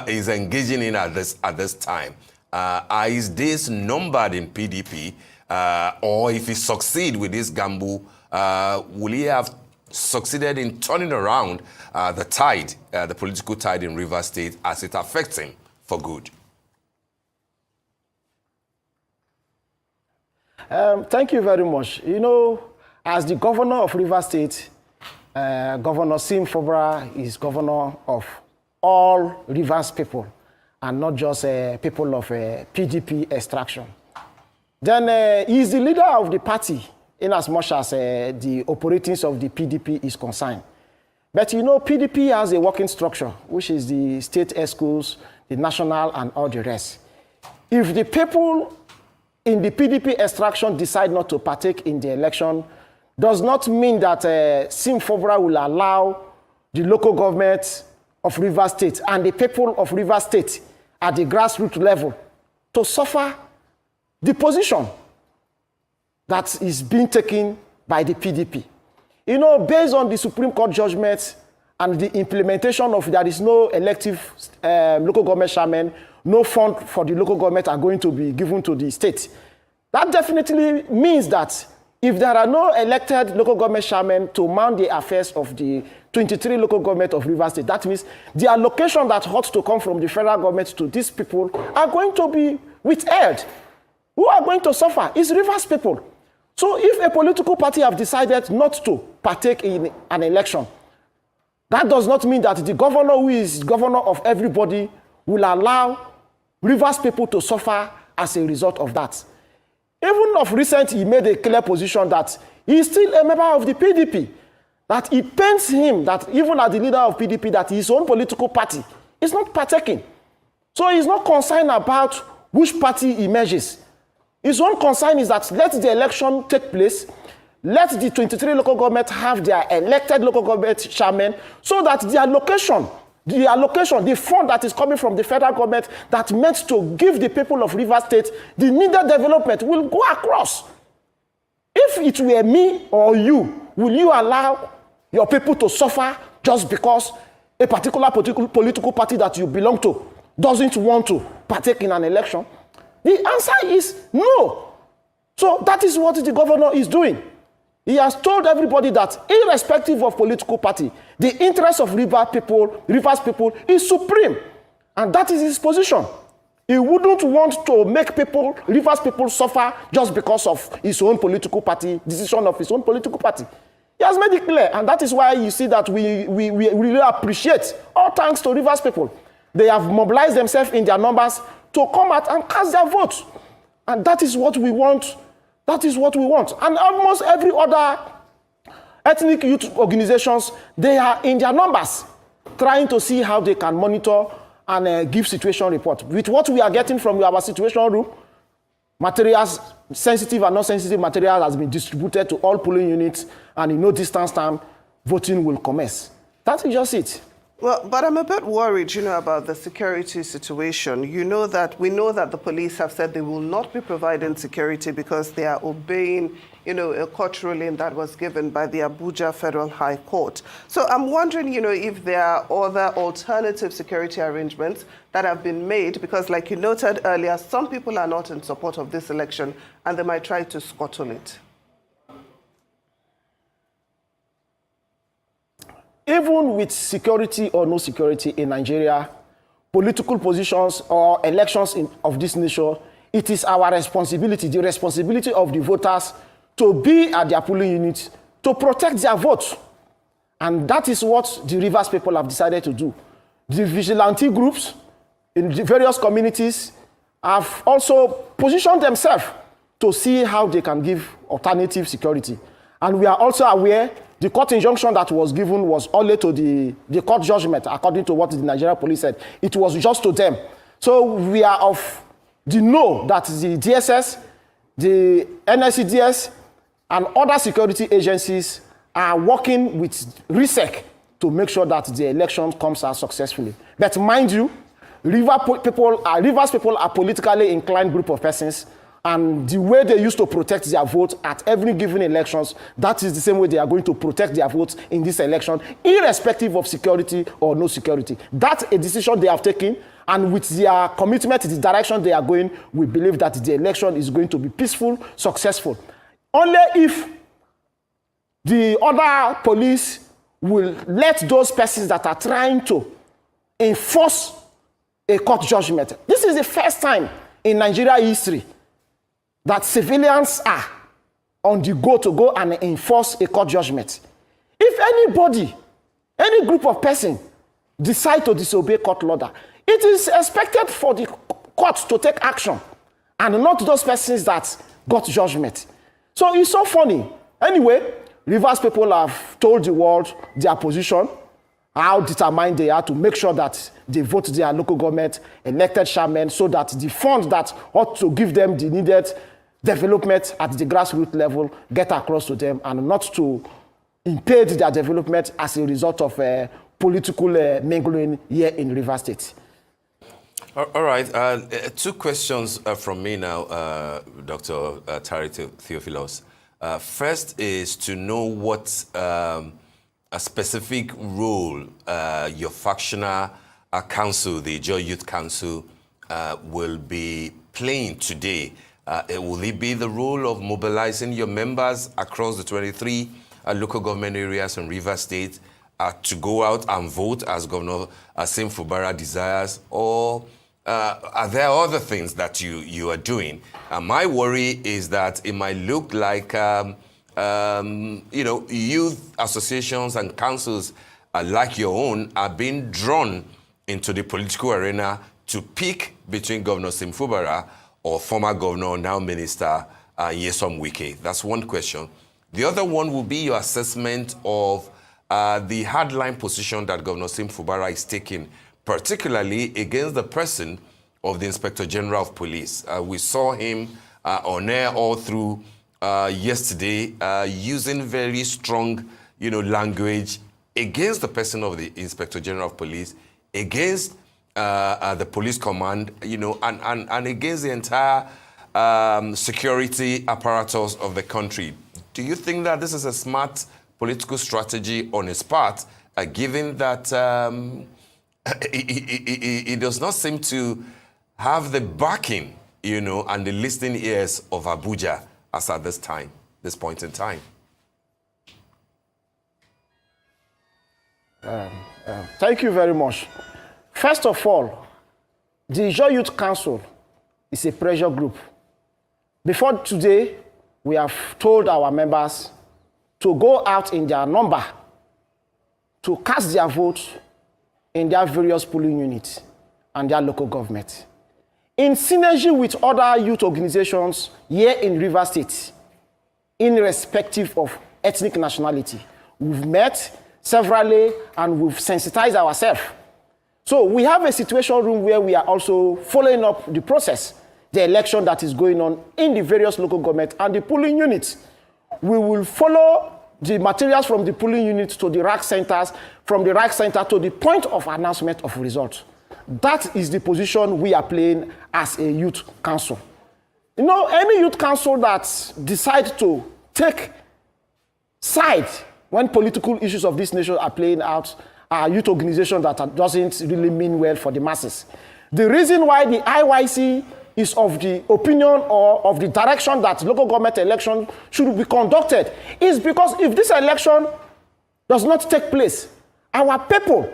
is engaging in at this time. Is this numbered in PDP, or if he succeed with this gamble, will he have succeeded in turning around the tide, the political tide in Rivers State, as it affects him for good? Thank you very much. You know, as the governor of Rivers State, Governor Sim Fubara is governor of all Rivers people, and not just people of PDP extraction. Then he is the leader of the party, in as much as the operatings of the PDP is concerned. But you know, PDP has a working structure, which is the state schools, the national, and all the rest. If the people in the PDP extraction decide not to partake in the election, does not mean that Sim Fubara will allow the local government of Rivers State and the people of Rivers State at the grassroots level to suffer the position that is being taken by the PDP. You know, based on the Supreme Court judgment and the implementation of there is no elective local government chairman, no fund for the local government are going to be given to the state. That definitely means that if there are no elected local government chairmen to man the affairs of the 23 local government of Rivers State, that means the allocation that ought to come from the federal government to these people are going to be withheld. Who are going to suffer is Rivers people. So if a political party have decided not to partake in an election, that does not mean that the governor, who is governor of everybody, will allow Rivers people to suffer as a result of that. Even of recent, he made a clear position that he is still a member of the PDP, that it pains him that even as the leader of PDP, that his own political party is not partaking. So he's not concerned about which party emerges. His own concern is that let the election take place, let the 23 local government have their elected local government chairmen, so that the allocation, the fund that is coming from the federal government that meant to give the people of Rivers State the needed development will go across. If it were me or you, will you allow your people to suffer just because a particular political party that you belong to doesn't want to partake in an election? The answer is no. So that is what the governor is doing. He has told everybody that irrespective of political party, the interest of Rivers people is supreme. And that is his position. He wouldn't want to make Rivers people suffer just because of his own political party, decision of his own political party. He has made it clear, and that is why you see that we really appreciate all thanks to Rivers people. They have mobilized themselves in their numbers to come out and cast their votes. And that is what we want. That is what we want. And almost every other ethnic youth organizations, they are in their numbers, trying to see how they can monitor and give situation report. With what we are getting from our situation room, materials, sensitive and non-sensitive materials has been distributed to all polling units, and in no distance time, voting will commence. That is just it. Well, but I'm a bit worried, about the security situation. We know that the police have said they will not be providing security because they are obeying, a court ruling that was given by the Abuja Federal High Court. So I'm wondering, if there are other alternative security arrangements that have been made, because like you noted earlier, some people are not in support of this election and they might try to scuttle it. Even with security or no security in Nigeria, political positions or elections of this nature, it is our responsibility, the responsibility of the voters to be at their polling units to protect their votes. And that is what the Rivers people have decided to do. The vigilante groups in the various communities have also positioned themselves to see how they can give alternative security. And we are also aware the court injunction that was given was only to the court judgment, according to what the Nigerian police said. It was just to them. So we are of the know that the DSS, the NSCDS, and other security agencies are working with RISEC to make sure that the election comes out successfully. But mind you, Rivers people are politically inclined group of persons, And the way they used to protect their vote at every given elections, that is the same way they are going to protect their votes in this election, irrespective of security or no security. That's a decision they have taken, and with their commitment to the direction they are going, we believe that the election is going to be peaceful, successful. Only if the other police will let those persons that are trying to enforce a court judgment. This is the first time in Nigeria history that civilians are on the go to go and enforce a court judgment. If anybody, any group of persons decide to disobey court order, it is expected for the court to take action and not those persons that got judgment. So it's so funny. Anyway, Rivers people have told the world their position, how determined they are to make sure that they vote their local government, elected chairmen, so that the funds that ought to give them the needed development at the grassroots level get across to them, and not to impede their development as a result of political mingling here in Rivers State. All right. Two questions from me now, Dr. Tari Theophilos. First is to know what a specific role your factional council, the Joy Youth Council, will be playing today. Will it be the role of mobilizing your members across the 23 local government areas in Rivers State to go out and vote as Governor Asim Fubara desires? Or are there other things that you are doing? My worry is that it might look like youth associations and councils like your own are being drawn into the political arena to pick between Governor Asim Fubara or former governor, now Minister Nyesom Wike. That's one question. The other one will be your assessment of the hardline position that Governor Asim Fubara is taking, particularly against the person of the Inspector General of Police. We saw him on air all through yesterday using very strong, language against the person of the Inspector General of Police, against the police command, and against the entire security apparatus of the country. Do you think that this is a smart political strategy on his part, given that it does not seem to have the backing, and the listening ears of Abuja as at this point in time? Thank you very much. First of all, the Joy Youth Council is a pressure group. Before today, we have told our members to go out in their number to cast their vote in their various polling units and their local government. In synergy with other youth organizations here in Rivers State, irrespective of ethnic nationality, we've met severally and we've sensitized ourselves. So we have a situation room where we are also following up the process, the election that is going on in the various local government and the polling units. We will follow the materials from the polling units to the RAC centers, from the RAC center to the point of announcement of results. That is the position we are playing as a youth council. Any youth council that decides to take side when political issues of this nation are playing out are youth organizations that doesn't really mean well for the masses. The reason why the IYC is of the opinion or of the direction that local government election should be conducted is because if this election does not take place, our people,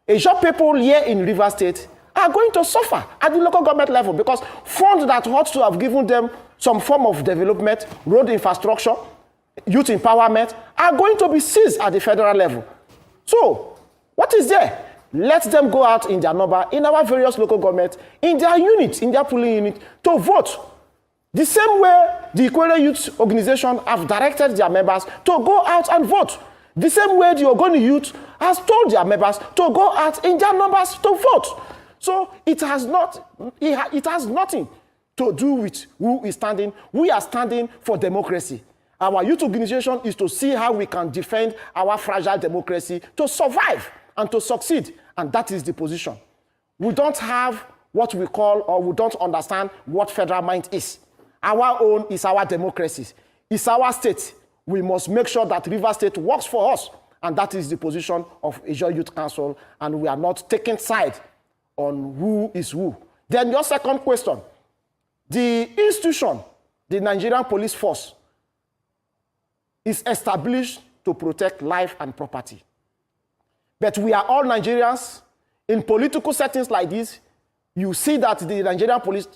Asian people here in Rivers State, are going to suffer at the local government level because funds that ought to have given them some form of development, road infrastructure, youth empowerment, are going to be seized at the federal level. So, what is there? Let them go out in their number, in our various local governments, in their units, in their polling unit, to vote. The same way the Equatorial Youth Organization have directed their members to go out and vote. The same way the Ogoni Youth has told their members to go out in their numbers to vote. So it has nothing to do with who is standing. We are standing for democracy. Our youth organization is to see how we can defend our fragile democracy to survive and to succeed. And that is the position. We don't have what we call, or we don't understand what federal mind is. Our own is our democracy. It's our state. We must make sure that Rivers State works for us. And that is the position of Ijaw Youth Council. And we are not taking side on who is who. Then your second question. The institution, the Nigerian police force, is established to protect life and property. But we are all Nigerians. In political settings like this, you see that the Nigerian police,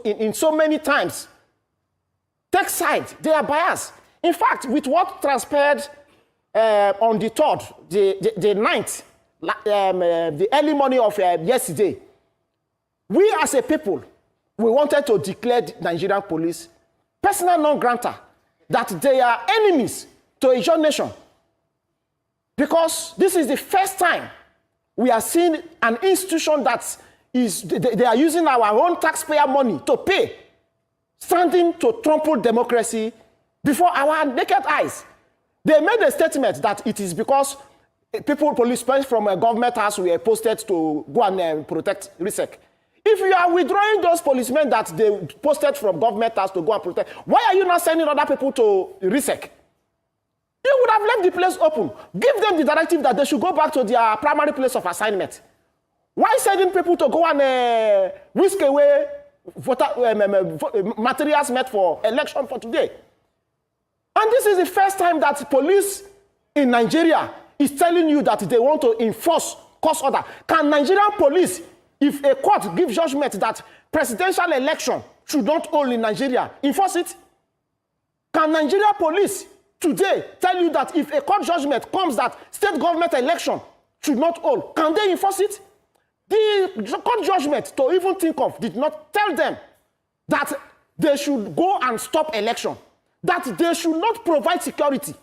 in so many times, take side. They are biased. In fact, with what transpired on the 3rd, the 9th, the early morning of yesterday, we as a people, we wanted to declare the Nigerian police persona non grata, that they are enemies to a Ijaw nation. Because this is the first time we are seeing an institution that they are using our own taxpayer money to pay, standing to trample democracy before our naked eyes. They made a statement that it is because policemen from a government house were posted to go and protect RISEC. If you are withdrawing those policemen that they posted from government house to go and protect, why are you not sending other people to RISEC? You would have left the place open. Give them the directive that they should go back to their primary place of assignment. Why sending people to go and whisk away materials meant for election for today? And this is the first time that police in Nigeria is telling you that they want to enforce court order. Can Nigerian police, if a court gives judgment that presidential election should not hold in Nigeria, enforce it? Can Nigeria police today tell you that if a court judgment comes that state government election should not hold, can they enforce it? The court judgment, to even think of, did not tell them that they should go and stop election, that they should not provide security.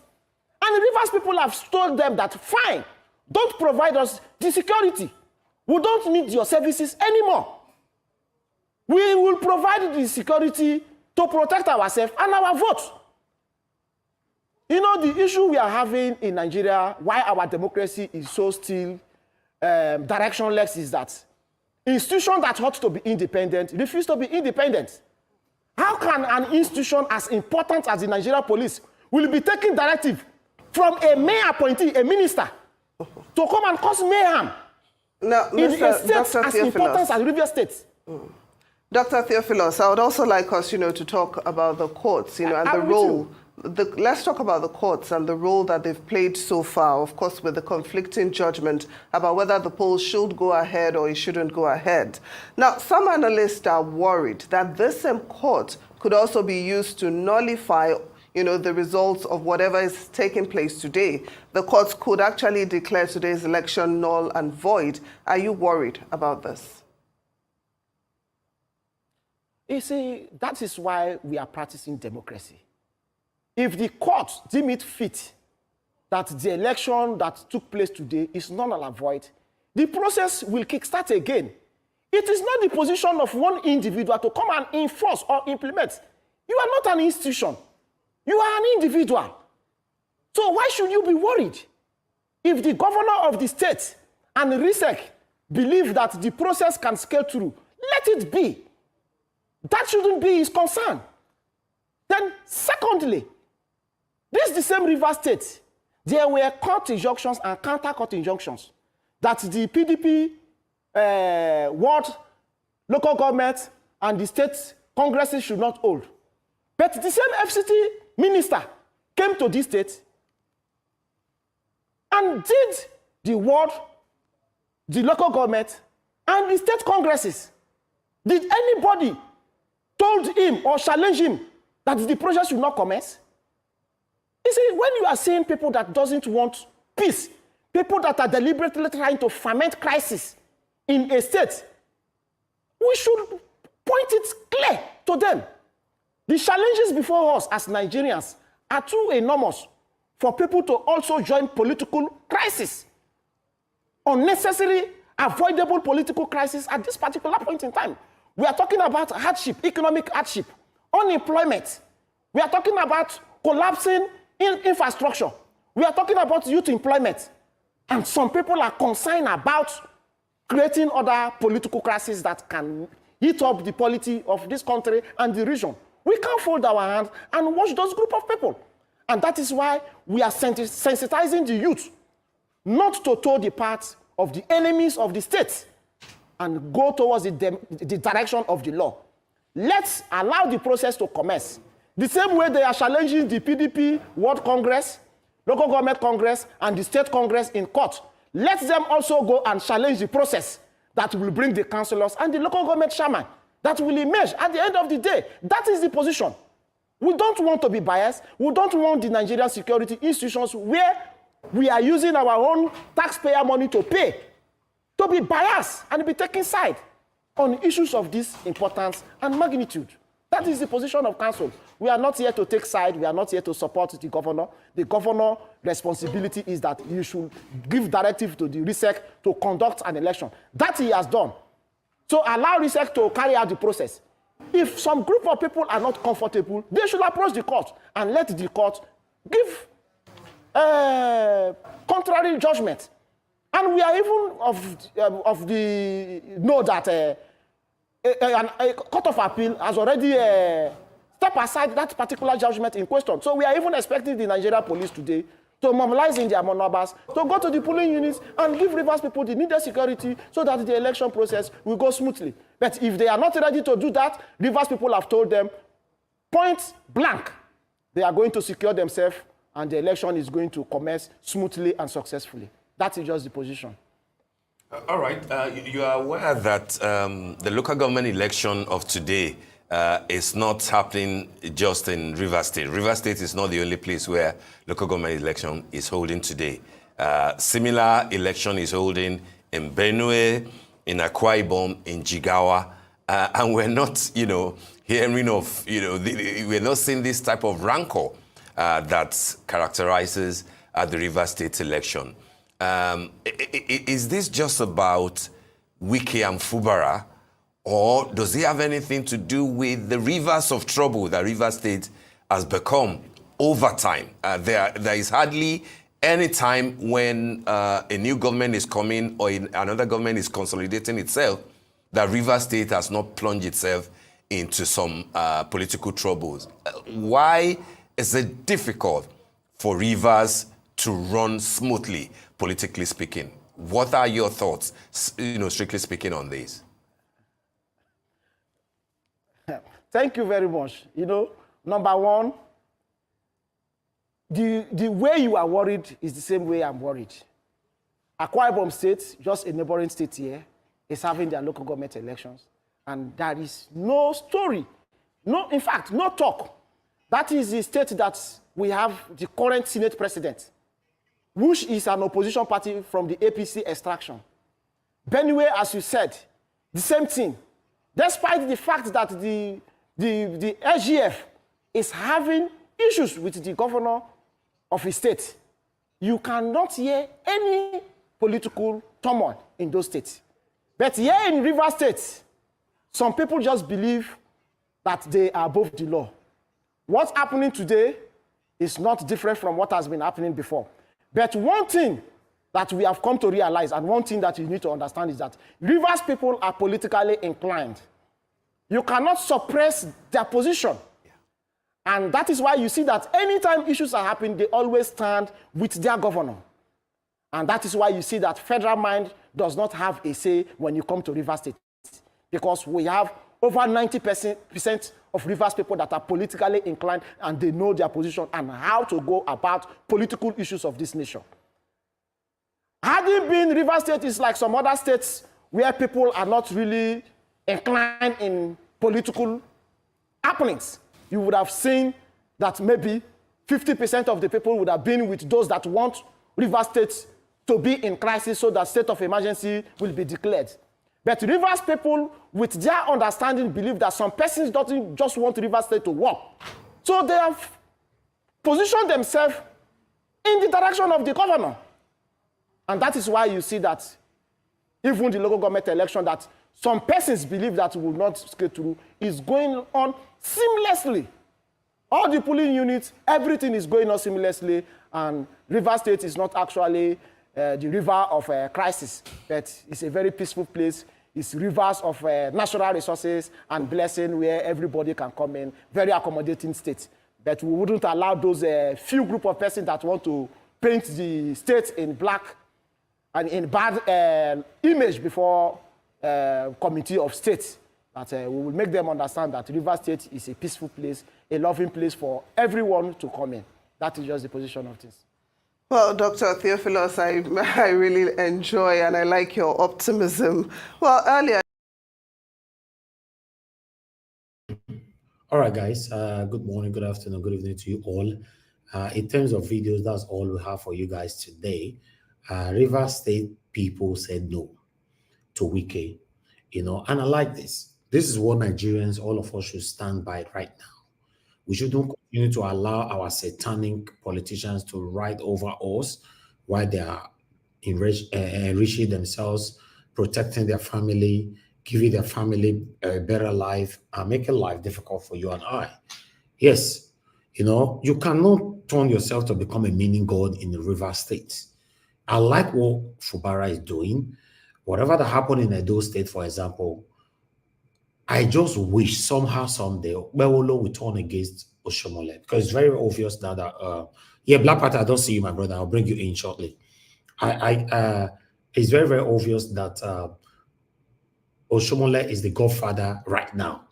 And the Rivers people have told them that, fine, don't provide us the security. We don't need your services anymore. We will provide the security to protect ourselves and our vote. You know, the issue we are having in Nigeria, why our democracy is so still directionless, is that institutions that ought to be independent refuse to be independent. How can an institution as important as the Nigerian police will be taking directive from a mayor appointee, a minister, to come and cause mayhem in a state as important as Rivers State? Dr. Theophilos, I would also like us, to talk about the courts, and the role. Let's talk about the courts and the role that they've played so far, of course, with the conflicting judgment about whether the polls should go ahead or it shouldn't go ahead. Now, some analysts are worried that this same court could also be used to nullify, the results of whatever is taking place today. The courts could actually declare today's election null and void. Are you worried about this? You see, that is why we are practicing democracy. If the court deem it fit that the election that took place today is null and void, the process will kickstart again. It is not the position of one individual to come and enforce or implement. You are not an institution. You are an individual. So why should you be worried? If the governor of the state and RISEC believe that the process can scale through, let it be. That shouldn't be his concern. Then, secondly, this is the same Rivers State. There were court injunctions and counter-court injunctions that the PDP, ward, local government, and the state congresses should not hold. But the same FCT minister came to this state and did the ward, the local government, and the state congresses. Did anybody told him or challenge him that the process should not commence? You see, when you are seeing people that doesn't want peace, people that are deliberately trying to foment crisis in a state, we should point it clear to them. The challenges before us as Nigerians are too enormous for people to also join political crisis, unnecessary, avoidable political crisis at this particular point in time. We are talking about hardship, economic hardship, unemployment. We are talking about collapsing infrastructure. We are talking about youth employment. And some people are concerned about creating other political crises that can heat up the polity of this country and the region. We can't fold our hands and watch those group of people. And that is why we are sensitizing the youth not to toe the path of the enemies of the state and go towards the direction of the law. Let's allow the process to commence. The same way they are challenging the PDP World Congress, local government Congress, and the state Congress in court. Let them also go and challenge the process that will bring the councillors and the local government chairman that will emerge at the end of the day. That is the position. We don't want to be biased. We don't want the Nigerian security institutions where we are using our own taxpayer money to pay to be biased and be taking side on issues of this importance and magnitude. That is the position of council. We are not here to take side. We are not here to support the governor. The governor's responsibility is that you should give directive to the RISEC to conduct an election. That he has done. So allow RISEC to carry out the process. If some group of people are not comfortable, they should approach the court and let the court give contrary judgment. And we are even of the know that a court of appeal has already stepped aside that particular judgment in question. So we are even expecting the Nigerian police today to mobilize in their numbers, to go to the polling units and give Rivers people the needed security so that the election process will go smoothly. But if they are not ready to do that, Rivers people have told them, point blank, they are going to secure themselves and the election is going to commence smoothly and successfully. That is just the position. All right. You are aware that the local government election of today is not happening just in Rivers State. Rivers State is not the only place where local government election is holding today. Similar election is holding in Benue, in Akwa Ibom, in Jigawa, and we're not, hearing of, we're not seeing this type of rancor that characterizes the Rivers State election. Is this just about Wike and Fubara, or does it have anything to do with the rivers of trouble that Rivers State has become over time? There is hardly any time when a new government is coming or another government is consolidating itself that Rivers State has not plunged itself into some political troubles. Why is it difficult for Rivers to run smoothly, politically speaking? What are your thoughts, strictly speaking, on this? Thank you very much. Number one, the way you are worried is the same way I'm worried. Akwa Ibom State, just a neighboring state here, is having their local government elections. And there is no story, in fact, no talk. That is the state that we have the current Senate president, which is an opposition party from the APC extraction. Benue, as you said, the same thing. Despite the fact that the SGF is having issues with the governor of his state, you cannot hear any political turmoil in those states. But here in Rivers State, some people just believe that they are above the law. What's happening today is not different from what has been happening before. But one thing that we have come to realize, and one thing that you need to understand, is that Rivers people are politically inclined. You cannot suppress their position. And that is why you see that anytime issues are happening, they always stand with their governor. And that is why you see that federal mind does not have a say when you come to Rivers State. Because we have over 90% of Rivers people that are politically inclined, and they know their position and how to go about political issues of this nation. Had it been Rivers State is like some other states where people are not really inclined in political happenings, you would have seen that maybe 50% of the people would have been with those that want Rivers State to be in crisis so that state of emergency will be declared. But Rivers people, with their understanding, believe that some persons don't just want Rivers State to work. So they have positioned themselves in the direction of the governor. And that is why you see that even the local government election that some persons believe that will not get through is going on seamlessly. All the polling units, everything is going on seamlessly, and Rivers State is not actually the river of crisis, but it's a very peaceful place. It's rivers of natural resources and blessing where everybody can come in. Very accommodating state. But we wouldn't allow those few group of persons that want to paint the state in black and in bad image before committee of states. That we will make them understand that Rivers State is a peaceful place, a loving place for everyone to come in. That is just the position of things. Well, Dr. Theophilus, I really enjoy and I like your optimism. Well, earlier... All right, guys. Good morning, good afternoon, good evening to you all. In terms of videos, that's all we have for you guys today. Rivers State people said no to Wike, you know, and I like this. This is what Nigerians, all of us, should stand by right now. We shouldn't continue to allow our satanic politicians to ride over us while they are enriching themselves, protecting their family, giving their family a better life, and making life difficult for you and I. Yes, you know, you cannot turn yourself to become a meaning god in the River State. I like what Fubara is doing. Whatever that happened in Edo State, for example, I just wish somehow, someday, Bewolo will turn against Oshomole, because it's very obvious now that, yeah, Black Panther, I don't see you, my brother. I'll bring you in shortly. It's very, very obvious that Oshomole is the godfather right now.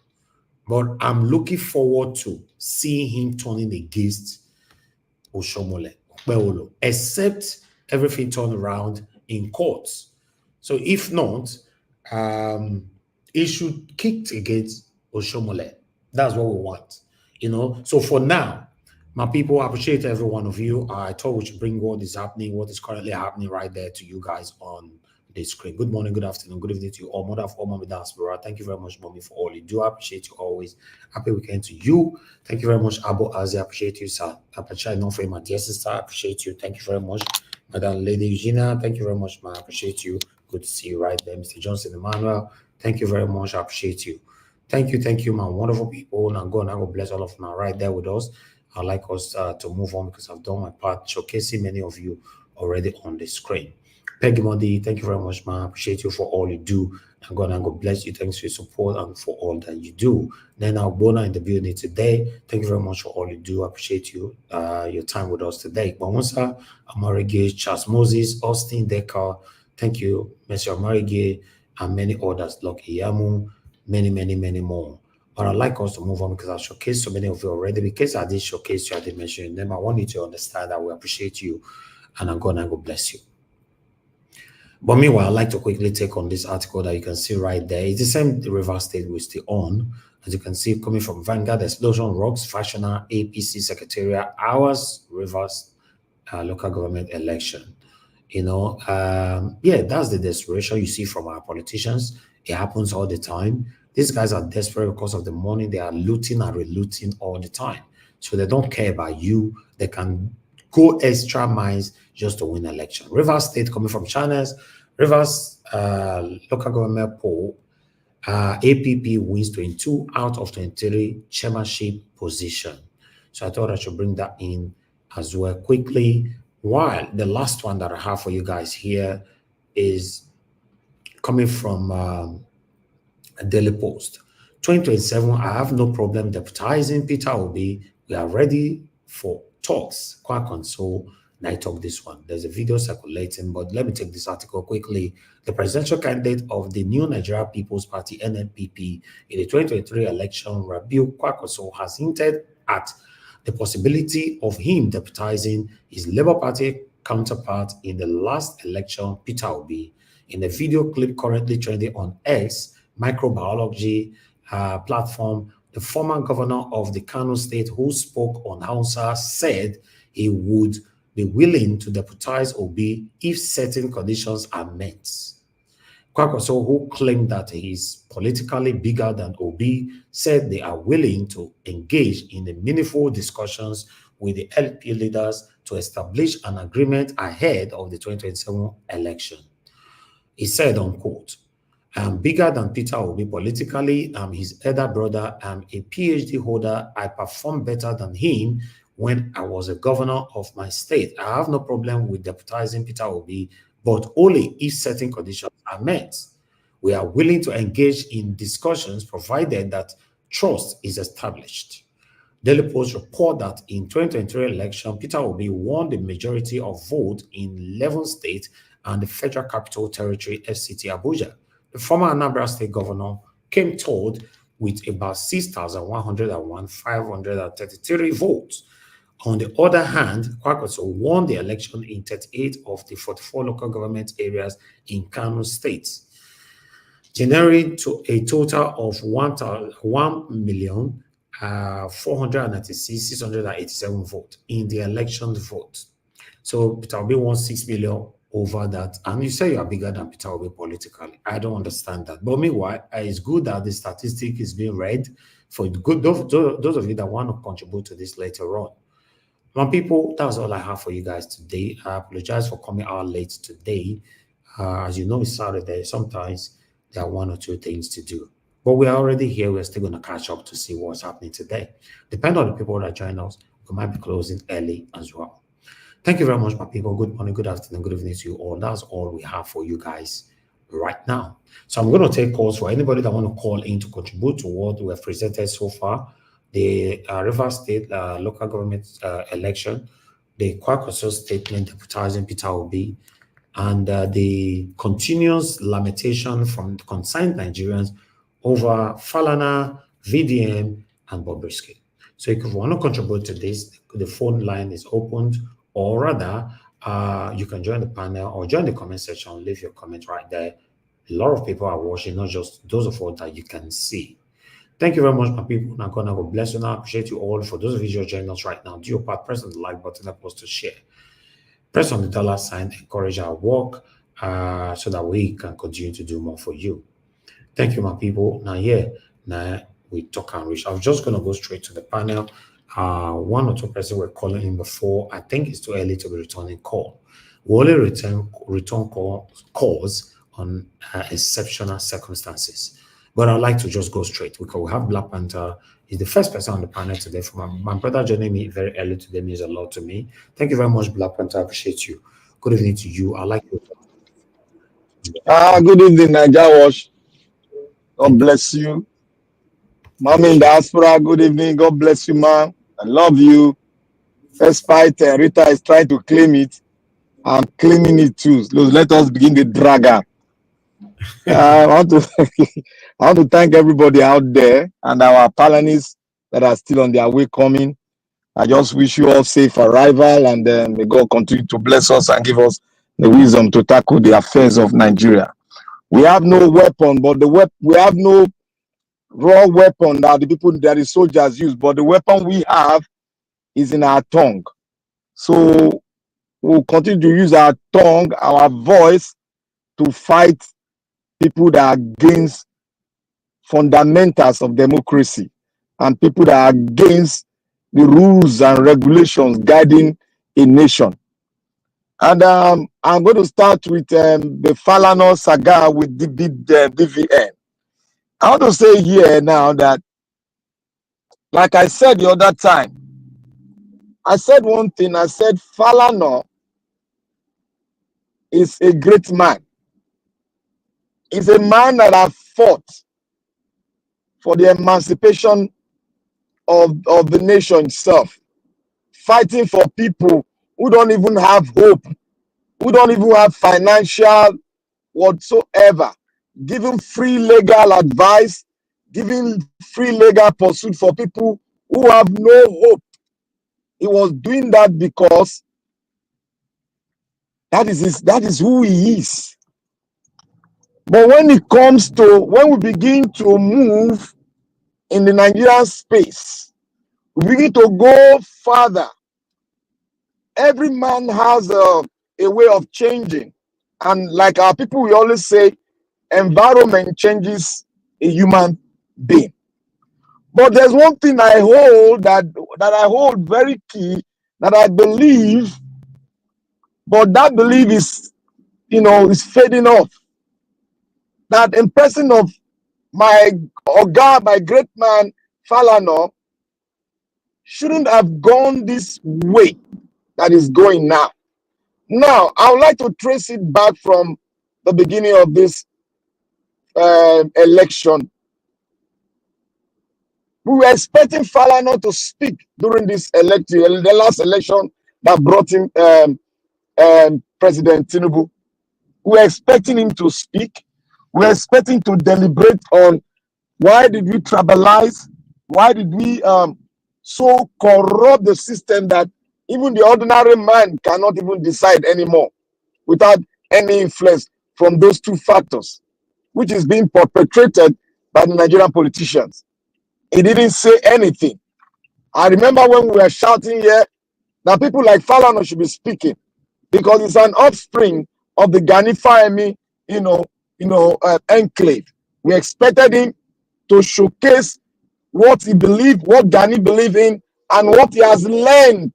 But I'm looking forward to seeing him turning against Oshomole, Bewolo, except everything turned around in courts. So if not, he should kick against Oshomole. That's what we want, you know. So for now, my people, I appreciate every one of you. I thought we should bring what is happening, what is currently happening right there to you guys on the screen. Good morning, good afternoon, good evening to you all. Mother of all, Mommy Diaspora, thank you very much, Mommy, for all you do. I appreciate you always. Happy weekend to you. Thank you very much, Abo Azi. I appreciate you, sir. I appreciate not for my dear sister. I appreciate you. Thank you very much, Madam Lady Eugenia. Thank you very much, man. I appreciate you. Good to see you right there, Mr. Johnson Emmanuel. Thank you very much. I appreciate you. Thank you, my wonderful people. Now God, I will bless all of them right there with us. I'd like us to move on because I've done my part, showcasing many of you already on the screen. Peggy Mondi, thank you very much, man. I appreciate you for all you do. And God bless you. Thanks for your support and for all that you do. Then our Bona in the building today. Thank you very much for all you do. I appreciate you, your time with us today. Bamusa, Amarige, Charles Moses, Austin Decker. Thank you, Mr. Amarige, and many others, like Iyamu, many more. But I'd like us to move on because I showcased so many of you already. Because I did showcase you, I did mention them. I want you to understand that we appreciate you, and God bless you. But meanwhile, I'd like to quickly take on this article that you can see right there. It's the same River State we're still on. As you can see, coming from Vanguard, Explosion Rocks, Fashioner, APC Secretariat, Hours, Rivers, local government election. You know, yeah, that's the desperation you see from our politicians. It happens all the time. These guys are desperate because of the money. They are looting and relooting all the time. So they don't care about you. They can go extra miles just to win election. Rivers State, coming from China's Rivers local government poll, APP wins 22 out of 23 chairmanship position. So I thought I should bring that in as well quickly. While the last one that I have for you guys here is coming from Daily Post. 2027, I have no problem deputizing Peter Obi. We are ready for talks. Kwankwaso, and I talk this one. There's a video circulating, but let me take this article quickly. The presidential candidate of the New Nigeria People's Party, NNPP, in the 2023 election, Rabiu Kwankwaso, has hinted at the possibility of him deputizing his Labour Party counterpart in the last election, Peter Obi. In a video clip currently trending on X, microbiology platform, the former governor of the Kano State who spoke on Hausa said he would be willing to deputize Obi if certain conditions are met. Kwankwaso, who claimed that he is politically bigger than Obi, said they are willing to engage in the meaningful discussions with the LP leaders to establish an agreement ahead of the 2027 election. He said, unquote, I'm bigger than Peter Obi politically. I'm his elder brother. I'm a PhD holder. I performed better than him when I was a governor of my state. I have no problem with deputizing Peter Obi, but only if certain conditions are met. We are willing to engage in discussions provided that trust is established. Daily Post report that in 2023 election, Peter Obi won the majority of votes in 11 states and the Federal Capital Territory FCT Abuja. The former Anambra State Governor came third with about 6,101,533 votes. On the other hand, Kwankwaso won the election in 38 of the 44 local government areas in Kano State, generating to a total of 1,496,687 votes in the election vote. So Peter Obi won 6 million over that. And you say you are bigger than Peter Obi politically. I don't understand that. But meanwhile, it's good that the statistic is being read for good those of you that want to contribute to this later on. My people, that's all I have for you guys today. I apologize for coming out late today. As you know, it's Saturday. Sometimes there are one or two things to do. But we are already here. We're still going to catch up to see what's happening today. Depending on the people that join us, we might be closing early as well. Thank you very much, my people. Good morning, good afternoon, good evening to you all. That's all we have for you guys right now. So I'm going to take calls for anybody that want to call in to contribute to what we have presented so far. The Rivers State local government election, the Kwankwaso statement deputizing Peter Obi, and the continuous lamentation from concerned Nigerians over Falana, VDM, and Bobrisky. So if you want to contribute to this, the phone line is opened, or rather, you can join the panel or join the comment section, leave your comment right there. A lot of people are watching, not just those of us that you can see. Thank you very much, my people. Now, God bless you. Now, I appreciate you all. For those of you who are joining us right now, do your part, press on the like button, help us to share. Press on the $sign, encourage our work so that we can continue to do more for you. Thank you, my people. Now we talk and reach. I'm just going to go straight to the panel. One or two persons were calling in before. I think it's too early to be returning call. We only return calls on exceptional circumstances. But I'd like to just go straight because we have Black Panther. He's the first person on the panel today. From my brother joining me very early today means a lot to me. Thank you very much, Black Panther. I appreciate you. Good evening to you. I like you. Good evening, Nigeria Wash. God bless you. Mommy in diaspora, good evening. God bless you, man. I love you. First fight, Rita is trying to claim it. I'm claiming it too. So let us begin the dragger. I want to thank everybody out there and our Palanists that are still on their way coming. I just wish you all safe arrival, and may God continue to bless us and give us the wisdom to tackle the affairs of Nigeria. We have no weapon, but we have no raw weapon that the soldiers use, but the weapon we have is in our tongue. So we'll continue to use our tongue, our voice, to fight people that are against fundamentals of democracy and people that are against the rules and regulations guiding a nation. And I'm going to start with the Falana saga with the BVN. I want to say here now that, like I said the other time, I said one thing. I said Falana is a great man. He's a man that has fought for the emancipation of the nation itself, fighting for people who don't even have hope, who don't even have financial whatsoever, giving free legal advice, giving free legal pursuit for people who have no hope. He was doing that because that is who he is. But when we begin to move in the Nigerian space, we begin to go further. Every man has a way of changing. And like our people, we always say, environment changes a human being. But there's one thing I hold that I hold very key, that I believe, but that belief is fading off. That impressing of my great man Falana shouldn't have gone this way that is going now. Now, I would like to trace it back from the beginning of this election. We were expecting Falana to speak during this election, the last election that brought him President Tinubu. We were expecting him to speak. We were expecting to deliberate on why did we tribalize, why did we so corrupt the system that even the ordinary man cannot even decide anymore without any influence from those two factors, which is being perpetrated by the Nigerian politicians. He didn't say anything. I remember when we were shouting here that people like Falana should be speaking because it's an offspring of the Gani Fahimi, enclave. We expected him to showcase what he believed, what Gani believed in, and what he has learned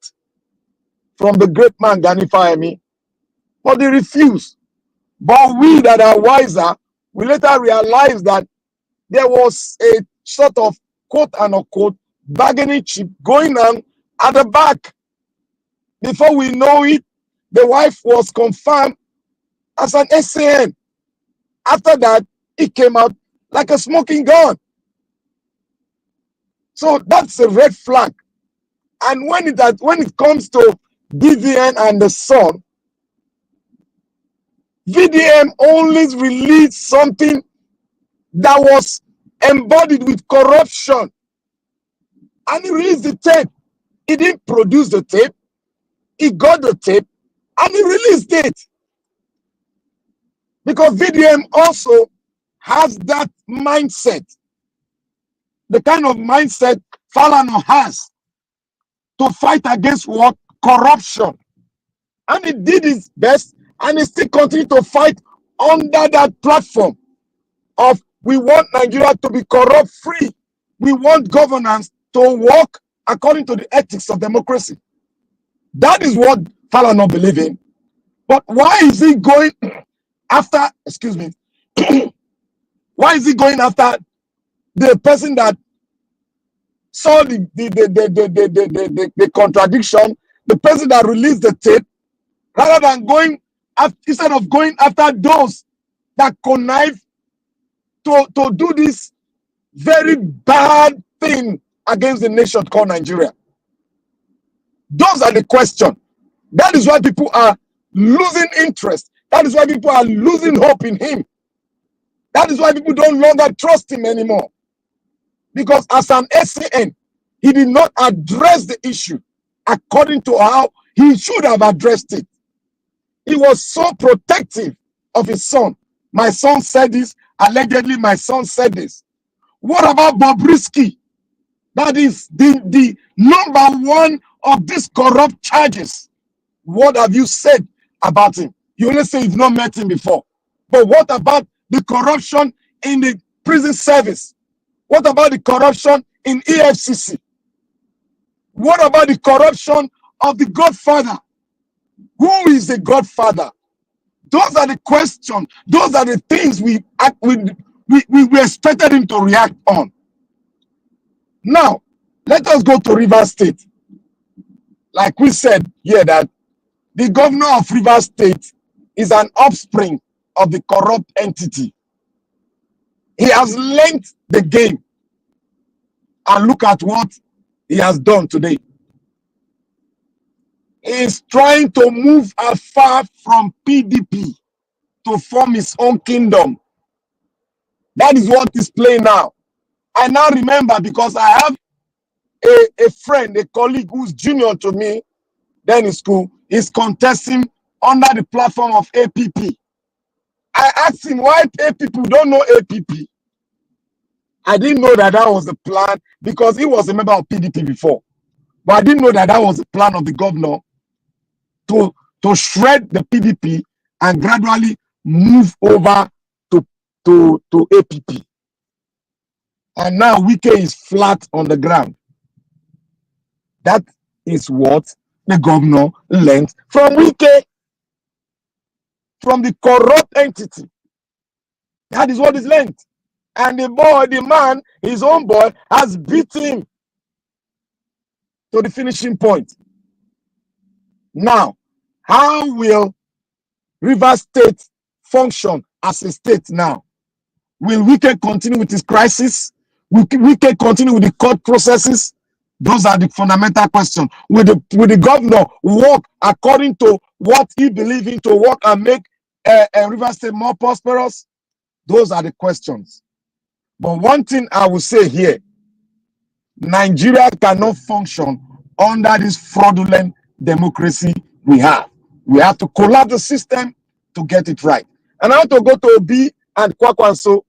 from the great man Gani Fahimi. But they refused. But we that are wiser, we later realized that there was a sort of quote and unquote bargaining chip going on at the back. Before we know it, the wife was confirmed as an SAN. After that, it came out like a smoking gun. So that's a red flag. And when it comes to VDM and the son, VDM only released something that was embodied with corruption. And he released the tape. He didn't produce the tape. He got the tape and he released it. Because VDM also has that mindset. The kind of mindset Falana has to fight against what? Corruption. And he did his best and he still continues to fight under that platform of we want Nigeria to be corrupt free. We want governance to work according to the ethics of democracy. That is what Falana believes in. But why is he going after, excuse me, why is he going after the person that saw the contradiction, the person that released the tape, rather than going after, instead of going after those that connive to do this very bad thing against the nation called Nigeria? Those are the questions. That is why people are losing interest. That is why people are losing hope in him. That is why people don't longer trust him anymore. Because as an SAN, he did not address the issue according to how he should have addressed it. He was so protective of his son. My son said this. Allegedly, my son said this. What about Bobrisky? That is the number one of these corrupt charges. What have you said about him? You only say you've not met him before. But what about the corruption in the prison service? What about the corruption in EFCC? What about the corruption of the Godfather? Who is the Godfather? Those are the questions. Those are the things we expected him to react on. Now, let us go to Rivers State. Like we said here, that the governor of Rivers State is an offspring of the corrupt entity. He has learned the game. And look at what he has done today. He is trying to move afar from PDP to form his own kingdom. That is what is playing now. I now remember, because I have a friend, a colleague who's junior to me, then in school, is contesting under the platform of APP. I asked him why people don't know APP. I didn't know that was the plan, because he was a member of PDP before. But I didn't know that was the plan of the governor to shred the PDP and gradually move over to APP. And now Wike is flat on the ground. That is what the governor learned from Wike, from the corrupt entity. That is what is learned. And the man, his own boy, has beat him to the finishing point. Now, how will Rivers State function as a state now? Will Wike continue with his crisis? Will Wike continue with the court processes? Those are the fundamental questions. Will the governor work according to what he believes in to work and make Rivers State more prosperous? Those are the questions. But one thing I will say here, Nigeria cannot function under this fraudulent democracy we have. We have to collapse the system to get it right. And I want to go to Obi and Kwankwaso.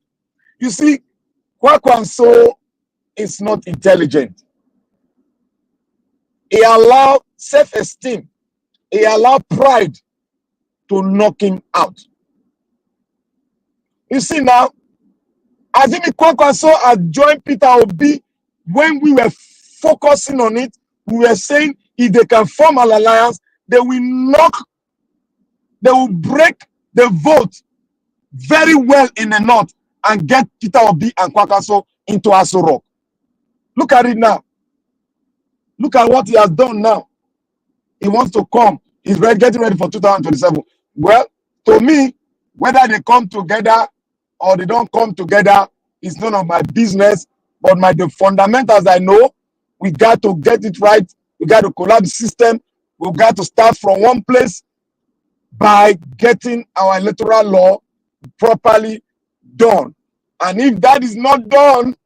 You see, Kwankwaso is not intelligent. He allowed self-esteem, he allowed pride to knock him out. You see now, as if Kwankwaso had joined Peter Obi when we were focusing on it, we were saying if they can form an alliance, they will break the vote very well in the north and get Peter Obi and Kwankwaso into Aso Rock. Look at it now. Look at what he has done now. He wants to come. He's getting ready for 2027. Well, to me, whether they come together or they don't come together is none of my business. But the fundamentals I know, we got to get it right. We got to collapse the system. We got to start from one place by getting our electoral law properly done. And if that is not done,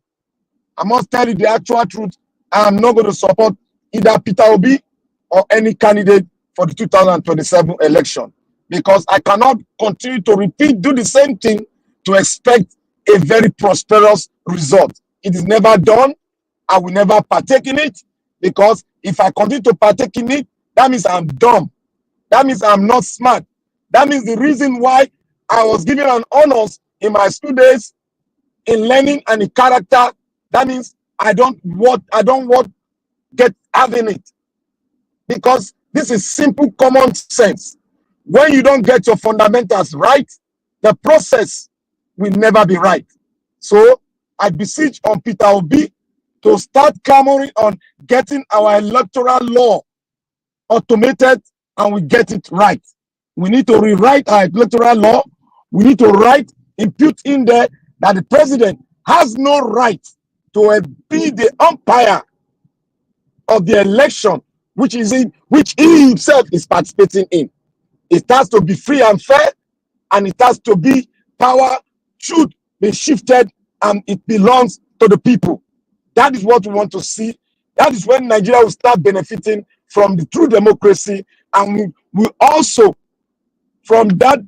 I must tell you the actual truth. I am not going to support either Peter Obi or any candidate for the 2027 election, because I cannot continue to do the same thing to expect a very prosperous result. It is never done. I will never partake in it, because if I continue to partake in it, that means I'm dumb. That means I'm not smart. That means the reason why I was given an honors in my school days in learning and in character, that means I don't want having it, because this is simple common sense. When you don't get your fundamentals right, the process will never be right. So I beseech on Peter Obi to start clamoring on getting our electoral law automated, and we get it right. We need to rewrite our electoral law. We need to impute in there that the president has no right to be the umpire of the election, which he himself is participating in. It has to be free and fair, and it has to be power should be shifted, and it belongs to the people. That is what we want to see. That is when Nigeria will start benefiting from the true democracy, and we also, from that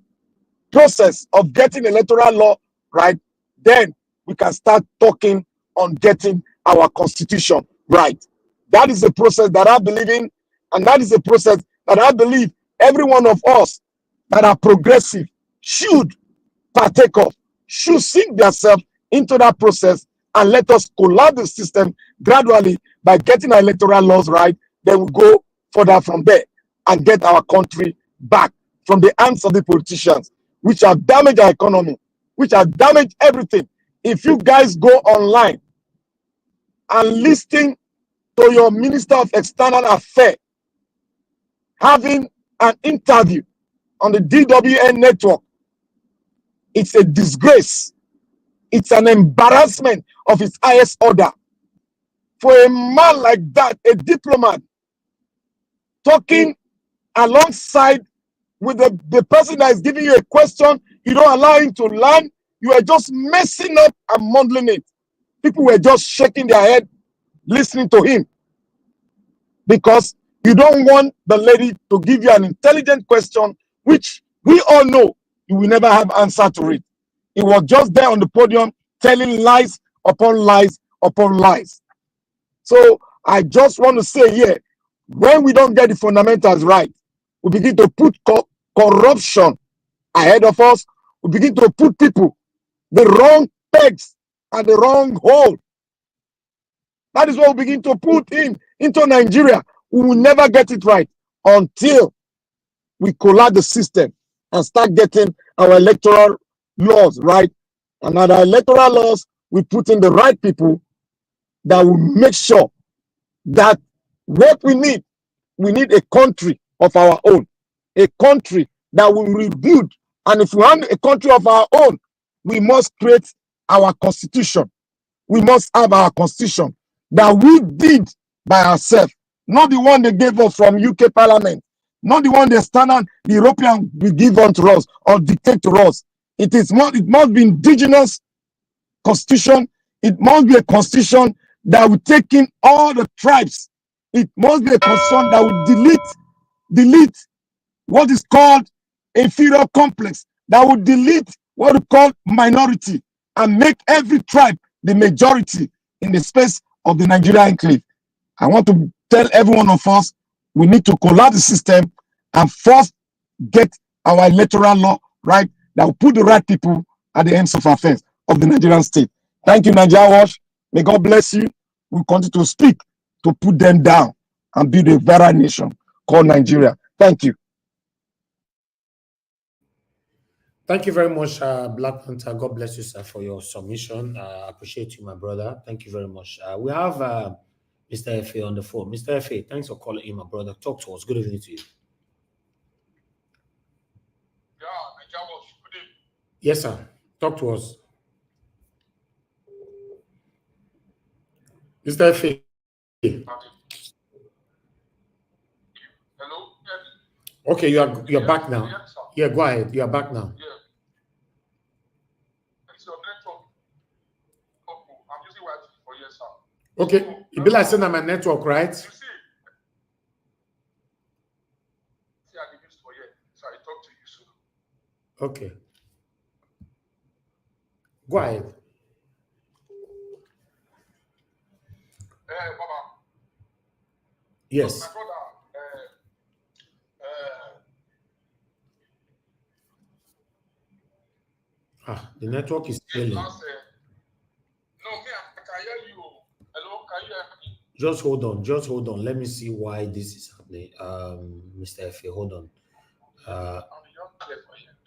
process of getting electoral law right, then we can start talking on getting our constitution right. That is a process that I believe in, and that is a process that I believe every one of us that are progressive should partake of, should sink themselves into that process, and let us collapse the system gradually by getting our electoral laws right. Then we go further from there and get our country back from the hands of the politicians, which have damaged our economy, which have damaged everything. If you guys go online and listen to your Minister of External Affairs having an interview on the DWN network, it's a disgrace. It's an embarrassment of his highest order. For a man like that, a diplomat, talking alongside with the person that is giving you a question, you don't allow him to learn, you are just messing up and mumbling it. People were just shaking their head listening to him, because you don't want the lady to give you an intelligent question, which we all know you will never have answer to it. He was just there on the podium telling lies upon lies upon lies. So I just want to say here, when we don't get the fundamentals right, we begin to put corruption ahead of us. We begin to put people the wrong pegs and the wrong hole. That is what we begin to put into Nigeria. We will never get it right until we collapse the system and start getting our electoral laws right. And our electoral laws, we put in the right people that will make sure that what we need a country of our own, a country that will rebuild. And if we want a country of our own, we must create our constitution. We must have our constitution that we did by ourselves, not the one they gave us from UK Parliament, not the one the standard the European will give unto us or dictate to us. It must be indigenous constitution. It must be a constitution that will take in all the tribes. It must be a constitution that will delete what is called inferior complex, that will delete what we call minority and make every tribe the majority in the space of the Nigerian enclave. I want to tell every one of us, we need to collapse the system and first get our electoral law right that will put the right people at the ends of affairs of the Nigerian state. Thank you, Nigeria Watch. May God bless you. We continue to speak to put them down and build a better nation called Nigeria. Thank you. Thank you very much, Black Panther. God bless you, sir, for your submission. I appreciate you, my brother. Thank you very much. We have Mr. Efe on the phone. Mr. Efe, thanks for calling in, my brother. Talk to us. Good evening to you. Good evening. Yes, sir. Talk to us. Mr. Efe. Hello? Okay, you're back now. Yeah, go ahead. You are back now. Yeah. It's your network. Okay. I'm using Wi-Fi for yes, sir. Okay, it be like saying I'm a network, right? You see, I used for yeah. So I talk to you soon. Okay. Go ahead. Baba. Yes. My brother, The network is failing. no, me, I can hear you. Hello, can you hear me? Just hold on. Just hold on. Let me see why this is happening. Mr. Efe, hold on.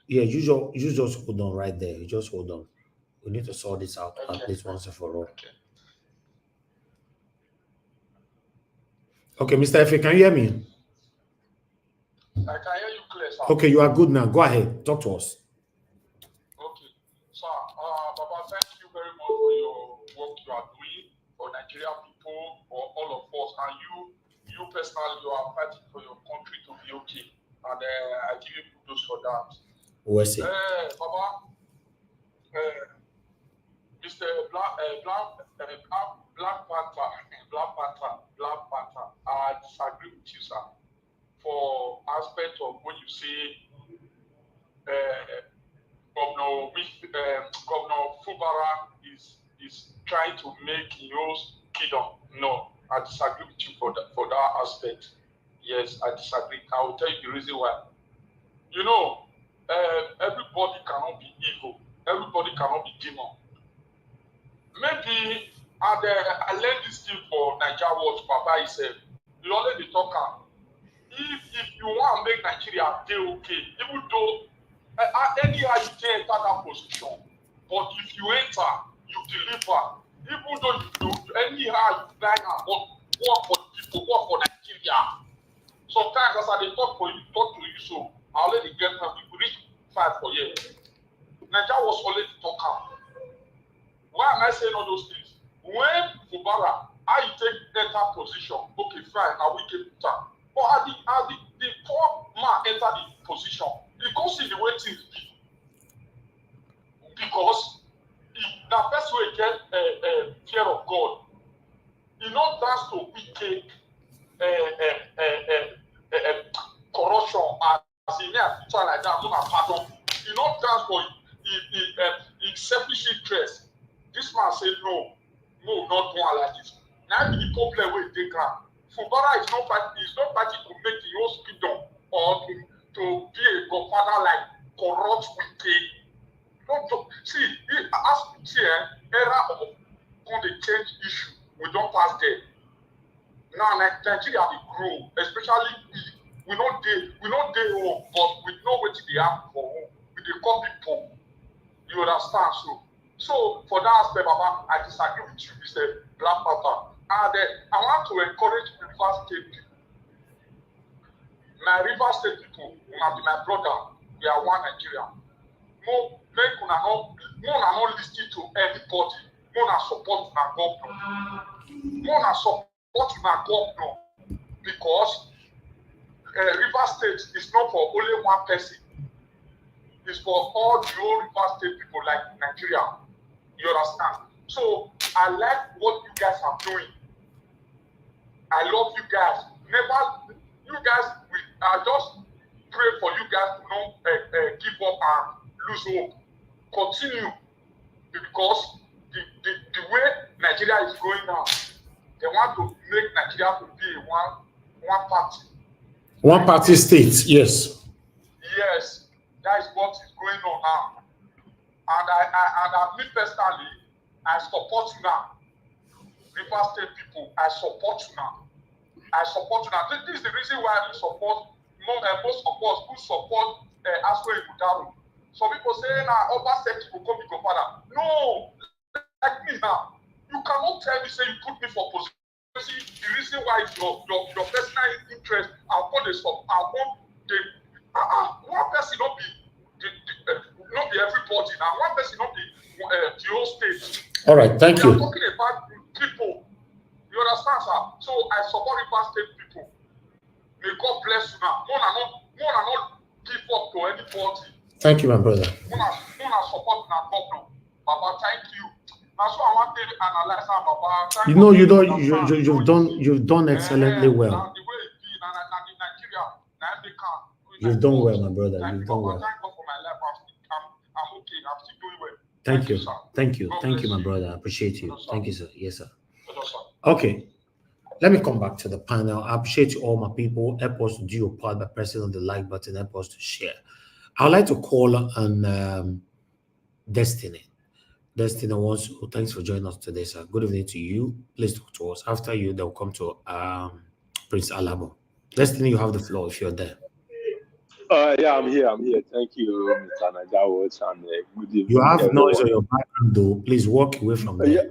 Yeah, you just hold on right there. You just hold on. We need to sort this out at least once and for all. Okay, Mr. Efe, can you hear me? I can hear you clear, sir. Okay, you are good now. Go ahead. Talk to us. Okay. Sir, Baba, thank you very much for your work you are doing for Nigerian people, for all of us, and you personally, you are fighting for your country to be okay, and I give you kudos for that. Where's it? Baba, Mr. Black Panther, I disagree with you, sir, for aspect of when you say Governor Fubara is trying to make Yo's kingdom. No, I disagree with you for that aspect. Yes, I disagree. I will tell you the reason why. You know, everybody cannot be evil. Everybody cannot be demon. Maybe I learned this thing for Nigeria Watch, Papa himself. You already talk. If you want to make Nigeria stay okay, even though anyhow you can enter that position, but if you enter, you deliver. Even though you anyhow you fly and work for the people, work for Nigeria. Sometimes as I talk to you, so I already get them. We reach 5 for years. Nigeria was already talking. Why am I saying all those things? When Fubara, I take enter position, okay, fine, I will get down. But the poor man enter the position, he goes in the way things be. Because the first way get fear of God, he not dance to wicked corruption as in near future like that, no pardon. He not dance for his selfish interest. This man say no, not one like this. Now the problem with the ground. Fubara is not party to make the whole kingdom or to be a godfather like corrupt wicked. Don't see era of on the change issue. We don't pass there. Now Nigeria will grow, especially we not day home, but we know what they have for home. We dey call people. You understand? So for that aspect, Baba, I disagree with you, Mr. Black Panther. And I want to encourage River State people. My River State people, my brother, we are one Nigeria. make una not listen to anybody. Una support una governor. Una support una governor because River State is not for only one person. It's for all the whole River State people like Nigeria. You understand? So I like what you guys are doing. I love you guys. You guys, I just pray for you guys to not give up and lose hope. Continue, because the way Nigeria is going now, they want to make Nigeria to be one party. One party state, yes. Yes, that is what is going on now. And me personally, I support you now. River State people, I support you now. This is the reason why I support most of us who support Aswe Ibudaro. Some people say, nah, Oba Seki will come to father. No, like me now. You cannot tell me, say you put me for position. See, the reason why is your personal interest. One person not be everybody now. One person not be the whole state. All right, thank you. We are talking about people. You understand, sir? So I support River State people. May God bless you now. More not give up to anybody. Thank you, my brother. More support now, governor. Baba, thank you. Now, so I want to analyze how Baba. You know, you've done excellently well. The way it be, Nigeria, You've done well, my brother. You've done well. Thank God for my life. I'm okay. I'm still doing well. Thank you. Sir. Thank you, my brother. I appreciate you. Thank you, sir. Yes, sir. Sir. Okay. Let me come back to the panel. I appreciate you all, my people. Help us to do your part by pressing on the like button. Help us to share. I'd like to call on Destiny. Destiny wants to, thanks for joining us today, sir. Good evening to you. Please talk to us. After you, they'll come to Prince Alabo. Destiny, you have the floor if you're there. Yeah, I'm here. Thank you, Mr. Najawat, and good evening. You have noise on your background, though. Please walk away from there.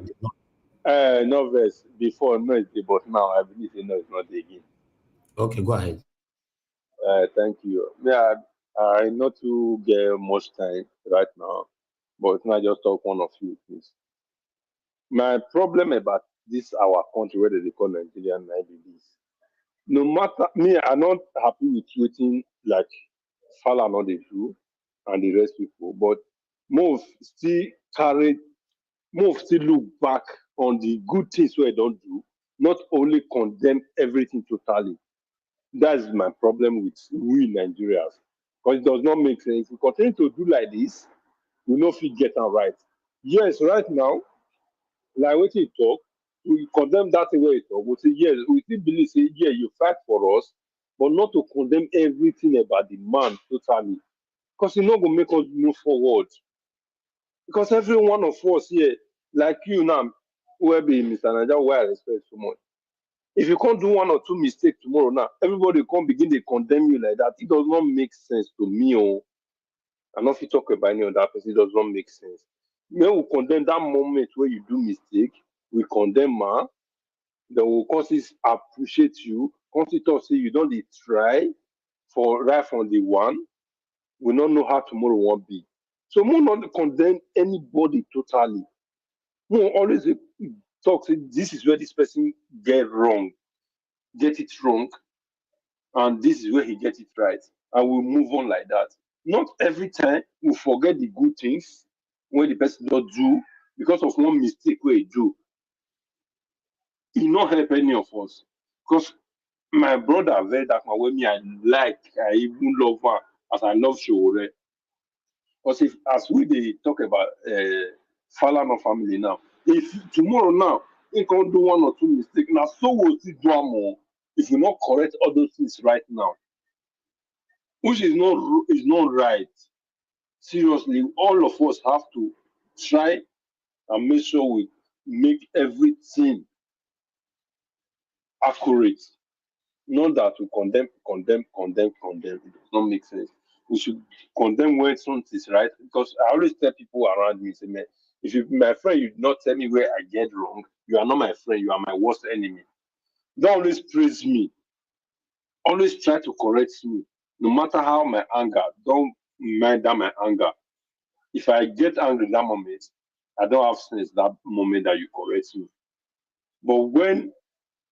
No verse before noise, but now I believe the noise not again. Okay, go ahead. Thank you. Yeah, I not to get much time right now, but now just talk one of few things. My problem about this our country, whether they call Nigerian this. No matter me, I'm not happy with treating like Falana they do and the rest people, but most still look back on the good things we don't do, not only condemn everything totally. That's my problem with we Nigerians. Because it does not make sense. If we continue to do like this, we know if we get it right. Yes, right now, like what you talk, we condemn that way it talk. We say, yes, we still believe, say, yeah, you fight for us, but not to condemn everything about the man totally. Because it's not going to make us move forward. Because every one of us here, like you now, who be Mr. Naija, where I respect so much. If you can't do one or two mistakes tomorrow now, everybody can't begin to condemn you like that. It does not make sense to me. And if you talk about any other person, it does not make sense. When we condemn that moment where you do mistake, we condemn man, then we'll constantly appreciate you, constantly say you don't try for right from the one. We don't know how tomorrow won't be. So we not condemn anybody totally. We always talk, say this is where this person get it wrong, and this is where he gets it right. And we'll move on like that. Not every time we forget the good things when the person don't do because of one mistake where he do. It not help any of us. Because my brother very that my way me I even love her as I love Shore. Because if as they talk about Falana family now, if tomorrow now he can't do one or two mistakes, now so will he do more if you not correct all those things right now. Which is not right. Seriously, all of us have to try and make sure we make everything accurate. Not that we condemn. It does not make sense. We should condemn when something is right. Because I always tell people around me, say, man, if you my friend, you do not tell me where I get wrong, you are not my friend, you are my worst enemy. Don't always praise me. Always try to correct me. No matter how my anger, don't mind that my anger. If I get angry in that moment, I don't have sense that moment that you correct me. But when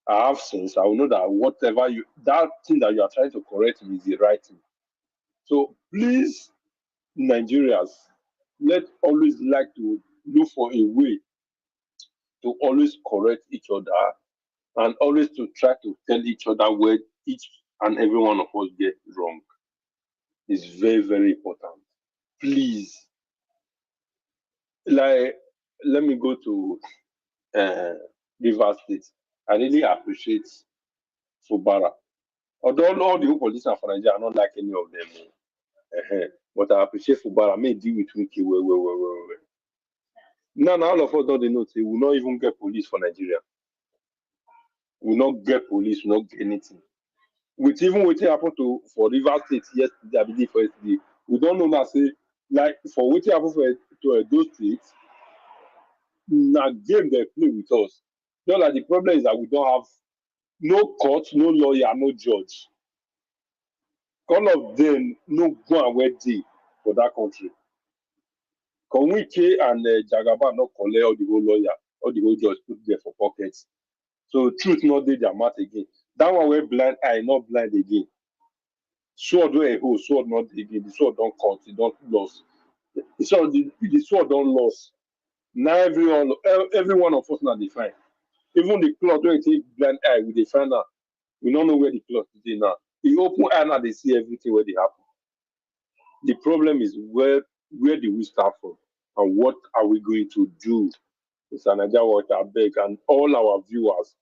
I have sense, I will know that that thing that you are trying to correct me is the right thing. So please, Nigerians, let's always like to look for a way to always correct each other and always to try to tell each other where each and every one of us get wrong. It's very, very important. Please, like, let me go to uh, Rivers State. I really appreciate Fubara. Although all the politicians for Nigeria, I don't like any of them. But I appreciate Fubara. May deal with Wiki well. Now all of us don't know, say, we will not even get police for Nigeria. We will not get police, we will not get anything. With even what happened for Rivers State yesterday, I believe for yesterday, we don't know that, say, like, for what happened to those states, now game they play with us. Just like the problem is that we don't have no court, no lawyer, no judge. All of them no go and where they for that country. Konwike and Jagaba not collect all the whole lawyer, all the whole judge put there for pockets. So truth not dey their mouth again. That one where blind eye not blind again. Sword where a whole sword not dey again. The sword don't cut, it don't lost. The sword don't lost. Now every one of us now define. Even the cloth where you take blind eye, we define now. We don't know where the cloth is now. The open eye now they see everything where they happen. The problem is where do we start from and what are we going to do? Mr. Naija Watch, I beg, and all our viewers,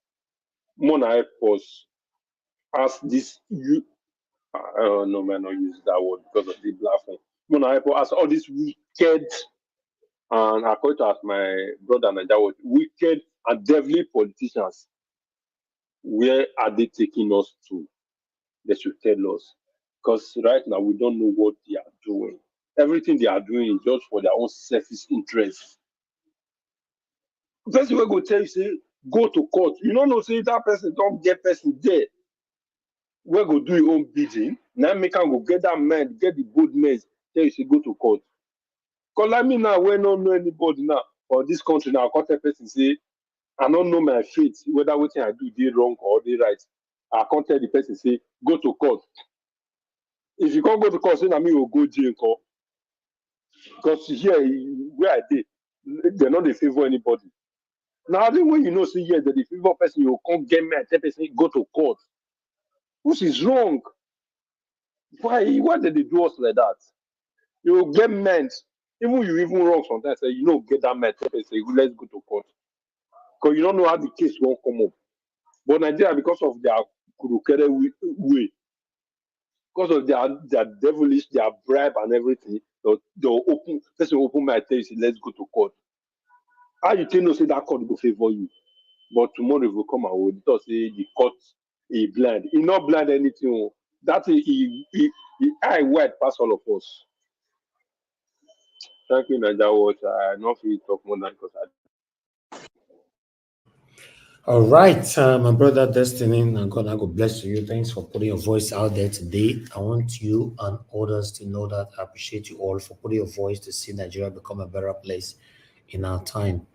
Mona help us ask this you no man not use that word because of the platform. Mona help us ask all these wicked and according to ask my brother Naija Watch, wicked and deadly politicians, where are they taking us to? They should tell us. Because right now we don't know what they are doing. Everything they are doing is just for their own selfish interests. Person will go tell you, say, go to court. You don't know, say that person don't get person there. We go do your own bidding. Now make am go get that man, get the good men, tell you, say, go to court. Because like me now, we don't know anybody now for this country now. I can't tell person, say, I don't know my fate, whether what I do they wrong or they right. I can't tell the person, say, go to court. If you can't go to court, say, na me will go jail court. Because here, where I did, they're not in favor anybody. Now, when you know, say, yeah, that the favor person, you can't get me, tell person, go to court. Which is wrong. Why did they do us like that? You get meant, even wrong sometimes, say, get that man, tell person, let's go to court. Because you don't know how the case won't come up. But Nigeria, because of their kurukere way, because of their devilish, their bribe and everything, they'll open my tell you, say, let's go to court. How you think no say that court will favor you? But tomorrow will come and will say the court is blind. He not blind anything. That he eye white pass all of us. Thank you, Naija Watch. I not feel talk more than because All right, my brother Destiny, and God bless you. Thanks for putting your voice out there today. I want you and others to know that I appreciate you all for putting your voice to see Nigeria become a better place in our time.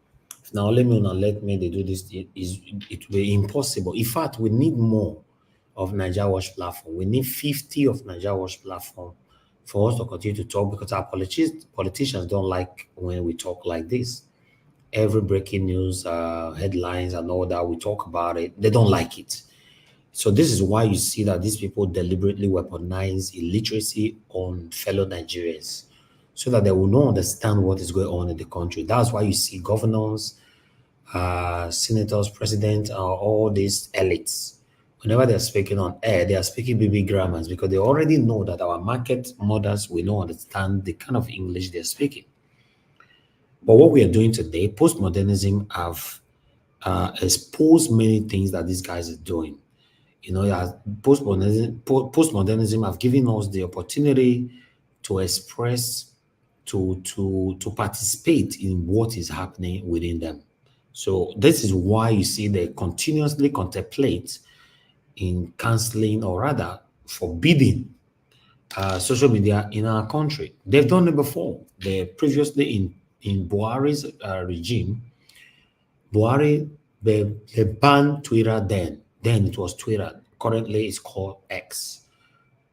Now let me they do this. It will be impossible. In fact, we need more of Naija Watch platform. We need 50 of Naija Watch platform for us to continue to talk because our politicians don't like when we talk like this. Every breaking news, headlines, and all that we talk about it, they don't like it. So this is why you see that these people deliberately weaponize illiteracy on fellow Nigerians so that they will not understand what is going on in the country. That's why you see governors, senators, presidents, all these elites. Whenever they're speaking on air, they are speaking BB grammars because they already know that our market mothers will not understand the kind of English they're speaking. But what we are doing today, postmodernism have exposed many things that these guys are doing. Postmodernism have given us the opportunity to express, to participate in what is happening within them. So this is why you see they continuously contemplate in canceling or rather forbidding social media in our country. They've done it before. They previously in Buhari's regime, Buhari they banned Twitter then. Then it was Twitter. Currently, it's called X.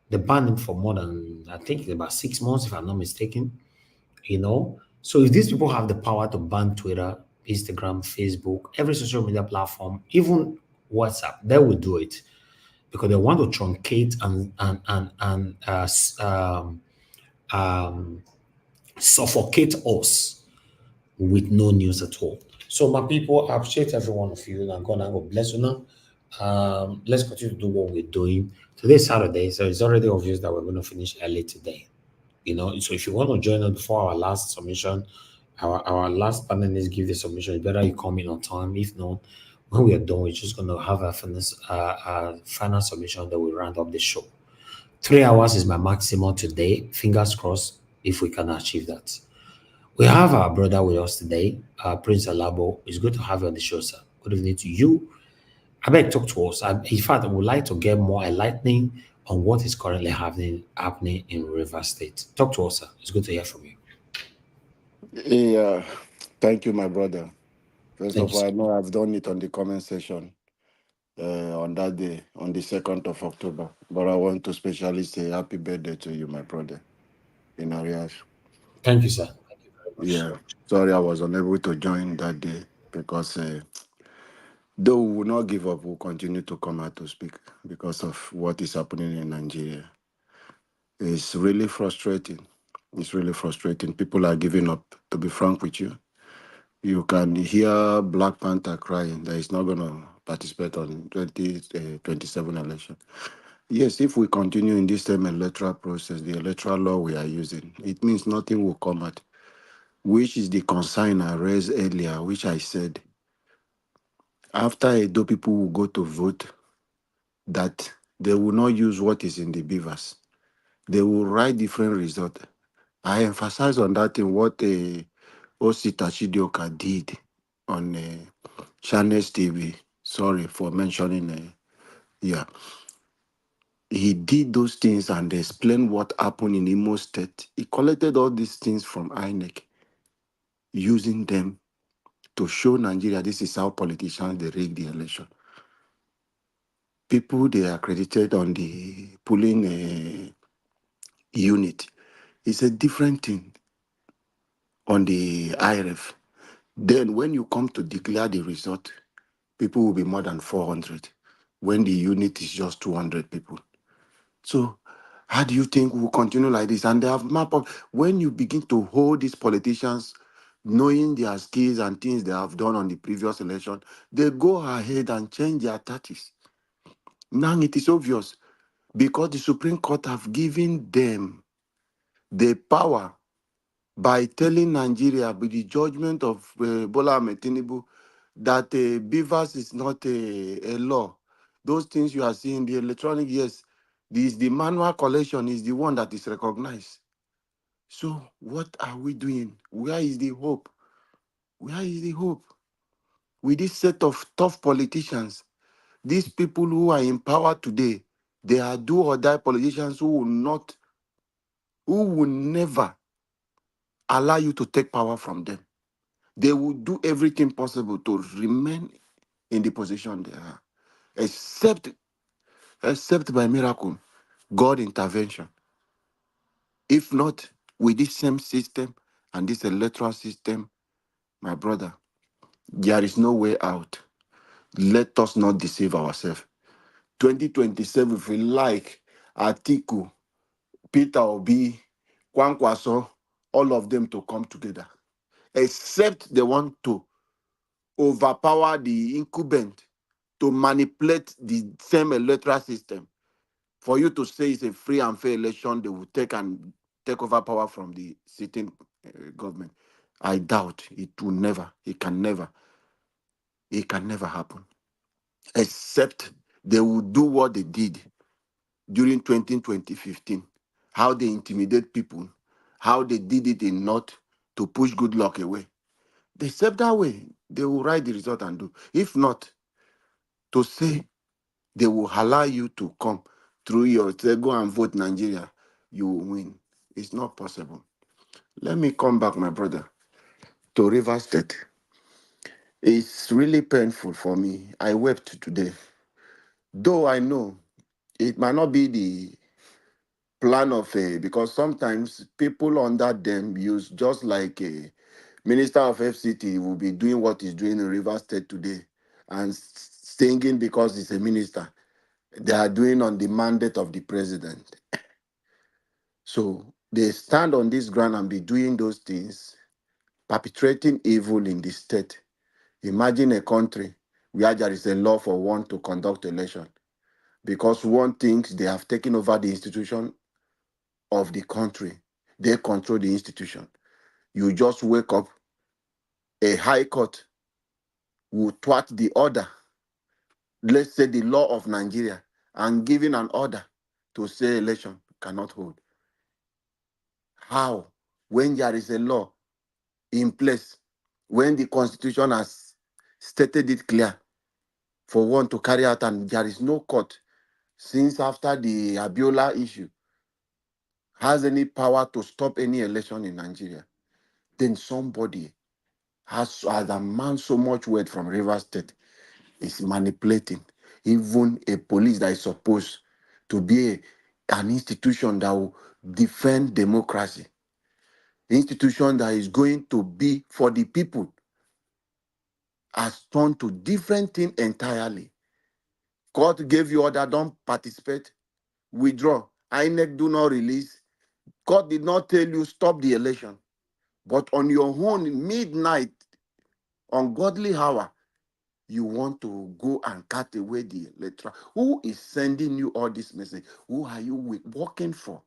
They banned him for more than I think about 6 months, if I'm not mistaken. You know, so if these people have the power to ban Twitter, Instagram, Facebook, every social media platform, even WhatsApp, they will do it because they want to truncate and suffocate us with no news at all. So, my people, I appreciate every one of you. And God bless you now. Let's continue to do what we're doing. Today is Saturday, so it's already obvious that we're going to finish early today. You know, so if you want to join us before our last submission, our last panelist give the submission, it's better you come in on time. If not, when we are done, we're just going to have a final submission that will round up the show. 3 hours is my maximum today. Fingers crossed if we can achieve that. We have our brother with us today, Prince Alabo. It's good to have you on the show, sir. Good evening to you. I beg talk to us. In fact, I would like to get more enlightening on what is currently happening in River State. Talk to us, sir. It's good to hear from you. Yeah, thank you, my brother. First Thank of you, all, sir. I know I've done it on the comment section on that day, on the 2nd of October. But I want to specially say happy birthday to you, my brother, in Arias. Thank you, sir. Thank you very much. Yeah, sorry I was unable to join that day because though we will not give up, we'll continue to come out to speak because of what is happening in Nigeria. It's really frustrating. It's really frustrating. People are giving up, to be frank with you. You can hear Black Panther crying that he's not going to participate on 2027 election. Yes, if we continue in this same electoral process, the electoral law we are using, it means nothing will come out, which is the concern I raised earlier, which I said, after Edo people will go to vote, that they will not use what is in the beavers. They will write different result. I emphasize on that in what Osi Tachidioka did on Channels TV. Sorry for mentioning. Yeah, he did those things and explained what happened in Imo State. He collected all these things from INEC, using them to show Nigeria this is how politicians they rig the election. People they accredited on the polling unit. It's a different thing on the IRF. Then when you come to declare the result, people will be more than 400 when the unit is just 200 people. So how do you think we'll continue like this? And they have map up. When you begin to hold these politicians, knowing their skills and things they have done on the previous election, they go ahead and change their tactics. Now it is obvious because the Supreme Court have given them the power by telling Nigeria with the judgment of Bola Ahmed Tinubu that beavers is not a law. Those things you are seeing, the electronic, yes, the manual collection is the one that is recognized. So what are we doing? Where is the hope? Where is the hope? With this set of tough politicians, these people who are in power today, they are do or die politicians who will never allow you to take power from them. They will do everything possible to remain in the position they are, except by miracle, God intervention. If not, with this same system and this electoral system, my brother, there is no way out. Let us not deceive ourselves. 2027, if we like, Atiku, Peter Obi, Kwankwaso, all of them to come together, except they want to overpower the incumbent to manipulate the same electoral system. For you to say it's a free and fair election, they will take over power from the sitting government. I doubt it will never. It can never happen. Except they will do what they did during 2015, how they intimidate people, how they did it in North to push good luck away. Except that way, they will write the result and do. If not, to say they will allow you to come through your, say, go and vote Nigeria. you will win. It's not possible. Let me come back, my brother, to River State. It's really painful for me. I wept today. Though I know it might not be the plan of a, because sometimes people under them use, just like a minister of FCT will be doing what he's doing in River State today and singing because he's a minister. They are doing on the mandate of the president. So they stand on this ground and be doing those things, perpetrating evil in the state. Imagine a country where there is a law for one to conduct election because one thinks they have taken over the institution of the country. They control the institution. You just wake up, a high court will thwart the order, let's say the law of Nigeria, and giving an order to say election cannot hold. How? When there is a law in place, when the constitution has stated it clear for one to carry out, and there is no court since after the Abiola issue has any power to stop any election in Nigeria, then somebody has a man so much weight from River State is manipulating even a police that is supposed to be an institution that will defend democracy, institution that is going to be for the people, has turned to different thing entirely. Court gave you order, don't participate, withdraw. INEC do not release. Court did not tell you stop the election. But on your own, midnight, ungodly hour, you want to go and cut away the electoral. Who is sending you all this message? Who are you working for?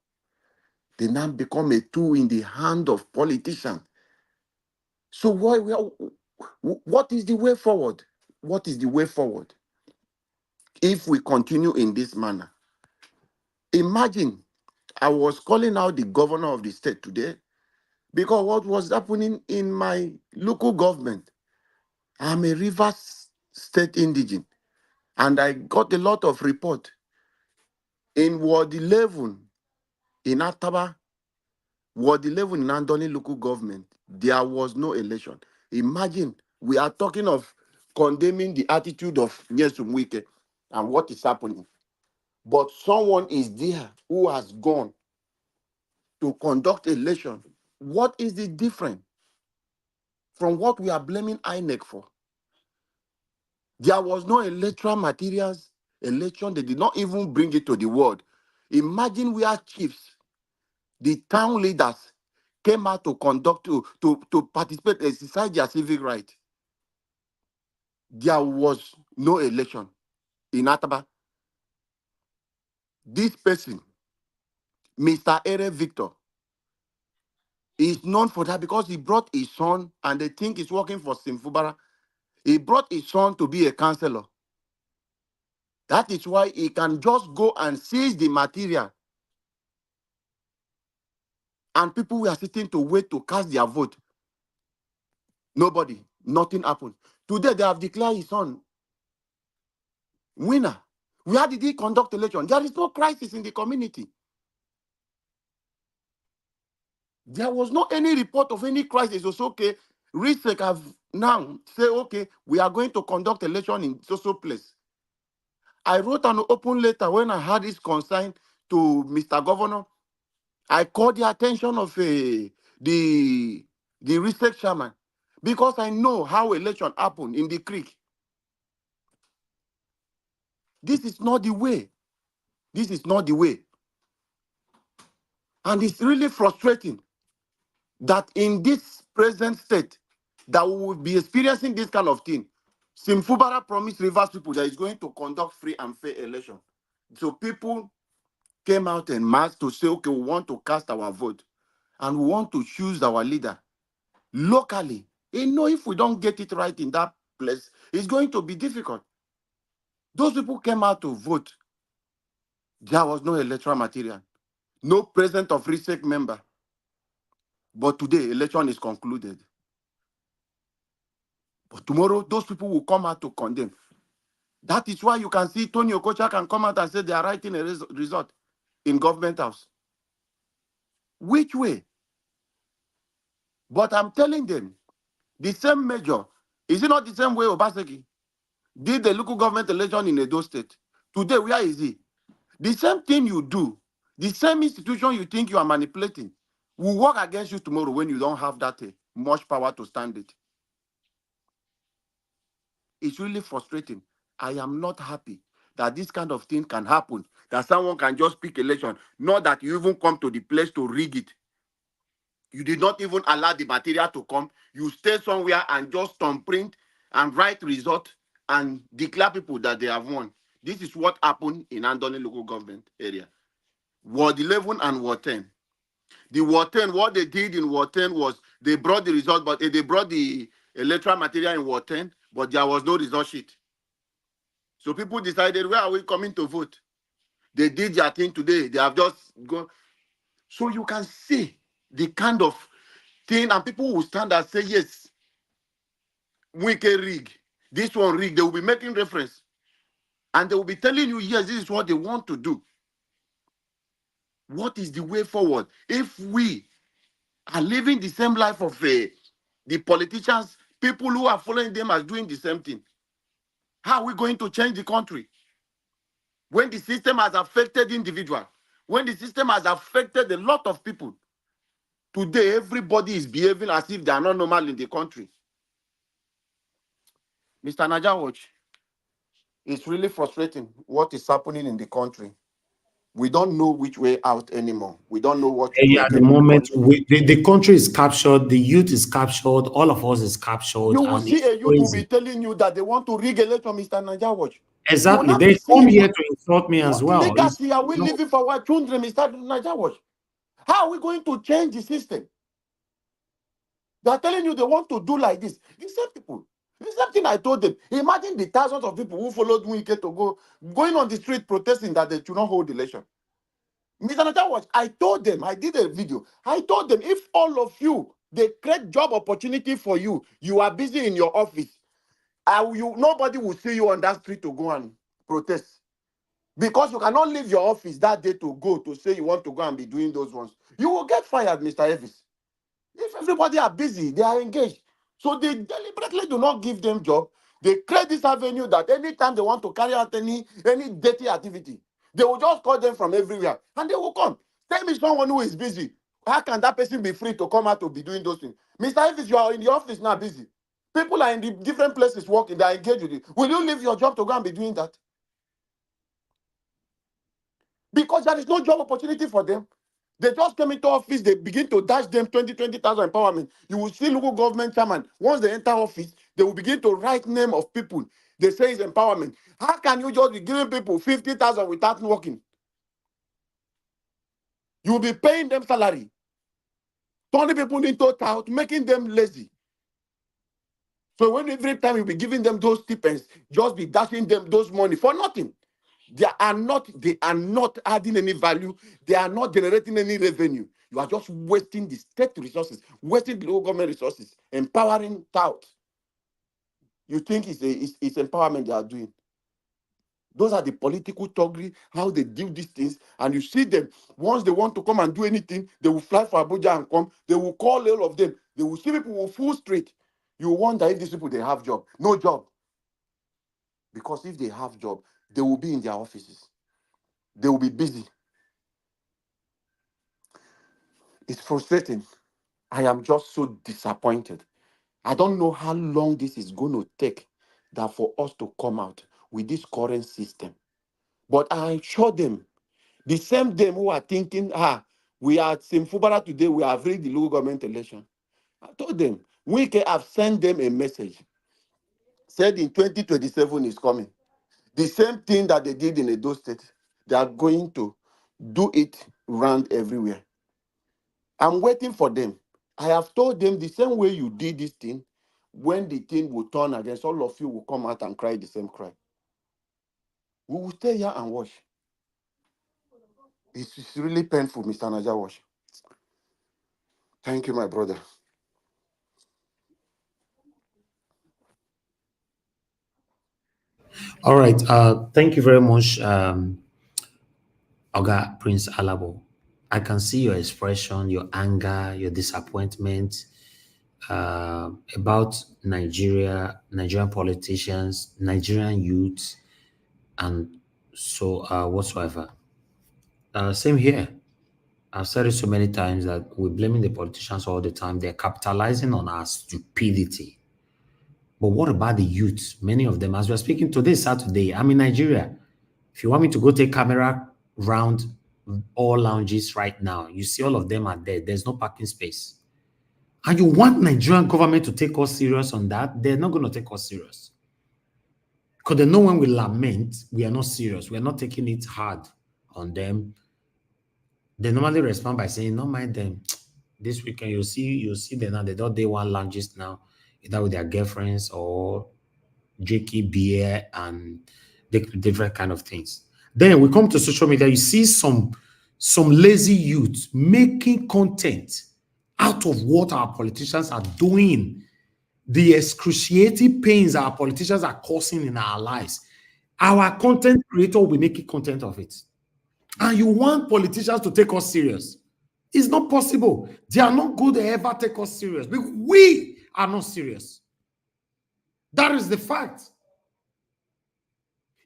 They now become a tool in the hand of politicians. So what is the way forward? What is the way forward? If we continue in this manner, imagine I was calling out the governor of the state today because what was happening in my local government. I'm a Rivers State indigene, and I got a lot of report. In Ward 11 in Ataba, Ward 11 in Andoni local government, there was no election. Imagine, we are talking of condemning the attitude of Nyesom Wike and what is happening. But someone is there who has gone to conduct election. What is the difference from what we are blaming INEC for? There was no electoral materials, election. They did not even bring it to the world. Imagine we are chiefs, the town leaders came out to conduct, to participate, exercise their civic right. There was no election in Ataba. This person, Mr. Ere Victor, is known for that because he brought his son, and they think he's working for Simfubara. He brought his son to be a counselor. That is why he can just go and seize the material. And people were sitting to wait to cast their vote. Nobody, nothing happened. Today they have declared his son winner. Where did he conduct election? There is no crisis in the community. There was not any report of any crisis. It's okay. RISEC have now say, okay, we are going to conduct election in so place. I wrote an open letter when I had this concern to Mr. Governor. I called the attention of the RISEC chairman because I know how election happened in the creek. This is not the way. This is not the way. And it's really frustrating that in this present state that we will be experiencing this kind of thing. Simfubara promised Rivers people that is going to conduct free and fair election. So people came out en masse to say, okay, we want to cast our vote and we want to choose our leader locally. You know, if we don't get it right in that place, it's going to be difficult. Those people came out to vote. There was no electoral material, no presence of RISEC member. But today, election is concluded. But tomorrow, those people will come out to condemn. That is why you can see Tony Okocha can come out and say they are writing a result in government house. Which way? But I'm telling them, the same measure, is it not the same way Obaseki did the local government election in Edo State? Today, where is he? The same thing you do, the same institution you think you are manipulating, will work against you tomorrow when you don't have that much power to stand it. It's really frustrating. I am not happy that this kind of thing can happen, that someone can just pick election, not that you even come to the place to rig it. You did not even allow the material to come. You stay somewhere and just thumbprint and write result and declare people that they have won. This is what happened in Andoni local government area. Ward 11 and Ward 10. The Ward 10, what they did in Ward 10 was they brought the result, but they brought the electoral material in Ward 10, but there was no result sheet. So people decided, where are we coming to vote? They did their thing today. They have just gone. So you can see the kind of thing, and people will stand and say, yes, we can rig. This one rig. They will be making reference. And they will be telling you, yes, this is what they want to do. What is the way forward? If we are living the same life of the politicians, people who are following them are doing the same thing, how are we going to change the country? When the system has affected individuals, when the system has affected a lot of people, today everybody is behaving as if they are not normal in the country. Mr. Najawatch, it's really frustrating what is happening in the country. We don't know which way out anymore. We don't know what to do Yeah, at the again in the moment, country. the country is captured, the youth is captured, all of us is captured, You will and see it's a youth will be crazy. telling you that they want to rig election, Mr. Najawatch. You will Exactly. not They be come seeing here what, to insult me as what well. It's, legacy are we you know, leaving for our children, Mr. Najawatch? How are we going to change the system? They are telling you they want to do like this. The same people. The same thing I told them. Imagine the thousands of people who followed Wike to going on the street protesting that they should not hold the election. Mr. Natawatch, I told them, I did a video. I told them, if all of you, they create job opportunity for you, you are busy in your office, nobody will see you on that street to go and protest. Because you cannot leave your office that day to go to say you want to go and be doing those ones. You will get fired, Mr. Evis. If everybody are busy, they are engaged. So they deliberately do not give them job. They create this avenue that anytime they want to carry out any dirty activity, they will just call them from everywhere and they will come. Tell me someone who is busy. How can that person be free to come out to be doing those things? Mr. If you are in the office now busy, people are in the different places working, they are engaged with it. Will you leave your job to go and be doing that? Because there is no job opportunity for them. They just came into office, they begin to dash them 20,000 empowerment. You will see local government chairman. Once they enter office, they will begin to write name of people. They say it's empowerment. How can you just be giving people 50,000 without working? You will be paying them salary, turning people into tout, making them lazy. So when every time you be giving them those stipends, just be dashing them those money for nothing. They are not adding any value. They are not generating any revenue. You are just wasting the state resources, wasting the local government resources, empowering tout. You think it's empowerment they are doing. Those are the political toggery, how they do these things. And you see them, once they want to come and do anything, they will fly for Abuja and come. They will call all of them. They will see people will full street. You wonder if these people, they have job. No job. Because if they have job, they will be in their offices. They will be busy. It's frustrating. I am just so disappointed. I don't know how long this is going to take that for us to come out with this current system. But I assure them, the same them who are thinking, we are at Simfubara today, we have read the local government election. I told them, we can have sent them a message, said in 2027 is coming. The same thing that they did in Edo State, they are going to do it round everywhere. I'm waiting for them. I have told them the same way you did this thing, when the thing will turn against, all of you will come out and cry the same cry. We will stay here and watch. It's really painful, Mr. Najawash. Thank you, my brother. all right. Thank you very much, Oga Prince Alabo. I can see your expression, your anger, your disappointment about Nigerian politicians, Nigerian youth, and so whatsoever. Same here. I've said it so many times that we're blaming the politicians all the time. They're capitalizing on our stupidity. But what about the youth? Many of them, as we're speaking today, Saturday, I'm in Nigeria. If you want me to go take camera round all lounges right now, you see all of them are there. There's no parking space. And you want Nigerian government to take us serious on that? They're not going to take us serious. Because they know when we lament, we are not serious. We are not taking it hard on them. They normally respond by saying, "No mind them. This weekend you'll see them now. They don't day one lounges now, either with their girlfriends or drinking beer and different kind of things." Then we come to social media. You see some lazy youth making content out of what our politicians are doing, the excruciating pains our politicians are causing in our lives. Our content creator will be making content of it. And you want politicians to take us serious. It's not possible. They are not going to ever take us serious because we are not serious. That is the fact.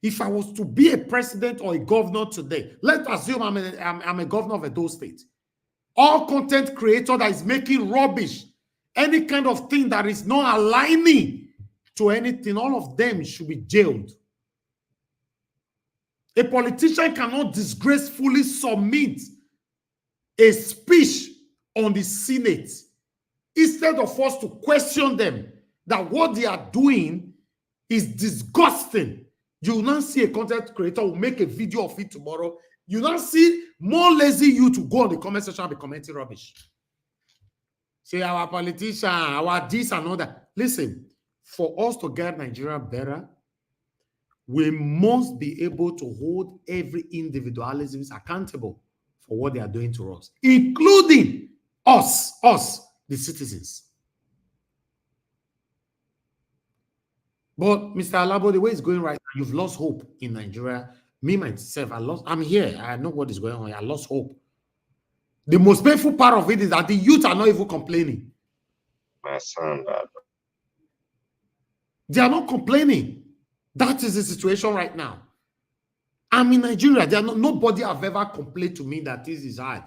If I was to be a president or a governor today, let's assume I'm a governor of Edo State. All content creator that is making rubbish, any kind of thing that is not aligning to anything, all of them should be jailed. A politician cannot disgracefully submit a speech on the Senate instead of us to question them that what they are doing is disgusting. You will not see a content creator who make a video of it tomorrow. You will not see more lazy you to go on the comment section and be commenting rubbish. Say our politician, our this and all that. Listen, for us to get Nigeria better, we must be able to hold every individualism accountable for what they are doing to us, including us, the citizens. But Mr. Alabo, the way it's going right now, you've lost hope in Nigeria. Me, myself, I'm here. I know what is going on. I lost hope. The most painful part of it is that the youth are not even complaining. They are not complaining. That is the situation right now. I'm in Nigeria. Nobody have ever complained to me that this is hard.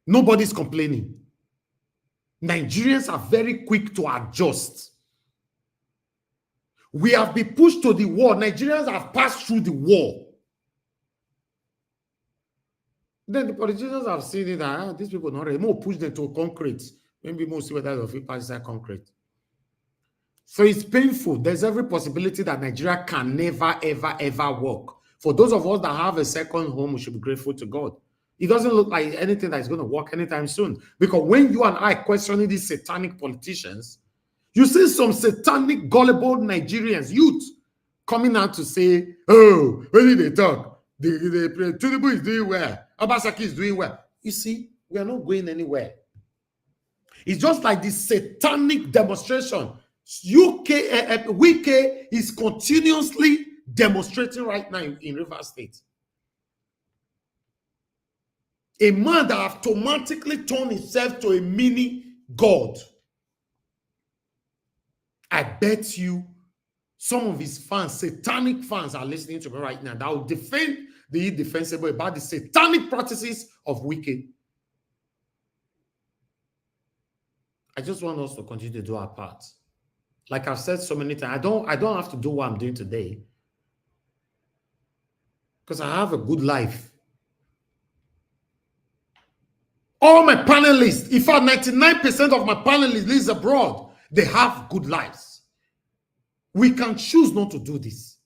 Nobody's complaining. Nigerians are very quick to adjust. We have been pushed to the wall. Nigerians have passed through the wall. Then the politicians have seen it that these people not ready. More push them to concrete. Maybe more see whether they'll pass that concrete. So it's painful. There's every possibility that Nigeria can never, ever, ever work. For those of us that have a second home, we should be grateful to God. It doesn't look like anything that is going to work anytime soon. Because when you and I questioning these satanic politicians, you see some satanic, gullible Nigerians, youth, coming out to say, "Oh, when did they talk? Tinubu is doing well. Obasaki is doing well." You see, we are not going anywhere. It's just like this satanic demonstration. Wike is continuously demonstrating right now in Rivers State. A man that automatically turned himself to a mini god. I bet you some of his fans, satanic fans, are listening to me right now that will defend the indefensible about the satanic practices of Wike. I just want us to continue to do our part. Like I've said so many times, I don't have to do what I'm doing today because I have a good life. All my panelists, in fact, 99% of my panelists live abroad. They have good lives. We can choose not to do this.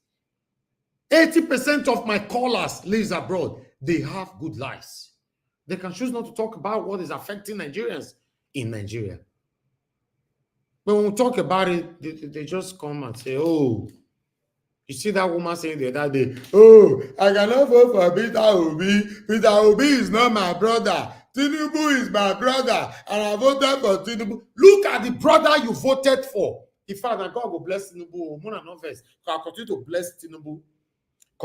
80% of my callers live abroad. They have good lives. They can choose not to talk about what is affecting Nigerians in Nigeria. But when we talk about it, they just come and say, "Oh, you see that woman saying the other day, oh, I cannot vote for Peter Obi. Peter Obi is not my brother. Tinubu is my brother, and I voted for Tinubu." Look at the brother you voted for. In fact, God will bless Tinubu. More than first, I'll continue to bless Tinubu.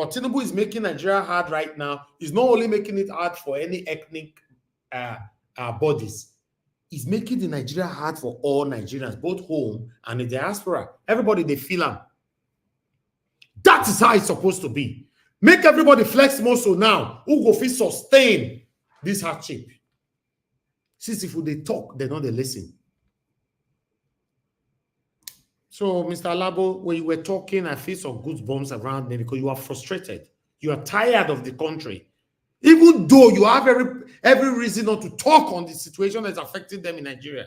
Tinubu is making Nigeria hard right now. He's not only making it hard for any ethnic bodies, he's making the Nigeria hard for all Nigerians, both home and in the diaspora. Everybody, they feel him. That is how it's supposed to be. Make everybody flex muscle now. Who go fit sustain this hardship? Since if they talk, they know they listen. So, Mr. Labo, when you were talking, I feel some goosebumps around me because you are frustrated. You are tired of the country. Even though you have every reason not to talk on the situation that's affecting them in Nigeria.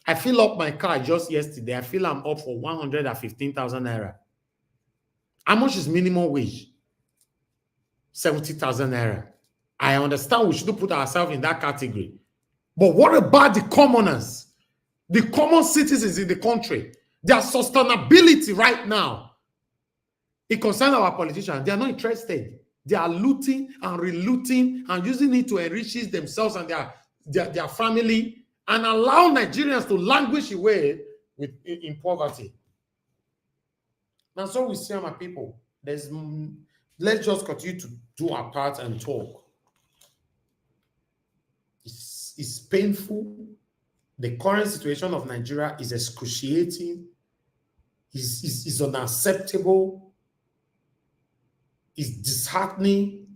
I fill up my car just yesterday. I feel I'm up for 115,000 naira. How much is minimum wage? 70,000 naira. I understand we shouldn't put ourselves in that category. But what about the commoners? The common citizens in the country? Their sustainability right now. It concerns our politicians. They are not interested. They are looting and relooting and using it to enrich themselves and their family and allow Nigerians to languish away in poverty. And so we see, my people, let's just continue to do our part and talk. It's painful. The current situation of Nigeria is excruciating. Is unacceptable. It's disheartening.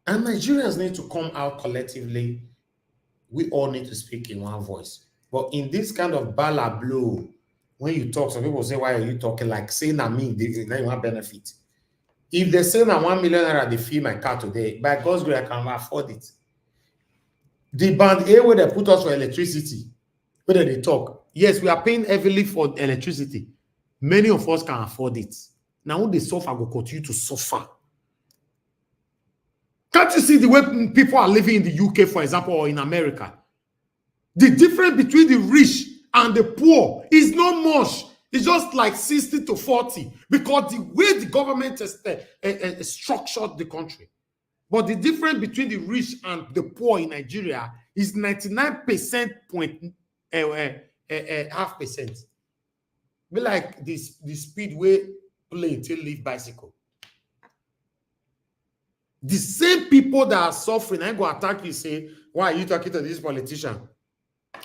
And Nigerians need to come out collectively. We all need to speak in one voice. But in this kind of bala blow, when you talk, some people say, why are you talking? Like saying I mean, now you want benefit. If they say that 1 million naira, they fee my car today, by God's grace, I can afford it. The band A where they put us for electricity, whether they talk, yes, we are paying heavily for electricity. Many of us can afford it. Now, when they suffer, will continue to suffer. Can't you see the way people are living in the UK, for example, or in America? The difference between the rich and the poor is not much. It's just like 60 to 40 because the way the government has structured the country. But the difference between the rich and the poor in Nigeria is 99% half percent. Be like the speedway plane till leave bicycle. The same people that are suffering, I go attack you, say, why are you talking to this politician?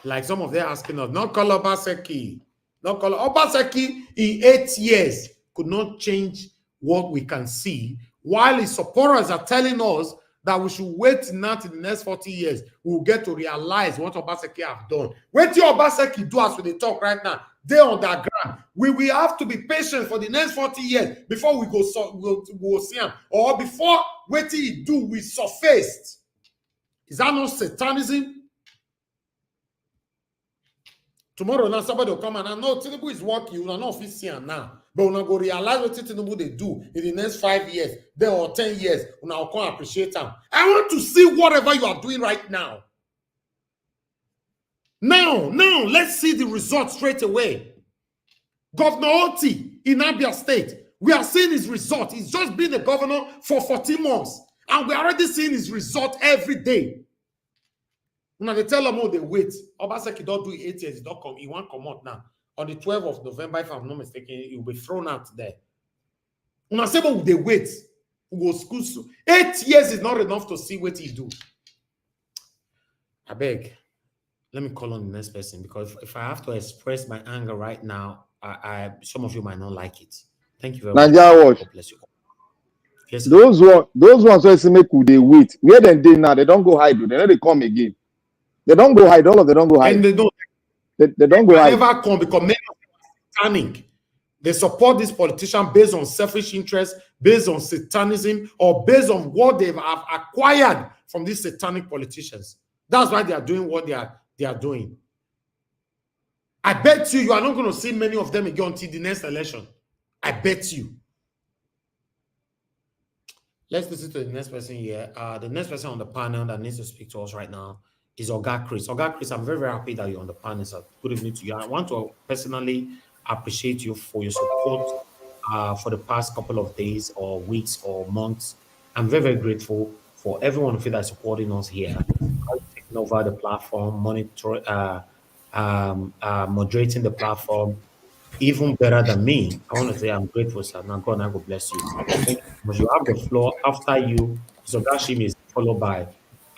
Like some of them asking us, not call Obaseki. Not call Obaseki in 8 years could not change what we can see, while his supporters are telling us that we should wait not in the next 40 years. We'll get to realize what Obaseki have done. Wait till Obaseki do as we talk right now. They're on that ground. We will have to be patient for the next 40 years before we go see him. Or before what he do, we surfaced. Is that not satanism? Tomorrow now somebody will come and I know Tinubu is working. You will not see him now. But when I go realize what Tinubu they do in the next 5 years, then or 10 years, when I'll come appreciate them. I want to see whatever you are doing right now. Now, let's see the results straight away. Governor Oti in Abia State, we are seeing his result. He's just been the governor for 14 months. And we're already seeing his result every day. Now they tell them, oh, they wait. Obaseki don't do it 8 years, he don't come. He won't come out now. On the 12th of November, if I'm not mistaken, he will be thrown out there. Now say, but they wait. We go school soon. 8 years is not enough to see what he do. I beg. Let me call on the next person because if I have to express my anger right now, some of you might not like it. Thank you very much. Nigeria God bless you. Yes, those ones who say make they wait. Where they now? They don't go hide. They know they come again. They don't go hide. All of them don't go hide. And they don't. They don't go hide. Never come because many of them are satanic. They support this politician based on selfish interests, based on satanism, or based on what they have acquired from these satanic politicians. That's why they are doing what they are doing. I bet you are not going to see many of them again until the next election. I bet you. Let's listen to the next person here. The next person on the panel that needs to speak to us right now is Oga Chris. Oga Chris, I'm very, very happy that you're on the panel. So good evening to you. I want to personally appreciate you for your support for the past couple of days or weeks or months. I'm very, very grateful for everyone of you that's supporting us here, taking over the platform, moderating the platform, even better than me. I want to say I'm grateful, sir. Now God, I God bless you. Thank you so much. You have the floor. After you, Mr. Gashim is followed by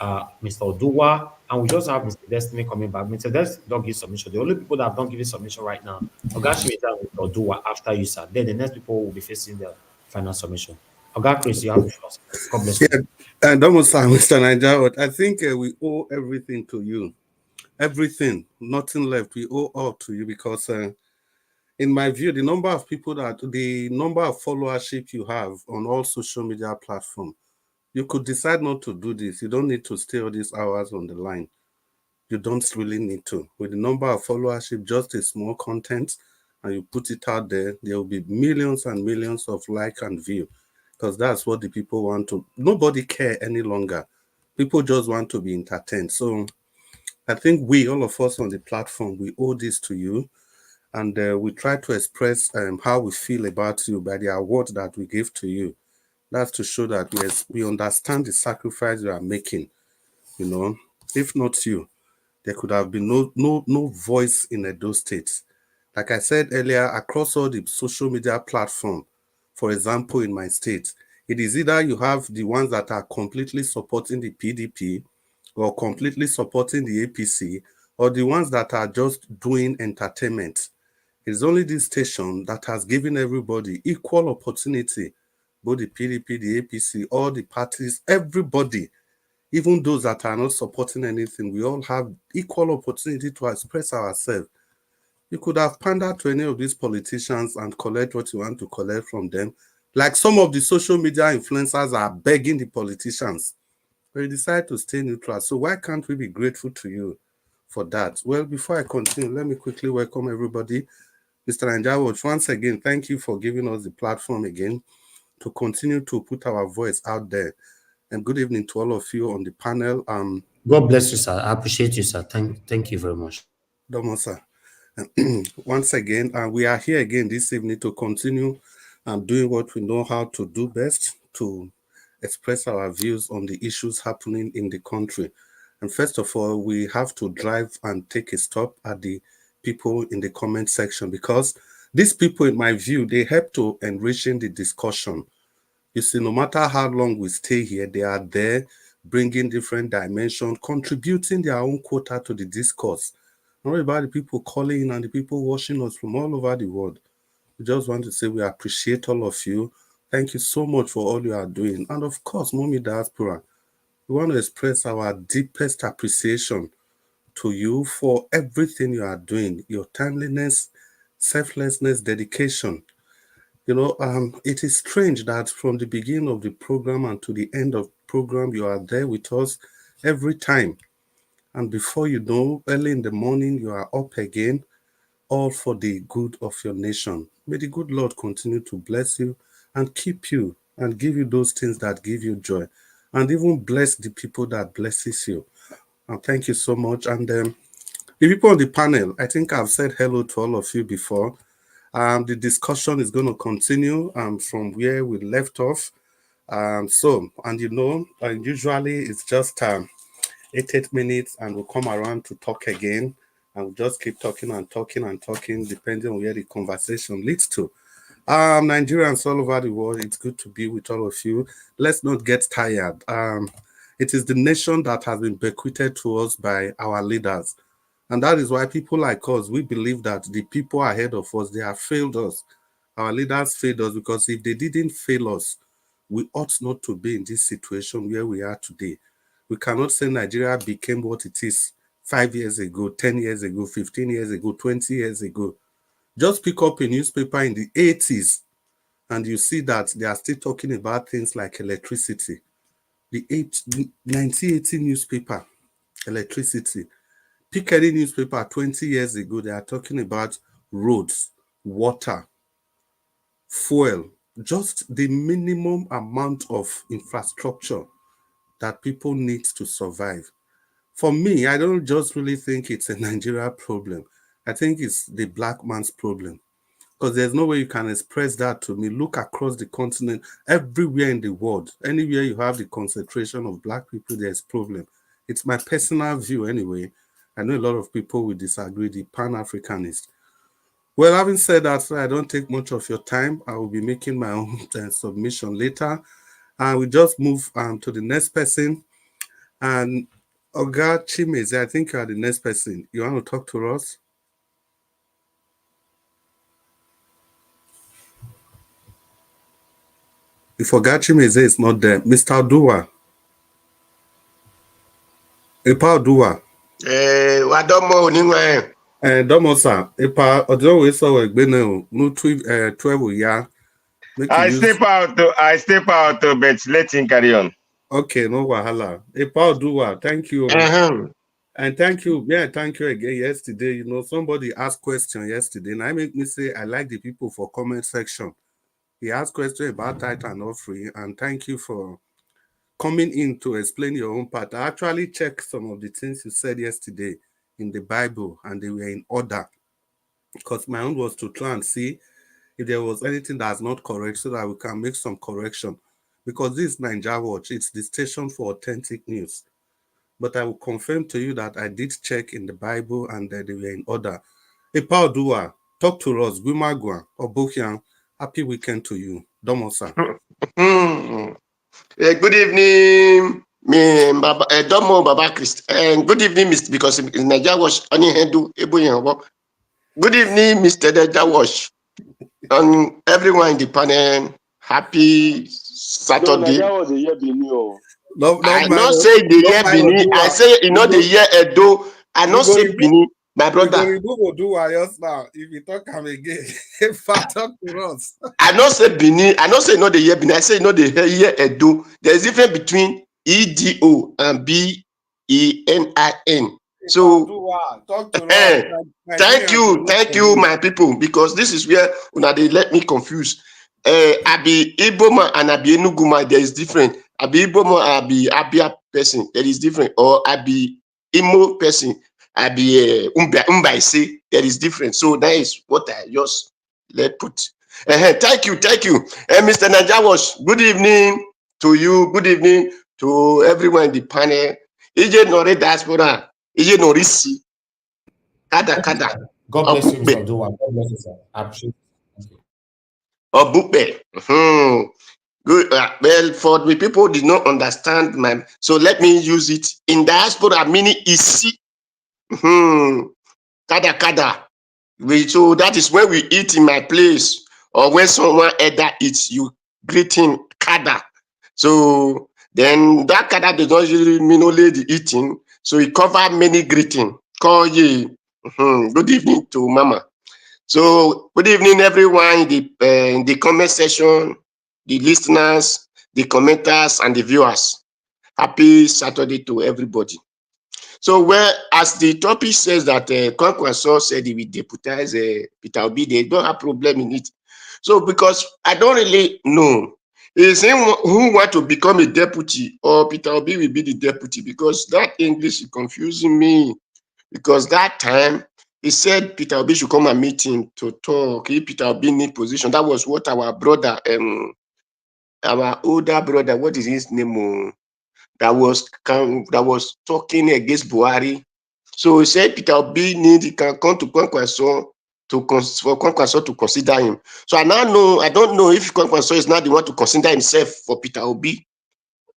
Mr. Oduwa, and we just have Mr. Destiny coming back. Mr. Destiny don't give submission. The only people that have not given submission right now, Ogashim is and Mr. Oduwa after you, sir. Then the next people will be facing the final submission. Oga Chris, you have the floor, sir. God bless you. Yeah, and almost Mr. Niger, I think we owe everything to you. Everything, nothing left. We owe all to you because, in my view, the number of followership you have on all social media platforms, you could decide not to do this. You don't need to stay all these hours on the line. You don't really need to. With the number of followership, just a small content, and you put it out there, there will be millions and millions of like and view, because that's what the people want to. Nobody care any longer. People just want to be entertained. So I think all of us on the platform, we owe this to you, and we try to express how we feel about you by the award that we give to you. That's to show that yes, we understand the sacrifice you are making. You know, if not you, there could have been no voice in those states. Like I said earlier, across all the social media platform, for example, in my state, it is either you have the ones that are completely supporting the PDP or completely supporting the APC, or the ones that are just doing entertainment. It's only this station that has given everybody equal opportunity, both the PDP, the APC, all the parties, everybody, even those that are not supporting anything, we all have equal opportunity to express ourselves. You could have pandered to any of these politicians and collect what you want to collect from them. Like some of the social media influencers are begging the politicians, but you decide to stay neutral. So why can't we be grateful to you for that? Well, before I continue, let me quickly welcome everybody. Mr. Anjawo, once again, thank you for giving us the platform again to continue to put our voice out there. And good evening to all of you on the panel. God bless you, sir. I appreciate you, sir. Thank you very much. Domosa. Once again, we are here again this evening to continue doing what we know how to do best, to express our views on the issues happening in the country. And first of all, we have to drive and take a stop at the people in the comment section, because these people, in my view, they help to enriching the discussion. You see, no matter how long we stay here, they are there bringing different dimensions, contributing their own quota to the discourse. Not about the people calling in and the people watching us from all over the world. We just want to say we appreciate all of you. Thank you so much for all you are doing. And of course, Mommy Diaspora, we want to express our deepest appreciation to you for everything you are doing, your timeliness, selflessness, dedication. It is strange that from the beginning of the program and to the end of the program, you are there with us every time. And before you know, early in the morning, you are up again, all for the good of your nation. May the good Lord continue to bless you and keep you and give you those things that give you joy, and even bless the people that blesses you. And thank you so much. And the people on the panel, I think I've said hello to all of you before. The discussion is going to continue from where we left off. Usually it's just 8 minutes, and we'll come around to talk again, and we'll just keep talking and talking and talking, depending on where the conversation leads to. Nigerians all over the world, it's good to be with all of you. Let's not get tired. It is the nation that has been bequeathed to us by our leaders. And that is why people like us, we believe that the people ahead of us, they have failed us. Our leaders failed us, because if they didn't fail us, we ought not to be in this situation where we are today. We cannot say Nigeria became what it is 5 years ago, 10 years ago, 15 years ago, 20 years ago. Just pick up a newspaper in the 80s and you see that they are still talking about things like electricity. The 1980 newspaper, electricity. Pick any newspaper 20 years ago, they are talking about roads, water, fuel, just the minimum amount of infrastructure that people need to survive. For me, I don't just really think it's a Nigeria problem. I think it's the black man's problem, because there's no way you can express that to me. Look across the continent, everywhere in the world, anywhere you have the concentration of black people, there's problem. It's my personal view anyway. I know a lot of people will disagree, the Pan-Africanist. Well, having said that, so I don't take much of your time. I will be making my own submission later. And we just move to the next person. And Oga Chimeze, I think you are the next person. You want to talk to us? If Oga Chimeze is not there, Mr. Odua. Epa Odua. Wadomo Onimwe. Domosa, Epa Odowe so Egbene no 12 ya. I step out, but let him carry on. Okay, no wahala. Epa Odua, thank you. And thank you. Yeah, thank you again. Yesterday, somebody asked question yesterday, and I make me say I like the people for comment section. He asked question about tithe and offering, and thank you for coming in to explain your own part. I actually checked some of the things you said yesterday in the Bible, and they were in order. Because my own was to try and see if there was anything that's not correct so that we can make some correction. Because this is Nigeria Watch, it's the station for authentic news. But I will confirm to you that I did check in the Bible and that they were in order. Epa Odua, talk to us. Gumagwa, Obokian, happy weekend to you. Domosa. Good evening, me Baba Domo Baba Christ. And good evening, Mr. Because in Nigeria was only Hindu Ebu. Good evening, Mr. Nigeria Wash. And everyone in the panel, happy Saturday. I not say the year Bini. I say the year Edo. I not say Bini, my brother. Now, if you talk again, if I talk to us. I not say Bini. I not say the year Bini. I say the year Edo. There's a difference between EDO and BENIN. So talk to us. Thank you, my people, because this is where they let me confuse. I be Iboma and I be Enuguma. There is different. I be Iboma, I be Abia person. There is different. Or I be Imo person. I be Umbaise. There is different. So that is what I just let put. Thank you, Mr. Najawash. Good evening to you. Good evening to everyone in the panel. Ije Nore Diaspora. Ije Norisi. Kada. God bless you, Mr. Odua. God bless you, sir. I appreciate it. Good. Well, for the people did not understand so let me use it. In diaspora, meaning isi. Kada. So that is when we eat in my place, or when someone either eats, you greet him kada. So then that kada does not usually mean only the eating. So it covers many greeting. Call ye. Good evening to Mama. So good evening, everyone in the comment section, the listeners, the commenters, and the viewers. Happy Saturday to everybody. So as the topic says that Kwankwaso said he will deputize Peter Obi, they don't have problem in it. So because I don't really know, is him who want to become a deputy, or Peter Obi will be the deputy? Because that English is confusing me. Because that time he said Peter Obi should come and meet him to talk. If Peter Obi need position, that was what our brother, our older brother, what is his name? That was talking against Buhari. So he said Peter Obi he can come to Kwankwaso for Kwankwaso to consider him. So I don't know if Kwankwaso is not the one to consider himself for Peter Obi,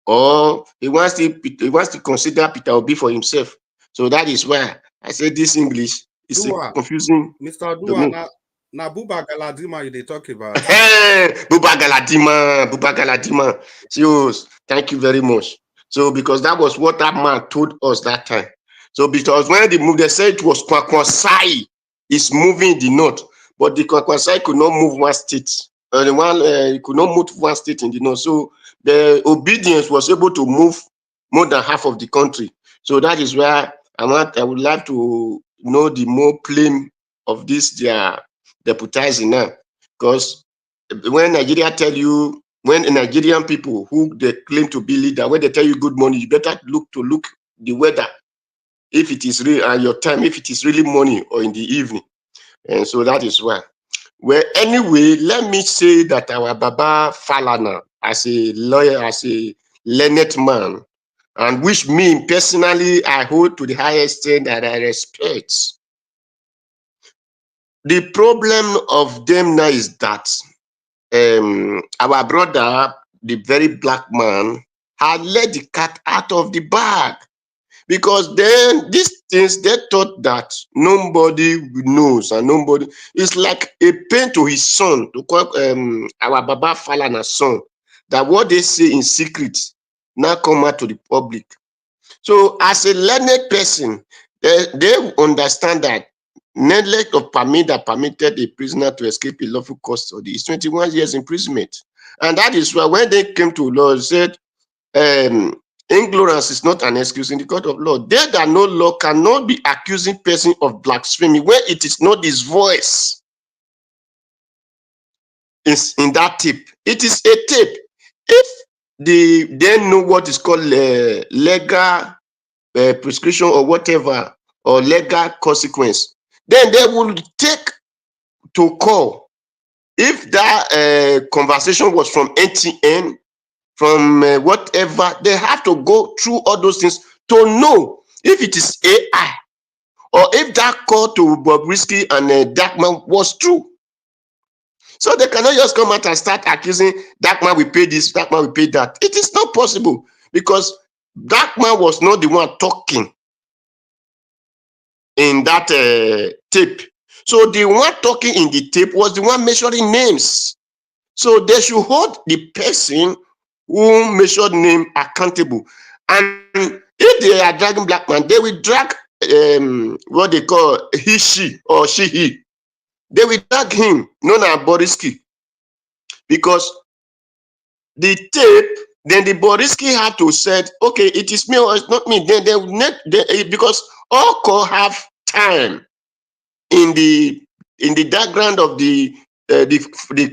or he wants to consider Peter Obi for himself. So that is why I say this English is confusing. Mr. Odua, na Buba Galadima you they talk about. Buba Galadima. Serious. Thank you very much. So because that was what that man told us that time. So because when they moved, they said it was Kwankwaso is moving the north, but the Kwankwaso could not move one state. He could not move one state in the north. So the obedience was able to move more than half of the country. So that is where I would like to know the more plain of this their deputizing now. Because when Nigeria tell you, when Nigerian people who they claim to be leader, when they tell you good morning, you better look the weather, if it is real, and your time, if it is really morning or in the evening. And so that is why. Well, anyway, let me say that our Baba Falana, as a lawyer, as a learned man, and which me personally I hold to the highest extent that I respect. the problem of them now is that our brother, the very black man, had let the cat out of the bag. Because then these things, they thought that nobody knows and nobody, it's like a pain to his son, to call our Baba Falana's son, that what they say in secret now come out to the public. So as a learned person, they understand that neglect of permit that permitted a prisoner to escape a lawful custody is 21 years imprisonment. And that is why when they came to law, they said, ignorance is not an excuse in the court of law. They that know law cannot be accusing person of blasphemy when it is not his voice. Is in that tape. It is a tape. If they know what is called legal prescription or whatever, or legal consequence, then they will take to call. If that conversation was from NTN, from whatever, they have to go through all those things to know if it is AI or if that call to Bobrisky and Darkman was true. So they cannot just come out and start accusing Darkman will pay this, Darkman will pay that. It is not possible because Darkman was not the one talking in that tape. So the one talking in the tape was the one measuring names. So they should hold the person who measured name accountable. And if they are dragging black man, they will drag what they call he, she, or she, he. They will drag him, known as Boriski. Because the tape, then the Boriski had to say, okay, it is me or it's not me. Then because all call have time in the background of the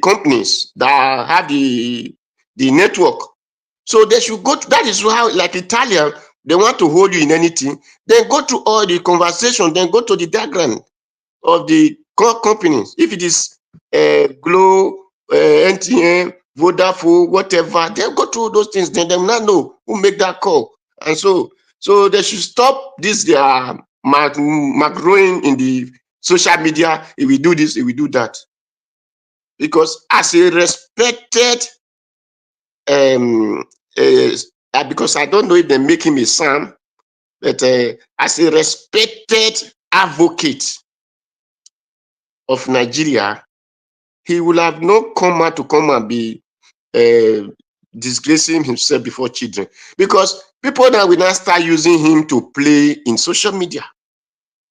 companies that have the network. So they should go to, that is how, like Italian, they want to hold you in anything, then go to all the conversation, then go to the diagram of the companies. If it is Glo, NTN, Vodafone, whatever, they go through those things, then they not know who make that call. And so they should stop this macroing in the social media. If we do this, if we do that. Because as a respected because I don't know if they make him a son, but as a respected advocate of Nigeria, he will have no come to come and be disgracing himself before children. Because people now will now start using him to play in social media.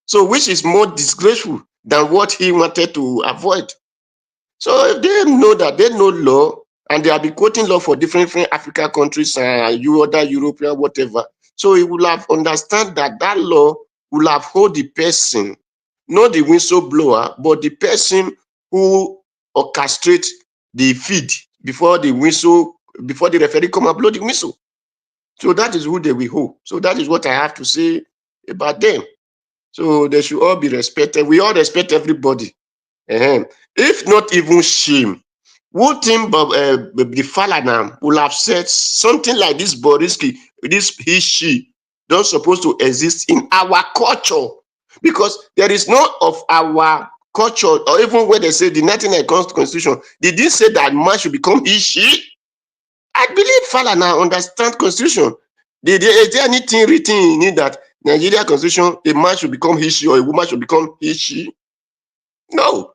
So which is more disgraceful than what he wanted to avoid. So if they know that they know law, and they have been quoting law for different African countries, other European, whatever. So he will have understand that that law will have hold the person, not the whistleblower, but the person who orchestrates the feed before the referee come and blow the whistle. So that is who they will hold. So that is what I have to say about them. So they should all be respected. We all respect everybody. If not even shame, would think the Falana will have said something like this Boriski, this he, she, don't supposed to exist in our culture. Because there is none of our culture, or even when they say the 1999 Constitution, they didn't say that man should become he, she. I believe Falana understand Constitution. Is there anything written in it that Nigeria Constitution, a man should become he, she, or a woman should become he, she? No.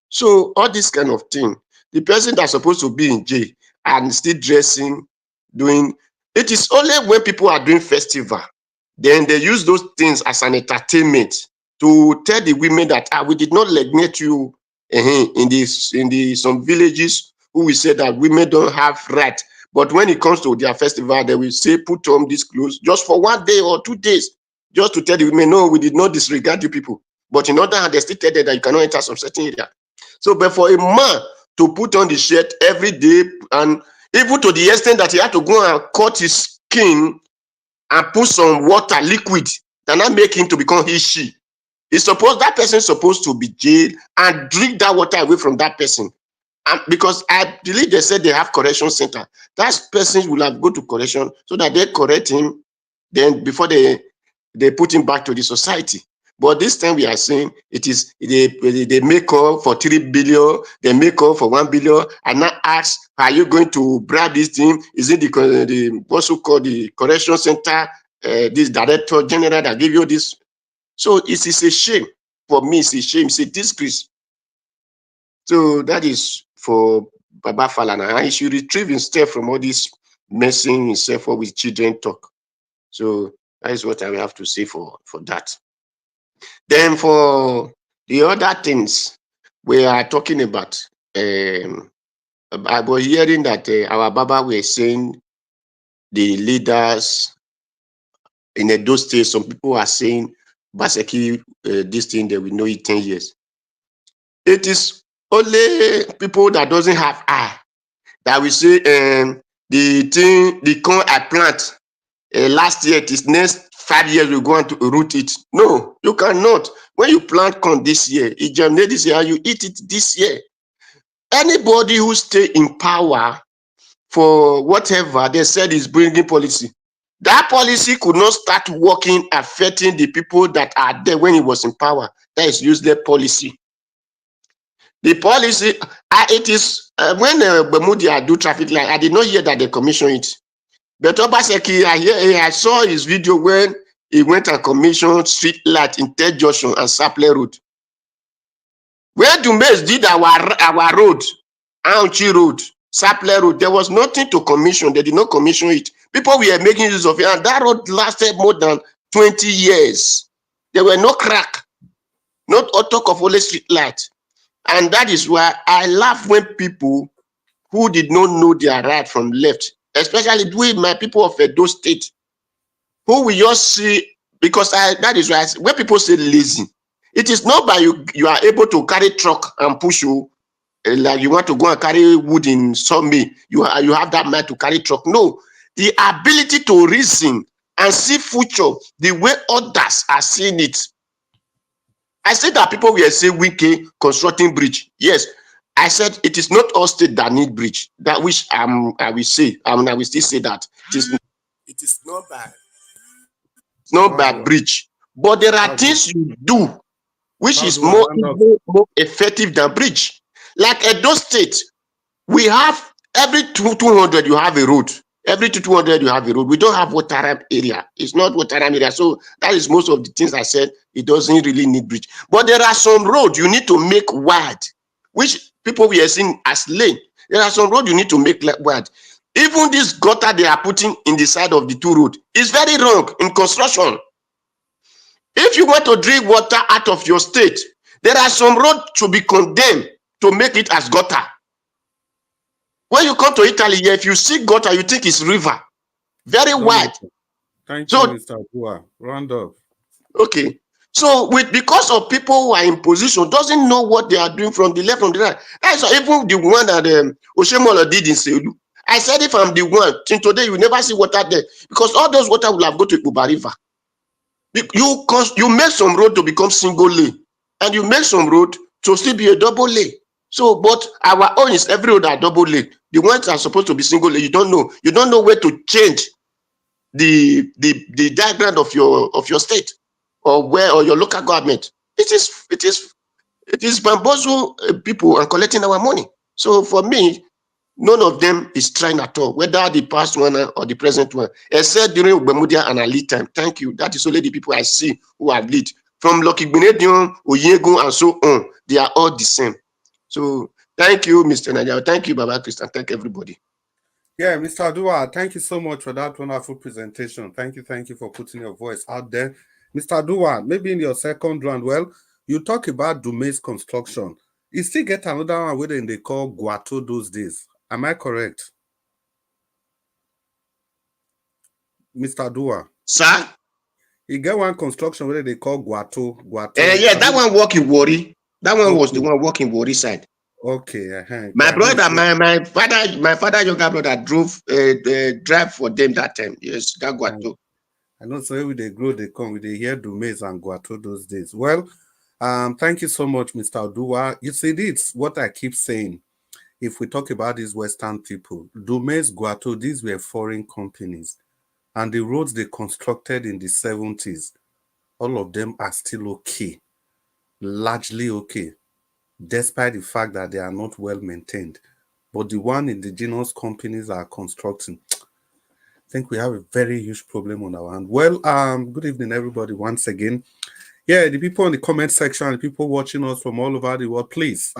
So all this kind of thing, the person that's supposed to be in jail and still dressing, doing, it is only when people are doing festival, then they use those things as an entertainment to tell the women that we did not neglect you in some villages who will say that women don't have right. But when it comes to their festival, they will say put on these clothes just for 1 day or 2 days, just to tell the women, no, we did not disregard you people. But in other hand, they still tell them that you cannot enter some certain area. So, but for a man to put on the shirt every day, and even to the extent that he had to go and cut his skin and put some water, liquid, that not make him to become he, she. That person is supposed to be jailed and drink that water away from that person. And because I believe they said they have correction center. That person will have go to correction so that they correct him, then before they put him back to the society. But this time we are saying it is they make up for 3 billion, they make up for 1 billion, and now ask, are you going to bribe this team? Is it the what's called the correction center, this director general that give you this? So it is a shame. For me, it's a shame, it's a disgrace. So that is for Baba Falana. And he should retrieve himself from all this messing himself up with children talk. So that is what I will have to say for that. Then for the other things we are talking about, I was hearing that our Baba were saying the leaders in Edo State, some people are saying, Baseki, this thing, they will know it 10 years. It is only people that doesn't have eye that will say, the corn I plant last year, it is next 5 years we're going to root it. No, you cannot. When you plant corn this year, it germinates this year, you eat it this year. Anybody who stay in power for whatever they said is bringing policy, that policy could not start working, affecting the people that are there when he was in power. That is useless policy. The policy, it is when Bermudia do traffic light, I did not hear that they commission it. But Obaseki, I saw his video when he went and commissioned street light in Ted Junction and Saple Road. Where Dumes did our road, Aunchi Road, Saple Road, there was nothing to commission. They did not commission it. People were making use of it, and that road lasted more than 20 years. There were no crack, not talk of only street light. And that is why I laugh when people who did not know their right from left, especially we, my people of Edo State, who we just see, because that is why when people say lazy, it is not by you are able to carry truck and push you, like you want to go and carry wood in Sunday, you have that mind to carry truck. No, the ability to reason and see future the way others are seeing it. I said that people will say Wike constructing bridge. Yes, I said it is not all state that need bridge. That which I will say, I will still say that it is not bad. It's not bad bridge, but there are things you do which is more effective than bridge. Like Edo State, we have every 200 you have a road. Every 200 you have a road. We don't have Wataram area. It's not Wataram area. So that is most of the things I said. It doesn't really need bridge. But there are some roads you need to make wide, which people we are seeing as lane. There are some roads you need to make wide. Even this gutter they are putting in the side of the two roads is very wrong in construction. If you want to drink water out of your state, there are some roads to be condemned to make it as gutter. When you come to Italy here, if you see gutter, you think it's river. Very wide. Thank you, Mr. Bua. Round up. Okay. So because of people who are in position, doesn't know what they are doing from the left, from the right. That's even the one that Oshemola did in Selu. I said if I'm the one, till today you will never see water there. Because all those water will have gone to Ikuba River. You make some road to become single lane. And you make some road to still be a double lane. So, but our own is every road are double lane. The ones are supposed to be single lane. You don't know. You don't know where to change the diagram of your state or your local government. It is bamboozle people and collecting our money. So for me, none of them is trying at all, whether the past one or the present one, except during Bermudia and Ali time. Thank you. That is only the people I see who have lead. From Lucky Benedion, Oyego, and so on. They are all the same. So thank you, Mr. Nadia. Thank you, Baba Christian. Thank everybody. Yeah, Mr. Dua, thank you so much for that wonderful presentation. Thank you for putting your voice out there. Mr. Dua, maybe in your second round, well, you talk about Dume's construction. You still get another one where they call Guato those days. Am I correct? Mr. Dua. Sir? You get one construction where they call Guato. Yeah, that one work in Wari. That one was the one working Wari side. Okay. My brother, my father, younger brother drove drive for them that time. Yes, that Guato. I know so when they grow, they come with the hear Dumes and Guato those days. Well, thank you so much, Mr. Dua. You see, it's what I keep saying. If we talk about these Western people, Dumes, Guato, these were foreign companies. And the roads they constructed in the 70s all of them are still okay, largely okay, despite the fact that they are not well maintained. But the one indigenous companies are constructing, I think we have a very huge problem on our hand. Well, good evening, everybody, once again. Yeah, the people in the comment section, the people watching us from all over the world, please,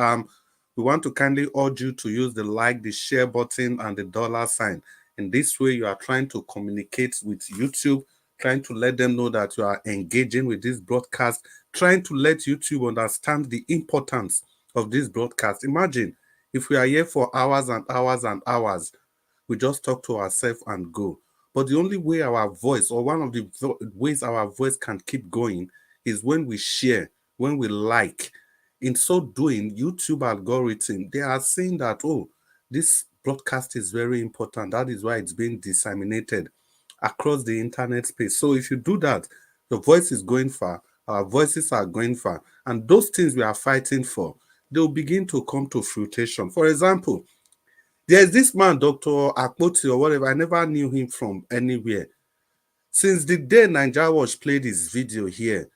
we want to kindly urge you to use the like, the share button, and the dollar sign. In this way, you are trying to communicate with YouTube, trying to let them know that you are engaging with this broadcast, trying to let YouTube understand the importance of this broadcast. Imagine if we are here for hours and hours and hours, we just talk to ourselves and go. But the only way our voice, or one of the ways our voice can keep going, is when we share, when we like. In so doing, YouTube algorithm, they are saying that, oh, this broadcast is very important. That is why it's being disseminated across the internet space. So if you do that, your voice is going far, our voices are going far, and those things we are fighting for, they'll begin to come to fruition. For example, there's this man, Dr. Akpoti or whatever, I never knew him from anywhere. Since the day Nigeria Watch played his video here,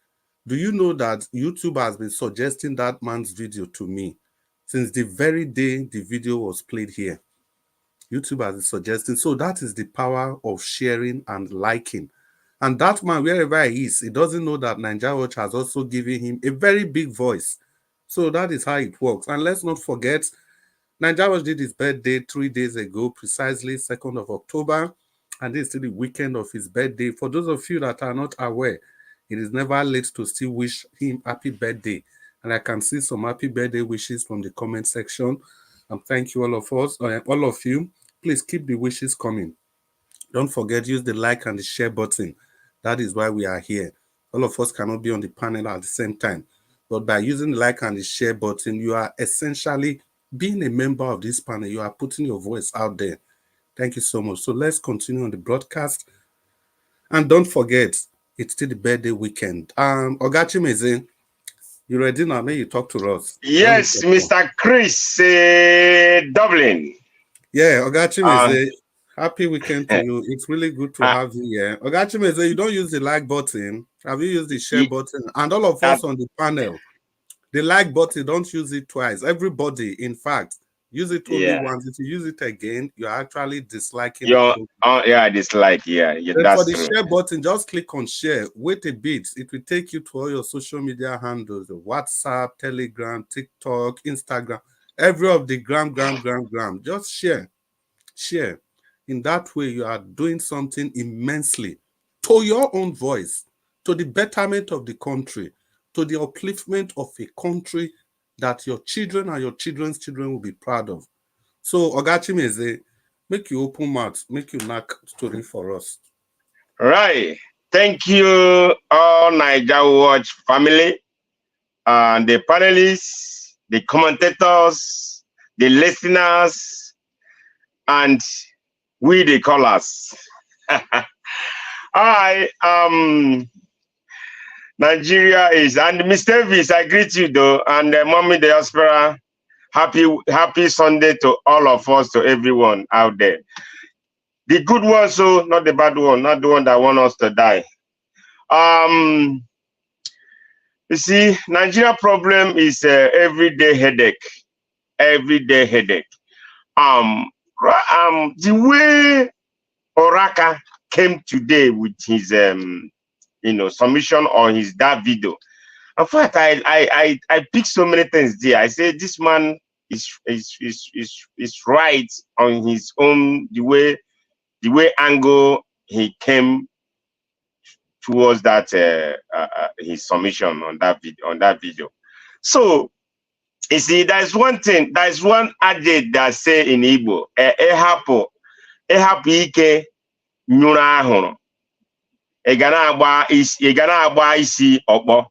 do you know that YouTube has been suggesting that man's video to me? Since the very day the video was played here, YouTube has been suggesting. So that is the power of sharing and liking. And that man, wherever he is, he doesn't know that Nigeria Watch has also given him a very big voice. So that is how it works. And let's not forget, Nigeria Watch did his birthday 3 days ago, precisely 2nd of October, and this is still the weekend of his birthday. For those of you that are not aware, it is never late to still wish him happy birthday. And I can see some happy birthday wishes from the comment section. And thank you all of us, all of you. Please keep the wishes coming. Don't forget, use the like and the share button. That is why we are here. All of us cannot be on the panel at the same time. But by using the like and the share button, you are essentially being a member of this panel. You are putting your voice out there. Thank you so much. So let's continue on the broadcast. And don't forget, it's still the birthday weekend. Ogachi Meze, you ready now? May you talk to us? Yes, Mr. Chris Dublin. Yeah, Ogachi Meze, happy weekend to you. It's really good to have you here. Ogachi Meze, you don't use the like button. Have you used the share button? And all of us on the panel, the like button, don't use it twice. Everybody, in fact, use it only once. If you use it again, you're actually disliking the program. Yeah, dislike. Yeah, that's for the true. share button, just click on share. Wait a bit. It will take you to all your social media handles: WhatsApp, Telegram, TikTok, Instagram, every of the gram. Just share. Share. In that way, you are doing something immensely to your own voice, to the betterment of the country, to the upliftment of a country that your children and your children's children will be proud of. So, Ogachi Meze, make you open mouth, make you knock story for us. Right. Thank you, all Nigeria Watch family, and the panelists, the commentators, the listeners, and we the callers. All right. Nigeria is, and Mr. Elvis, I greet you though, and Mommy Diaspora, happy Sunday to all of us, to everyone out there. The good one, so not the bad one, not the one that want us to die. You see, Nigeria problem is everyday headache. Everyday headache. The way Oraka came today with his submission on his that video. In fact, I picked so many things there. I said this man is right on his own, the way angle he came towards that his submission on that video. So you see, there's one adage that say in Igbo, ehapu ike nyura ahuru. Egana agba isi okpo.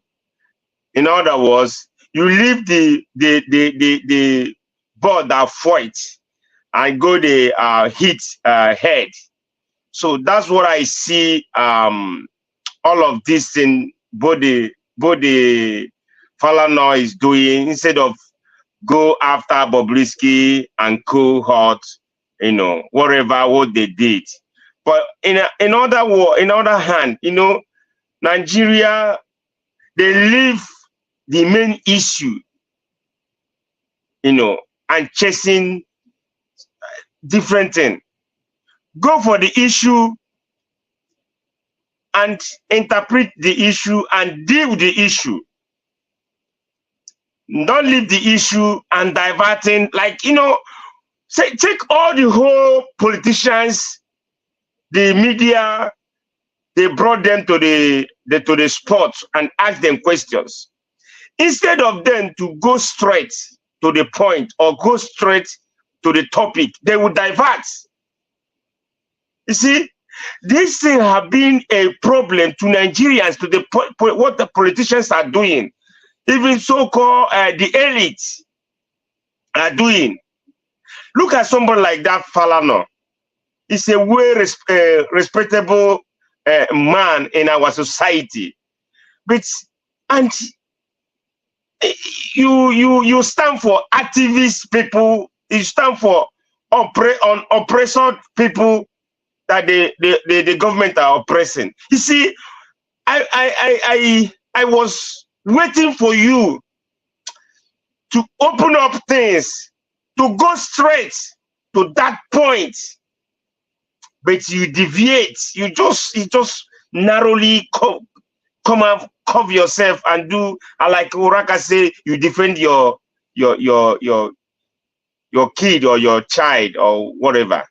In other words, you leave the board that fight and go the hit head. So that's what I see. All of this in body Falana is doing, instead of go after Bobrisky and cohort, what they did. But in other hand, Nigeria, they leave the main issue, and chasing different thing. Go for the issue and interpret the issue and deal with the issue. Don't leave the issue and diverting, take all the whole politicians, the media, they brought them to the spot and ask them questions. Instead of them to go straight to the point or go straight to the topic, they would divert. You see, this thing have been a problem to Nigerians, to the what the politicians are doing, even so-called the elite are doing. Look at somebody like that Falana. He's a respectable man in our society, and you stand for activist people. You stand for oppressor people that the government are oppressing. You see, I was waiting for you to open up things, to go straight to that point, but you deviate. You just narrowly come up, cover yourself and do, like Uraka say, you defend your kid or your child or whatever.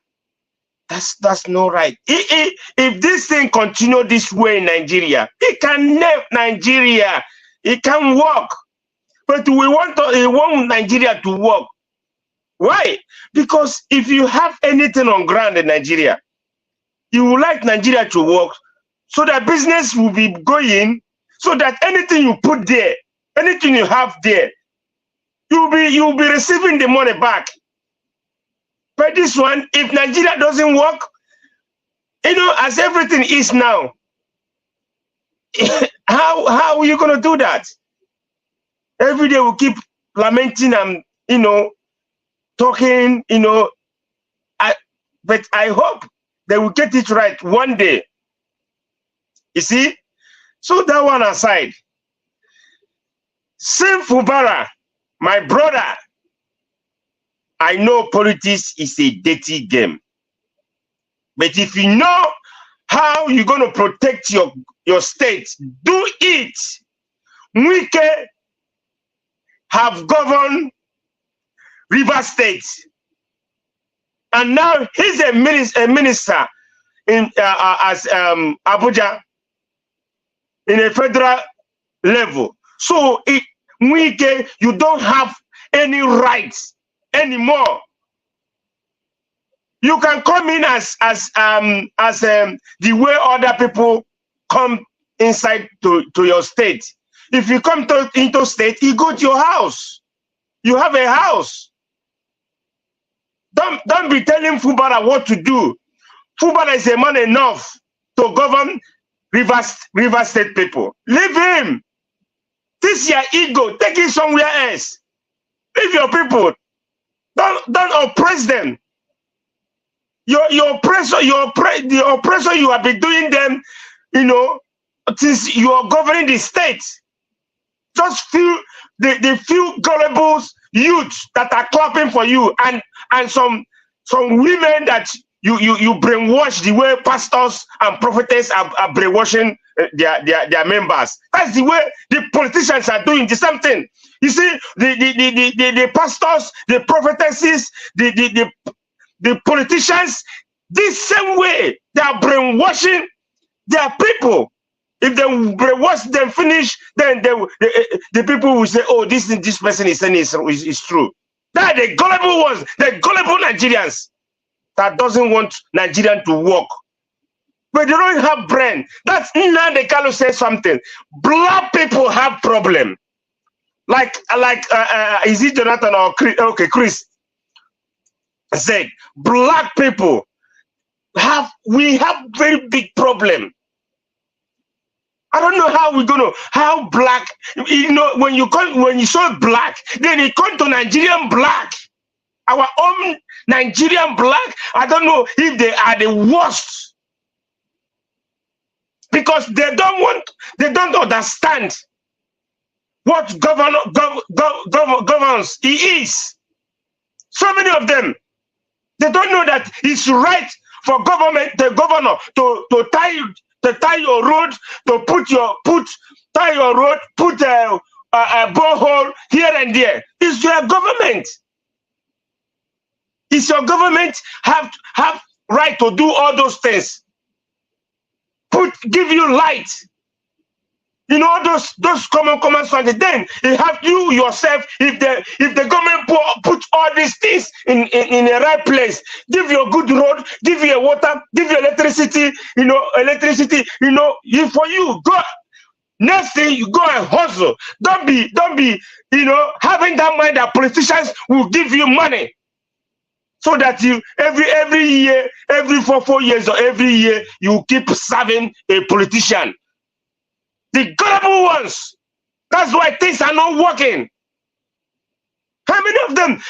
That's not right. If this thing continue this way in Nigeria, it can never Nigeria. It can work. But we want Nigeria to work. Why? Because if you have anything on ground in Nigeria, you would like Nigeria to work so that business will be going, so that anything you put there, anything you have there, you'll be receiving the money back. But this one, if Nigeria doesn't work, as everything is now, how are you going to do that? Every day we keep lamenting and, talking, but I hope they will get it right one day. You see? So that one aside, Sim Fubara, my brother, I know politics is a dirty game. But if you know how you're going to protect your state, do it. Wike have governed River State. And now he's a minister in as Abuja in a federal level. So Wike, you don't have any rights anymore. You can come in as the way other people come inside to your state. If you come into state, you go to your house. You have a house. Don't be telling Fubara what to do. Fubara is a man enough to govern River State people. Leave him. This is your ego. Take it somewhere else. Leave your people. Don't oppress them. The oppressor you have been doing them, since you are governing the state. Just feel the few gullible youths that are clapping for you, and some women that you brainwash the way pastors and prophetess are brainwashing their members. That's the way the politicians are doing the same thing. You see, the pastors, the prophetesses, the politicians, this same way they are brainwashing their people. If they brainwash them finish, then the people will say, "Oh, this person is saying is true." That the gullible ones, the gullible Nigerians that doesn't want Nigerian to work, but they don't have brain. That's Nnamdi Kanu said something. Black people have problem. Like is it Jonathan or Chris? Okay, Chris said black people we have very big problem. I don't know how black, when you saw black, then it come to Nigerian black. Our own Nigerian black, I don't know if they are the worst. because they don't understand what governance he is. So many of them, they don't know that it's right for the governor to tie your road, to tie your road, put a borehole here and there. It's your government. It's your government have right to do all those things. Give you light. You know, those common standards. Then you have you yourself, if the government put all these things in the right place, give you a good road, give you a water, give you electricity, for you, go. Next thing, you go and hustle. Don't be, having that mind that politicians will give you money. So that you every year, every 4 years or every year, you keep serving a politician. The gullible ones. That's why things are not working. How many of them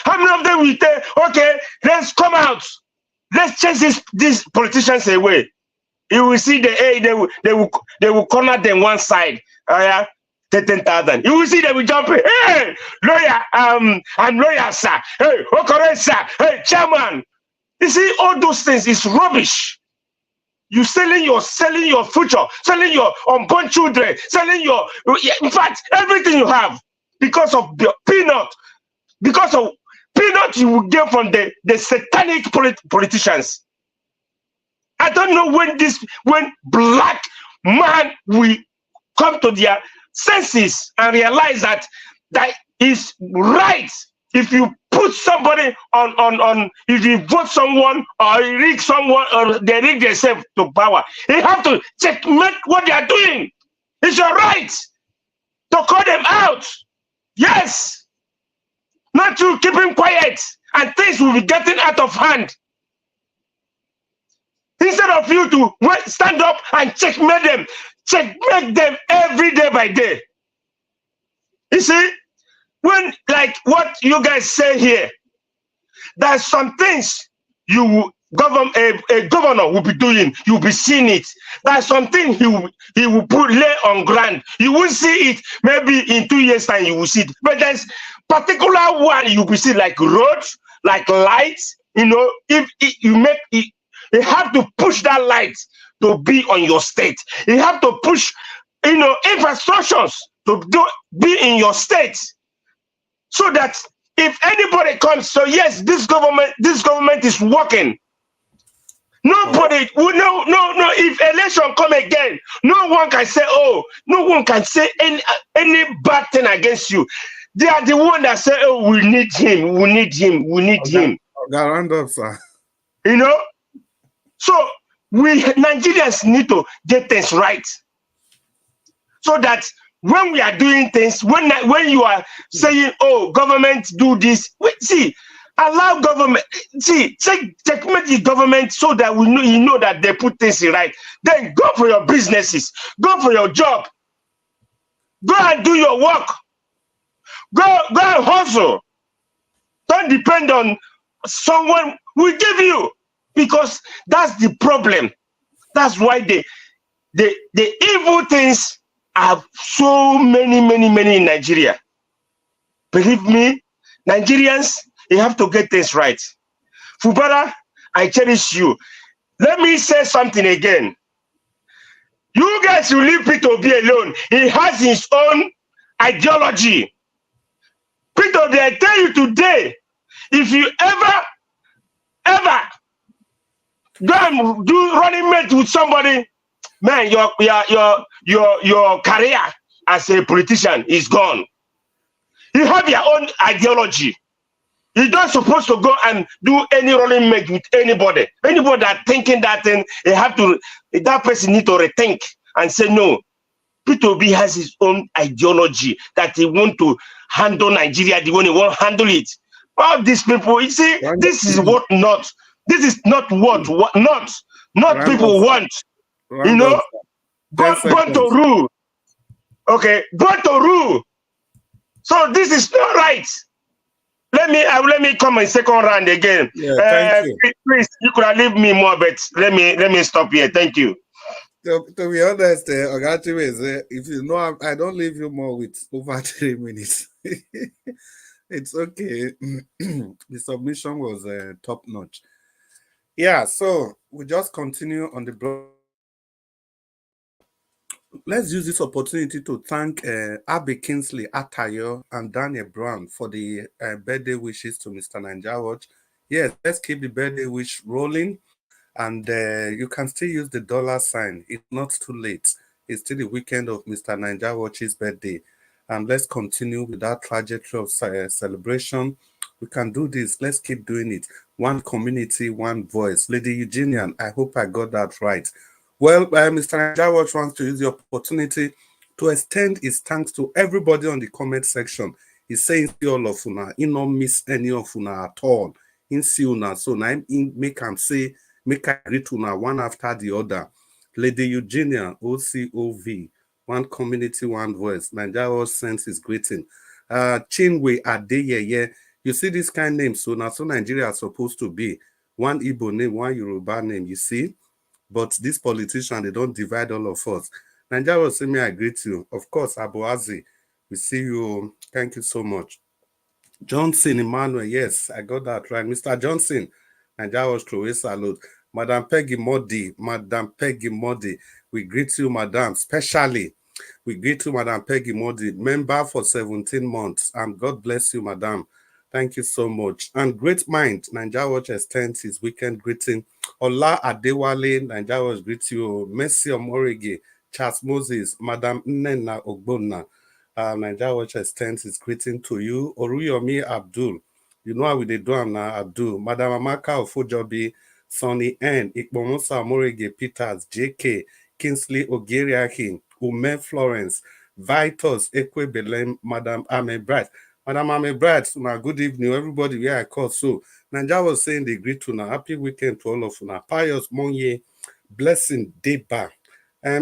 will say, okay, let's come out. Let's chase these politicians away. You will see they will corner them one side. 10,000. You will see they will jump in. Hey, lawyer, I'm lawyer, sir. Hey, okay, sir. Hey, chairman. You see, all those things is rubbish. You selling your future, selling your unborn children, in fact, everything you have because of the peanut. Because of peanut you will get from the satanic politicians. I don't know when black man will come to their senses and realize that is right. If you put somebody on if you vote someone or you rig someone or they rig themselves to power, you have to checkmate what they are doing. It's your right to call them out. Yes. Not you keeping quiet and things will be getting out of hand. Instead of you to stand up and checkmate them every day by day. You see, when, like what you guys say here, there's some things a governor will be doing, you'll be seeing it. There's something he will lay on ground. You will see it, maybe in 2 years' time you will see it. But there's particular one you will see, like roads, like lights, if you have to push that light to be on your state. You have to push, infrastructures to be in your state. So that if anybody comes, so yes, this government is working. Nobody will no. If election come again, no one can say, no one can say any bad thing against you. They are the one that say, we need him, we need him, we need him. Round up, sir. So we Nigerians need to get things right. So that when we are doing things, when you are saying, government do this, allow government, checkmate the government so that you know that they put things right. Then go for your businesses, go for your job, go and do your work, go and hustle. Don't depend on someone will give you, because that's the problem. That's why the evil things are so many in Nigeria. Believe me, Nigerians, you have to get this right. Fubara, I cherish you. Let me say something again. You guys will leave Peter be alone. He has his own ideology. Peter, I tell you today, if you ever go and do running mate with somebody, man, your career as a politician is gone. You have your own ideology. You're not supposed to go and do any running mate with anybody. Anybody that thinking that thing, that person need to rethink and say no. Peter Obi has his own ideology that he want to handle Nigeria the way he want to handle it. All these people, you see, this is what not. This is not what not people want. Born to rule. Okay, born to rule. So this is not right. Let me come in second round again. Yeah, thank you. Please, you could have leave me more, but let me stop here. Thank you. To be honest, Ogachi is if you know I don't leave you more with over 3 minutes. It's okay. The submission was top notch. Yeah, so we just continue on the blog. Let's use this opportunity to thank Abby Kingsley Atayo and Daniel Brown for the birthday wishes to Mr. Ninja. Yes, let's keep the birthday wish rolling. And you can still use the $sign. It's not too late. It's still the weekend of Mr. Watch's birthday. And let's continue with that trajectory of celebration. We can do this. Let's keep doing it. One community, one voice. Lady Eugenian, I hope I got that right. Well, Mr. Watch wants to use the opportunity to extend his thanks to everybody on the comment section. He's saying, see all of una. He not miss any of una at all. In see una. So now make him say, make I greet una one after the other. Lady Eugenia, OCOV, one community, one voice. Nigeria sends his greeting. Chinwe Adeyeye. You see this kind of name, so now so Nigeria is supposed to be. One Igbo name, one Yoruba name, you see? But these politicians, they don't divide all of us. Nigeria will say me, I greet you. Of course, Abuazi, we see you. Thank you so much. Johnson Emmanuel, yes, I got that right. Mr. Johnson, Nigeria was Chloe salute. Madam Peggy Modi, we greet you, Madam, specially. We greet you, Madam Peggy Modi, member for 17 months. And God bless you, Madam. Thank you so much. And great mind, Nigeria Watch extends his weekend greeting. Ola Adewale, Nigeria Watch greet you. Mercy Omorege, Charles Moses, Madam Nnenna Ogbonna. Nigeria Watch extends his greeting to you. Oruyomi Abdul. You know how we do am now, Abdul. Madam Amaka Ofojobi, Sonny N, Ikpomusa Morege Peters, JK, Kingsley Ogeriakin, Ume Florence, Vitus Ekwe Belem, Madam Ame Bright. Madam Ame Bright, good evening, everybody where I call. So, Nigeria was saying they greet to now. Happy weekend to all of you. Pius Monye, Blessing Deba.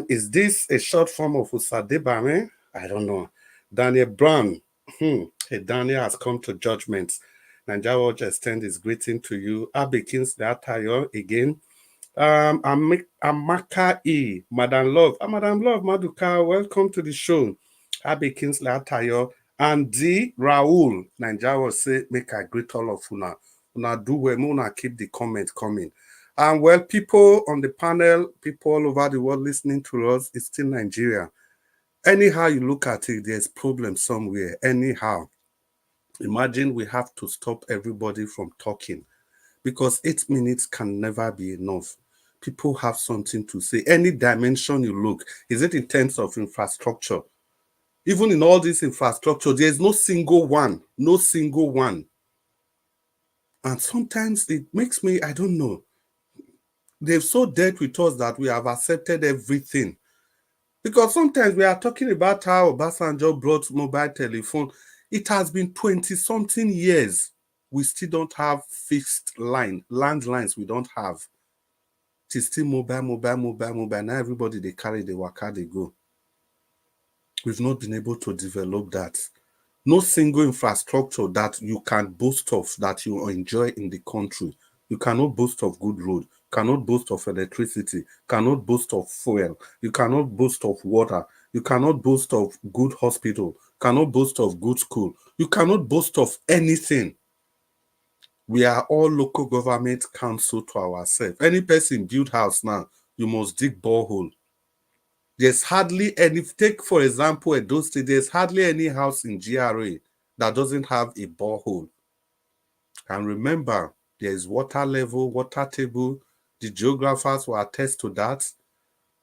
Is this a short form of Usadeba, man? I don't know. Daniel Brown, Daniel has come to judgment. Nigeria Watch extend his greeting to you. Abby Kingsley Atayo again. Amaka E, Madam Love. Madam Love Maduka, welcome to the show. Abby Kingsley Atayo. And D. Raul, Nigeria Watch say, make I greet all of una. Una do well, una keep the comment coming. And well, people on the panel, people all over the world listening to us, it's still Nigeria. Anyhow you look at it, there's problem somewhere. Anyhow, imagine we have to stop everybody from talking because 8 minutes can never be enough. People have something to say. Any dimension you look, is it in terms of infrastructure? Even in all this infrastructure, there's no single one. And sometimes it makes me, I don't know, they've so dealt with us that we have accepted everything. Because sometimes we are talking about how Obasanjo brought mobile telephone. It has been 20-something years. We still don't have fixed landlines we don't have. It is still mobile. Now everybody, they carry the waka, they go. We've not been able to develop that. No single infrastructure that you can boast of that you enjoy in the country. You cannot boast of good road, cannot boast of electricity, cannot boast of fuel, you cannot boast of water, you cannot boast of good hospital, cannot boast of good school, you cannot boast of anything. We are all local government council to ourselves. Any person build house now, you must dig borehole. There's hardly any, take for example, Edo State, there's hardly any house in GRA that doesn't have a borehole. And remember, there is water level, water table. The geographers will attest to that.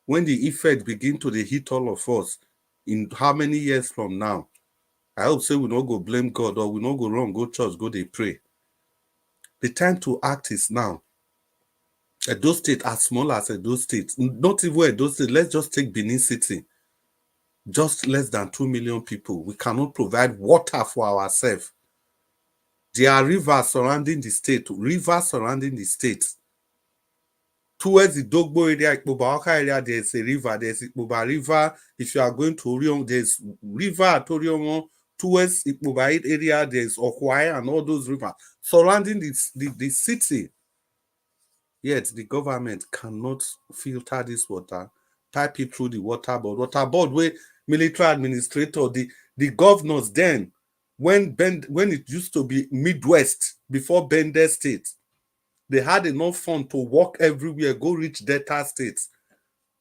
When the effect begin to hit all of us, in how many years from now, I hope say we not go blame God or we not go wrong, go church, go they pray. The time to act is now. Edo State, as small as Edo State, not even Edo State, let's just take Benin City. Just less than 2 million people. We cannot provide water for ourselves. There are rivers surrounding the state. Towards the Dogbo area, Ikpobaoka area, there's a river. There's Ikpoba River. If you are going to Orion, there's river at Orion. Towards Ikpoba area, there's Okwai and all those rivers surrounding the city. Yet the government cannot filter this water. pipe it through the water board. Water board where military administrator, the governors then, when it used to be Midwest before Bender State, they had enough fund to walk everywhere, go reach Delta states.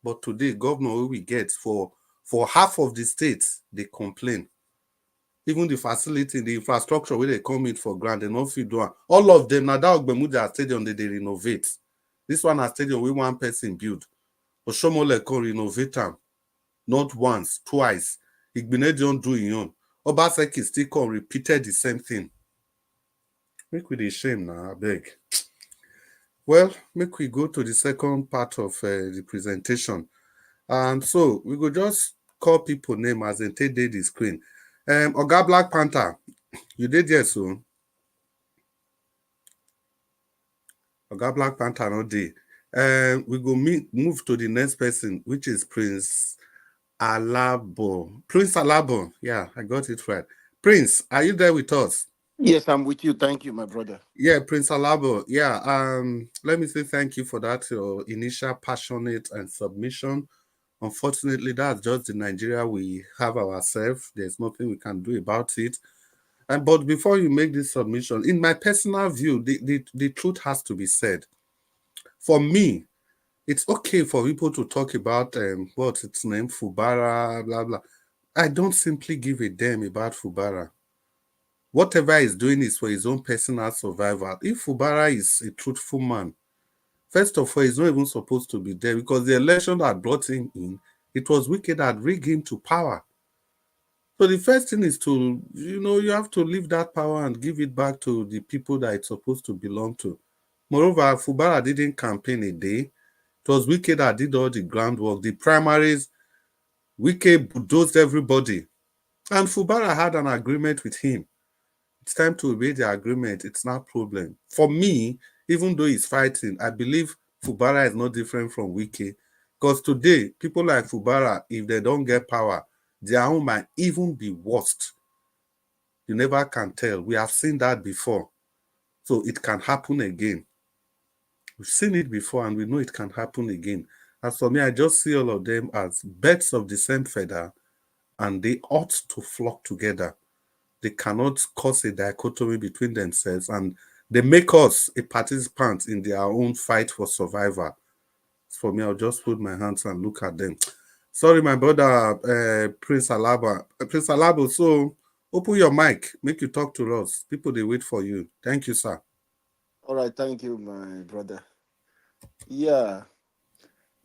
But today, governor we get for half of the states, they complain. Even the facility, the infrastructure where they come in for grant, they not fit do am. All of them, now that Ogbemudia stadium, they renovate. This one a stadium we one person build. Oshomole can renovate am. Not once, twice. Igbine don't do it on. Obaseki still come repeated the same thing. Make we the shame now, I beg. Well, make we go to the second part of the presentation. So we go just call people name as they take the screen. Oga Black Panther, you did yes, so. Oga Black Panther no dey. We go move to the next person, which is Prince Alabo. Prince Alabo, yeah, I got it right. Prince, are you there with us? Yes, I'm with you. Thank you, my brother. Yeah, Prince Alabo. Yeah, let me say thank you for that, your initial passionate and submission. Unfortunately, that's just the Nigeria we have ourselves. There's nothing we can do about it. But before you make this submission, in my personal view, the truth has to be said. For me, it's okay for people to talk about what's its name, Fubara, blah blah. I don't simply give a damn about Fubara. Whatever he's doing is for his own personal survival. If Fubara is a truthful man, first of all, he's not even supposed to be there because the election that brought him in, it was wicked that rigged him to power. So the first thing is to, you have to leave that power and give it back to the people that it's supposed to belong to. Moreover, Fubara didn't campaign a day. It was Wike that did all the groundwork. The primaries, Wike bulldozed everybody. And Fubara had an agreement with him. It's time to obey the agreement. It's not a problem. For me, even though he's fighting, I believe Fubara is not different from Wike. Because today, people like Fubara, if they don't get power, their own might even be worst. You never can tell. We have seen that before. So it can happen again. We've seen it before and we know it can happen again. As for me, I just see all of them as birds of the same feather and they ought to flock together. They cannot cause a dichotomy between themselves and they make us a participant in their own fight for survival. For me, I'll just put my hands and look at them. Sorry, my brother, Prince Alaba. Prince Alabo, so open your mic, make you talk to us. People, they wait for you. Thank you, sir. All right, thank you, my brother. Yeah,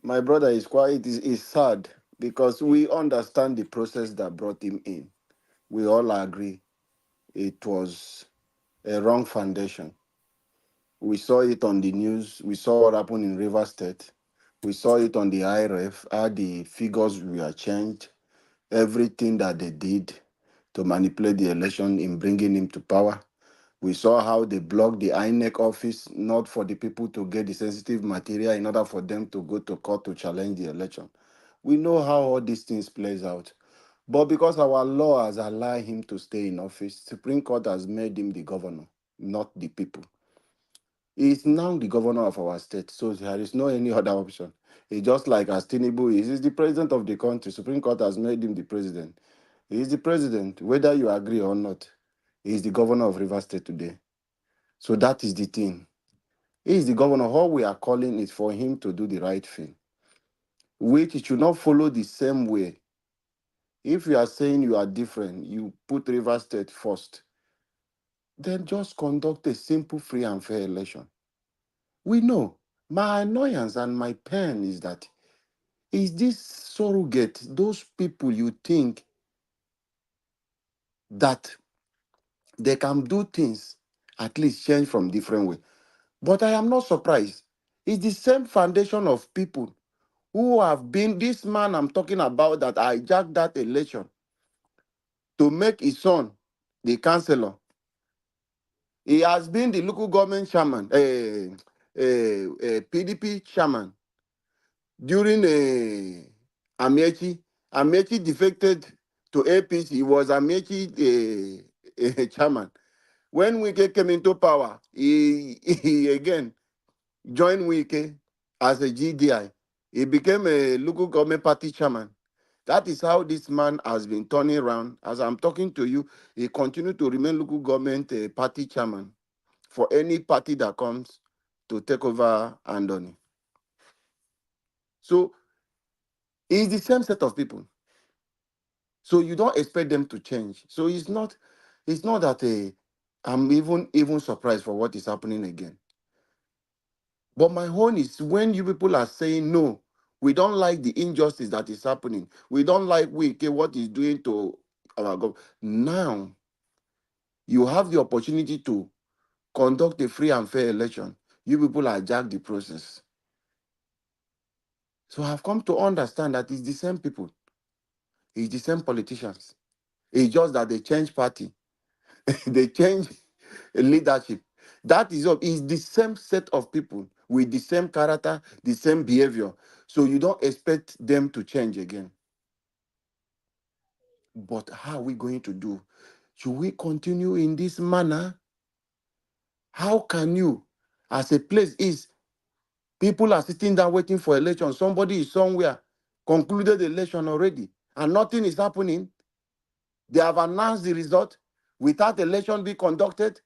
my brother is quite is sad because we understand the process that brought him in. We all agree it was a wrong foundation. We saw it on the news. We saw what happened in River State. We saw it on the IRF, how the figures were changed, everything that they did to manipulate the election in bringing him to power. We saw how they blocked the INEC office, not for the people to get the sensitive material in order for them to go to court to challenge the election. We know how all these things plays out. But because our law has allowed him to stay in office, Supreme Court has made him the governor, not the people. He is now the governor of our state, so there is no any other option. It's just like as Tinubu is, he's the president of the country. Supreme Court has made him the president. He is the president, whether you agree or not. He is the governor of River State today. So that is the thing. He is the governor. All we are calling is for him to do the right thing, which it should not follow the same way. If you are saying you are different, you put River State first, then just conduct a simple, free, and fair election. We know. My annoyance and my pain is that is this surrogate, those people you think that they can do things, at least change from different way. But I am not surprised. It's the same foundation of people who have been, this man I'm talking about that hijacked that election to make his son the councillor. He has been the local government chairman, PDP chairman during Amechi. Amechi defected to APC. He was Amechi chairman. When Wike came into power, he again joined Wike as a GDI. He became a local government party chairman. That is how this man has been turning around. As I'm talking to you, he continued to remain local government party chairman for any party that comes to take over Andoni. So it's the same set of people. So you don't expect them to change. So it's not that I'm even surprised for what is happening again. But my own is when you people are saying no, we don't like the injustice that is happening. We don't like what is doing to our government. Now you have the opportunity to conduct a free and fair election. You people hijack the process. So I've come to understand that it's the same people, it's the same politicians. It's just that they change party, they change leadership. That is all. It's the same set of people with the same character, the same behavior. So you don't expect them to change again. But how are we going to do? Should we continue in this manner? How can you, as a place is, people are sitting down waiting for election. Somebody is somewhere, concluded the election already, and nothing is happening. They have announced the result without election being conducted.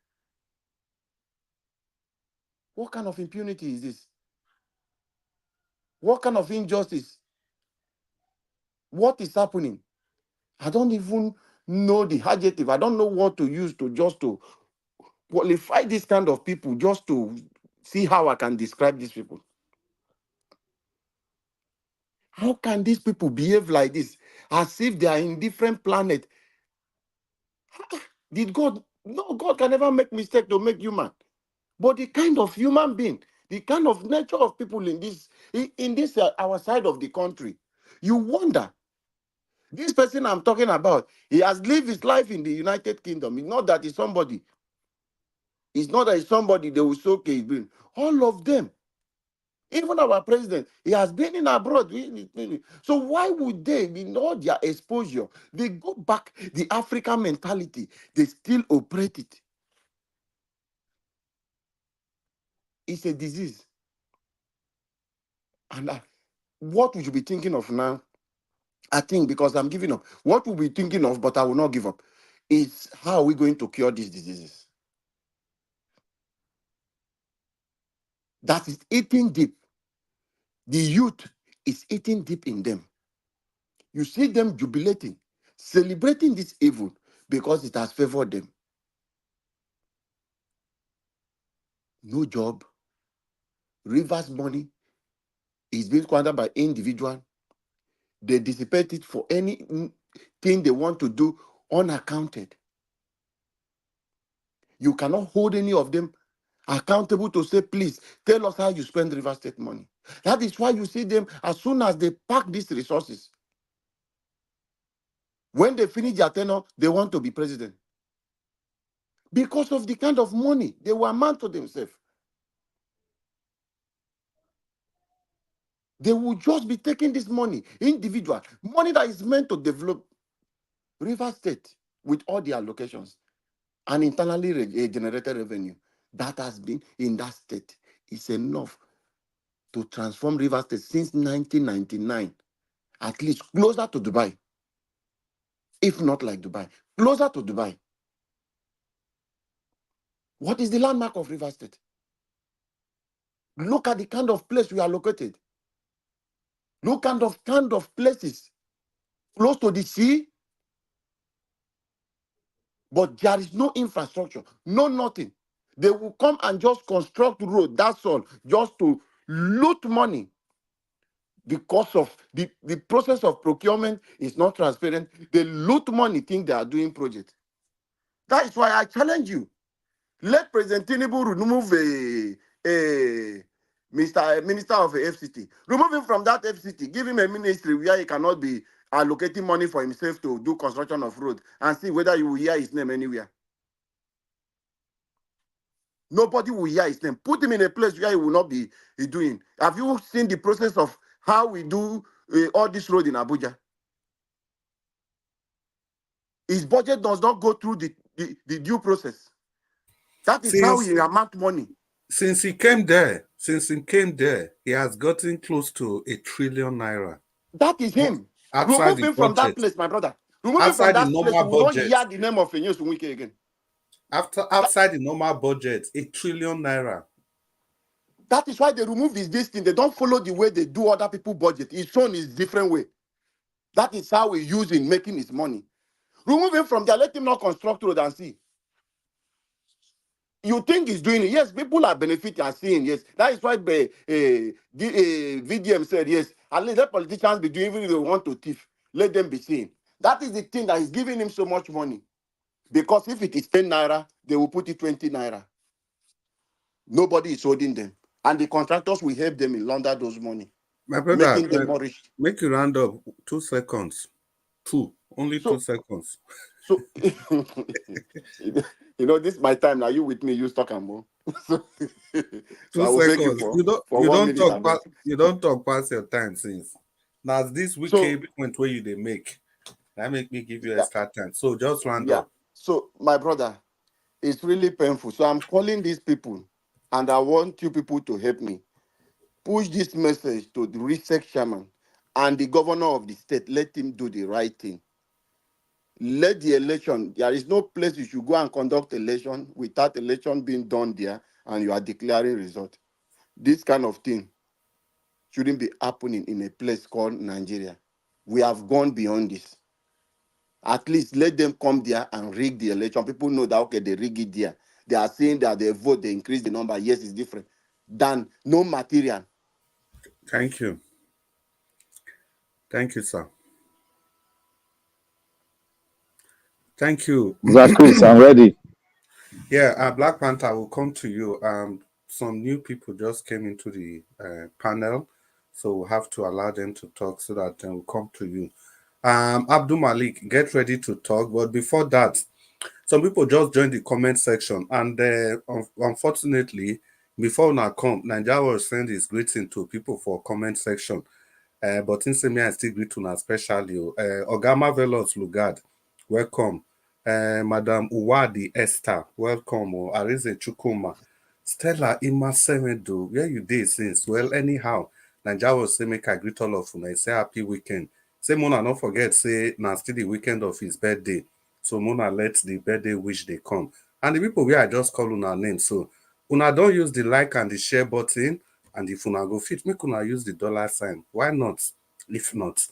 What kind of impunity is this? What kind of injustice? What is happening? I don't even know the adjective. I don't know what to use to qualify this kind of people, just to see how I can describe these people. How can these people behave like this, as if they are in different planet? Did God? No, God can never make mistake to make human. But the kind of human being, the kind of nature of people in this our side of the country, you wonder. This person I'm talking about, he has lived his life in the United Kingdom. It's not that he's somebody. It's not that he's somebody they will say, okay, he's been. All of them. Even our president, he has been in abroad. So why would they, in all their exposure, they go back the African mentality, they still operate it? It's a disease. And what we should be thinking of now, I think, because I'm giving up, what we'll be thinking of, but I will not give up, is how are we going to cure these diseases? That is eating deep. The youth is eating deep in them. You see them jubilating, celebrating this evil because it has favored them. No job, Rivers money is being squandered by individual. They dissipate it for anything they want to do unaccounted. You cannot hold any of them accountable to say, please, tell us how you spend River State money. That is why you see them, as soon as they pack these resources, when they finish their tenure, they want to be president. Because of the kind of money they were meant to themselves. They will just be taking this money, individual, money that is meant to develop River State with all the allocations and internally generated revenue that has been in that state is enough to transform River State since 1999, at least closer to Dubai, if not like Dubai, closer to Dubai. What is the landmark of River State? Look at the kind of place we are located. Look at the kind of places close to the sea, but there is no infrastructure, no nothing. They will come and just construct road, that's all, just to loot money. Because of the process of procurement is not transparent. They loot money, think they are doing project. That is why I challenge you. Let President Tinubu remove a Minister of the FCT. Remove him from that FCT. Give him a ministry where he cannot be allocating money for himself to do construction of road, and see whether you will hear his name anywhere. Nobody will hear his name. Put him in a place where he will not be doing. Have you seen the process of how we do all this road in Abuja? His budget does not go through the due process. That is how Since he amount money. Since he came there, he has gotten close to 1 trillion naira. That is him. Outside Remove the him from that budget. place, my brother. Remove him from Outside the that place. normal We don't budget. hear the name of Enyos Wike again. Outside the normal budget, 1 trillion naira. That is why they remove this thing. They don't follow the way they do other people's budget. His shown is different way. That is how he use in making his money. Remove him from there. Let him not construct road and see. You think he's doing it? Yes, people are benefiting and seeing. Yes, that is why VDM said yes. At least let politicians be doing, even if they want to thief, let them be seen. That is the thing that is giving him so much money. Because if it is 10 naira, they will put it 20 naira. Nobody is holding them, and the contractors will help them in launder those money, My brother, making them more rich. make you round up 2 seconds. Only 2 seconds. So, this is my time now. You with me, you talk and more. So 2 I will beg you seconds. for 1 minute. You don't talk past your time since. Now this wicked point where you they make. That make me give you extra time. So just round up. So my brother, it's really painful. So I'm calling these people, and I want you people to help me push this message to the research chairman and the governor of the state. Let him do the right thing. Let the election. There is no place you should go and conduct election without election being done there, and you are declaring result. This kind of thing shouldn't be happening in a place called Nigeria. We have gone beyond this. At least let them come there and rig the election. People know that, okay, they rig it there. They are saying that they vote, they increase the number. Yes, it's different than no material. Thank you. Thank you, sir. Thank you. Chris, I'm ready. Yeah, Black Panther will come to you. Some new people just came into the panel, so we'll have to allow them to talk so that we'll come to you. Abdul Malik, get ready to talk. But before that, some people just joined the comment section, and unfortunately, before I come, Nigeria will send his greeting to people for comment section. But in me, I still greet you especially. Ogama Velos Lugard, welcome. Madam Uwadi Esther, welcome. Arize Chukuma, Stella Ima Semedo, where you did since? Well, anyhow, Nigeria will say make I greet all of you. I say happy weekend. Say Mona, don't forget, say now still the weekend of his birthday. So Mona let the birthday wish they come. And the people where I just call Una name. So Una don't use the like and the share button. And if Una go fit, make Una use the $sign. Why not? If not.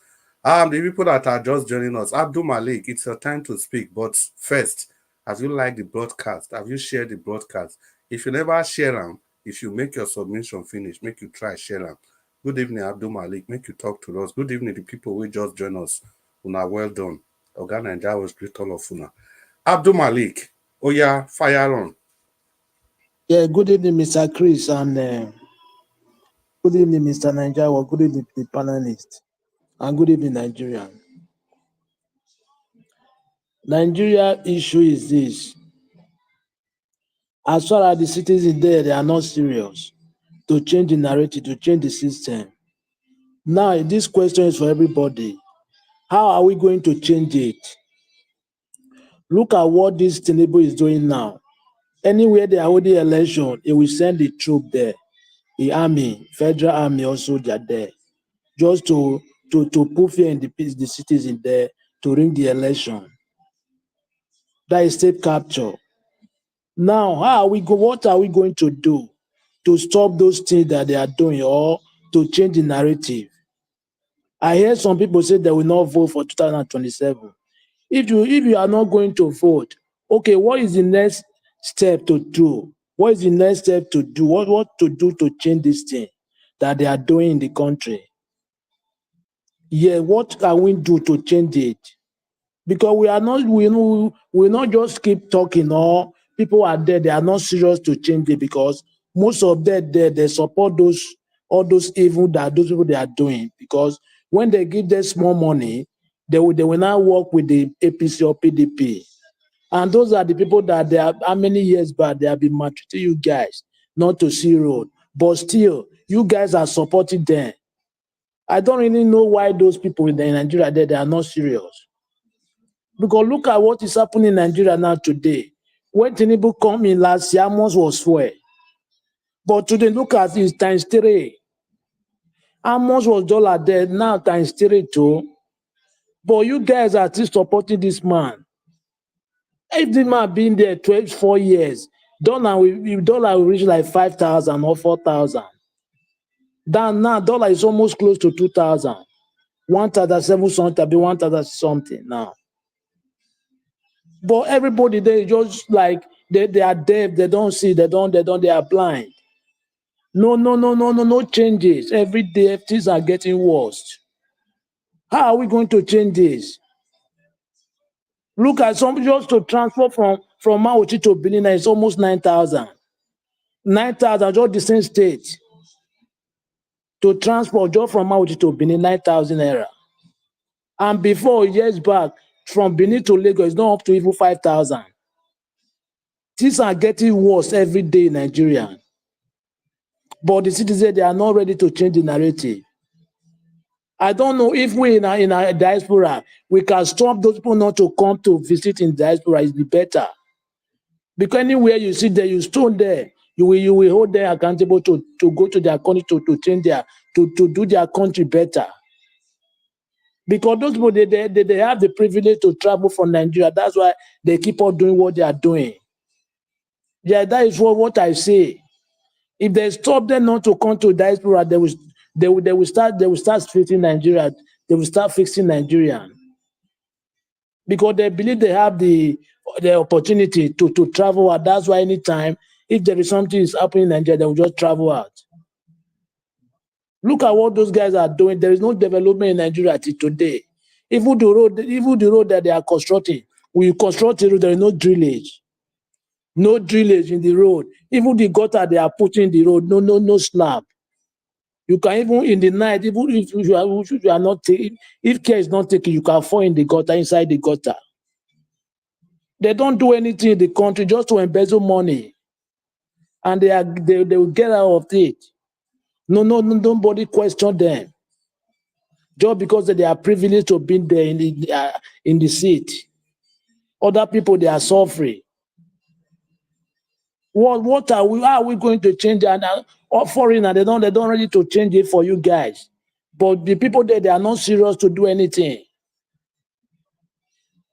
The people that are just joining us, Abdul Malik, it's your time to speak. But first, have you liked the broadcast? Have you shared the broadcast? If you never share them, if you make your submission finish, make you try share them. Good evening, Abdul Malik. Make you talk to us. Good evening, the people who just join us. Una, well done. Oga Nigeria was great, all of Una. Abdul Malik, oh yeah, fire on. Yeah, good evening, Mr. Chris, and good evening, Mr. Nigeria. Good evening, the panelists, and good evening, Nigeria. Nigeria issue is this: as far as the citizens there, they are not serious to change the narrative, to change the system. Now, this question is for everybody: how are we going to change it? Look at what this Tinubu is doing now. Anywhere they are holding election, it will send the troop there, the army, federal army also they are there, just to put fear in the citizens there to ring the election. That is state capture. Now, what are we going to do to stop those things that they are doing or to change the narrative? I hear some people say they will not vote for 2027. If you are not going to vote, okay, what is the next step to do? What is the next step to do? What to do to change this thing that they are doing in the country? Yeah, what can we do to change it? Because we not just keep talking, or people are there, they are not serious to change it, because most of them there, they support all those evil that those people they are doing. Because when they give them small money, they will now work with the APC or PDP. And those are the people that they are, how many years back they have been maltreating you guys not to see road. But still, you guys are supporting them. I don't really know why those people in Nigeria there, they are not serious. Because look at what is happening in Nigeria now today. When Tinubu come in last year, almost was fuel. But today, look at it, times 3. How much was dollar there? Now times 3 too. But you guys are still supporting this man. If this man been there 4 years, dollar will reach like 5,000 or 4,000. Now dollar is almost close to 2,000. 1,007 something, be 1,000 something now. But everybody they just like they are deaf, they don't see, they are blind. No changes. Every day things are getting worse. How are we going to change this? Look at some just to transfer from Mauchi to Benin, it's almost 9,000. 9,000 just the same state. To transport just from Mauchi to Benin, 9,000 naira. And before years back, from Benin to Lagos, it's not up to even 5,000. Things are getting worse every day in Nigeria. But the citizens, they are not ready to change the narrative. I don't know if we in our diaspora, we can stop those people not to come to visit in diaspora, it's be better. Because anywhere you sit there, you stone there, you will hold them accountable to go to their country to change to do their country better. Because those people they have the privilege to travel from Nigeria. That's why they keep on doing what they are doing. Yeah, that is what I say. If they stop them not to come to diaspora, they will start fixing Nigeria. They will start fixing Nigeria. Because they believe they have the opportunity to travel out. That's why anytime, if there is something is happening in Nigeria, they will just travel out. Look at what those guys are doing. There is no development in Nigeria till today. Even the road that they are constructing, we construct the road, there is no drillage. No drillage in the road. Even the gutter they are putting in the road, no slab. You can even in the night, even if you are not taking, if care is not taken, you can fall in the gutter, inside the gutter. They don't do anything in the country just to embezzle money, and they will get out of it. Nobody question them. Just because they are privileged to be there in the seat. Other people they are suffering. How are we going to change that? Or foreigner, they don't ready to change it for you guys. But the people there, they are not serious to do anything.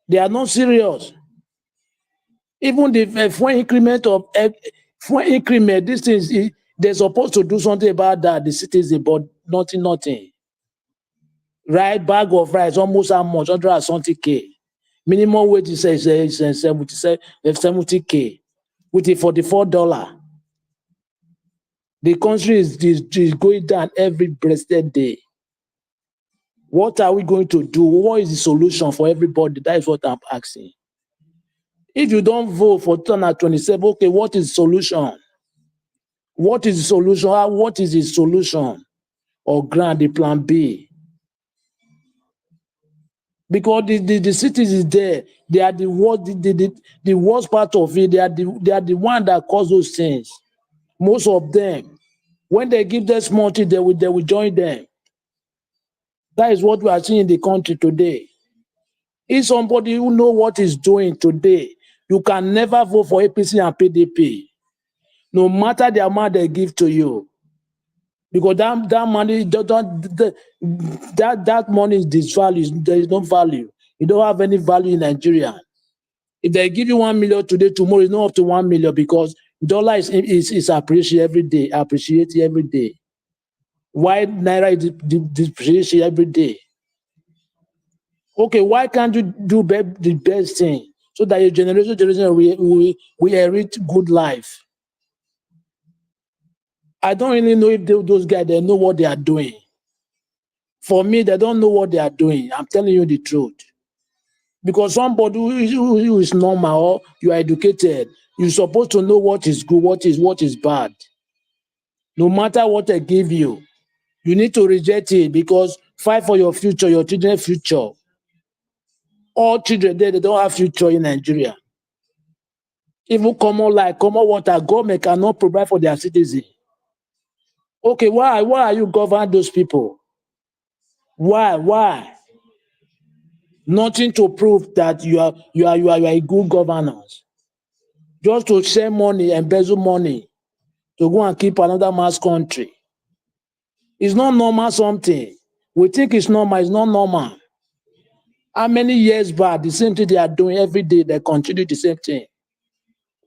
They are not serious. Even the fuel increment, these things, they're supposed to do something about that, the citizen, but nothing. Right, bag of rice, almost how much? 170K. Minimum wage is 70K, with it $44. The country is going down every blessed day. What are we going to do? What is the solution for everybody? That is what I'm asking. If you don't vote for 2027, okay, what is the solution? What is the solution? What is the solution? Or grant the plan B? Because the cities is there, they are the worst part of it. They are the one that cause those things. Most of them, when they give them small thing, they will join them. That is what we are seeing in the country today. If somebody who know what is doing today, you can never vote for APC and PDP, no matter the amount they give to you, because that money that money is disvalued. There is no value. You don't have any value in Nigeria. If they give you 1 million today, tomorrow it's not up to 1 million because dollar is appreciated every day. Why naira is depreciated every day? Okay, why can't you do the best thing so that your generation will inherit good life? I don't really know if those guys, they know what they are doing. For me, they don't know what they are doing. I'm telling you the truth. Because somebody who is normal or you are educated, you're supposed to know what is good, what is bad. No matter what they give you, you need to reject it because fight for your future, your children's future. All children there, they don't have future in Nigeria. Even common life, common water, government cannot provide for their citizens. Okay, why are you governing those people? Why? Nothing to prove that you are a good governor. Just to share money, embezzle money. to go and keep another man's country. It's not normal something. We think it's normal, it's not normal. How many years back, the same thing they are doing every day, they continue the same thing.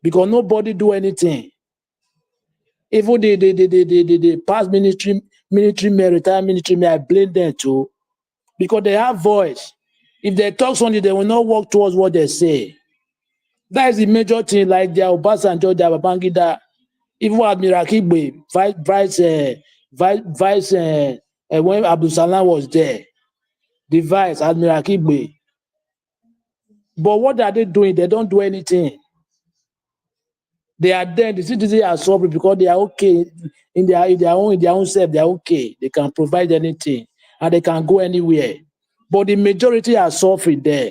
Because nobody do anything. Even the past military men, retired military men, I blame them too. Because they have voice. If they talk something, they will not work towards what they say. That is the major thing, like their Obasanjo, their Babangida, even Admiral Kigbe, when Abdul Salam was there, the vice, Admiral Kigbe. But what are they doing? They don't do anything. They are there, the citizens are suffering because they are okay in their own self, they are okay. They can provide anything and they can go anywhere. But the majority are suffering there.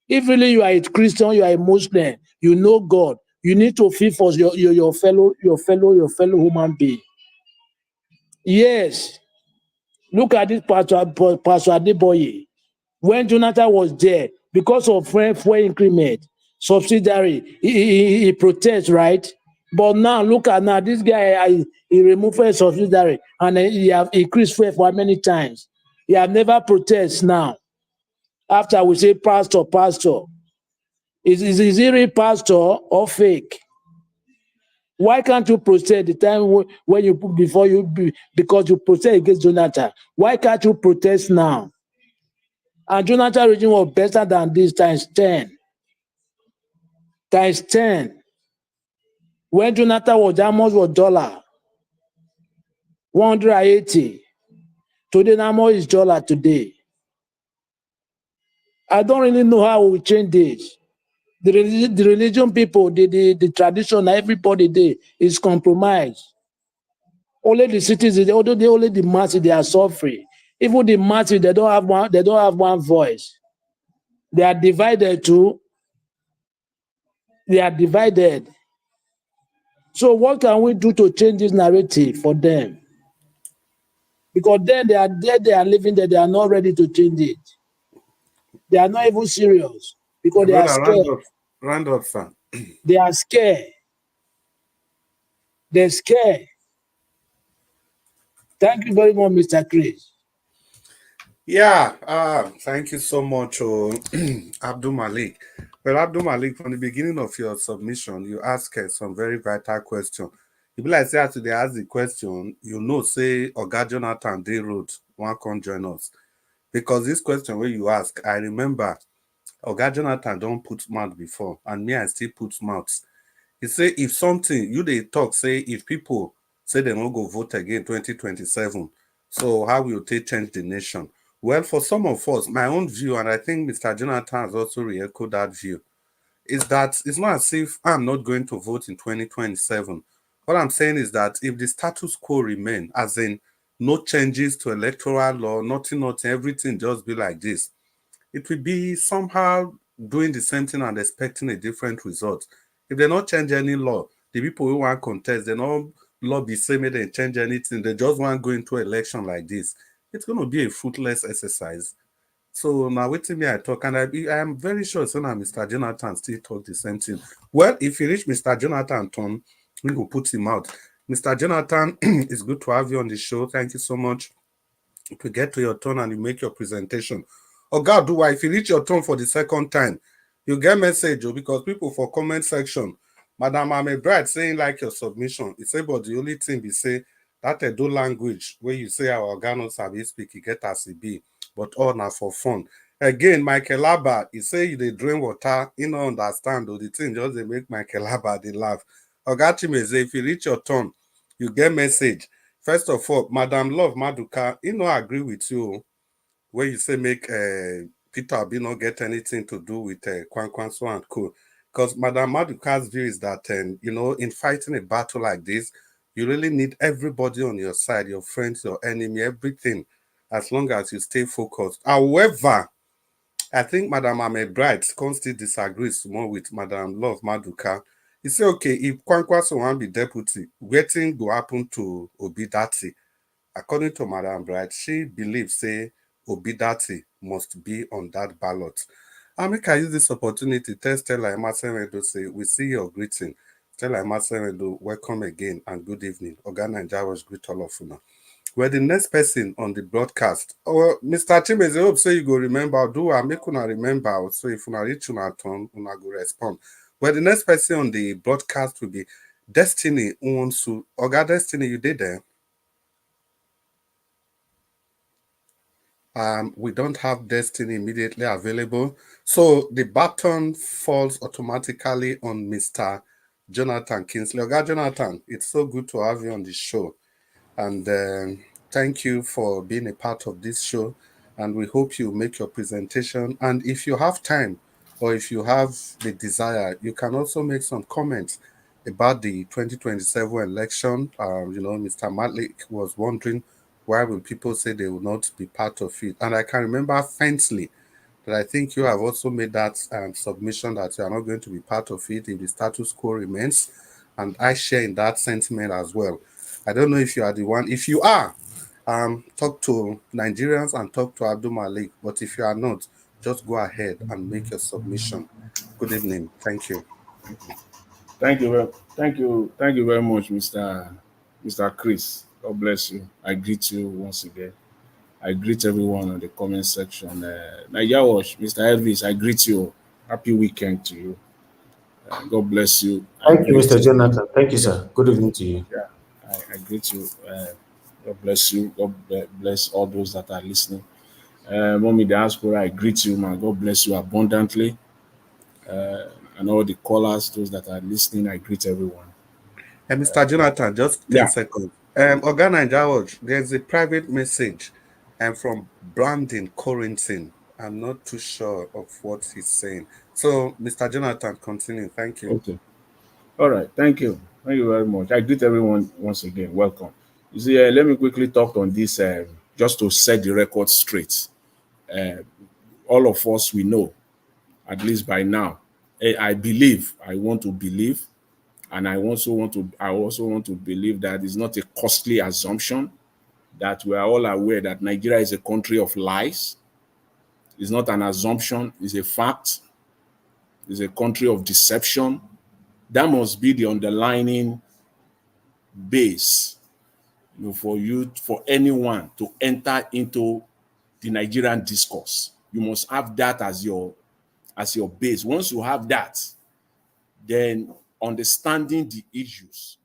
If really you are a Christian, you are a Muslim, you know God, you need to feel for your fellow human being. Yes. Look at this Pastor Adeboye. When Jonathan was there, because of fuel increment, subsidiary, he protests, right? But now, look at now, this guy, he removed a subsidiary and he have increased fuel for many times. He have never protest now. After we say pastor, is he real pastor or fake? Why can't you protest the time when you put because you protest against Jonathan? Why can't you protest now? And Jonathan regime was better than this times 10. Times 10. When Jonathan was almost was dollar 180. Today, how much is dollar today? I don't really know how we change this. The religion people, the tradition, everybody there is compromised. Only the citizens, only the masses, they are suffering. Even the masses, they don't have one voice. They are divided too. They are divided. So what can we do to change this narrative for them? Because then they are there, they are living there, they are not ready to change it. They are not even serious because they are Brother, scared. round up, sir. They are scared. They're scared. Thank you very much, Mr. Chris. Yeah, thank you so much, Abdul Malik. Well, Abdul Malik, from the beginning of your submission, you asked some very vital question. If you like say after they ask the question, you know, say Oga Jonathan Day Road, one can join us. Because this question where you ask, I remember Oga Jonathan don't put mouth before, and me, I still put mouth. He say if something you they talk, say if people say they won't go vote again 2027, so how will they change the nation? Well, for some of us, my own view, and I think Mr. Jonathan has also re-echoed that view, is that it's not as if I'm not going to vote in 2027. What I'm saying is that if the status quo remain, as in no changes to electoral law, nothing, everything just be like this, it will be somehow doing the same thing and expecting a different result. If they not change any law, the people who want contest, they not lobby say may they change anything. They just want to go into election like this. It's going to be a fruitless exercise. So now waiting me I talk, and I am very sure so now Mr. Jonathan still talk the same thing. Well, if you reach Mr. Jonathan Tom, we will put him out. Mr. Jonathan, it's good to have you on the show. Thank you so much. To get to your turn and you make your presentation. Oh God, do I? If you reach your turn for the second time, you get message, because people for comment section, Madam, I'm a bride saying like your submission. It's about the only thing we say that a do language where you say our organos have speak, you get as it be, but all now for fun. Again, Michael Abba, he say they drink water, you know, understand, though the thing just they make Michael Abba they laugh. Ogachime say if you reach your turn, you get message. First of all, Madam Love Maduka, he no agree with you where you say make Peter Obi not get anything to do with Kwankwaso and co. Because Madam Maduka's view is that, in fighting a battle like this, you really need everybody on your side, your friends, your enemy, everything, as long as you stay focused. However, I think Madam Ahmed Bright still disagrees more with Madam Love Maduka. He say, okay, if Kwankwaso want be deputy, waiting go happen to Obidati. According to Madam Bright, she believes, say, Obidati must be on that ballot. I make I use this opportunity to tell Stella Emerson Edo say, we see your greeting. Stella Maseredo, welcome again and good evening. Oga Naija was greet all of you. We're the next person on the broadcast. Oh, Mr. Chimeze, I hope so you go remember. Do I make una remember? So if una reach una turn, una go respond. Well, the next person on the broadcast will be Destiny Unwansu. Oga Destiny, you did there. We don't have Destiny immediately available. So the baton falls automatically on Mr. Jonathan Kingsley. Oga Jonathan, it's so good to have you on the show. And thank you for being a part of this show. And we hope you make your presentation. And if you have time or if you have the desire, you can also make some comments about the 2027 election. Mr. Matlick was wondering why will people say they will not be part of it. And I can remember faintly that I think you have also made that submission that you are not going to be part of it if the status quo remains. And I share in that sentiment as well. I don't know if you are the one. If you are, talk to Nigerians and talk to Abdul Malik. But if you are not, just go ahead and make your submission. Good evening. Thank you. Thank you very much, Mr. Chris. God bless you. I greet you once again. I greet everyone on the comment section. Nayawash, Mr. Elvis, I greet you. Happy weekend to you. God bless you. Thank you, Mr. Jonathan. Thank you, sir. Good evening to you. Yeah, I greet you. God bless you. God bless all those that are listening. Mommy Diaspora, I greet you, man. God bless you abundantly. And all the callers, those that are listening, I greet everyone. And Mr. Jonathan, just 10 seconds. Oga Naija, there's a private message from Brandon Corrington. I'm not too sure of what he's saying. So, Mr. Jonathan, continue. Thank you. Okay. All right. Thank you. Thank you very much. I greet everyone once again. Welcome. You see, let me quickly talk on this just to set the record straight. All of us, we know, at least by now, I believe, I want to believe, and I also want to believe that it's not a costly assumption that we are all aware that Nigeria is a country of lies. It's not an assumption, it's a fact. It's a country of deception. That must be the underlying base, for anyone to enter into the Nigerian discourse. You must have that as your base. Once you have that, then understanding the issues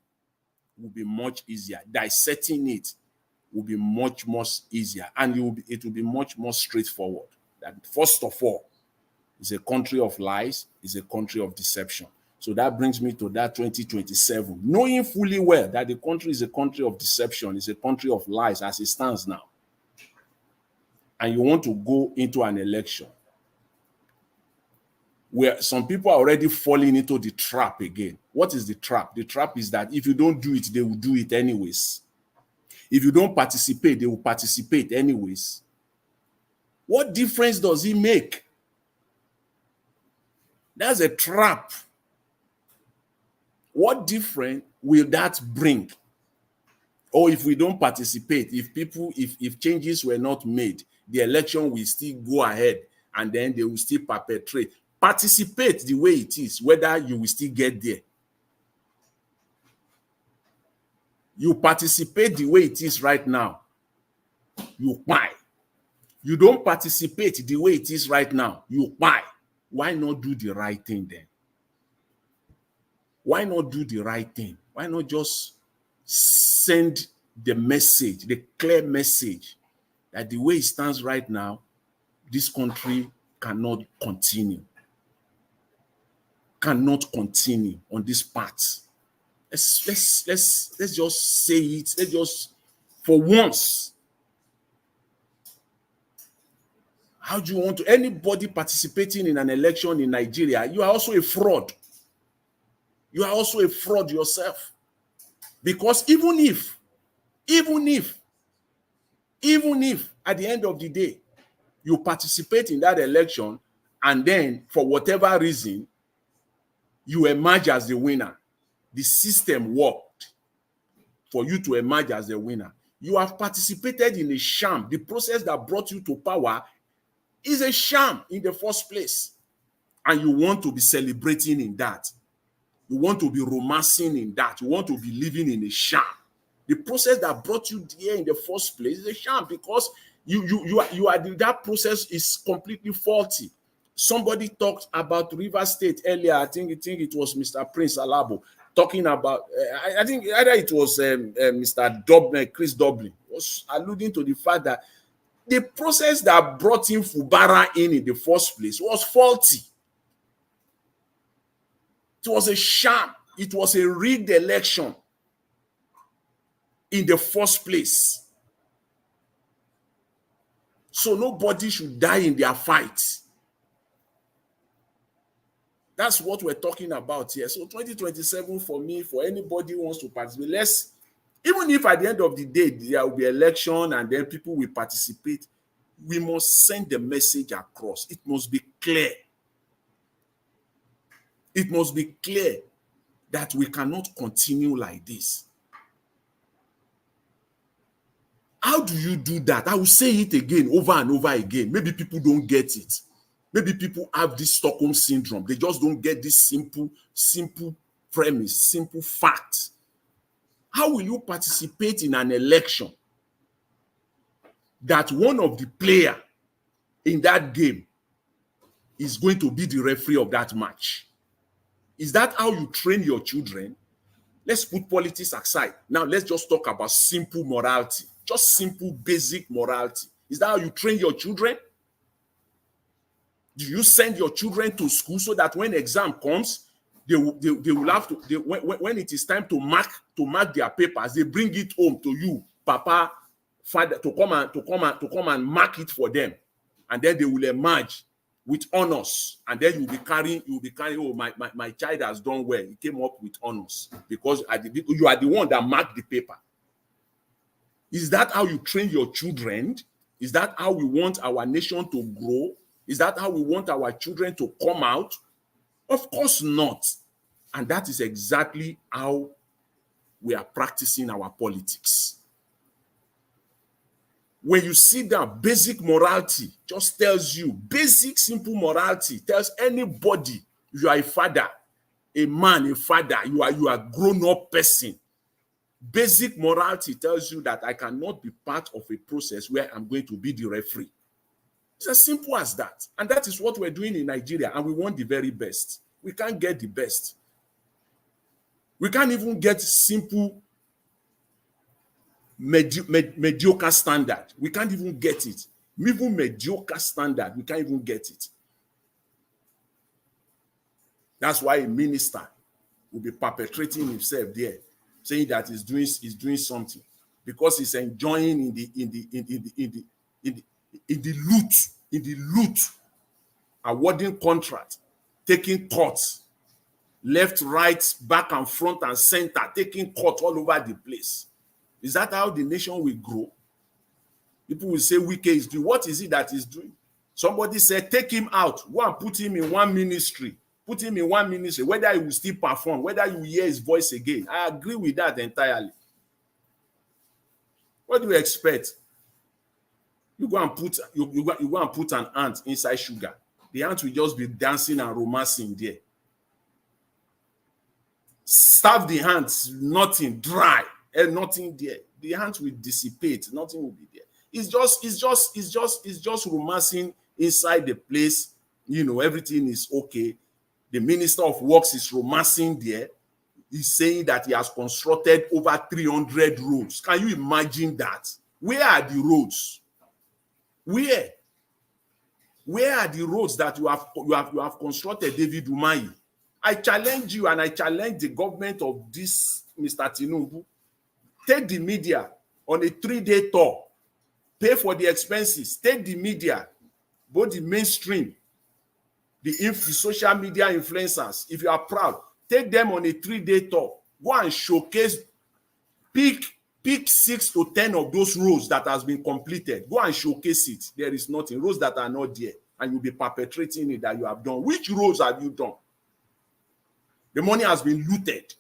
will be much easier. Dissecting it will be much easier, and it will be much more straightforward. That first of all, it's a country of lies, it's a country of deception. So that brings me to that 2027, knowing fully well that the country is a country of deception, it's a country of lies as it stands now. And you want to go into an election where some people are already falling into the trap again. What is the trap? The trap is that if you don't do it, they will do it anyways. If you don't participate, they will participate anyways. What difference does it make? That's a trap. What difference will that bring? Or if we don't participate, if changes were not made, the election will still go ahead and then they will still perpetrate. Participate the way it is, whether you will still get there. You participate the way it is right now, you buy. You don't participate the way it is right now, you buy. Why not do the right thing then? Why not do the right thing? Why not just send the message, the clear message that the way it stands right now, this country cannot continue. Cannot continue on this path. Let's just say it. Let's just, for once. How do you want to, anybody participating in an election in Nigeria, you are also a fraud. You are also a fraud yourself. Because even if at the end of the day, you participate in that election and then for whatever reason, you emerge as the winner, the system worked for you to emerge as the winner. You have participated in a sham. The process that brought you to power is a sham in the first place. And you want to be celebrating in that. You want to be romancing in that. You want to be living in a sham. The process that brought you there in the first place is a sham because that process is completely faulty. Somebody talked about River State earlier. I think it was Mr. Prince Alabo talking about. I think either it was Mr. Dublin, Chris Dublin, was alluding to the fact that the process that brought in Fubara in the first place was faulty. It was a sham. It was a rigged election in the first place. So nobody should die in their fight. That's what we're talking about here. So 2027 for me, for anybody who wants to participate, even if at the end of the day there will be election and then people will participate, we must send the message across. It must be clear. It must be clear that we cannot continue like this. How do you do that? I will say it again, over and over again. Maybe people don't get it. Maybe people have this Stockholm syndrome. They just don't get this simple premise, simple fact. How will you participate in an election that one of the players in that game is going to be the referee of that match? Is that how you train your children? Let's put politics aside. Now let's just talk about simple morality. Just simple, basic morality. Is that how you train your children? Do you send your children to school so that when exam comes, they will have to, when it is time to mark their papers, they bring it home to you, Papa, Father, to come and mark it for them, and then they will emerge with honors, and then you'll be carrying. Oh, my child has done well. He came up with honors because you are the one that marked the paper. Is that how you train your children? Is that how we want our nation to grow? Is that how we want our children to come out? Of course not. And that is exactly how we are practicing our politics. When you see that basic morality just tells you, basic simple morality tells anybody you are a father, a man, a father, you are a grown-up person. Basic morality tells you that I cannot be part of a process where I'm going to be the referee. It's as simple as that. And that is what we're doing in Nigeria, and we want the very best. We can't get the best. We can't even get simple, mediocre standard. We can't even get it. Even mediocre standard, we can't even get it. That's why a minister will be perpetrating himself there, saying that he's doing something because he's enjoying in the loot, awarding contract, taking cuts, left, right, back and front and center, taking cuts all over the place. Is that how the nation will grow? People will say Wike is doing. What is it that he's doing? Somebody said, take him out, go and put him in one ministry. Put him in one ministry, whether he will still perform, whether you will hear his voice again. I agree with that entirely. What do you expect? You go and put an ant inside sugar. The ant will just be dancing and romancing there. Starve the ants, nothing, dry, and nothing there. The ant will dissipate, nothing will be there. It's just romancing inside the place. You know, everything is okay. The Minister of Works is romancing there. He's saying that he has constructed over 300 roads. Can you imagine that? Where are the roads? Where are the roads that you have constructed, David Umahi? I challenge you and I challenge the government of this Mr. Tinubu. Take the media on a 3-day tour. Pay for the expenses. Take the media, both the mainstream, the social media influencers. If you are proud, take them on a 3-day tour. Go and showcase, pick 6 to 10 of those roads that has been completed. Go and showcase it. There is nothing. Roads that are not there, and you'll be perpetrating it that you have done. Which roads have you done? The money has been looted.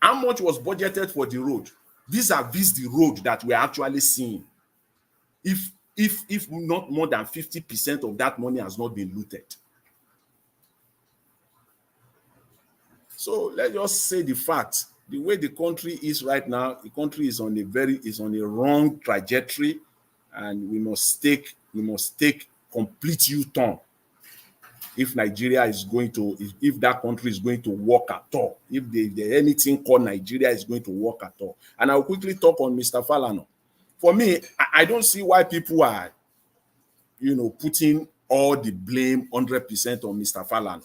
How much was budgeted for the road? Vis-a-vis the road that we're actually seeing. If not more than 50% of that money has not been looted. So let's just say the fact. The way the country is right now, the country is on a wrong trajectory, and we must take complete U-turn if Nigeria is going to, if that country is going to work at all, if there anything called Nigeria is going to work at all. And I'll quickly talk on Mr. Falana. For me, I don't see why people are, putting all the blame 100% on Mr. Falana.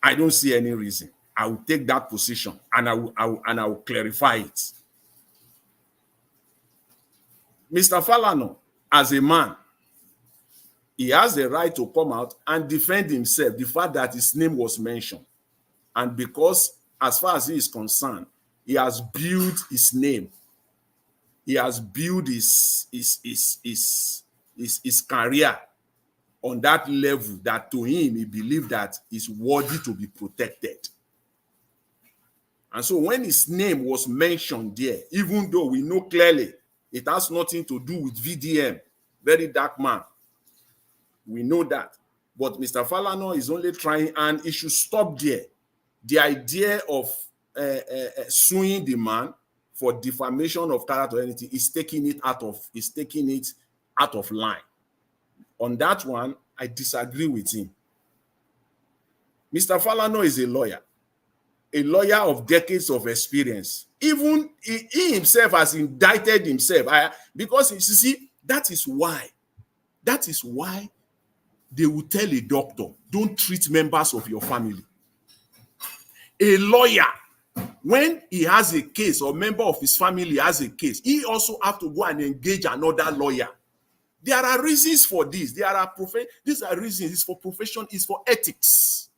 I don't see any reason. I will take that position, and I will clarify it. Mr. Falana, as a man, he has the right to come out and defend himself, the fact that his name was mentioned. And because, as far as he is concerned, he has built his name. He has built his career on that level that to him, he believed that he's worthy to be protected. And so when his name was mentioned there, even though we know clearly it has nothing to do with VDM, very dark man, we know that. But Mr. Falana is only trying, and it should stop there. The idea of suing the man for defamation of character or anything is taking it out of line. On that one, I disagree with him. Mr. Falana is a lawyer of decades of experience. Even he himself has indicted himself. Because you see, that is why they will tell a doctor, don't treat members of your family. A lawyer, when he has a case or member of his family has a case, he also have to go and engage another lawyer. There are reasons for this. These are reasons. It's for profession. It's for ethics.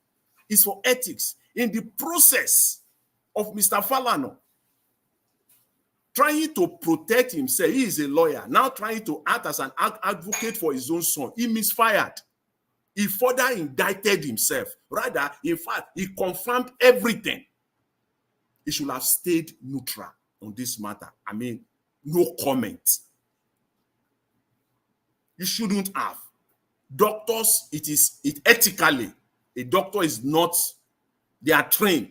It's for ethics. In the process of Mr. Falana trying to protect himself, he is a lawyer, now trying to act as an advocate for his own son. He misfired. He further indicted himself. Rather, in fact, he confirmed everything. He should have stayed neutral on this matter. I mean, no comment. You shouldn't have. Doctors, ethically, a doctor is not, they are trained.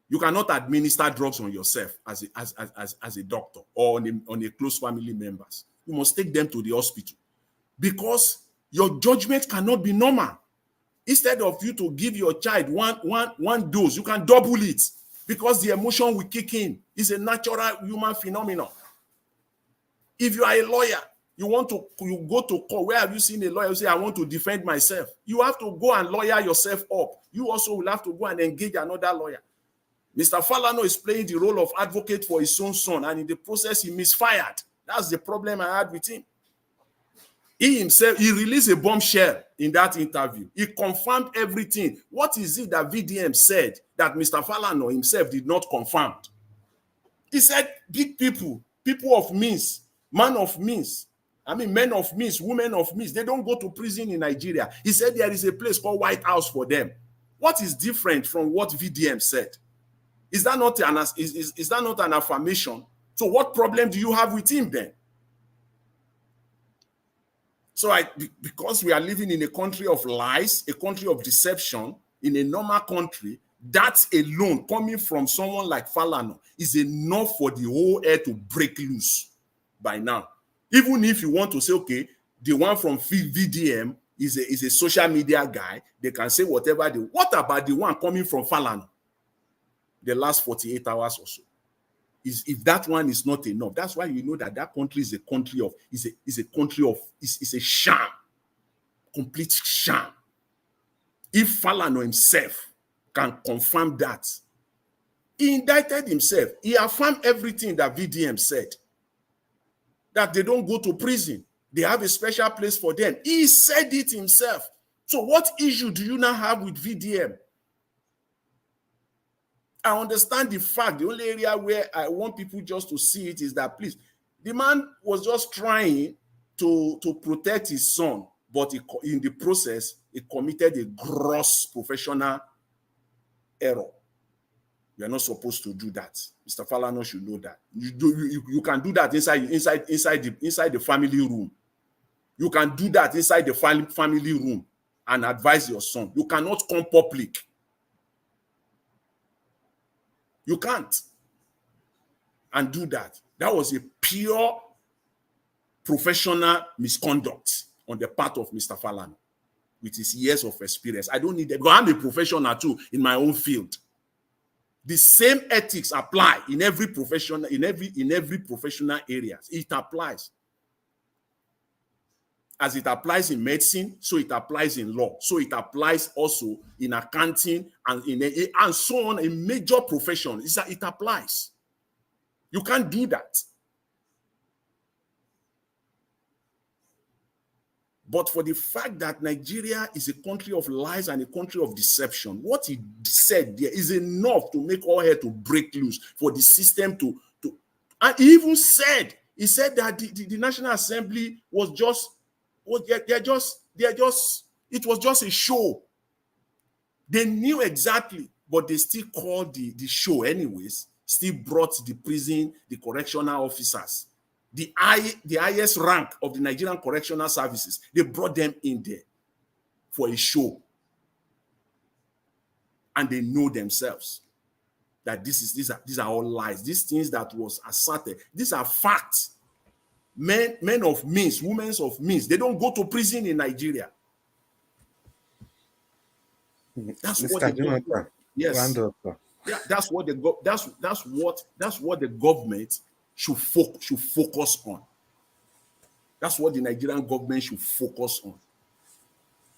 You cannot administer drugs on yourself as a doctor or on a close family members. You must take them to the hospital because your judgment cannot be normal. Instead of you to give your child one dose, you can double it because the emotion will kick in. It's a natural human phenomenon. If you are a lawyer, you go to court. Where have you seen a lawyer say, I want to defend myself? You have to go and lawyer yourself up. You also will have to go and engage another lawyer. Mr. Falana is playing the role of advocate for his own son, and in the process, he misfired. That's the problem I had with him. He himself, he released a bombshell in that interview. He confirmed everything. What is it that VDM said that Mr. Falana himself did not confirm? He said, big people of means, men of means, women of means, they don't go to prison in Nigeria. He said there is a place called White House for them. What is different from what VDM said? Is that not an affirmation? So what problem do you have with him then? So because we are living in a country of lies, a country of deception, in a normal country, that alone coming from someone like Falana is enough for the whole air to break loose by now. Even if you want to say, okay, the one from VDM is a social media guy, they can say whatever they. What about the one coming from Falana? The last 48 hours or so. If that one is not enough, that's why you know that country is a country of is a sham, complete sham. If Falana himself can confirm that, he indicted himself. He affirmed everything that VDM said. That they don't go to prison. They have a special place for them. He said it himself. So what issue do you now have with VDM? I understand the fact. The only area where I want people just to see it is that, please, the man was just trying to protect his son, but in the process, he committed a gross professional error. You are not supposed to do that. Mr. Falana should know that. You can do that inside the family room. You can do that inside the family room and advise your son. You cannot come public You can't. And do that. That was a pure professional misconduct on the part of Mr. Falana with his years of experience. I don't need that because I'm a professional too in my own field. The same ethics apply in every professional, in every professional area. It applies. As it applies in medicine, so it applies in law. So it applies also in accounting and and so on. A major profession is that it applies. You can't do that. But for the fact that Nigeria is a country of lies and a country of deception, what he said there is enough to make all hell to break loose for the system to and he even said, that the National Assembly was just, it was just a show. They knew exactly, but they still called the show anyways, still brought the prison, the correctional officers, the highest rank of the Nigerian correctional services. They brought them in there for a show. And they know themselves that these are all lies. These things that was asserted, these are facts. Men of means, women of means, they don't go to prison in Nigeria. That's Mr. what the Jonathan, government, yes. Yeah, that's what the government should focus on. That's what the Nigerian government should focus on.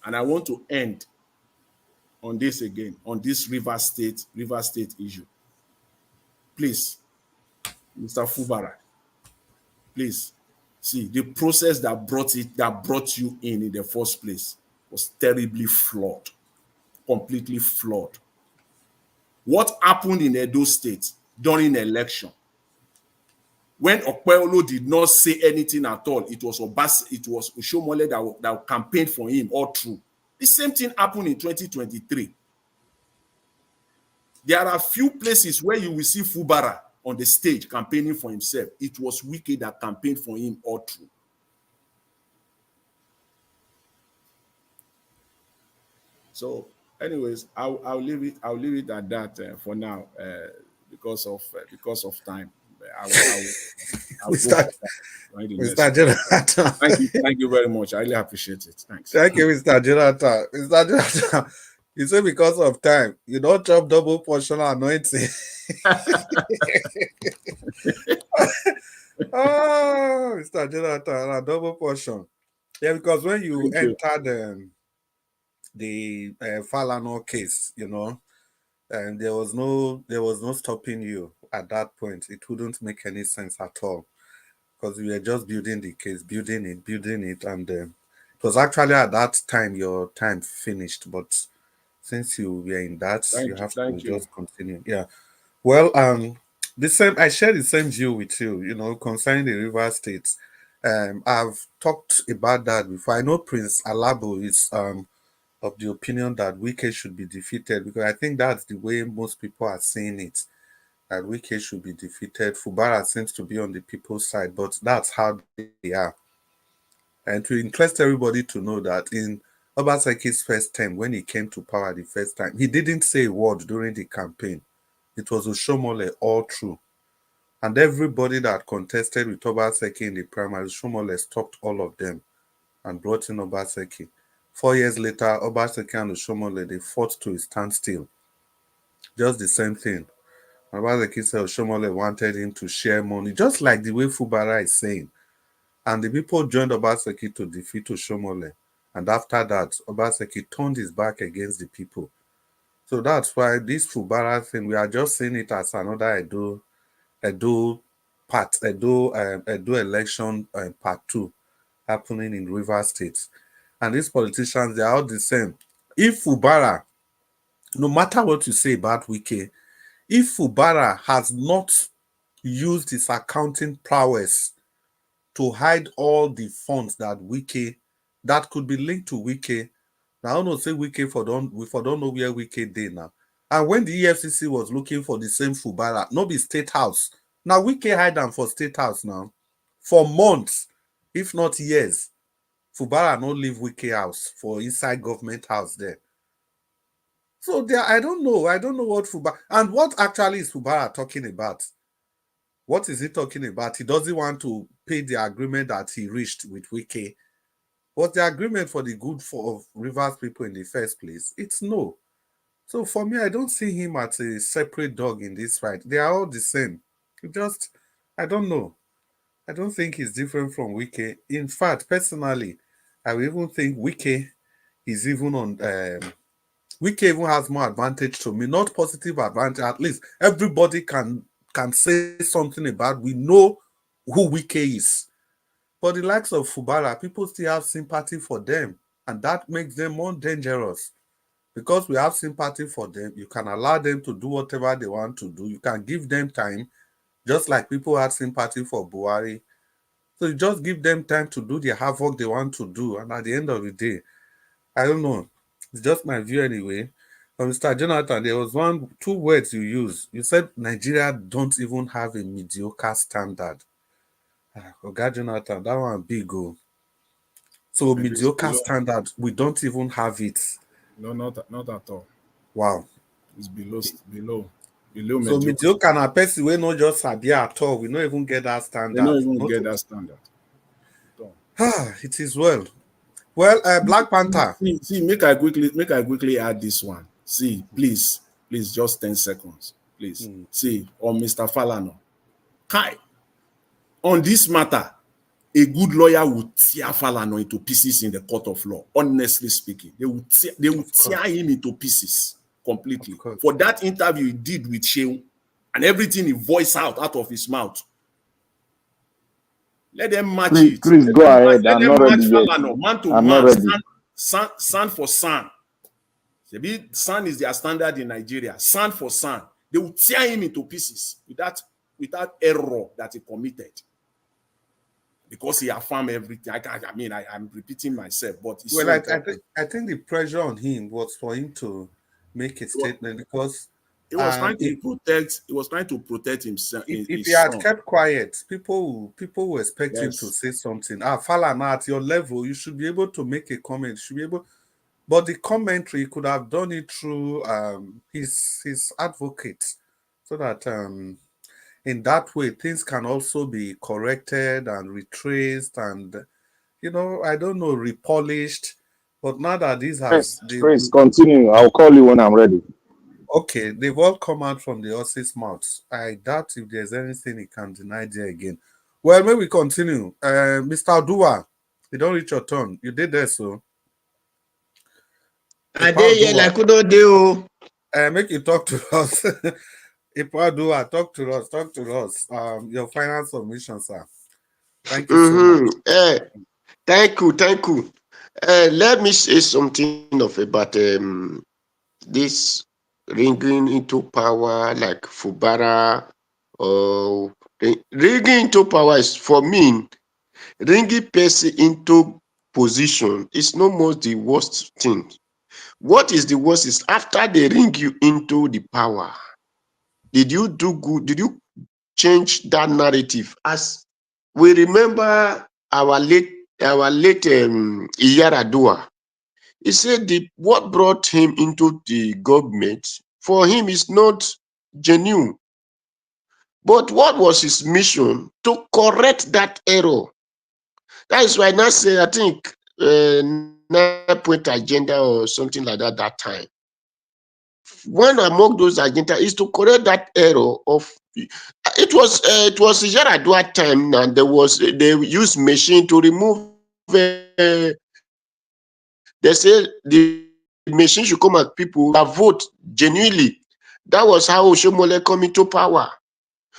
And I want to end on this again, on this River State issue. Please, Mr. Fubara, please see the process that brought you in the first place was terribly flawed, completely flawed. What happened in Edo State during the election? When Okpeolo did not say anything at all, it was Oshomole that campaigned for him all through. The same thing happened in 2023. There are a few places where you will see Fubara on the stage campaigning for himself. It was Wike that campaigned for him all through. So, anyways, I'll leave it at that for now because of time. Mr. Jonathan. Thank you very much. I really appreciate it. Thanks. Thank you, Mr. Jonathan. Mr. Jonathan, you say because of time, you don't chop double portion anointing. Oh, Mr. Jonathan, a double portion. Yeah, because when you entered the Falana case, and there was no stopping you at that point. It wouldn't make any sense at all because we were just building the case, building it, and it was actually at that time your time finished. But since you were in that, you have to just continue. Yeah. Well, I share the same view with you. Concerning the River State. I've talked about that before. I know Prince Alabo is of the opinion that Wike should be defeated because I think that's the way most people are seeing it, that Wike should be defeated. Fubara seems to be on the people's side, but that's how they are. And to interest everybody to know that in Obaseki's first term, when he came to power the first time, he didn't say a word during the campaign. It was Oshomole all through. And everybody that contested with Obaseki in the primary, Oshomole stopped all of them and brought in Obaseki. 4 years later, Obaseki and Oshomole, they fought to a standstill. Just the same thing. Obaseki said Oshomole wanted him to share money, just like the way Fubara is saying. And the people joined Obaseki to defeat Oshomole. And after that, Obaseki turned his back against the people. So that's why this Fubara thing, we are just seeing it as another Edo election part 2 happening in River State. And these politicians, they are all the same. If Fubara, no matter what you say about Wike, if Fubara has not used his accounting prowess to hide all the funds that could be linked to Wike, now I don't say Wike we don't know where Wike did now. And when the EFCC was looking for the same Fubara, no be State House. Now Wike hide them for State House now for months, if not years. Fubara not leave Wike house for inside government house there. So there, I don't know. I don't know what Fubara and what actually is Fubara talking about. What is he talking about? He doesn't want to pay the agreement that he reached with Wike. Was the agreement for the good of Rivers people in the first place? It's no. So for me, I don't see him as a separate dog in this fight. They are all the same. I don't know. I don't think he's different from Wike. In fact, personally, I will even think Wike is even on. Wike even has more advantage to me, not positive advantage. At least everybody can say something about. We know who Wike is. But the likes of Fubara, people still have sympathy for them, and that makes them more dangerous. Because we have sympathy for them, you can allow them to do whatever they want to do. You can give them time, just like people had sympathy for Buhari. So you just give them time to do the havoc they want to do. And at the end of the day, I don't know. It's just my view anyway. Mr. Jonathan, there was two words you used. You said Nigeria don't even have a mediocre standard. God, Jonathan, that one big go. So Maybe it's mediocre below. standard, we don't even have it. No, not at all. Wow. It's below So mediocre. mediocre na person we not just sabi at all. We don't even get that They standard. don't even get that standard. It is well. Well, Black Panther. See, make I quickly add this one. See, please, just 10 seconds. Please. See, on Mr. Falano. Kai, on this matter, a good lawyer will tear Falano into pieces in the court of law. Honestly speaking, they will tear him into pieces completely for that interview he did with Shehu and everything he voiced out of his mouth. Let them match it. Please go ahead. Let I'm them not ready match yet. Falano, man to I'm man, not ready. sand for sand. Maybe sand is their standard in Nigeria. Sand for sand. They will tear him into pieces without error that he committed. Because he affirmed everything. I'm repeating myself, but it's Well, so I think the pressure on him was for him to make a statement because he was trying to protect himself. If he had kept quiet, people will expect him to say something. Falana, at your level, you should be able to make a comment. You should be able, but the commentary could have done it through his advocate, so that in that way things can also be corrected and retraced and I don't know, repolished. But now that these have Chris, continue. I'll call you when I'm ready. Okay, they've all come out from the horse's mouth. I doubt if there's anything he can deny there again. Well, maybe we continue. Mr. Dua, you don't reach your turn. You did there, so. I did here like who don't do. Make you talk to us. Ipa Dua, talk to us. Talk to us. Your final submission, sir. Thank you so much. Thank you. Let me say something about this ringing into power like Fubara or ringing into power is for me. Ringing person into position is no more the worst thing. What is the worst is after they ring you into the power. Did you do good? Did you change that narrative? As we remember our late Iyaradua, he said what brought him into the government for him is not genuine. But what was his mission? To correct that error. That is why I now say, I think, 9-point agenda or something like that time. One among those agenda is to correct that error of it was Yaradua time, and they used machine to remove. They say the machine should come at people that vote genuinely. That was how Oshomole come into power.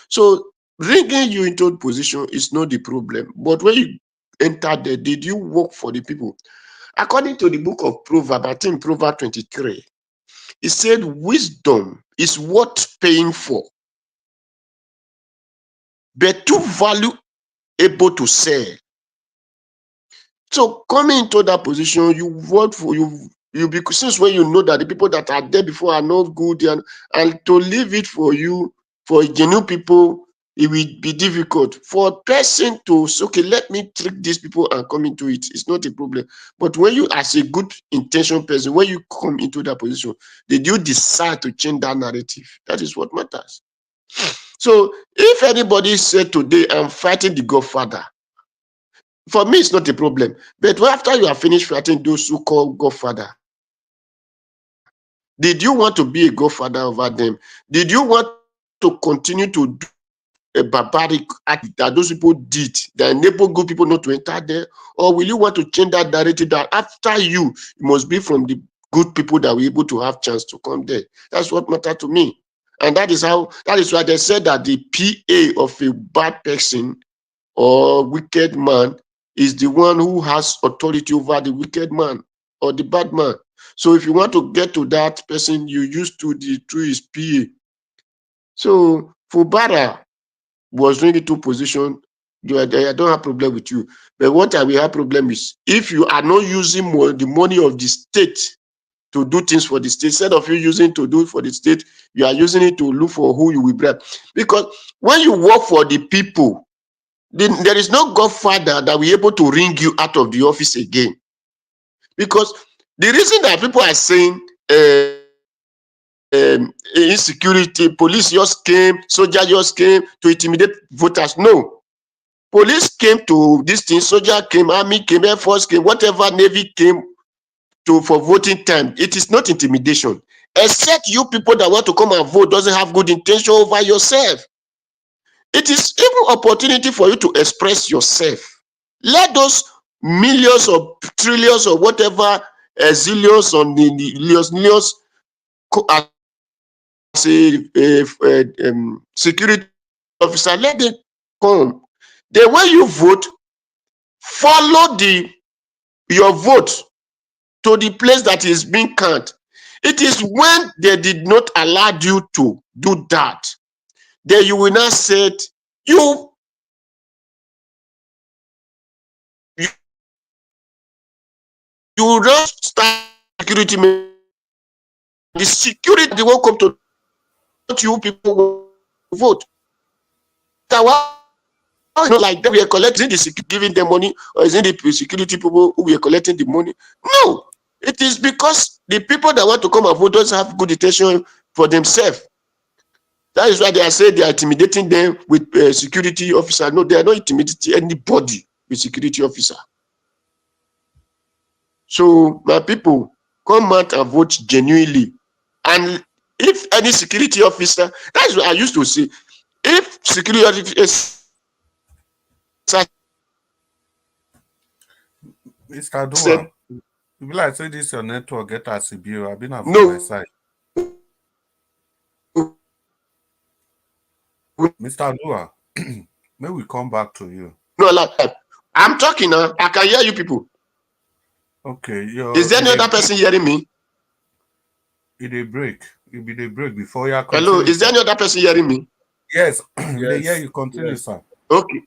So bringing you into position is not the problem. But when you enter there, did you work for the people? According to the book of Proverbs, I think Proverbs 23, it said wisdom is worth paying for, but too valuable to sell. So coming into that position, you work for because since when you know that the people that are there before are not good, and to leave it for you, for genuine people it will be difficult for a person to say, okay, let me trick these people and come into it. It's not a problem. But when you, as a good intention person, when you come into that position, did you decide to change that narrative? That is what matters. So if anybody said today, I'm fighting the Godfather, for me, it's not a problem. But after you have finished fighting those who call Godfather, did you want to be a Godfather over them? Did you want to continue to do a barbaric act that those people did that enable good people not to enter there? Or will you want to change that narrative that after you, it must be from the good people that were able to have chance to come there? That's what matters to me. And that is why they said that the PA of a bad person or wicked man is the one who has authority over the wicked man or the bad man. So if you want to get to that person, you used to through his PA. So Fubara was really to position. I don't have problem with you. But what I will have problem is if you are not using the money of the state to do things for the state, instead of you using to do it for the state, you are using it to look for who you will bribe. Because when you work for the people, there is no Godfather that will be able to ring you out of the office again. Because the reason that people are saying insecurity, police just came, soldier just came to intimidate voters. No. Police came to this thing, soldier came, army came, air force came, whatever, navy came for voting time. It is not intimidation. Except you people that want to come and vote doesn't have good intention over yourself. It is even opportunity for you to express yourself. Let those millions or trillions or whatever zillions on the millions as a security officer, let them come. The way you vote, follow your vote to the place that is being counted. It is when they did not allow you to do that, then you will not say you will not start security. The security they won't come to you people vote. Not like that we are collecting the security, giving them money, or is it the security people who we are collecting the money? No, it is because the people that want to come and vote don't have good intention for themselves. That is why they are saying they are intimidating them with security officer. No, they are not intimidating anybody with security officer. So my people, come out and vote genuinely. And if any security officer, that's what I used to say, if security officer Mr. Dua, you be like say this your network get as a bill. I've been from my side. Mr. Dua, may we come back to you. No, like I'm talking now. I can hear you people. Okay. Is there any other person hearing me? It a break. It be the break before you continue. Hello, is there any other person hearing me? Yes. Yeah, you continue, yes. Sir. Okay.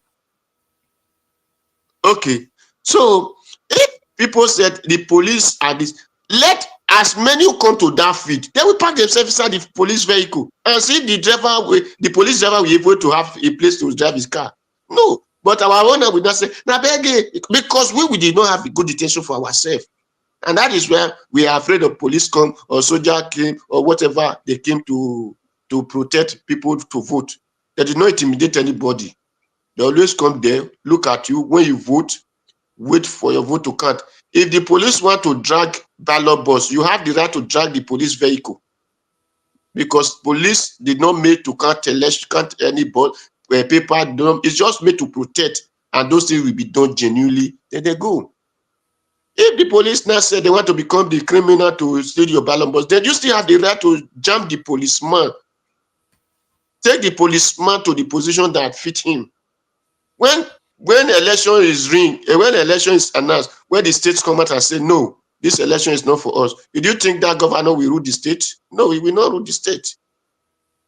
Okay. So if people said the police are this, let as many who come to that field, they will park themselves inside the police vehicle and see the police driver will be able to have a place to drive his car. No, but our owner will not say, because we did not have a good intention for ourselves. And that is where we are afraid of police come or soldier came or whatever they came to protect people to vote. They did not intimidate anybody. They always come there, look at you. When you vote, wait for your vote to count. If the police want to drag ballot box, you have the right to drag the police vehicle. Because police did not made to count any paper. It's just made to protect. And those things will be done genuinely. Then they go. If the police now say they want to become the criminal to steal your ballot box, then you still have the right to jam the policeman. Take the policeman to the position that fit him. When election is when election is announced, when the states come out and say, no, this election is not for us, do you think that governor will rule the state? No, he will not rule the state.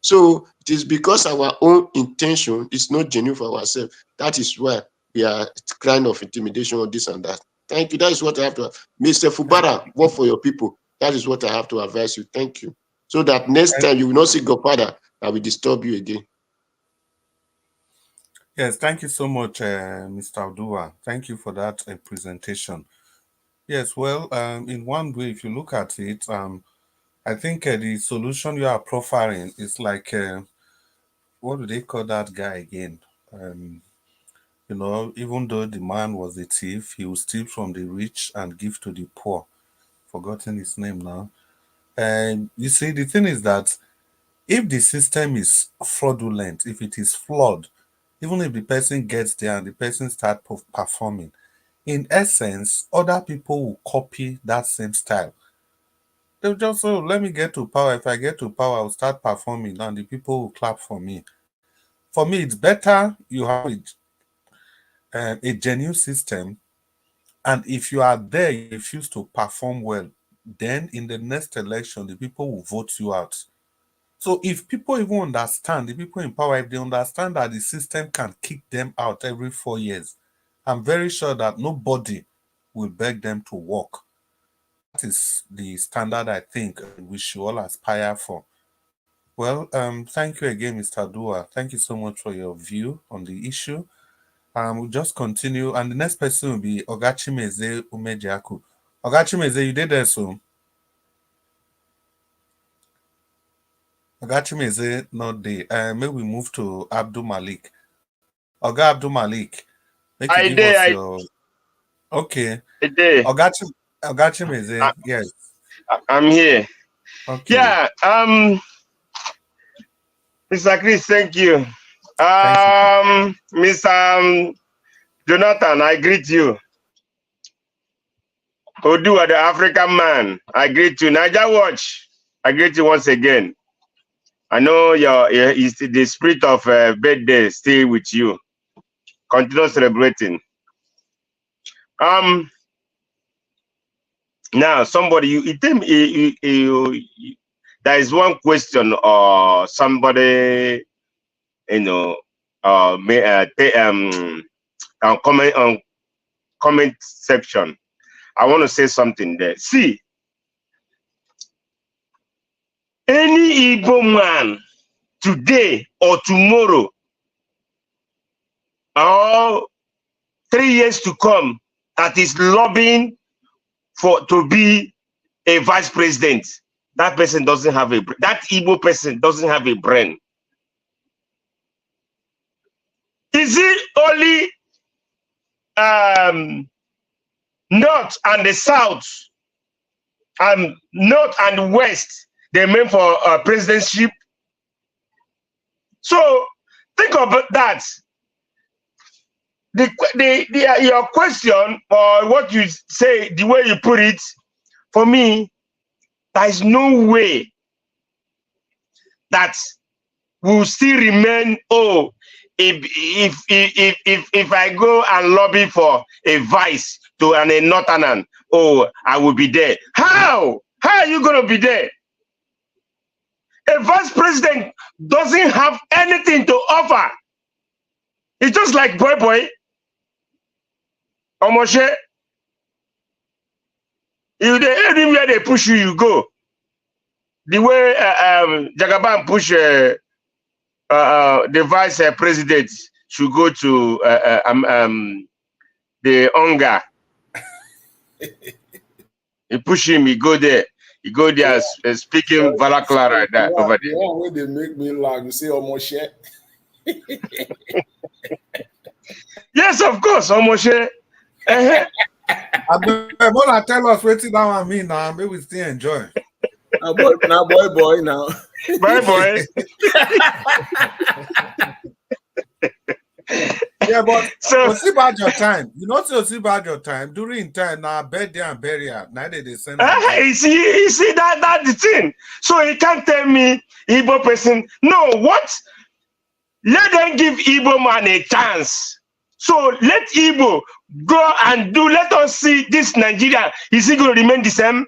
So it is because our own intention is not genuine for ourselves. That is why we are kind of intimidation on this and that. Thank you. That is what I have to have. Mr. Fubara, work for your people. That is what I have to advise you. Thank you. So that next time you will not see Godfather, I will disturb you again. Yes, thank you so much, Mr. Odua. Thank you for that presentation. Yes, well, in one way, if you look at it, I think the solution you are profiling is like, what do they call that guy again? You know, even though the man was a thief, he would steal from the rich and give to the poor. Forgotten his name now. And you see, the thing is that if the system is fraudulent, if it is flawed, even if the person gets there and the person starts performing, in essence, other people will copy that same style. They'll just say, oh, let me get to power. If I get to power, I'll start performing and the people will clap for me. For me, it's better you have a genuine system. And if you are there, you refuse to perform well, then in the next election, the people will vote you out. So if people even understand, the people in power, if they understand that the system can kick them out every 4 years, I'm very sure that nobody will beg them to work. That is the standard I think we should all aspire for. Well, thank you again, Mr. Dua. Thank you so much for your view on the issue. We'll just continue, and the next person will be Ogachimeze Umejaku. Ogachimeze, you did that soon. Ogachimeze not there. Maybe we move to Abdul Malik. Oga Abdul Malik, make you give us your. Okay. Ogachimeze, yes. I'm here. Okay. Yeah. Mr. Chris, thank you. Mr. Jonathan, I greet you. Odua, the African man, I greet you. Niger Watch, I greet you once again. I know the spirit of birthday still with you. Continue celebrating. Now somebody there is one question or somebody comment on comment section. I want to say something there. See, any Igbo man today or tomorrow or 3 years to come that is lobbying to be a vice president, that person doesn't have that Igbo person doesn't have a brain. Is it only North and the South, and North and West, they meant for presidency? So think about that. Your question or what you say, the way you put it, for me, there is no way that will still remain. Oh, if I go and lobby for a vice to a northern, oh, I will be there. How are you going to be there? A vice president doesn't have anything to offer. It's just like boy. Omoshe, anywhere they push you, you go. The way Jagaban push the vice president should go to the Onga. He push him, he go there. He go there speaking vernacular like that over there. The one way they make me laugh, you say Omoshe. Yes, of course, Omoshe. I tell us what that one mean now. Maybe we still enjoy. Boy now. Boy. Yeah, but so see about your time. You know, see about your time during time now. Birthday and burial. Now they send. You see that the thing. So you can't tell me Igbo person. No, what? Let them give Igbo man a chance. So let Igbo go and do. Let us see this Nigeria. Is he going to remain the same?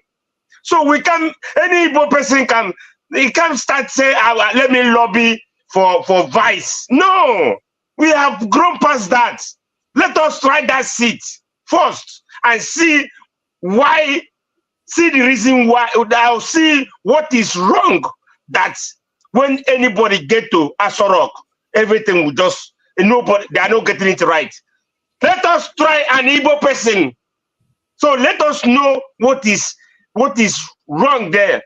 So we can. Any Igbo person can. He can't start saying, "Let me lobby for vice." No. We have grown past that. Let us try that seat first and see why, see the reason why, I'll see what is wrong. That when anybody get to Asorok, everything will just nobody, they are not getting it right. Let us try an Igbo person. So let us know what is wrong there.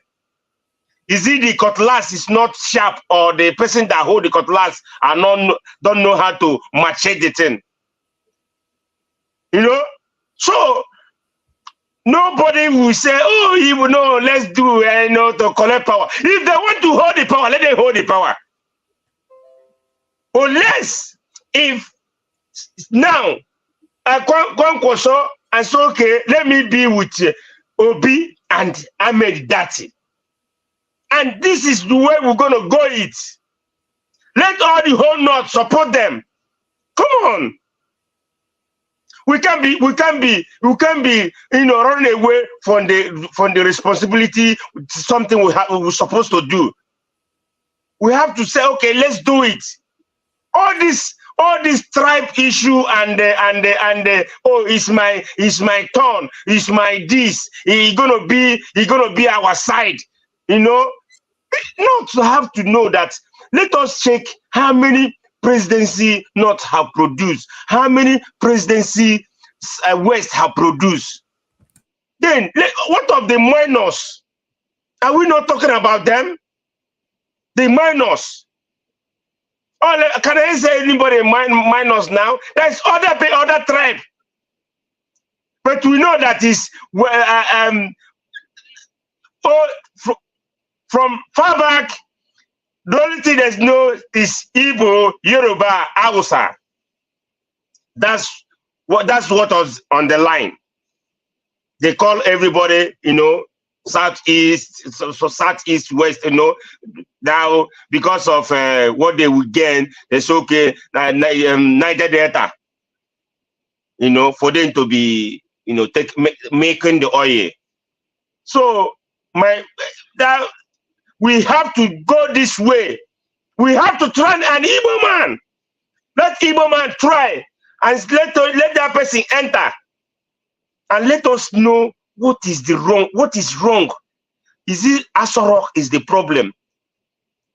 Is it the cutlass is not sharp, or the person that hold the cutlass don't know how to machete the thing? You know? So nobody will say, oh, you will know, let's do to collect power. If they want to hold the power, let them hold the power. Unless if now Kwankwaso and so okay, let me be with Obi and Ahmed Dati. And this is the way we're gonna go it. Let all the whole North support them. Come on. We can't be, running away from the responsibility, something we're supposed to do. We have to say, okay, let's do it. All this tribe issue and oh, it's my turn, it's my this, he's gonna be our side, you know. Not to have to know that. Let us check how many presidency North have produced, how many presidency West have produced. Then what of the minors? Are we not talking about them? The minors. Oh, can I say anybody minors now? There's other tribe, but we know that is from far back. The only thing there's no is Igbo, Yoruba, Hausa. That's what was on the line. They call everybody, Southeast, so Southeast, West, now because of what they will gain, they say, okay, Niger Delta, for them to be, making the oil. So we have to go this way. We have to try an Igbo man. Let Igbo man try, and let that person enter, and let us know what is wrong. What is wrong? Is it Asorok is the problem,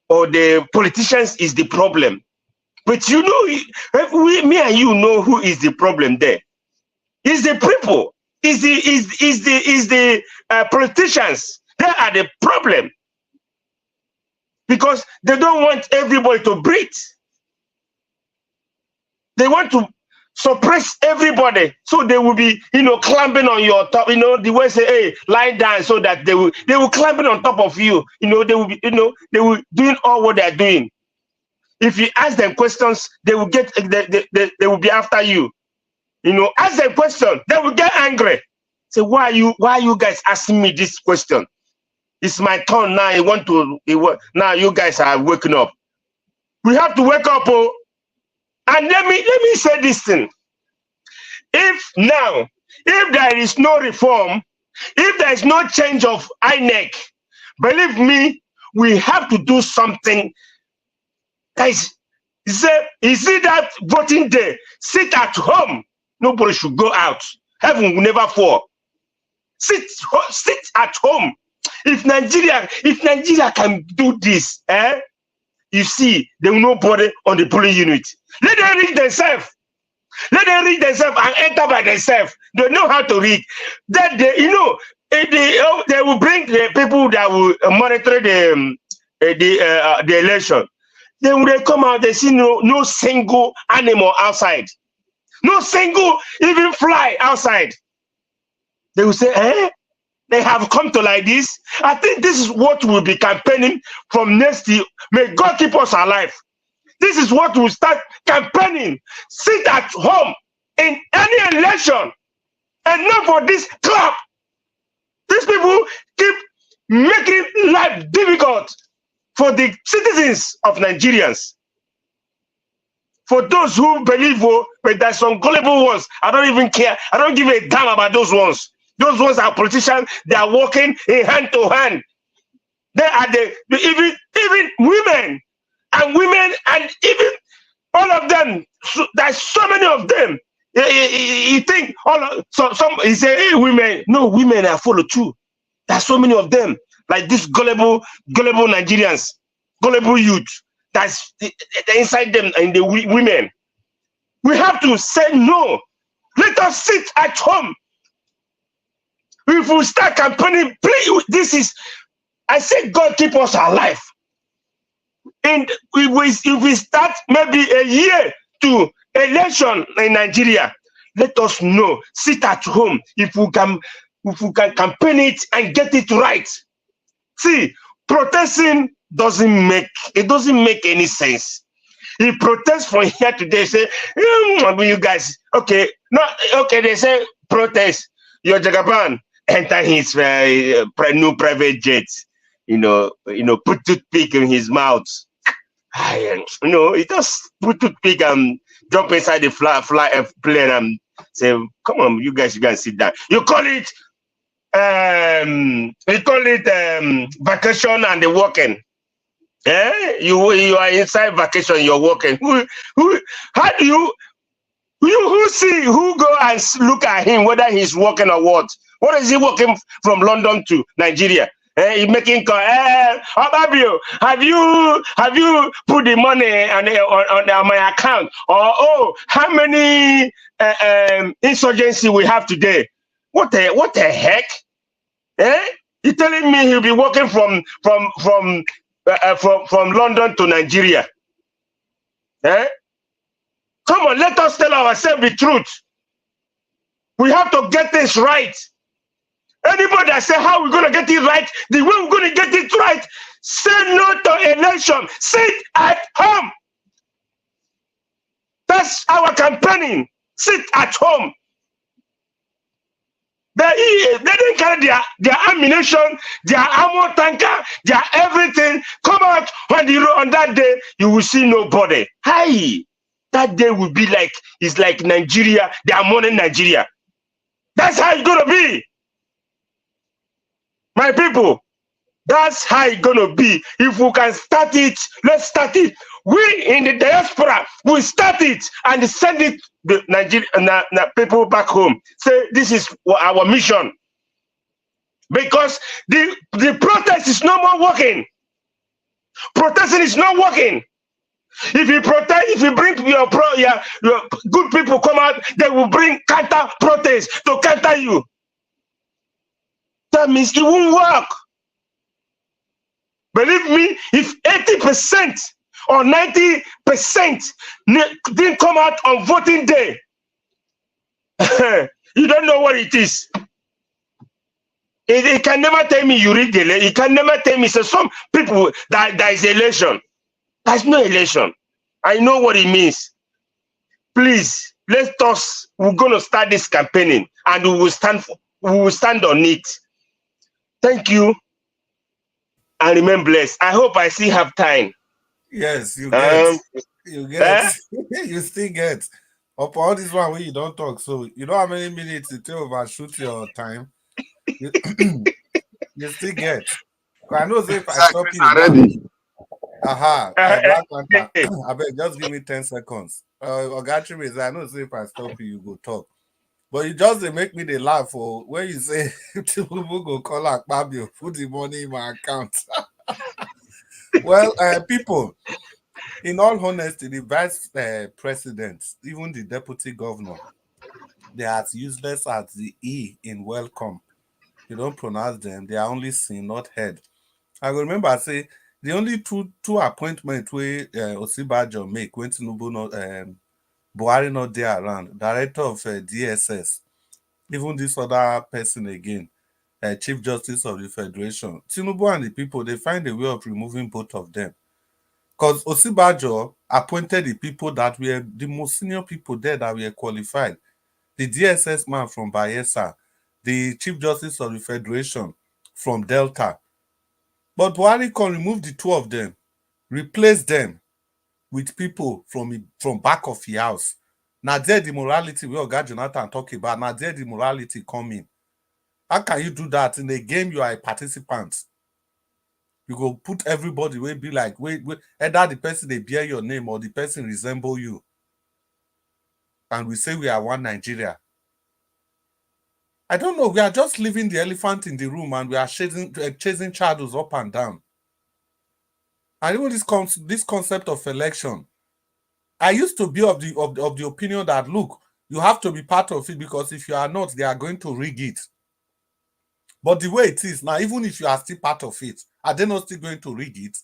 or the politicians is the problem? But me and you know who is the problem there. It's the people. Is the politicians. They are the problem. Because they don't want everybody to breathe. They want to suppress everybody, so they will be, climbing on your top. The way say, hey, lie down, so that they will climbing on top of you. They will be, they will doing all what they're doing. If you ask them questions, they will get, they will be after you. Ask them question, they will get angry. Say, why are you guys asking me this question? It's my turn now. Now you guys are waking up. We have to wake up, oh. And let me say this thing. If there is no reform, if there is no change of INEC, believe me, we have to do something. Guys, you see that voting day, sit at home. Nobody should go out. Heaven will never fall. Sit at home. If Nigeria can do this, you see, there will nobody on the polling unit. Let them read themselves. Let them read themselves and enter by themselves. They know how to read. That they will bring the people that will monitor the election. Then when they come out, they see no single animal outside, no single even fly outside. They will say, they have come to like this. I think this is what we'll be campaigning from next year. May God keep us alive. This is what we'll start campaigning. Sit at home in any election, and not for this club. These people keep making life difficult for the citizens of Nigerians. For those who believe, but there's some gullible ones. I don't even care. I don't give a damn about those ones. Those ones are politicians. They are working in hand to hand. They are even women and even all of them. There's so many of them. You think some he say, hey, women. No, women are full of too. There's so many of them. Like this gullible Nigerians, gullible youth. That's inside them and the women. We have to say no. Let us sit at home. If we start campaigning, please, this is, I say God keep us alive. And if we start maybe a year to election in Nigeria, let us know, sit at home if we can campaign it and get it right. See, protesting doesn't make any sense. He protests from here today, say, you guys, okay, no, okay, they say protest. Your Jagaban enter his new private jet, put toothpick in his mouth. He just put toothpick and jump inside the plane and say, come on, you guys, you can sit down. You call it vacation and the working. You are inside vacation, you're working. How do you who go and look at him whether he's working or what? What is he working from London to Nigeria? He making call. Fabio, have you put the money on my account? Or how many insurgency we have today? What the heck? He telling me he'll be working from London to Nigeria. Come on, let us tell ourselves the truth. We have to get this right. Anybody that say how we're going to get it right, the way we're going to get it right, say no to election. Sit at home. That's our campaigning. Sit at home. They didn't carry their ammunition, their ammo tanker, their everything. Come out on the road on that day, you will see nobody. Hi. That day will be like, it's like Nigeria, they are mourning Nigeria. That's how it's going to be. My people, that's how it's going to be. If we can start it, let's start it. We in the diaspora will start it and send it to Nigerian people back home. Say this is our mission. Because the protest is no more working. Protesting is not working. If you protest, if you bring your good people come out, they will bring counter protest to counter you. That means it won't work. Believe me, if 80% or 90% didn't come out on voting day, you don't know what it is. It can never tell me you read the election. It can never tell me. So some people that there is election. There's no election. I know what it means. Please, let us. We're going to start this campaigning, and we will stand on it. Thank you, and remain blessed. I hope I still have time. Yes, you get. You get. You still get. Up all this one where you don't talk, so you know how many minutes it will overshoot your time. You still get. I know if I stop you. Already. Black Panther. I bet just give me 10 seconds. Ogachiri, I know if I stop you, you go talk. But you just make me the laugh for when you say people go call Akpabio, put the money in my account. Well, people, in all honesty, the vice president, even the deputy governor, they are as useless as the E in welcome. You don't pronounce them, they are only seen, not heard. I remember I say the only two appointments where Osibajo make when Tinubu not Buhari not there around, director of DSS, even this other person again, Chief Justice of the Federation, Tinubu and the people, they find a way of removing both of them. Because Osibajo appointed the people that were the most senior people there that were qualified. The DSS man from Bayelsa, the Chief Justice of the Federation from Delta. But Buhari can remove the two of them, replace them with people from back of the house. Now there the morality we got Jonathan talking about. Now there the morality coming. How can you do that in a game you are a participant? You go put everybody will be like, wait, either the person they bear your name or the person resemble you. And we say we are one Nigeria. I don't know. We are just leaving the elephant in the room and we are chasing shadows up and down. And even this concept of election, I used to be of the opinion that, look, you have to be part of it, because if you are not, they are going to rig it. But the way it is now, even if you are still part of it, are they not still going to rig it?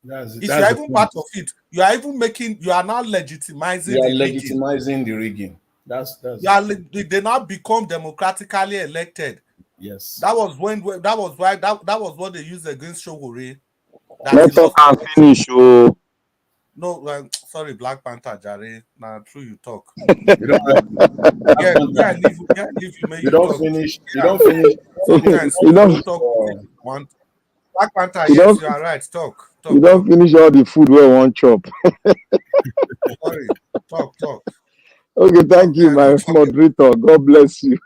If you are even part of it, you are now legitimizing You are the rigging. legitimizing the rigging. That's They now become democratically elected. yes. That was what they used against Shogore. Let's talk and finish. Oh. No, sorry, Black Panther, Jare. Now, true, you talk. You don't Yeah, leave you, may you don't talk. finish. Yeah. You don't finish. Sometimes You don't. talk if you want. Black Panther, You yes, don't. you are right. Talk. You don't finish all the food we want chop. Sorry, talk. Okay, thank you, my moderator. God bless you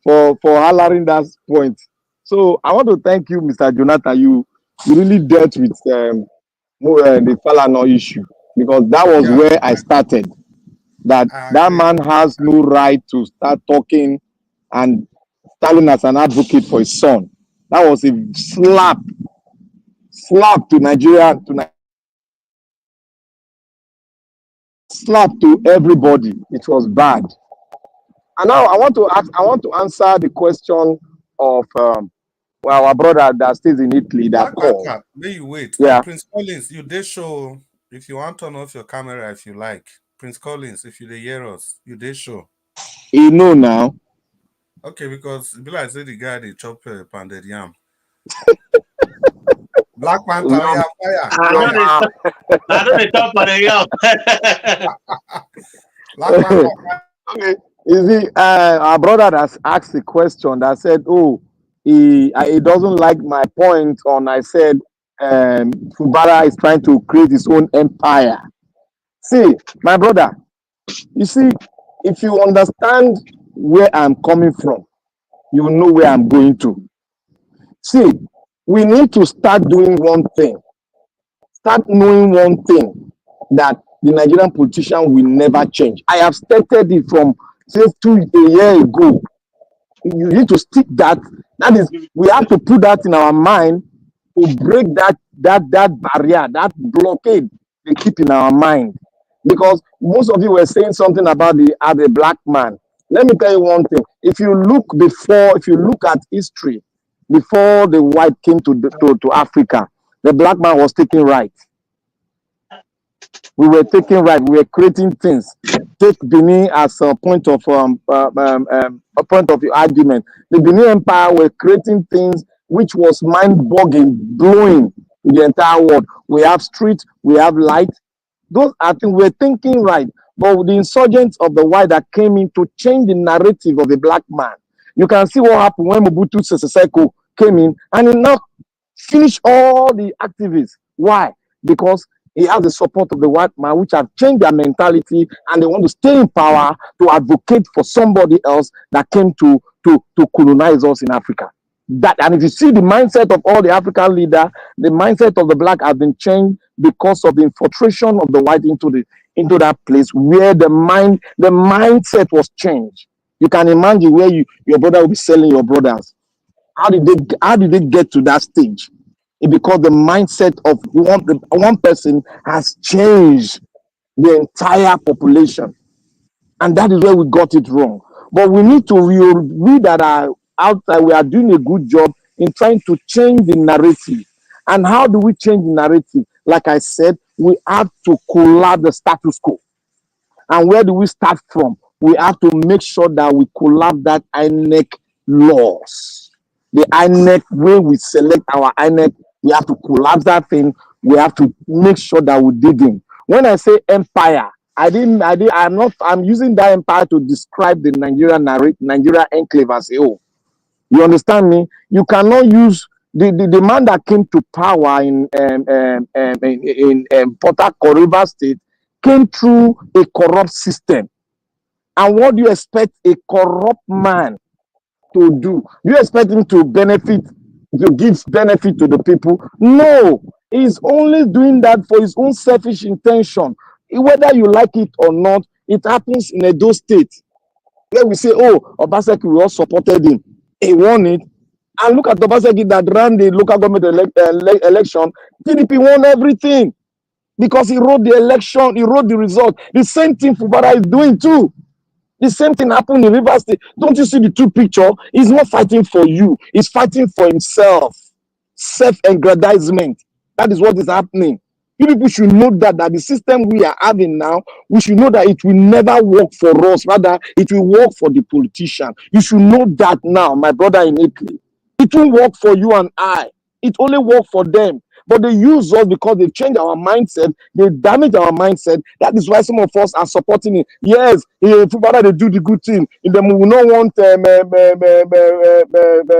for hollering that point. So I want to thank you, Mr. Jonathan. You really dealt with the Falana issue, because that was where I started. That man has no right to start talking and standing as an advocate for his son. That was a slap to Nigeria, slap to everybody. It was bad. And now I want to answer the question of our brother that stays in Italy that called. May you wait. Yeah. Prince Collins, you did show. If you want to turn off your camera, if you like. Prince Collins, if you dey hear us, you did show. You know now. Okay, because be like say the guy they chop pounded yam. Black Panther, we are fire. I don't talk for the yam. Black Panther. Okay. You see, our brother has asked the question that said, "Oh, he doesn't like my point on." I said, Fubara is trying to create his own empire. See, my brother, you see, if you understand where I'm coming from, you will know where I'm going to. See, we need to start doing one thing. Start knowing one thing, that the Nigerian politician will never change. I have stated it from say a year ago. You need to stick that. That is, we have to put that in our mind to break that barrier, that blockade they keep in our mind. Because most of you were saying something about the black man. Let me tell you one thing. If you look at history, before the white came to Africa, the black man was taking right. We were taking right. We were creating things. Take Benin as a point of argument. The Benin Empire were creating things which was mind-boggling, blowing in the entire world. We have streets, we have light. Those are things we're thinking right. But with the insurgents of the white that came in to change the narrative of the black man, you can see what happened when Mobutu Sese Seko came in and he now finished all the activists. Why? Because he has the support of the white man, which have changed their mentality, and they want to stay in power to advocate for somebody else that came to colonize us in Africa. And if you see the mindset of all the African leaders, the mindset of the black has been changed because of the infiltration of the white into that place where the mindset was changed. You can imagine where your brother will be selling your brothers. How did they get to that stage? Because the mindset of one person has changed the entire population, and that is where we got it wrong. But we need to we that are outside, we are doing a good job in trying to change the narrative. And how do we change the narrative? Like I said, we have to collapse the status quo. And where do we start from? We have to make sure that we collapse that INEC laws. The INEC, way we select our INEC, we have to collapse that thing. We have to make sure that we dig in. When I say empire, I'm using that empire to describe the Nigeria enclave as a whole. You understand me? You cannot use the man that came to power in Port Harcourt, River State, came through a corrupt system. And what do you expect a corrupt man to do? Do you expect him to give benefit to the people? No, he's only doing that for his own selfish intention. Whether you like it or not, it happens in Edo State, where we say, oh, Obaseki, we all supported him. He won it. And look at Obaseki that ran the local government election. PDP won everything. because he wrote the election, he wrote the result. The same thing Fubara is doing too. The same thing happened in Rivers State. Don't you see the two picture? He's not fighting for you. He's fighting for himself. Self-aggrandizement. That is what is happening. You people should know that the system we are having now, we should know that it will never work for us. Rather, it will work for the politician. You should know that now, my brother in Italy. It won't work for you and I. It only works for them. But they use us because they've changed our mindset. They damage our mindset. That is why some of us are supporting it. Yes, if they do the good thing, if they will not want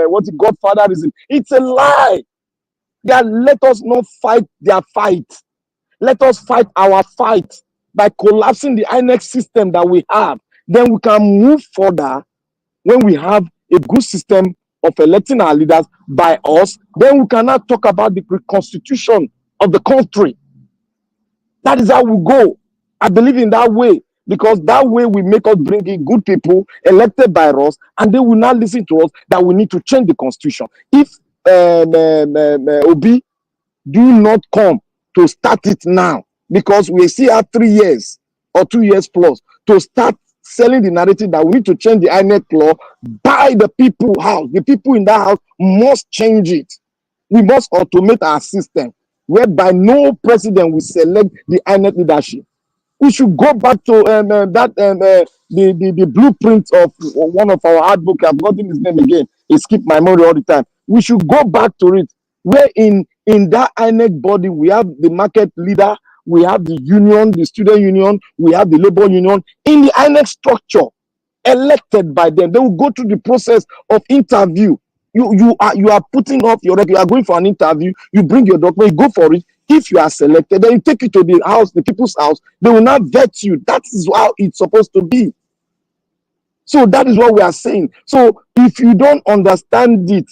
what the godfatherism. It's a lie. Let us not fight their fight. Let us fight our fight by collapsing the INEC system that we have. Then we can move further when we have a good system of electing our leaders by us. Then we cannot talk about the constitution of the country. That is how we go. I believe in that way, because that way we make us bring in good people elected by us, and they will not listen to us that we need to change the constitution. If Obi do not come to start it now, because we still have 3 years or 2 years plus to start selling the narrative that we need to change the INEC law by the people house. The people in that house must change it. We must automate our system whereby no president will select the INEC leadership. We should go back to the blueprint of one of our advocates. I've forgotten his name again. He skipped my memory all the time. We should go back to it, where in that INEC body we have the market leader, we have the union, the student union, we have the labor union in the INEC structure, elected by them. They will go through the process of interview. You are putting up your record. You are going for an interview. You bring your document. You go for it. If you are selected, then you take it to the house, the people's house. They will not vet you. That is how it's supposed to be. So that is what we are saying. So if you don't understand it,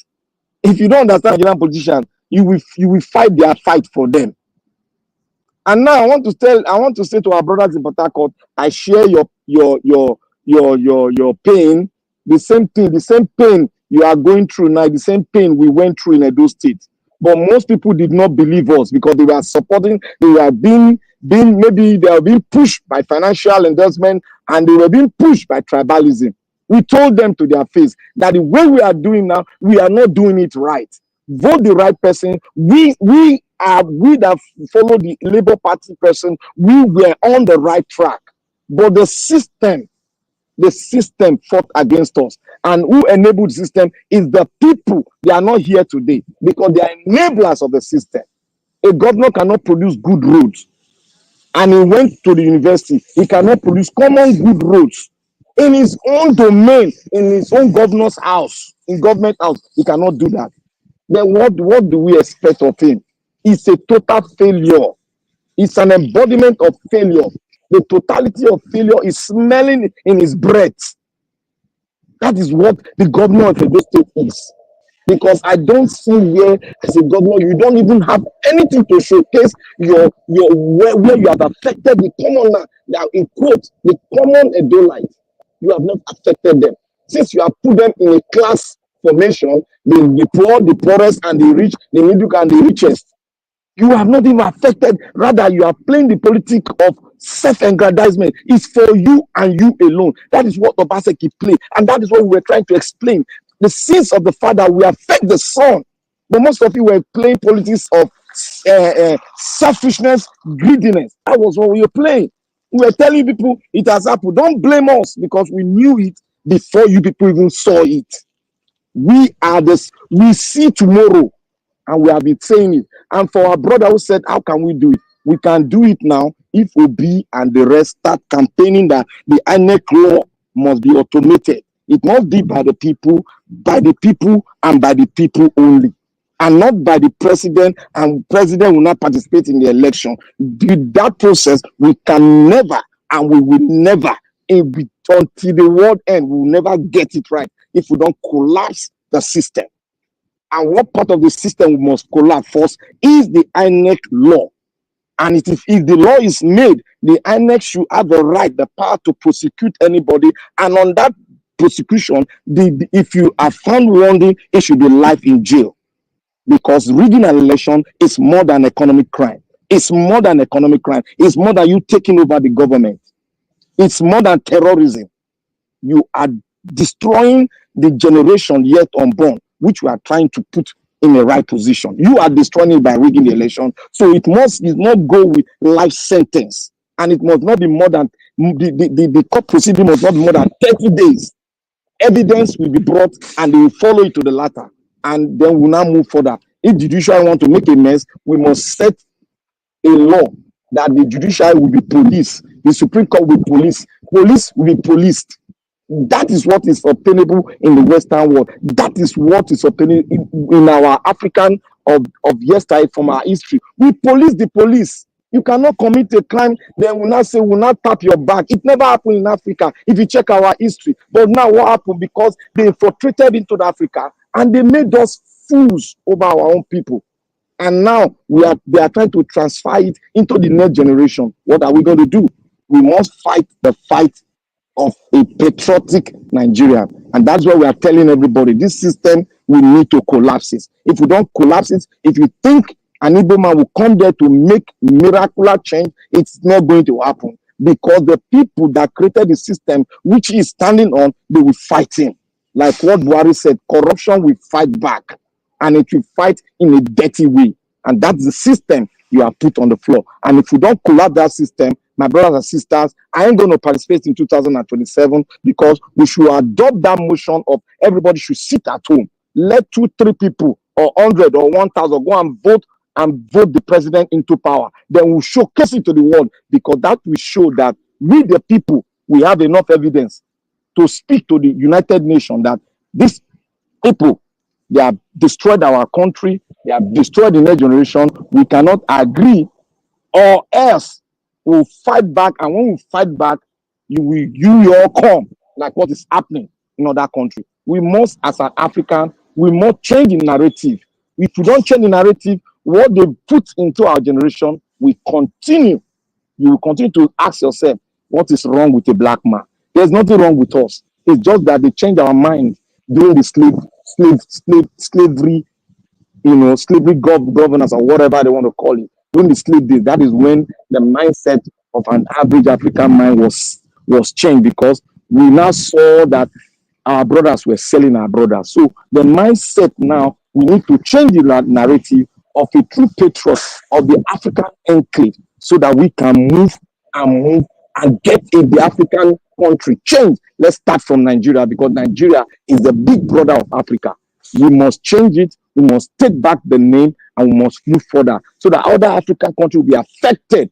if you don't understand Nigerian politicians, you will fight their fight for them. And now I want to say to our brothers in Port Harcourt, I share your pain, the same thing, the same pain you are going through now, the same pain we went through in Edo State. But most people did not believe us because they were supporting, they were being pushed by financial investment, and they were being pushed by tribalism. We told them to their face that the way we are doing now, we are not doing it right. Vote the right person. We that follow the Labour Party person, we were on the right track. But the system fought against us. And who enabled the system is the people. They are not here today because they are enablers of the system. A governor cannot produce good roads. And he went to the university. He cannot produce common good roads. In his own domain, in his own governor's house, in government house, he cannot do that. Then what do we expect of him? It's a total failure. It's an embodiment of failure. The totality of failure is smelling in his breath. That is what the governor of Edo State is. Because I don't see where, as a governor, you don't even have anything to showcase your where you have affected the commoner, in quote, the common Edolite. You have not affected them. Since you have put them in a class formation, the poor, the poorest, and the rich, the middle, and the richest. You have not even affected. Rather, you are playing the politics of self-aggrandizement. It's for you and you alone. That is what Obaseki played. And that is what we were trying to explain. The sins of the father will affect the son. But most of you were playing politics of selfishness, greediness. That was what we were playing. We were telling people it has happened. Don't blame us because we knew it before you people even saw it. We see tomorrow. And we have been saying it. And for our brother who said, how can we do it? We can do it now if Obi and the rest start campaigning that the INEC law must be automated. It must be by the people, and by the people only. And not by the president, and the president will not participate in the election. With that process, we can never, and we will never, until the world end, we will never get it right if we don't collapse the system. And what part of the system we must collapse first is the INEC law. And if the law is made, the INEC should have the right, the power to prosecute anybody. And on that prosecution, if you are found wronging, it should be life in jail. Because rigging an election is more than economic crime. It's more than economic crime. It's more than you taking over the government. It's more than terrorism. You are destroying the generation yet unborn, which we are trying to put in the right position. You are destroying it by rigging the election. So it must not go with life sentence. And it must not be more than, the court proceeding must not be more than 30 days. Evidence will be brought and they will follow it to the latter. And then we'll now move further. If the judiciary want to make a mess, we must set a law that the judiciary will be police, the Supreme Court will be police, police will be policed. That is what is obtainable in the Western world. That is what is obtainable in our African of yesterday from our history. We police the police. You cannot commit a crime, then we not say we not tap your back. It never happened in Africa if you check our history. But now what happened? Because they infiltrated into Africa and they made us fools over our own people. And now they are trying to transfer it into the next generation. What are we going to do? We must fight the fight of a patriotic Nigeria. And that's why we are telling everybody this system, we need to collapse it. If we don't collapse it, if you think an Igbo man will come there to make miraculous change, it's not going to happen. Because the people that created the system, which he is standing on, they will fight him. Like what Buhari said, corruption will fight back. And it will fight in a dirty way. And that's the system you have put on the floor. And if you don't collapse that system, my brothers and sisters, I ain't going to participate in 2027 because we should adopt that motion of everybody should sit at home. Let 2, 3 people or 100 or 1,000 go and vote the president into power. Then we'll showcase it to the world because that will show that we, the people, we have enough evidence to speak to the United Nations that these people, they have destroyed our country, they have destroyed the next generation. We cannot agree, or else we'll fight back. And when we fight back, you all come, like what is happening in other countries. We must, as an African, we must change the narrative. If we don't change the narrative, what they put into our generation, we continue. You will continue to ask yourself, what is wrong with a black man? There's nothing wrong with us. It's just that they changed our mind during the slavery, slavery governance or whatever they want to call it. During the slave days, that is when the mindset of an average African mind was changed because we now saw that our brothers were selling our brothers. So the mindset now, we need to change the narrative of a true patriot of the African enclave so that we can move and get the African country change. Let's start from Nigeria because Nigeria is the big brother of Africa. We must change it. We must take back the name and we must move further so that other African countries will be affected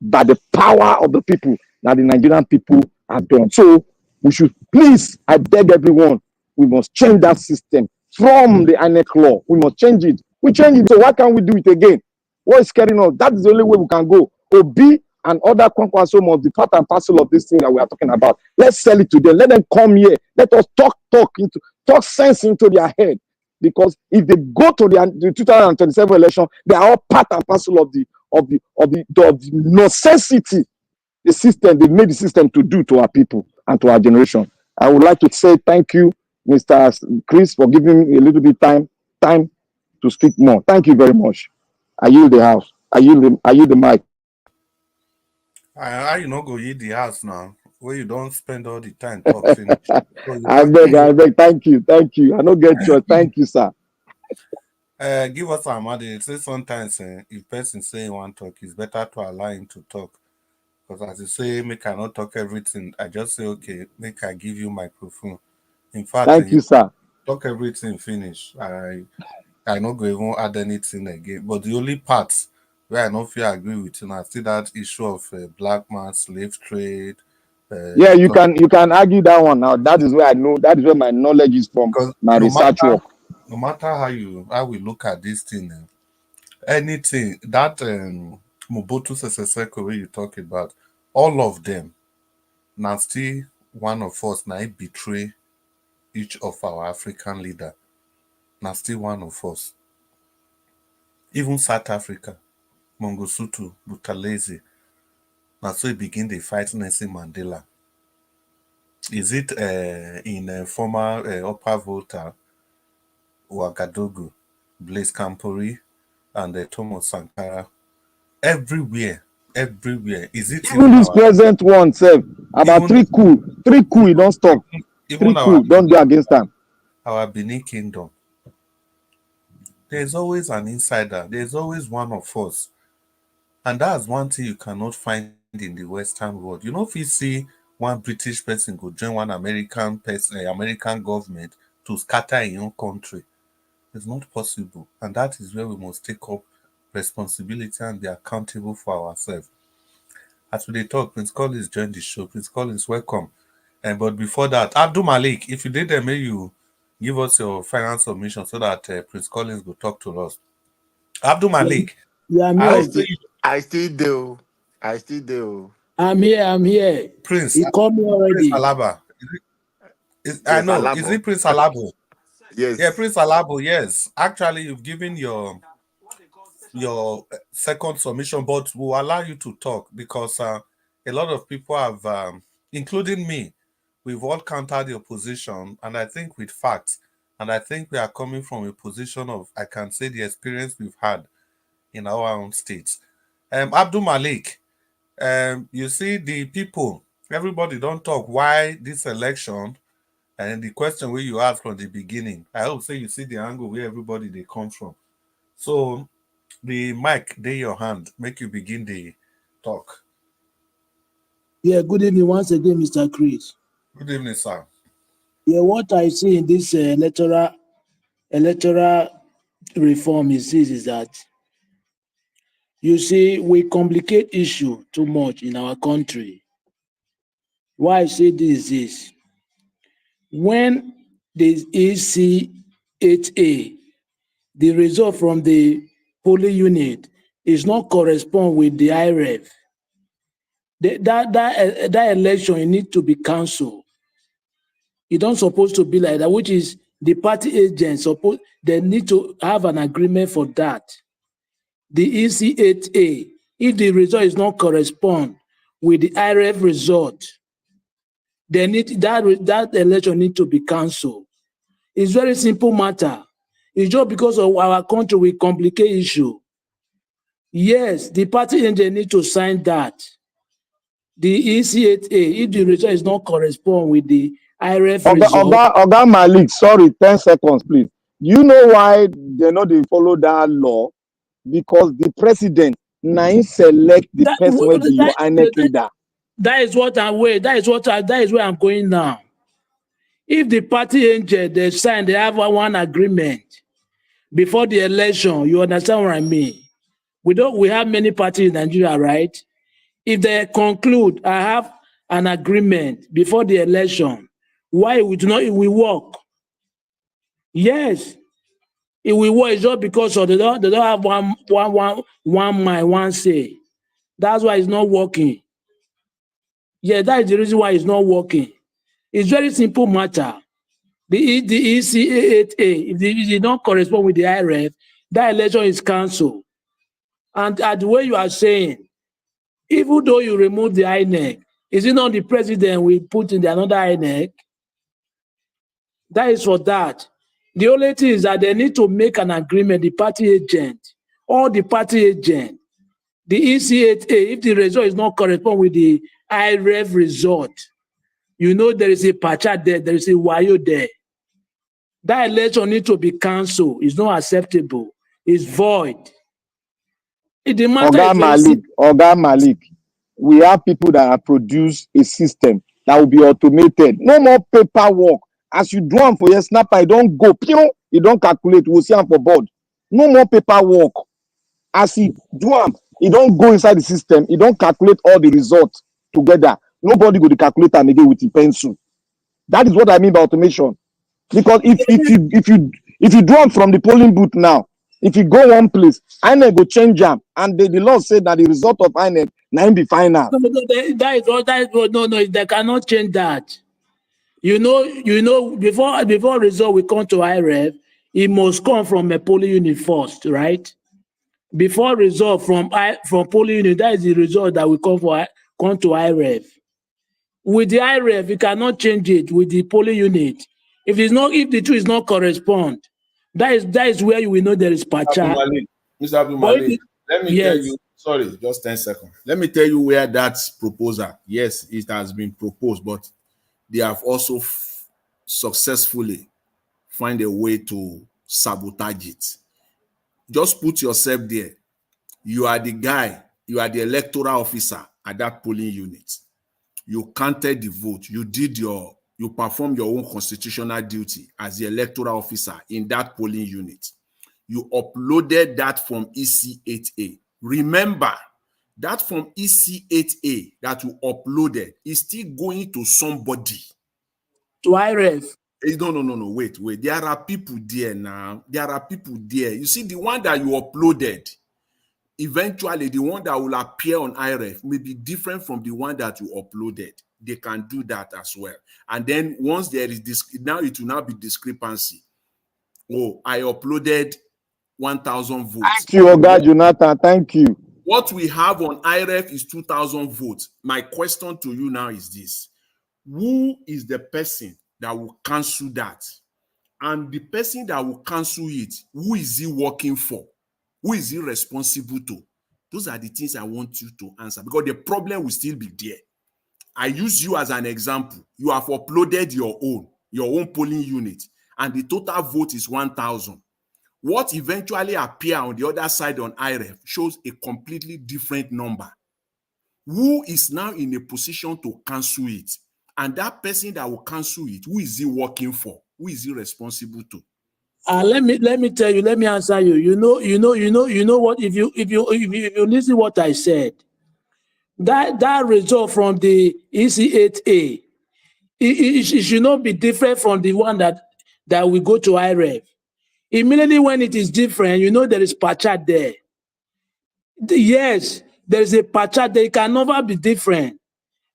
by the power of the people that the Nigerian people have done. So we should please, I beg everyone, we must change that system from the INEC law. We must change it. We change it. So why can't we do it again? What is scaring us? That is the only way we can go. Obi and other Kwankwaso must be part and parcel of this thing that we are talking about. Let's sell it to them. Let them come here. Let us talk sense into their head. Because if they go to the 2027 election, they are all part and parcel of the necessity the system they made the system to do to our people and to our generation. I would like to say thank you, Mr. Chris, for giving me a little bit time to speak more. Thank you very much. I yield the house. I yield the mic. How you not go eat the house now? Where you don't spend all the time talking. I beg. Thank you. I don't get you. Thank you, sir. Give us some money. Say sometimes if person say one talk, it's better to allow him to talk. Because as you say, make I not talk everything. I just say, okay, make I give you microphone. In fact, thank you, sir. Talk everything finish. I not go even add anything again. But the only part where I don't feel agree with you, I see that issue of black man slave trade. Yeah, you can argue that one now. That is where I know. That is where my knowledge is from. My research work. No matter how we look at this thing, anything that Mobutu Sese Seko where you talk about, all of them, now still one of us now betray each of our African leader. Now still one of us. Even South Africa, Mangosuthu, Buthelezi, now so he begin the fight Nelson Mandela. Is it in former Upper Volta, Ouagadougou, Blaise Compaoré, and Thomas Sankara? everywhere, everywhere. Is it Even even this our present one, sef, about even three coup, he don't stop. even Three our coup, don't do against them. Benin Kingdom? There's always an insider. There's always one of us, and that's one thing you cannot find in the Western world. You know, if you see one British person go join one American person, American government to scatter a own country, it's not possible, and that is where we must take up responsibility and be accountable for ourselves. As we dey talk, Prince Collins joined the show. Prince Collins, welcome. And but before that, Abdul Malik, if you did there, may you give us your final submission so that Prince Collins will talk to us. Abdul Malik, Yeah, I'm I here hope again. I still do. I still do. I'm here. I'm here. Prince He called me Prince already. Alaba. I Yes, know. Is Alabo. it Prince Alabo? Yeah, Yes. Prince Alabo. Yes. Actually, you've given your second submission, but we'll allow you to talk because a lot of people have, including me, we've all countered the opposition, and I think with facts, and I think we are coming from a position of, I can say, the experience we've had in our own states. Abdul Malik, you see the people, everybody don't talk why this election, and the question where you asked from the beginning, I hope say you see the angle where everybody they come from. So the mic they your hand, make you begin the talk. Yeah, good evening once again, Mr. Chris. Good evening, sir. Yeah, what I see in this electoral reform is that you see we complicate issue too much in our country. Why I say this is this: when the EC8A, the result from the polling unit is not correspond with the IREF, that election need to be cancelled. It don't supposed to be like that, which is the party agents suppose they need to have an agreement for that. The EC8A, if the result is not correspond with the IRF result, they need that election need to be cancelled. It's very simple matter. It's just because of our country we complicate issue. Yes, the party agent need to sign that. The EC8A, if the result is not correspond with the IRF result. Oga Malik, sorry, 10 seconds, please. You know why they know they follow that law? Because the president now select the That, person will be your INEC leader. that is what I'm waiting. That is where I'm going now. If the party agent they sign, they have one agreement before the election. You understand what I mean? We have many parties in Nigeria, right? If they conclude, I have an agreement before the election, why we do not? It will work. Yes, it will work. It's just because they don't have one mind, one say. That's why it's not working. Yeah, that is the reason why it's not working. It's very simple matter. The ECA8A, if it did not correspond with the IRF, that election is cancelled. And the way you are saying, even though you remove the INEC, is it not the president we put in another INEC? That is for that. The only thing is that they need to make an agreement, the party agent, or the party agent, the EC8A, if the result is not correspond with the IRF result, you know there is a pacha there is a wayo there. That election need to be cancelled. It's not acceptable. It's void. The matter is very simple. Oga Malik, we have people that have produced a system that will be automated. No more paperwork. As you do them for your snapper, you don't go, you don't calculate, we'll see them for board. No more paperwork. As he do them, you don't go inside the system, you don't calculate all the results together. Nobody go to calculate them again with a pencil. That is what I mean by automation. Because if you do them from the polling booth now, if you go one place, INEC go change them, and the law said that the result of INEC now be final. No, they cannot change that. You know, before result will come to IRF, it must come from a polling unit first, right? Before result from polling unit, that is the result that will come to IRF. With the IRF, you cannot change it with the polling unit. If the two is not correspond, that is where you will know there is pacha. Mr. Abdul Malik, let me tell you Sorry, just 10 seconds. Let me tell you where that proposal, yes, it has been proposed, but they have also successfully find a way to sabotage it. Just put yourself there. You are the guy, you are the electoral officer at that polling unit. You counted the vote. You performed your own constitutional duty as the electoral officer in that polling unit. You uploaded that from EC8A. Remember, that from EC8A that you uploaded is still going to somebody. To IREF. No. Wait. There are people there now. There are people there. You see, the one that you uploaded, eventually the one that will appear on IREF may be different from the one that you uploaded. They can do that as well. And then once there is this, now it will now be discrepancy. Oh, I uploaded 1,000 votes. Thank you, Oga Jonathan. Thank you. What we have on IREF is 2,000 votes. My question to you now is this. Who is the person that will cancel that? And the person that will cancel it, who is he working for? Who is he responsible to? Those are the things I want you to answer, because the problem will still be there. I use you as an example. You have uploaded your own polling unit, and the total vote is 1,000. What eventually appear on the other side on IREF shows a completely different number. Who is now in a position to cancel it? And that person that will cancel it, who is he working for? Who is he responsible to? Let me tell you. Let me answer you. You know what? If you listen to what I said, that result from the EC8A, it should not be different from the one that we go to IREF. Immediately when it is different, there is patchat there. Yes, there is a patchat there. It can never be different,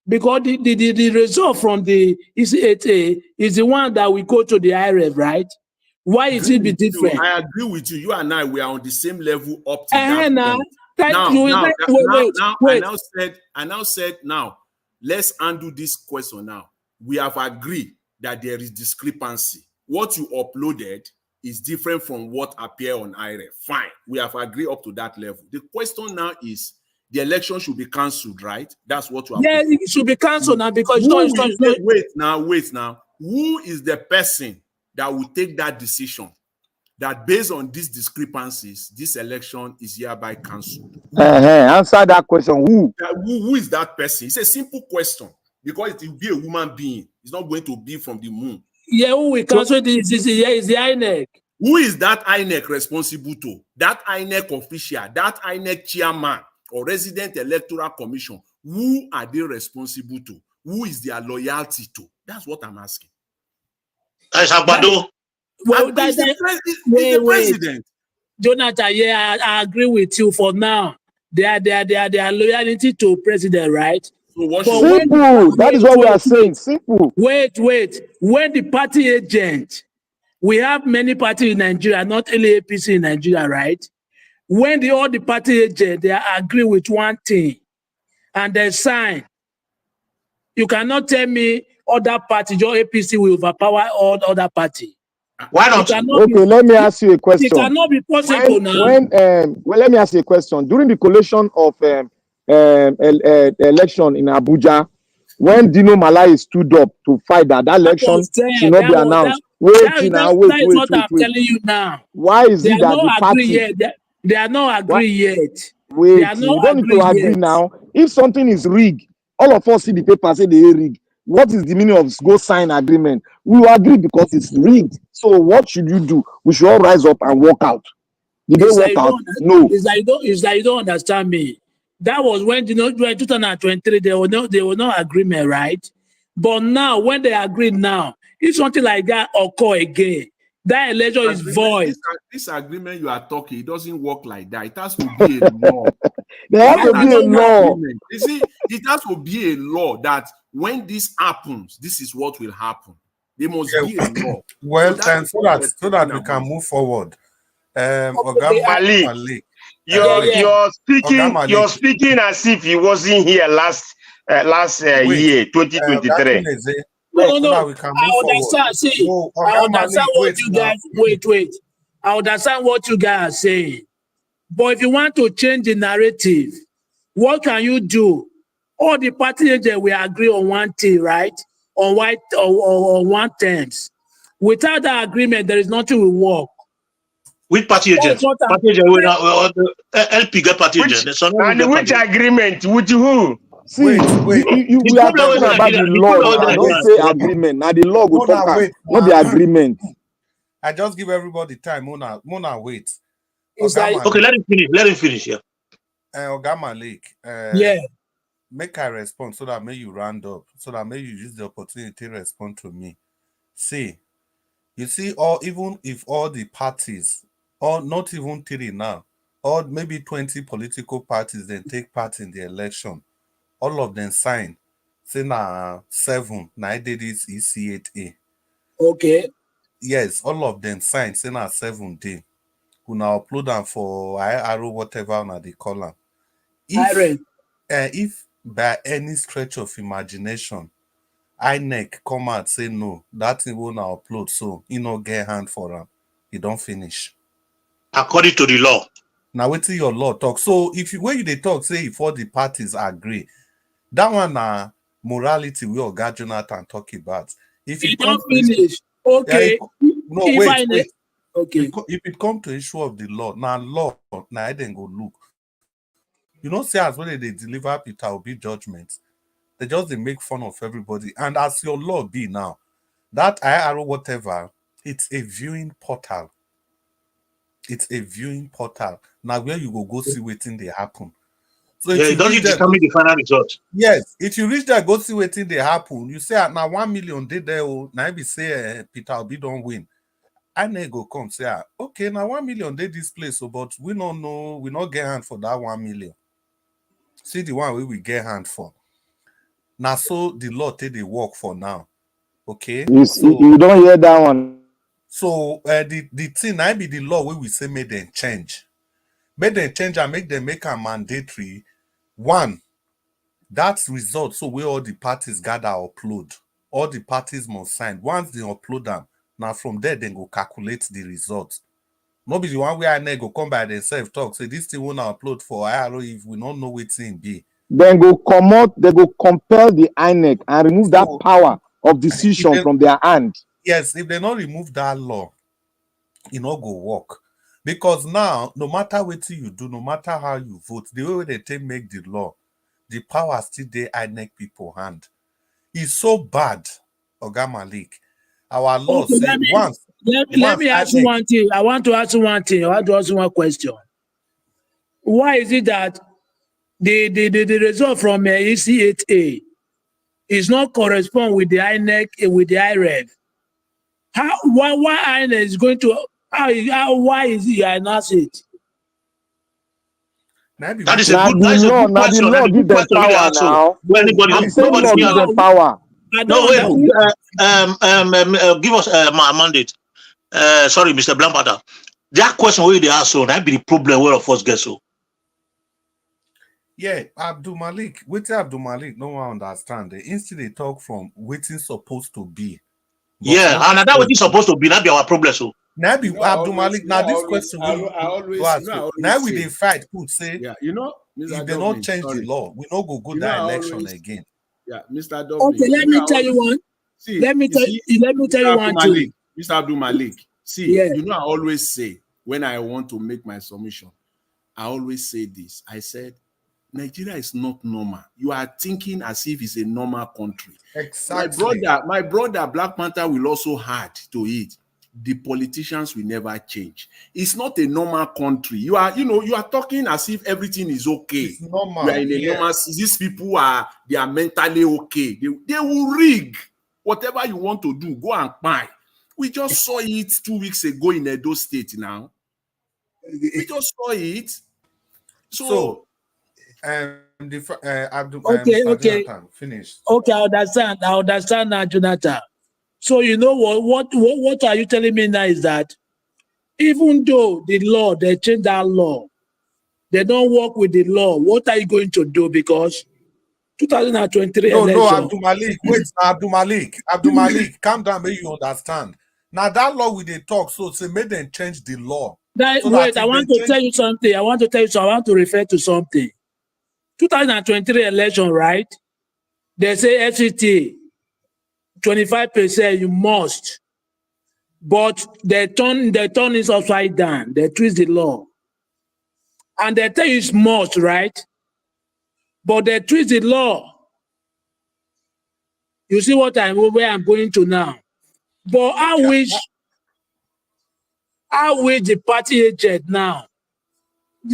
because the result from the EC8A is the one that we go to the IREF, right? Why is it be different? I agree with you. You and I, we are on the same level up to that point. I now said, let's undo this question now. We have agreed that there is discrepancy. What you uploaded is different from what appear on IREF. Fine. We have agreed up to that level. The question now is, the election should be cancelled, right? That's what you have. Yeah, it should be cancelled now, because wait now. Who is the person that will take that decision, that based on these discrepancies, this election is hereby cancelled? Answer that question. Who is that person? It's a simple question, because it will be a human being. It's not going to be from the moon. Yeah, who will cancel this is the INEC. Who is that INEC responsible to? That INEC official, that INEC chairman or resident electoral commission, who are they responsible to? Who is their loyalty to? That's what I'm asking. Agbado. Well, it's the president. Jonathan, yeah, I agree with you for now. They are loyalty to president, right? So simple. That is what we are saying. Simple. Wait. When the party agent, we have many parties in Nigeria, not only APC in Nigeria, right? When all the party agent, they agree with one thing and they sign, you cannot tell me other party, your APC will overpower all other party. Why not? Okay, let me ask you a question. It cannot be possible now. Well, let me ask you a question. During the collation of election in Abuja, when Dino Malai stood up to fight that election should not be announced. Wait. That is what I'm telling you now. Why is it that the party? They are not agree yet. Wait, you don't need to agree now. If something is rigged, all of us see the paper say they rigged. What is the meaning of go sign agreement? We will agree because it's rigged. So what should you do? We should all rise up and walk out. Did they walk out? No. It's like you don't understand me. That was when 2023 there were no agreement, right? But now when they agree now, if something like that occur again, that election is void. This agreement you are talking, it doesn't work like that. It has to be a law. There has to be a law. You see, it has to be a law that when this happens, this is what will happen. There must be a law. Well, so that we can move forward. Malik, you're speaking as if he wasn't here last year, 2023. No. I understand. See, I understand what you guys. Wait. I understand what you guys are saying. But if you want to change the narrative, what can you do? All the party agents will agree on one thing, right? On one terms. Without that agreement, there is nothing will work. Which party agent? Party agent LP get party agent. And which agreement? With who? See, we are talking about the law now. Don't say agreement. Now the law will talk, not the agreement. I just give everybody time. Mona, wait. Okay, let him finish. Let him finish. Yeah. Oga Malik. Yeah. Make I respond so that may you round up, so that may you use the opportunity to respond to me. See, you see, or even if all the parties, or not even 3 now, or maybe 20 political parties then take part in the election, all of them sign. Say now 7, now I did this EC8A. Okay. Yes, all of them sign. Say now 7 day. Who now upload them for IRO, whatever now they call them. If by any stretch of imagination, INEC come out say no, that thing will now upload, so you know get hand for them. You don't finish. According to the law. Now wait till your law talk. So if you when you they talk, say if all the parties agree, that one morality we all got Jonathan talk about. If you don't finish, okay. No, wait. Okay. If it come to issue of the law, now I then go look. You know, say as when they deliver Peter Obi judgment, they just they make fun of everybody. And as your law be now, that IRO whatever, it's a viewing portal. It's a viewing portal. Now where you go see waiting they happen. So yeah, it doesn't determine the final result. Yes, if you reach there, go see waiting they happen. You say now 1 million did there. Now be say Peter Obi don't win. I go come say, okay, now 1 million did this place, so but we don't know, we not get hand for that 1 million. See the one we get hand for. Now so the law take the work for now. Okay. You don't hear that one. So the thing I be the law where we say make them change. Make them change and make them make a mandatory. One, that's result. So where all the parties gather upload. All the parties must sign. Once they upload them, now from there they go calculate the results. Nobody the one where I go come by themselves talk. Say this thing won't upload for IRO if we don't know what thing be. Then go come out, they go compel the INEC and remove that power of decision from their hand. Yes, if they not remove that law, it not go work. Because now, no matter what you do, no matter how you vote, the way they take make the law, the power still they INEC people hand. It's so bad, Oga Malik. Our law say once. Let me ask you one thing. I want to ask you one thing. I want to ask you one question. Why is it that the result from EC8A is not correspond with the INEC with the IREV? Why INEC is going to why is he announce it? That is a good question. The law give them power now. Nobody give them power. No, wait. Give us a mandate. Sorry, Mr. Blampata. That question where they ask so that be the problem where of us get so. Yeah, Abdul Malik. Waiting Abdul Malik, no one understand. The instant they talk from waiting supposed to be. Yeah, and that what is supposed to be, that be our problem. So now be Abdul Malik. Now this question now we dey fight. Put say if they not change the law, we not go that election again. Yeah, Mr. Okay, let me tell you one. Let me tell you one thing. Mr. Abdul Malik. See, you know I always say when I want to make my submission, I always say this. I said, Nigeria is not normal. You are thinking as if it's a normal country. Exactly. My brother, Black Panther will also add to it. The politicians will never change. It's not a normal country. You are talking as if everything is okay. It's normal. You are in a normal. These people they are mentally okay. They will rig whatever you want to do. Go and buy. We just saw it 2 weeks ago in Edo State. Now we just saw it. So okay. Finish. Okay, I understand now, Jonathan. So you know what are you telling me now is that even though the law, they change that law, they don't work with the law, what are you going to do? Because 2023 election. No, Abdul Malik, wait, Abdul Malik, calm down, make you understand. Now that law we they talk, so say make them change the law. That, So wait, that I if want they to change, tell you something. I want to refer to something. 2023 election, right? They say FCT 25% you must, but they turn it upside down. They twist the law, and they tell you it's must, right? But they twist the law. You see where I'm going to now. But I wish the party agent now,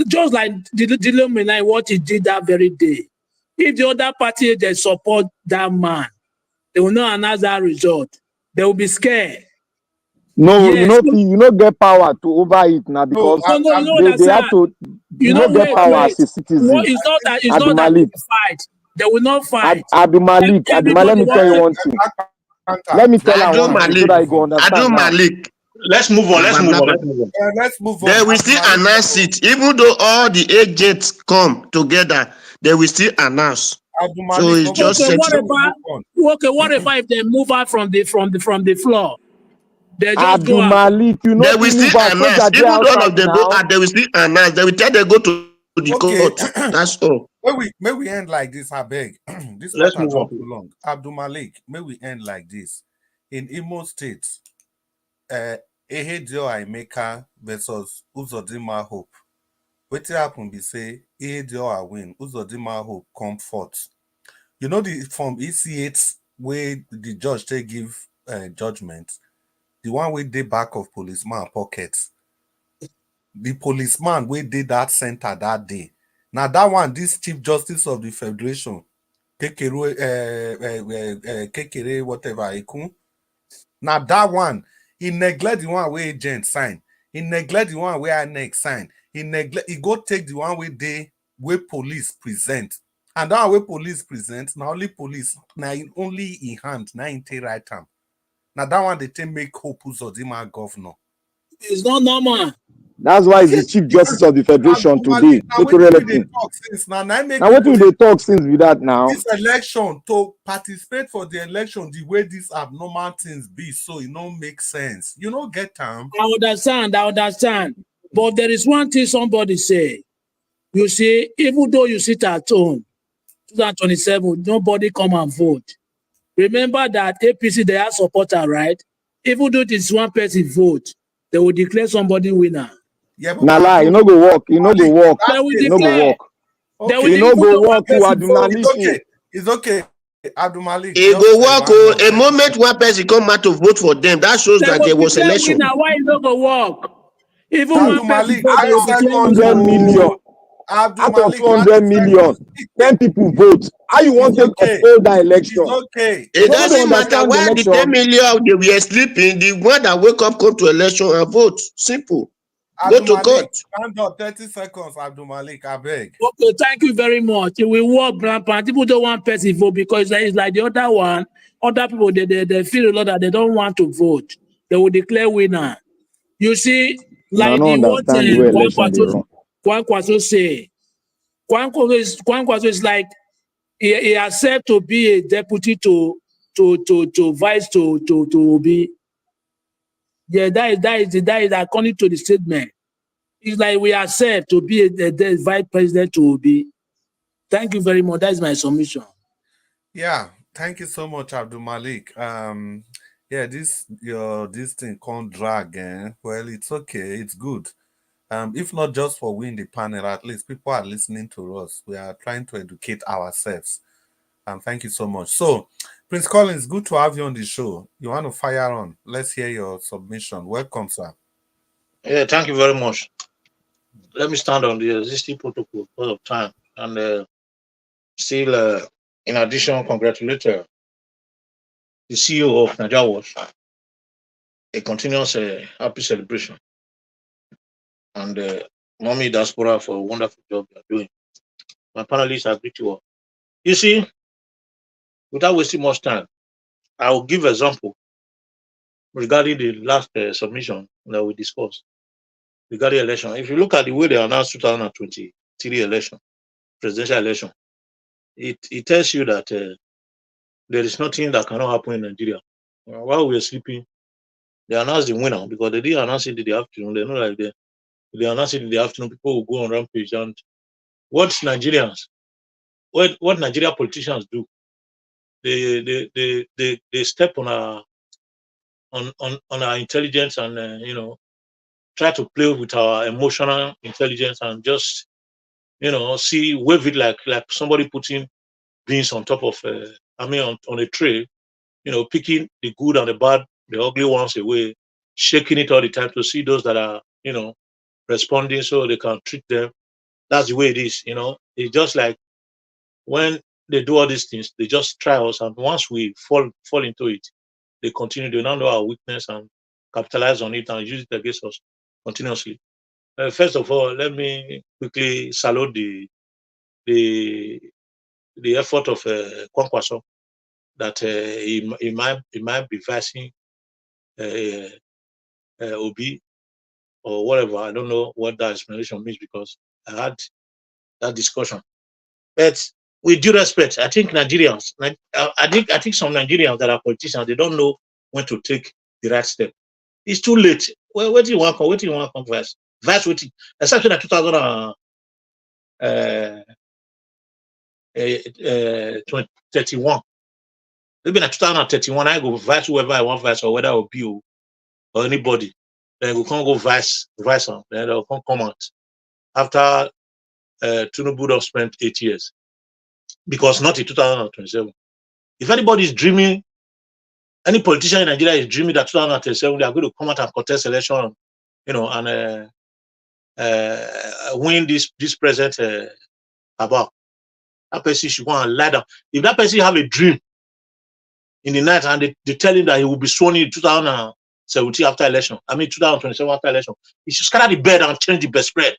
just like the what he did that very day. If the other party agent support that man, they will not announce that result. They will be scared. No, Yes. you know get power to over it now no, because No, you know they have understand. to, You you know, know get power wait. as a citizen. It's not that they Abdul Malik, will fight. They will not fight. Abdul Malik, let Everybody me tell you wants one thing. Let me tell her Abdul one thing so Malik. that you go Abdul understand now. Malik. Let's move on. Let's move on. Let's move on. let's move on. They will still Abdul Malik, announce it. Even though all the agents come together, they will still announce. Abdul So Malik, it's just Okay, settled. what if they move out from the floor? They just go Abdul out. Malik, you know They will if you still move out, announce. soldier dey Even though all of outside them go now. out, they will still announce. They will tell they go to the okay. court. That's all. May we end like this, I beg. This Let's matter move on. dropped too long. Abdul Malik, may we end like this. In Imo State, Ehedio Aimeka versus Uzodinma Hope. Wetin happen be say Ehedio win, Uzodinma Hope come forth. You know the from EC8 where the judge they give judgment, the one wey dey back of policeman pocket. The policeman wey dey that center that day. Now that one, this Chief Justice of the Federation, Kekere whatever Ekun. Now that one, he neglect the one where agent sign. He neglect the one where INEC sign. He go take the one where police present. And that way police present, now only police, now only in hand, now in take right hand. Now that one they take make Hope Uzodinma governor. It's not normal. That's why he's the Chief Justice of the Federation today. Now what they talk since now make what do they talk since with that now? this election to participate for the election the way these abnormal things be, so it don't make sense. You don't get time. I understand. But there is one thing somebody say. You see, even though you sit at home, 2027, nobody come and vote. Remember that APC, they are supporter, right? Even though it is one person vote, they will declare somebody winner. Yeah, Nah, lie, you no go work. You no go work. They will You no go declare. work. Okay. You no go work. You are It's okay. Abdul Malik. It go work. A moment one person come out to vote for them, that shows that there was election. Winner, why you no go work? Even Abdul one person Malik, vote, they will declare 100 winner. million. Abdul Out of Malik, 200 million, 10 people vote. How you want to uphold that election? It's okay. It Nobody doesn't matter understand why the 10 million they were sleeping, the one that wake up come to election and vote. Simple. Abdul Go to Malik, court. stand up 30 seconds, Abdul Malik, I beg. Okay, thank you very much. It will work, grandpa. People don't want person vote because it's like the other one. Other people, they feel a lot that they don't want to vote. They will declare winner. You see, I like don't the what understand the way election they run. Kwankwaso say. Kwankwaso is like he accept to be a deputy to vice to Obi. Yeah, that is according to the statement. It's like we accept to be a vice president to Obi. Thank you very much. That's my submission. Yeah, thank you so much, Abdul Malik. Yeah, this thing can't drag, eh? Well, it's okay, it's good. If not just for we in the panel, at least people are listening to us. We are trying to educate ourselves. Thank you so much. So, Prince Collins, good to have you on the show. You want to fire on? Let's hear your submission. Welcome, sir. Yeah, thank you very much. Let me stand on the existing protocol because of time. And still, in addition, congratulate the CEO of Nigeria Watch. A continuous happy celebration. And Mommy Diaspora for a wonderful job you are doing. My panelists agree to all. You see, without wasting much time, I will give example regarding the last submission that we discussed regarding election. If you look at the way they announced 2023 election, presidential election, it tells you that there is nothing that cannot happen in Nigeria. While we were sleeping, they announced the winner because they didn't announce it in the afternoon. They're not like that. they announce it in the afternoon, people will go on rampage. And what Nigeria politicians do, they step on our intelligence and try to play with our emotional intelligence and just wave it like somebody putting beans on top of on a tray, picking the good and the bad, the ugly ones away, shaking it all the time to see those that are responding so they can treat them. That's the way it is. It's just like when they do all these things, they just try us, and once we fall into it, they continue. They now know our weakness and capitalize on it and use it against us continuously. First of all, let me quickly salute the effort of Kwankwaso that he might be versing Obi or whatever. I don't know what that explanation means because I had that discussion. But with due respect, I think Nigerians, I think some Nigerians that are politicians, they don't know when to take the right step. It's too late. Well, what do you want to come first? Vice waiting, except in 2031. Maybe in 2031, I go vice whoever I want vice, or whether it will be or anybody. Then we can't go vice on. Then they'll come out after Tinubu have spent 8 years, because not in 2027. If anybody is dreaming, any politician in Nigeria is dreaming that 2027 they are going to come out and contest election, and win this present about. That person should go and lie down. If that person have a dream in the night and they tell him that he will be sworn in 2017 after election, 2027 after election, he should scatter the bed and change the bedspread.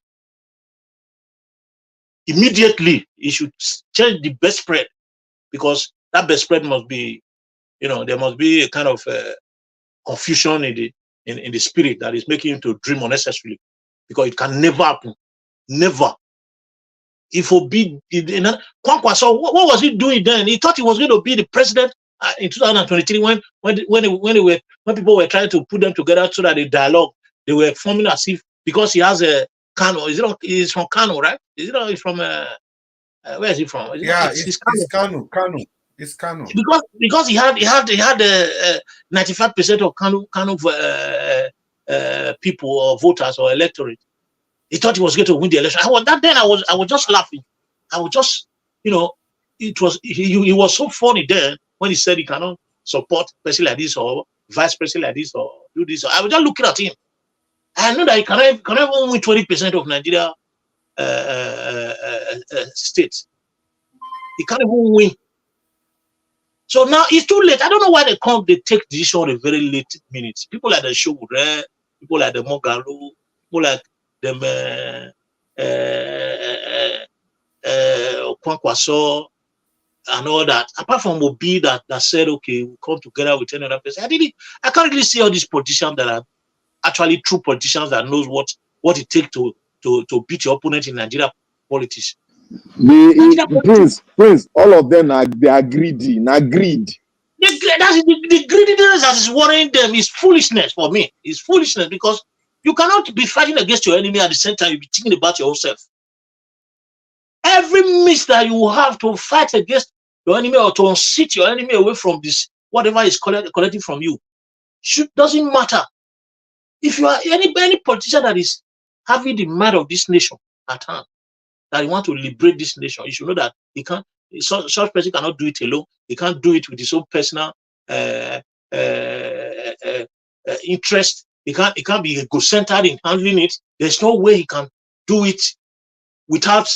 Immediately, he should change the bedspread, because that bedspread must be, there must be a kind of confusion in the spirit that is making him to dream unnecessarily, because it can never happen. Never. If Obi, Kwankwaso, what was he doing then? He thought he was going to be the president in 2023 when people were trying to put them together so that they dialogue. They were forming as if, because he has a Kano. He's from Kano, right? He's from where is he from? It's Kano. It's Kano. Because he had 95% of Kano people or voters or electorate. He thought he was going to win the election. I was just laughing. I was just, he was so funny then when he said he cannot support president like this or vice president like this or do this. I was just looking at him. I know that he cannot even win 20% of Nigeria states. He can't even win. So now it's too late. I don't know why they take decision at a very late minute. People like the Shogure, people like the Mogalo, people like them Kwankwaso and all that. Apart from Obi that said, okay, we'll come together with another person. I can't really see all these politicians that are actually true politicians that knows what it takes to beat your opponent in Nigeria politics. Prince, all of them they are greedy. Greed. The greediness that is worrying them is foolishness for me. It's foolishness, because you cannot be fighting against your enemy at the same time you be thinking about your own self. Every miss that you have to fight against your enemy or to unseat your enemy away from this, whatever is collecting from you, doesn't matter. If you are any politician that is having the mind of this nation at hand, that he want to liberate this nation, you should know that he can't. Such person cannot do it alone. He can't do it with his own personal interest. He can't be egocentric in handling it. There's no way he can do it without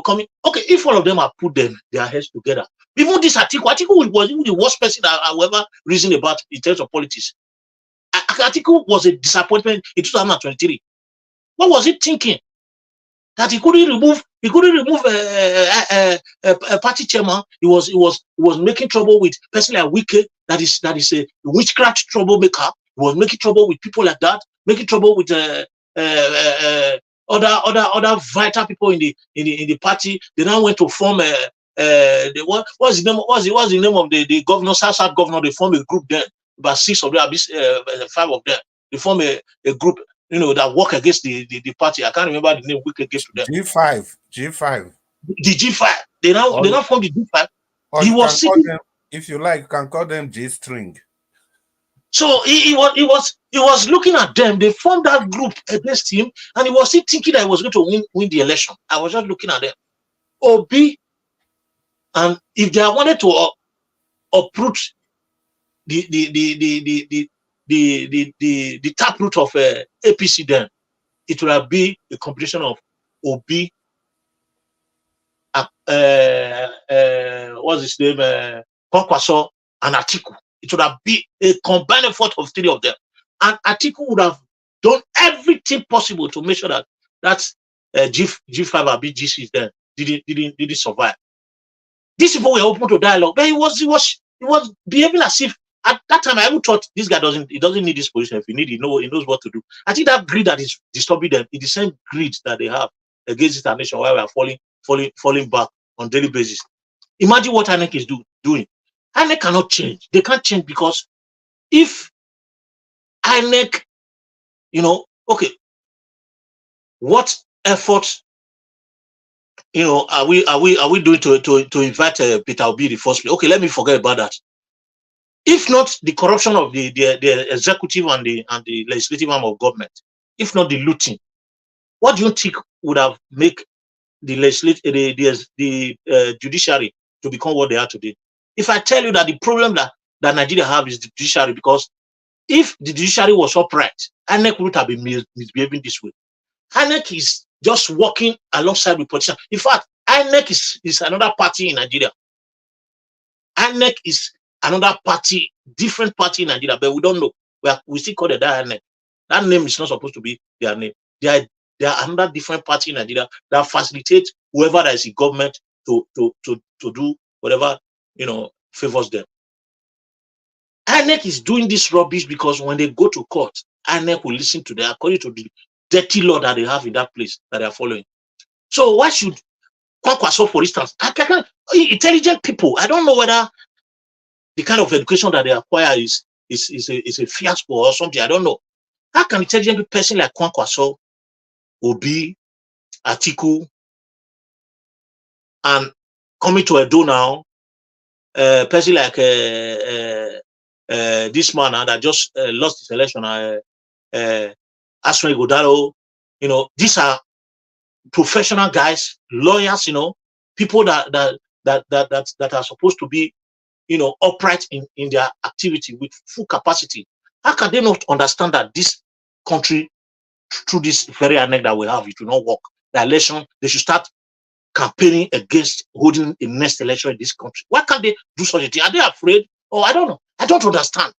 coming. Okay, if all of them have put their heads together, even this Atiku was even the worst person I ever reasoned about in terms of politics. Atiku was a disappointment in 2023. What was he thinking? That he couldn't remove a party chairman. He was making trouble with person like Wike, that is a witchcraft troublemaker. He was making trouble with people like that, making trouble with other vital people in the party. They now went to form what's the name of the governor, South governor? They formed a group then, about 6 of them, 5 of them. They formed a group. that work against the party. I can't remember the name Wike gave to them. G5. The G5. They now formed the G5. Or He you was can sitting. call them, if you like, you can call them J string. So he was looking at them. They formed that group against him, and he was still thinking that he was going to win the election. I was just looking at them. Obi, and if they wanted to uproot the taproot of APC, then it would have been a combination of Obi, what's his name, Kwankwaso, and Atiku. It would have been a combined effort of three of them, and Atiku would have done everything possible to make sure that G5 or BGC then didn't survive. These people were open to dialogue, but he was behaving as if at that time I even thought this guy doesn't need this position. If he need, he knows what to do. I think that greed that is disturbing them is the same greed that they have against this nation, where we are falling back on daily basis. Imagine what INEC is doing. INEC cannot change. They can't change, because if INEC, okay, what efforts are we doing to invite Peter Obi in the first place? Okay, let me forget about that. If not the corruption of the executive and the legislative arm of government, if not the looting, what do you think would have made the judiciary to become what they are today? If I tell you that the problem that Nigeria have is the judiciary, because if the judiciary was upright, INEC would have been misbehaving this way. INEC is just working alongside with politicians. In fact, INEC is another party in Nigeria. INEC is another party, different party in Nigeria, but we don't know. We still call it that INEC. That name is not supposed to be their name. They are another different party in Nigeria that facilitates whoever that is in government to do whatever favors them. INEC is doing this rubbish because when they go to court, INEC will listen to them according to the dirty law that they have in that place that they are following. So why should Kwankwaso, for instance, intelligent people, I don't know whether the kind of education that they acquire is a fiasco or something, I don't know. How can intelligent person like Kwankwaso, Obi, Atiku, and coming to Edo now, person like this man that just lost his election, Aswe Godaro, these are professional guys, lawyers, people that are supposed to be, upright in their activity with full capacity. How can they not understand that this country, through this very INEC that we have, it will not work? The election, they should start campaigning against holding a next election in this country. Why can't they do such a thing? Are they afraid? Or I don't know. I don't understand.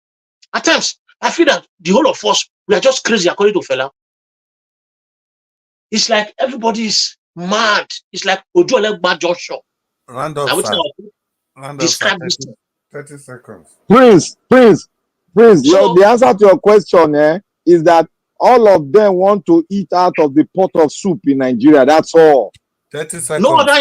At times, I feel that the whole of us, we are just crazy, according to Fela. It's like everybody is mad. It's like Ojo Legba Joshua. Randolph, describe this thing. 30 seconds. Prince, the answer to your question is that all of them want to eat out of the pot of soup in Nigeria. That's all. 30 seconds. No other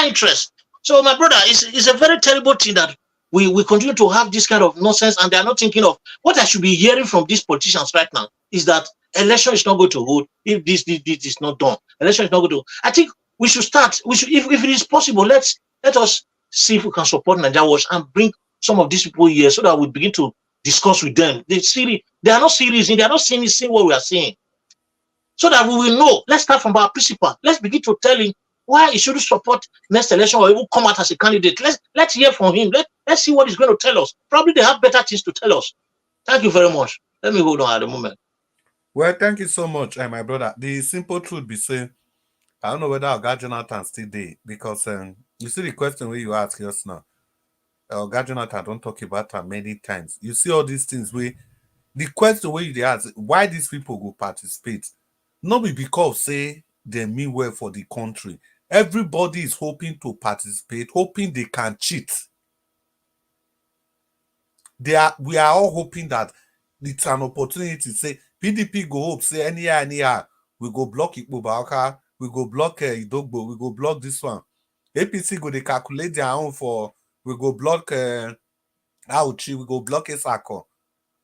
interest. So, my brother, it's a very terrible thing that we continue to have this kind of nonsense, and they are not thinking of what I should be hearing from these politicians right now is that election is not going to hold if this is not done. Election is not going to. I think we should start. If it is possible, let us see if we can support Nigeria Watch and bring some of these people here so that we begin to discuss with them. They are not serious. They are not seeing what we are saying. So that we will know. Let's start from our principal. Let's begin to tell him why he shouldn't support next election or even come out as a candidate. Let's hear from him. Let's see what he's going to tell us. Probably they have better things to tell us. Thank you very much. Let me hold on at the moment. Well, thank you so much, my brother. The simple truth be saying, I don't know whether Oga Jonathan still there, because you see the question where you ask us now. Oga Jonathan don't talk about her many times. You see all these things where the question where you ask why these people go participate, not be because say they mean well for the country. Everybody is hoping to participate, hoping they can cheat. We are all hoping that it's an opportunity to say PDP go hope say anyhow we go block Ikbobaka, we go block Idogbo, we go block this one. APC go they calculate their own for we go block Auchi, we go block Esako.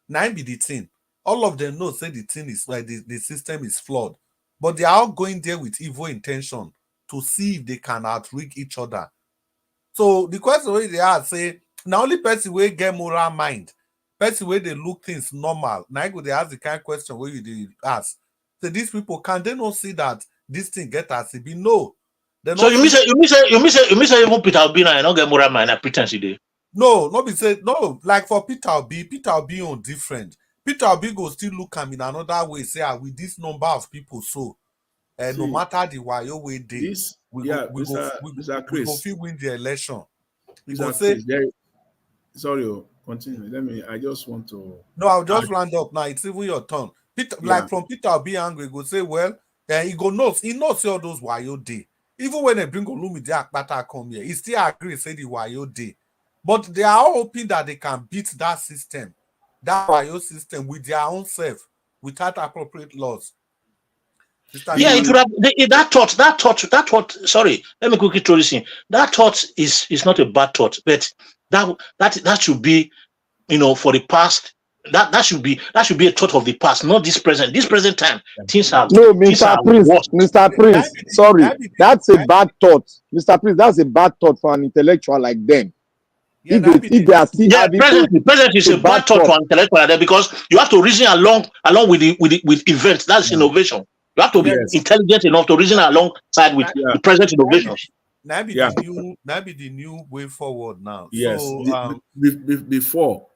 Now be the thing. all of them know say the thing is like the system is flawed, but they are all going there with evil intention to see if they can outrig each other. So the question wey they ask say na only person wey get moral mind, person wey dey look things normal, na im go dey ask the kind question wey you dey ask. So these people, can they not see that this thing get as e be? No. So you mean say even Peter Obi na not get moral mind, na pretense e dey. No, not be say no. Like for Peter Obi on different. Peter Obi go still look am in another way. Say, with this number of people, so no matter the wayo wey dey, we go fit win the election. He go say, sorry, continue. I just want to. No, I'll just round up now. It's even your turn. Like from Peter Obi angle, he go say, well, he knows all those wayo dey. Even when they bring Olumide Akpata come here, he still agree, say the wayo dey. But they are all hoping that they can beat that system, that wayo system, with their own self, without appropriate laws. Yeah, it would have that thought. Sorry, let me quickly throw this in. That thought is not a bad thought, but that should be, for the past. That should be a thought of the past, not this present. This present time, things are no, Mr. Prince. Sorry, that's a bad thought, Mr. Prince. That's a bad thought for an intellectual like them. Yeah, if they are still present is a bad thought for an intellectual like them, because you have to reason along with events. That's innovation. You have to be intelligent enough to reason alongside with the present innovations. Now be the new way forward now. Yes. So before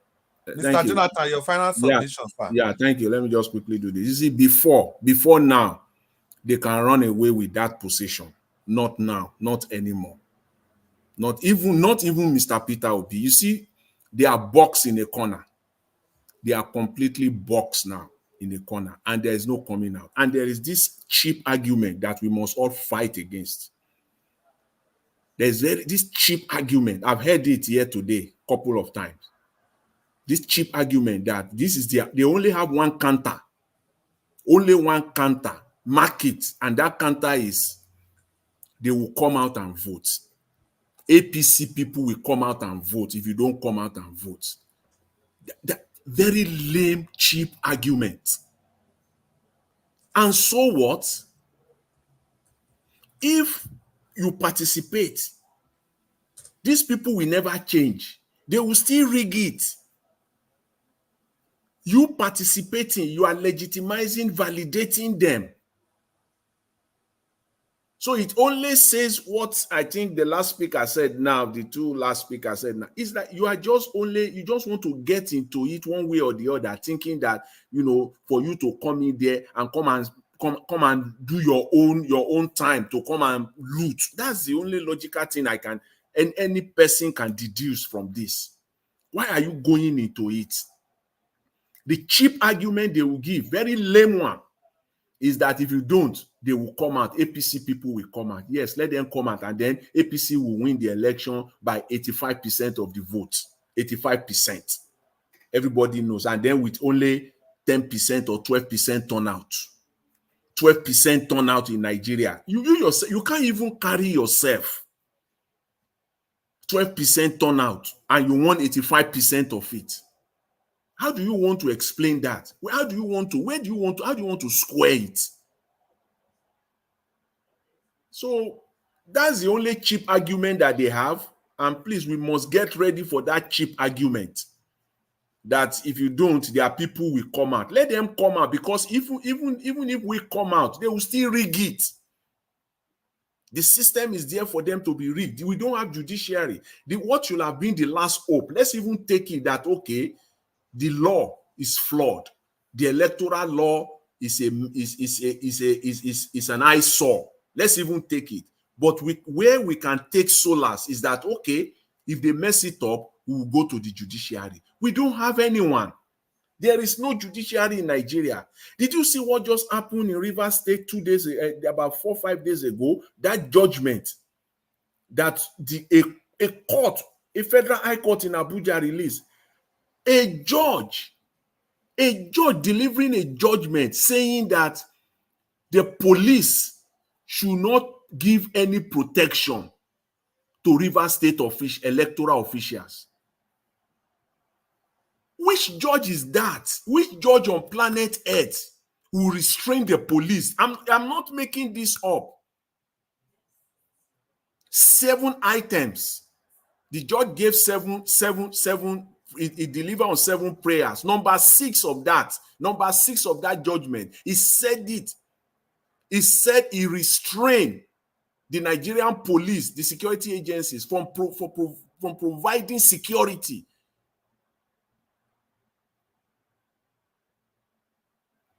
Mr. Jonathan, your final submission. Thank you. Let me just quickly do this. You see, before now, they can run away with that position. Not now, not anymore. Not even Mr. Peter Obi. You see, they are boxed in a corner. They are completely boxed now in a corner, and there is no coming out. And there is this cheap argument that we must all fight against. There's this cheap argument. I've heard it here today a couple of times. This cheap argument that this is they only have one counter, market, and that counter is they will come out and vote. APC people will come out and vote if you don't come out and vote. That very lame, cheap argument. And so what? If you participate, these people will never change. They will still rig it. You participating, you are legitimizing, validating them. So it only says what I think the last speaker said now, the two last speakers said now, is that you just want to get into it one way or the other, thinking that, for you to come in there and come and do your own time to come and loot. That's the only logical thing any person can deduce from this. Why are you going into it? The cheap argument they will give, very lame one, is that if you don't, they will come out. APC people will come out. Yes, let them come out, and then APC will win the election by 85% of the votes. 85%. Everybody knows. And then with only 10% or 12% turnout. 12% turnout in Nigeria. You can't even carry yourself. 12% turnout, and you want 85% of it. How do you want to explain that? How do you want to square it? So that's the only cheap argument that they have. And please, we must get ready for that cheap argument. That if you don't, there are people will come out. Let them come out, because even if we come out, they will still rig it. The system is there for them to be rigged. We don't have judiciary. What should have been the last hope? Let's even take it that, okay, the law is flawed. The electoral law is an eyesore. Let's even take it. But where we can take solace is that, okay, if they mess it up, we will go to the judiciary. We don't have anyone. There is no judiciary in Nigeria. Did you see what just happened in Rivers State about 4 or 5 days ago? That judgment that a court, a federal high court in Abuja released. A judge delivering a judgment saying that the police should not give any protection to Rivers State electoral officials. Which judge is that? Which judge on planet Earth will restrain the police? I'm not making this up. 7 items. The judge gave seven. He delivered on 7 prayers. Number 6 of that judgment, he said it. He said he restrained the Nigerian police, the security agencies, from providing security.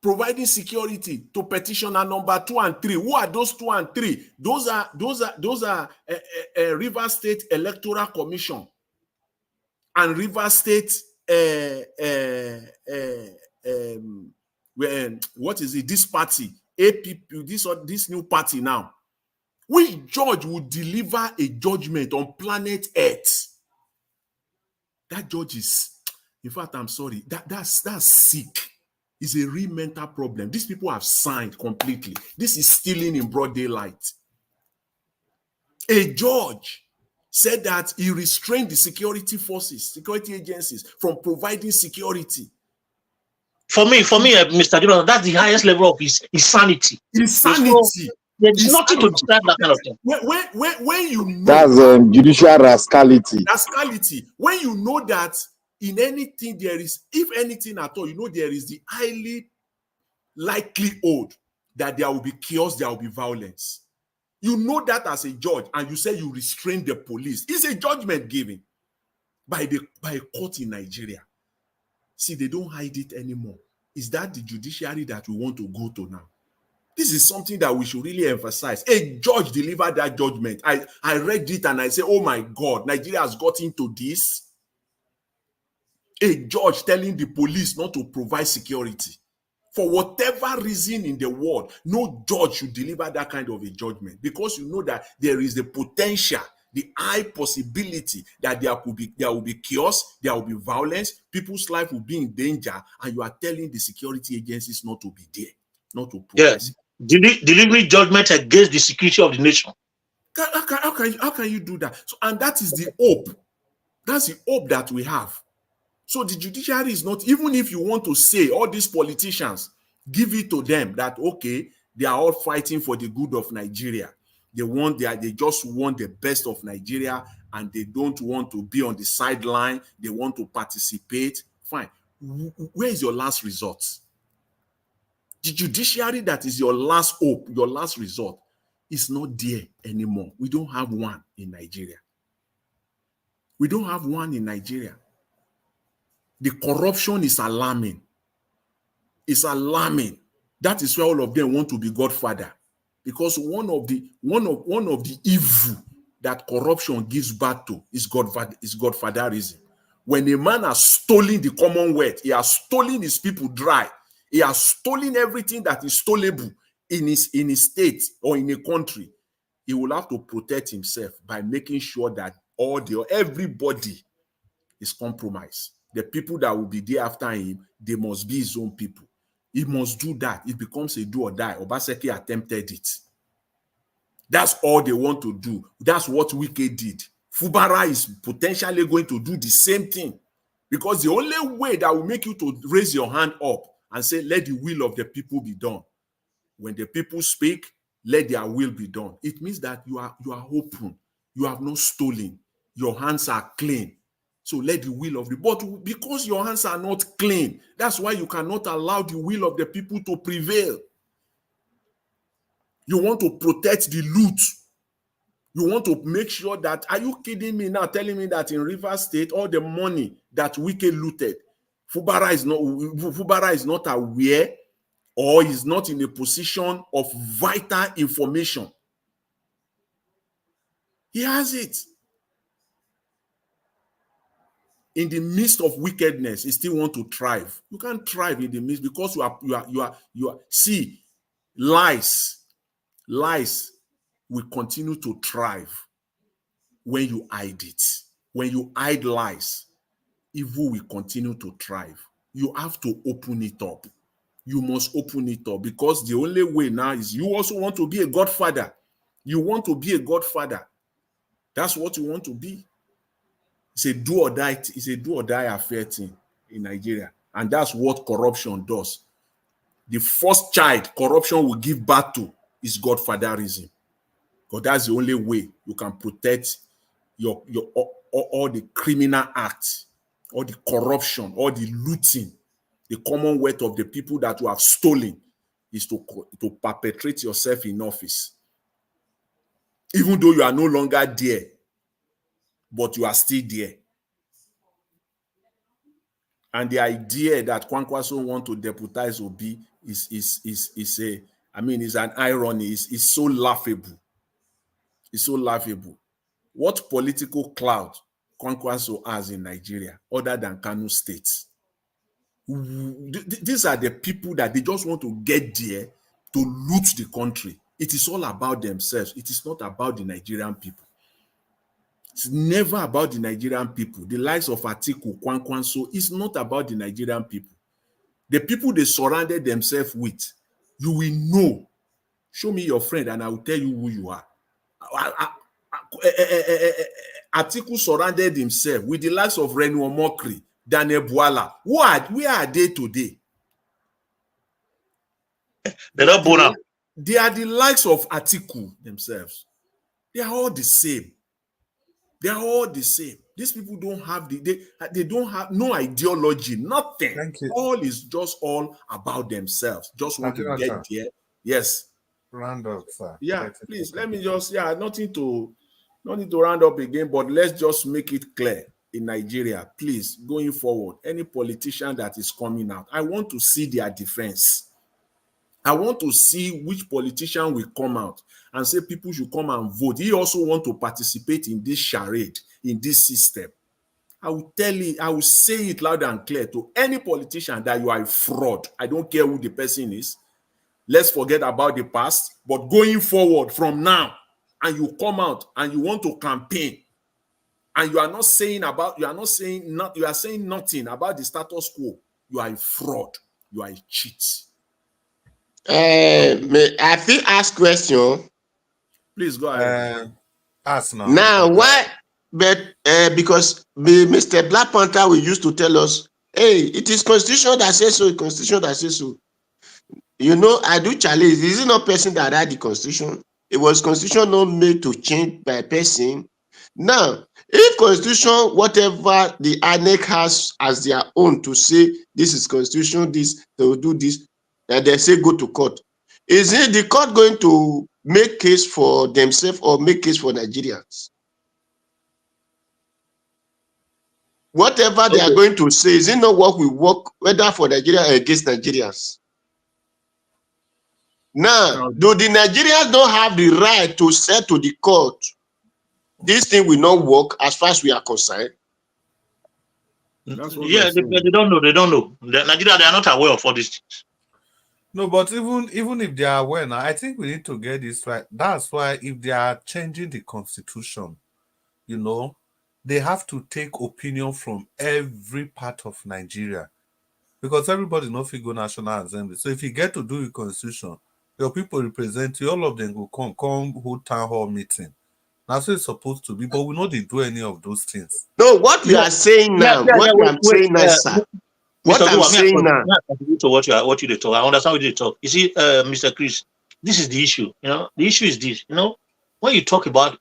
Providing security to petitioner number 2 and 3. Who are those 2 and 3? Those are Rivers State Electoral Commission and Rivers State what is it? This party, APP, this new party now. Which judge would deliver a judgment on planet Earth? That judge is, in fact, I'm sorry, that's sick. It's a real mental problem. These people have signed completely. This is stealing in broad daylight. A judge said that he restrained the security forces, security agencies from providing security. For me, Mr. Jonathan, that's the highest level of his insanity. Insanity. There's nothing to describe that kind of thing. When you know that's judicial rascality. Rascality. When you know that in anything there is, if anything at all, you know there is the highly likelihood that there will be chaos, there will be violence. You know that as a judge, and you say you restrain the police. It's a judgment given by a court in Nigeria. See, they don't hide it anymore. Is that the judiciary that we want to go to now? This is something that we should really emphasize. A judge delivered that judgment. I read it and I say, oh my God, Nigeria has got into this. A judge telling the police not to provide security. For whatever reason in the world, no judge should deliver that kind of a judgment, because you know that there is the potential, the high possibility that there will be chaos, there will be violence, people's life will be in danger, and you are telling the security agencies not to be there, not to provide. Yeah, delivering judgment against the security of the nation. How can you do that? So, and that is the hope. That's the hope that we have. So the judiciary is not, even if you want to say all these politicians, give it to them that, okay, they are all fighting for the good of Nigeria. They just want the best of Nigeria, and they don't want to be on the sideline. They want to participate. Fine. Where is your last resort? The judiciary that is your last hope, your last resort, is not there anymore. We don't have one in Nigeria. We don't have one in Nigeria. The corruption is alarming. It's alarming. That is why all of them want to be godfather, because one of the evil that corruption gives birth to is godfatherism. When a man has stolen the Commonwealth, he has stolen his people dry. He has stolen everything that is stoleable in his state or in a country. He will have to protect himself by making sure that everybody is compromised. The people that will be there after him, they must be his own people. He must do that. It becomes a do or die. Obaseki attempted it. That's all they want to do. That's what Wike did. Fubara is potentially going to do the same thing, because the only way that will make you to raise your hand up and say, let the will of the people be done. When the people speak, let their will be done. It means that you are open. You have not stolen. Your hands are clean. So let the will of the, but because your hands are not clean, that's why you cannot allow the will of the people to prevail. You want to protect the loot. You want to make sure that, are you kidding me now, telling me that in Rivers State, all the money that Wike looted, Fubara is not aware, or is not in a position of vital information? He has it. In the midst of wickedness, you still want to thrive. You can't thrive in the midst, because you are. See, lies will continue to thrive when you hide it. When you hide lies, evil will continue to thrive. You have to open it up. You must open it up, because the only way now is, you also want to be a godfather. You want to be a godfather. That's what you want to be. It's a do or die. It's a do or die affair thing. in Nigeria. And that's what corruption does. The first child corruption will give birth to is godfatherism. Because that's the only way you can protect your all the criminal acts, all the corruption, all the looting, the commonwealth of the people that you have stolen, is to perpetrate yourself in office. Even though you are no longer there, but you are still there. And the idea that Kwankwaso want to deputize Obi is an irony. Is so laughable. It's so laughable. What political clout Kwankwaso has in Nigeria other than Kano State? These are the people that they just want to get there to loot the country. It is all about themselves. It is not about the Nigerian people. It's never about the Nigerian people. The likes of Atiku, Kwankwaso is not about the Nigerian people. The people they surrounded themselves with, you will know. Show me your friend and I will tell you who you are. Atiku surrounded himself with the likes of Renu Omokri, Daniel Bwala. Where are they today? They're not born up. They are the likes of Atiku themselves. They are all the same. They are all the same. These people don't have they don't have no ideology, nothing. Thank you. All is just all about themselves. Just want to get there. Yes. Round up, sir. Yeah, please let me just nothing to round up again, but let's just make it clear in Nigeria, please, going forward, any politician that is coming out, I want to see their defense. I want to see which politician will come out and say people should come and vote. He also want to participate in this charade, in this system. I will say it loud and clear to any politician that you are a fraud. I don't care who the person is. Let's forget about the past, but going forward from now, and you come out and you want to campaign, and you are saying nothing about the status quo, you are a fraud, you are a cheat. May I feel ask question? Please go ahead. Ask now. Now, why? But because Mr. Black Panther we used to tell us, hey, it is constitution that says so, constitution that says so. You know, I do challenge. Is it not person that write the constitution? It was constitution not made to change by person. Now, if constitution, whatever the INEC has as their own to say, this is constitution, this, they will do this, and they say go to court. Is it the court going to make case for themselves or make case for Nigerians? Whatever they are going to say, is it not what we work, whether for Nigeria or against Nigerians? Now, do the Nigerians don't have the right to say to the court, this thing will not work as far as we are concerned? Yeah, they don't know. They don't know. Nigeria, they are not aware of all these things. No, but even if they are aware now, I think we need to get this right. That's why if they are changing the constitution, you know, they have to take opinion from every part of Nigeria. Because everybody knows if you go National Assembly. So if you get to do your constitution, your people represent you, all of them will come hold town hall meeting. That's what it's supposed to be, but we know they do any of those things. No, what we are saying now, what I'm saying now, sir. What I'm saying now. To what you talk. I understand what you talk. You see, Mr. Chris, this is the issue. You know, the issue is this. You know, when you talk about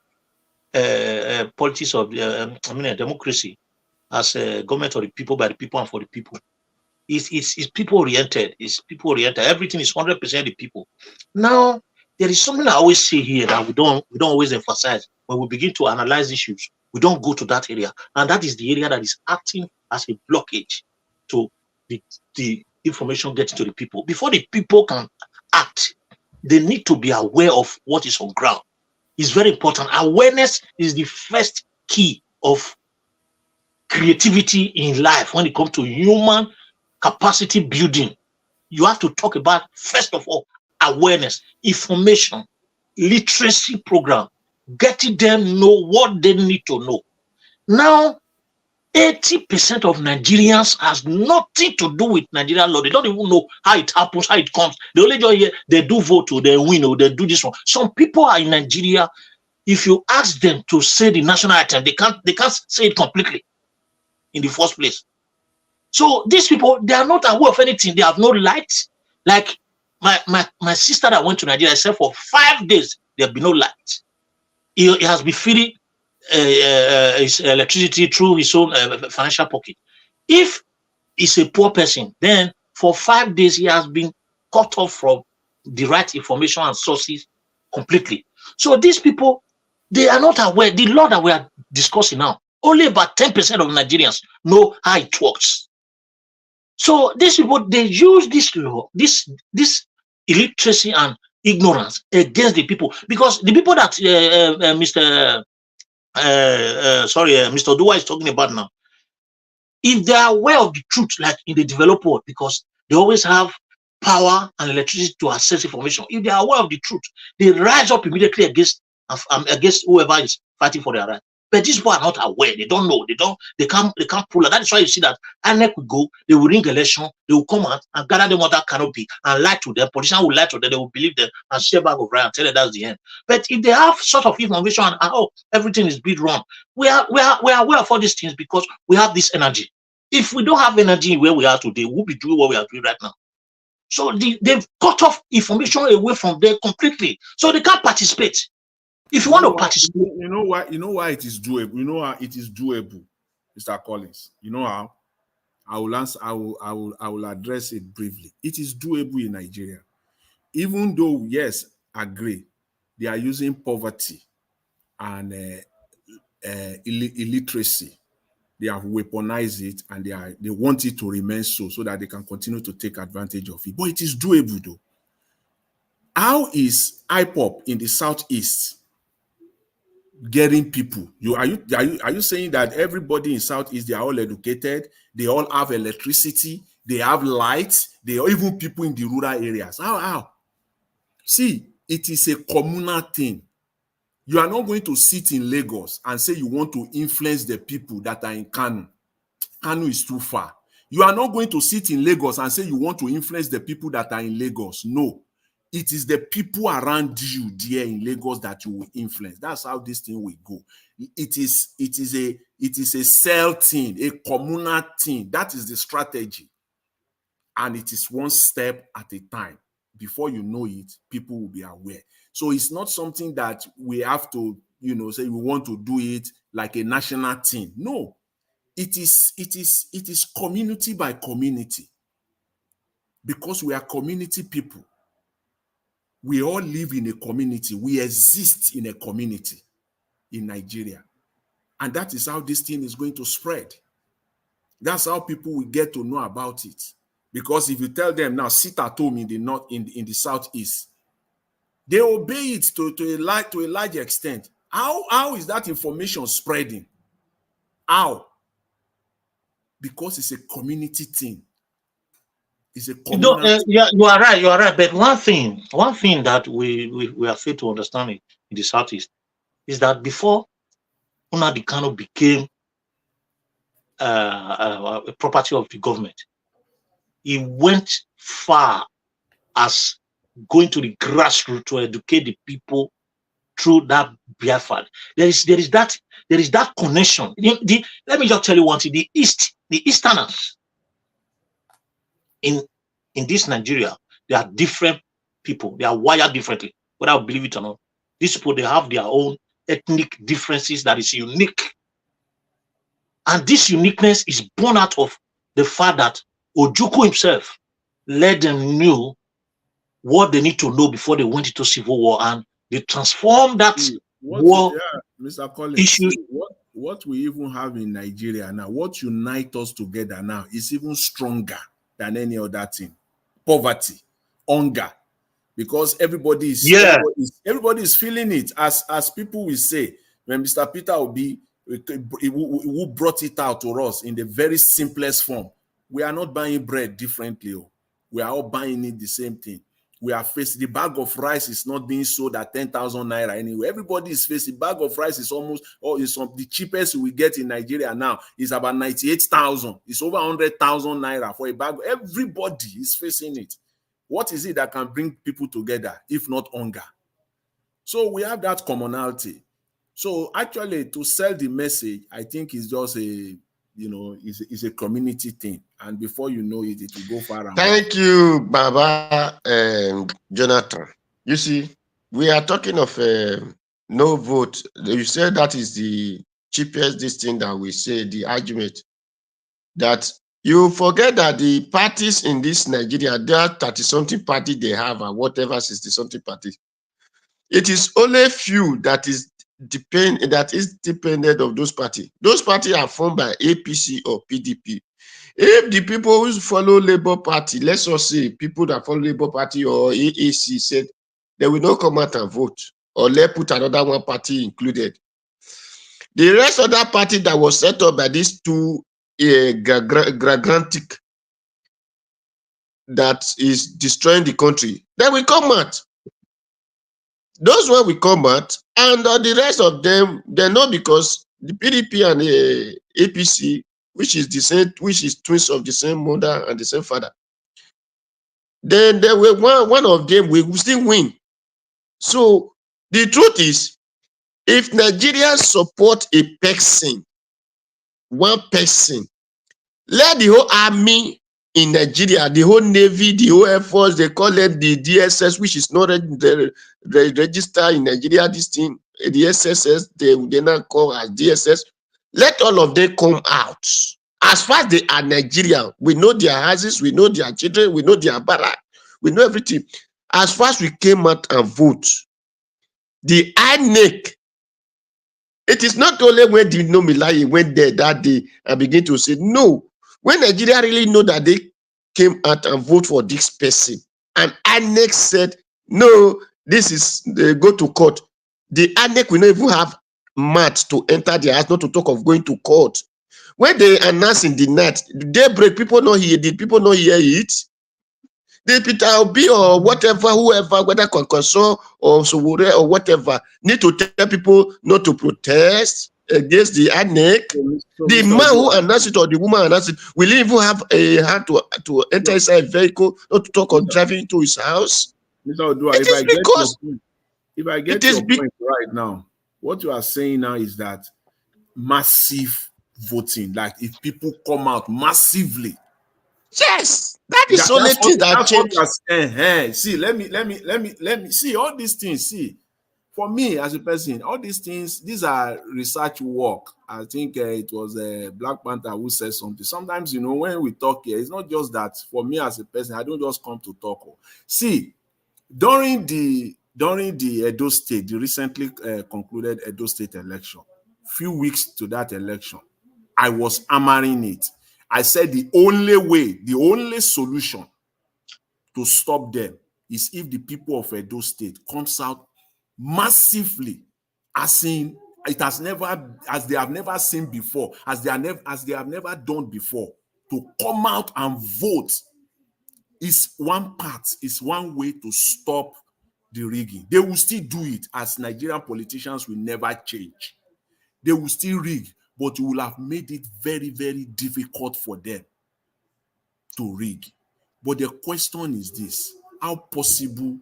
politics of democracy as a government of the people, by the people, and for the people, it's people oriented. It's people oriented. Everything is 100% the people. Now, there is something I always say here that we don't always emphasize when we begin to analyze issues. We don't go to that area, and that is the area that is acting as a blockage to the information getting to the people. Before the people can act, they need to be aware of what is on ground. It's very important. Awareness is the first key of creativity in life when it comes to human capacity building. You have to talk about, first of all, awareness, information, literacy program, getting them know what they need to know. Now, 80% of Nigerians has nothing to do with Nigerian law. They don't even know how it happens, how it comes. They only just hear they do vote or they win or they do this one. Some people are in Nigeria. If you ask them to say the national item, they can't say it completely in the first place. So these people, they are not aware of anything. They have no light. Like my sister that went to Nigeria said for 5 days, there will be no light. He has been feeding his electricity through his own financial pocket. If he's a poor person, then for 5 days he has been cut off from the right information and sources completely. So these people, they are not aware. The law that we are discussing now, only about 10% of Nigerians know how it works. So these people, they use this law, this illiteracy and ignorance against the people, because the people that Mr. Dua is talking about now, if they are aware of the truth, like in the developed world, because they always have power and electricity to access information, if they are aware of the truth, they rise up immediately against whoever is fighting for their right. But these people are not aware. They don't know. They can't pull out. That is why you see that INEC will go, they will ring election, they will come out and gather them under canopy and lie to them. Politicians will lie to them, they will believe them and share back of right and tell them that's the end. But if they have sort of information and everything is being run, we are aware of all these things because we have this energy. If we don't have energy where we are today, we'll be doing what we are doing right now. So they've cut off information away from them completely. So they can't participate. If you want to participate, you know why it is doable. You know how it is doable, Mr. Collins. You know how I will answer. I will address it briefly. It is doable in Nigeria, even though yes, agree they are using poverty and illiteracy. They have weaponized it and they want it to remain so that they can continue to take advantage of it. But it is doable though. How is IPOP in the southeast getting people? Are you saying that everybody in Southeast, they are all educated, they all have electricity, they have lights, they are even people in the rural areas? How? See, it is a communal thing. You are not going to sit in Lagos and say you want to influence the people that are in Kano. Kano is too far. You are not going to sit in Lagos and say you want to influence the people that are in Lagos. No. It is the people around you there in Lagos that you will influence. That's how this thing will go. It is a cell thing, a communal thing. That is the strategy. And it is one step at a time. Before you know it, people will be aware. So it's not something that we have to, say we want to do it like a national thing. No. It is community by community. Because we are community people. We all live in a community. We exist in a community in Nigeria. And that is how this thing is going to spread. That's how people will get to know about it. Because if you tell them now, sit at home in the north, in the southeast, they obey it to a large extent. How is that information spreading? How? Because it's a community thing. It's a community. yeah, you are right. But one thing that we are failed to understand in the southeast is that before Nnamdi Kanu became a property of the government, he went far as going to the grassroots to educate the people through that Biafra. There is that connection. Let me just tell you one thing: the Easterners in this Nigeria, they are different people. They are wired differently, whether I believe it or not. These people, they have their own ethnic differences that is unique. And this uniqueness is born out of the fact that Ojukwu himself let them know what they need to know before they went into civil war, and they transformed that war. Mr. Collins, issues. What we even have in Nigeria now, what unites us together now is even stronger than any other thing. Poverty, hunger, because everybody is feeling it. As people will say, when Mr. Peter Obi, who brought it out to us in the very simplest form, we are not buying bread differently. We are all buying it the same thing. We are facing the bag of rice is not being sold at 10,000 naira anyway. Everybody is facing bag of rice is almost, the cheapest we get in Nigeria now is about 98,000. It's over 100,000 naira for a bag. Everybody is facing it. What is it that can bring people together if not hunger? So we have that commonality. So actually, to sell the message, I think is just you know, is a community thing, and before you know it, it will go far and wide. Thank you, Baba Jonathan. You see, we are talking of no vote. You said that is the cheapest this thing that we say, the argument. That you forget that the parties in this Nigeria, there are 30-something party they have, or whatever 60-something party. It is only few that is dependent of those parties. Those parties are formed by APC or PDP. If the people who follow Labour Party, let's just say people that follow Labour Party or AAC said they will not come out and vote, or let put another one party included. The rest of that party that was set up by these two gigantic that is destroying the country, they will come out. Those one will come out, and the rest of them, they know, because the PDP and the APC, which is the same, which is twins of the same mother and the same father, then there will one of them will still win. So the truth is, if Nigerians support a person, one person, let the whole army in Nigeria, the whole navy, the whole air force, they call it the DSS, which is not the register in Nigeria. This thing, the SSS, they now call as DSS. Let all of them come out. As far as they are Nigerian, we know their houses, we know their children, we know their barrack, we know everything. As far as we came out and vote, the INEC, it is not only when the Nomilaye went there that day and begin to say no. When Nigeria really know that they came out and vote for this person, and INEC said no, this is they go to court. The INEC will not even have mat to enter their house, not to talk of going to court. When they announce in the night, daybreak, people not hear. Did people not hear it? The Peter Obi or whatever, whoever, whether Kwankwaso or Sowore or whatever, need to tell people not to protest against the INEC. The man who announced it or the woman announced it will even have a hand to enter inside a vehicle, not to talk of driving to his house. Mr. Odua, if I get your point right now, what you are saying now is that massive voting, like if people come out massively. Yes, that is only thing that changed. See, let me see all these things. See, for me as a person, all these things, these are research work. I think it was Black Panther who said something. Sometimes, you know, when we talk here, it's not just that. For me as a person, I don't just come to talk. See, during the Edo State, the recently concluded Edo State election, few weeks to that election, I was hammering it. I said the only way, the only solution to stop them is if the people of Edo State comes out massively, as in it has never, as they have never seen before, as they have never done before, to come out and vote is one part, is one way to stop the rigging. They will still do it, as Nigerian politicians will never change. They will still rig, but you will have made it very, very difficult for them to rig. But the question is this: how possible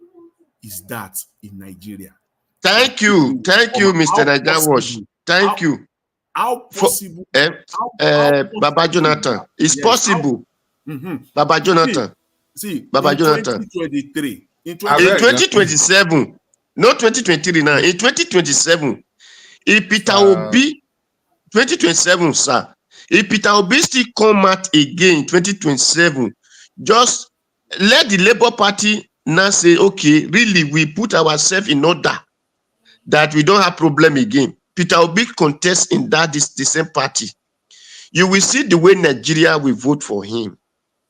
is that in Nigeria? Thank you, Mr. Nigerian Wash. Thank you. How possible? Baba Jonathan, it's possible. Baba Jonathan. See, Baba in Jonathan. 2023, in 2027, not 2023 now, in 2027, if Peter Obi, 2027, sir, if Peter Obi still come out again in 2027, just let the Labour Party now say, okay, really, we put ourselves in order that we don't have problem again. Peter Obi contests in that the same party. You will see the way Nigeria will vote for him.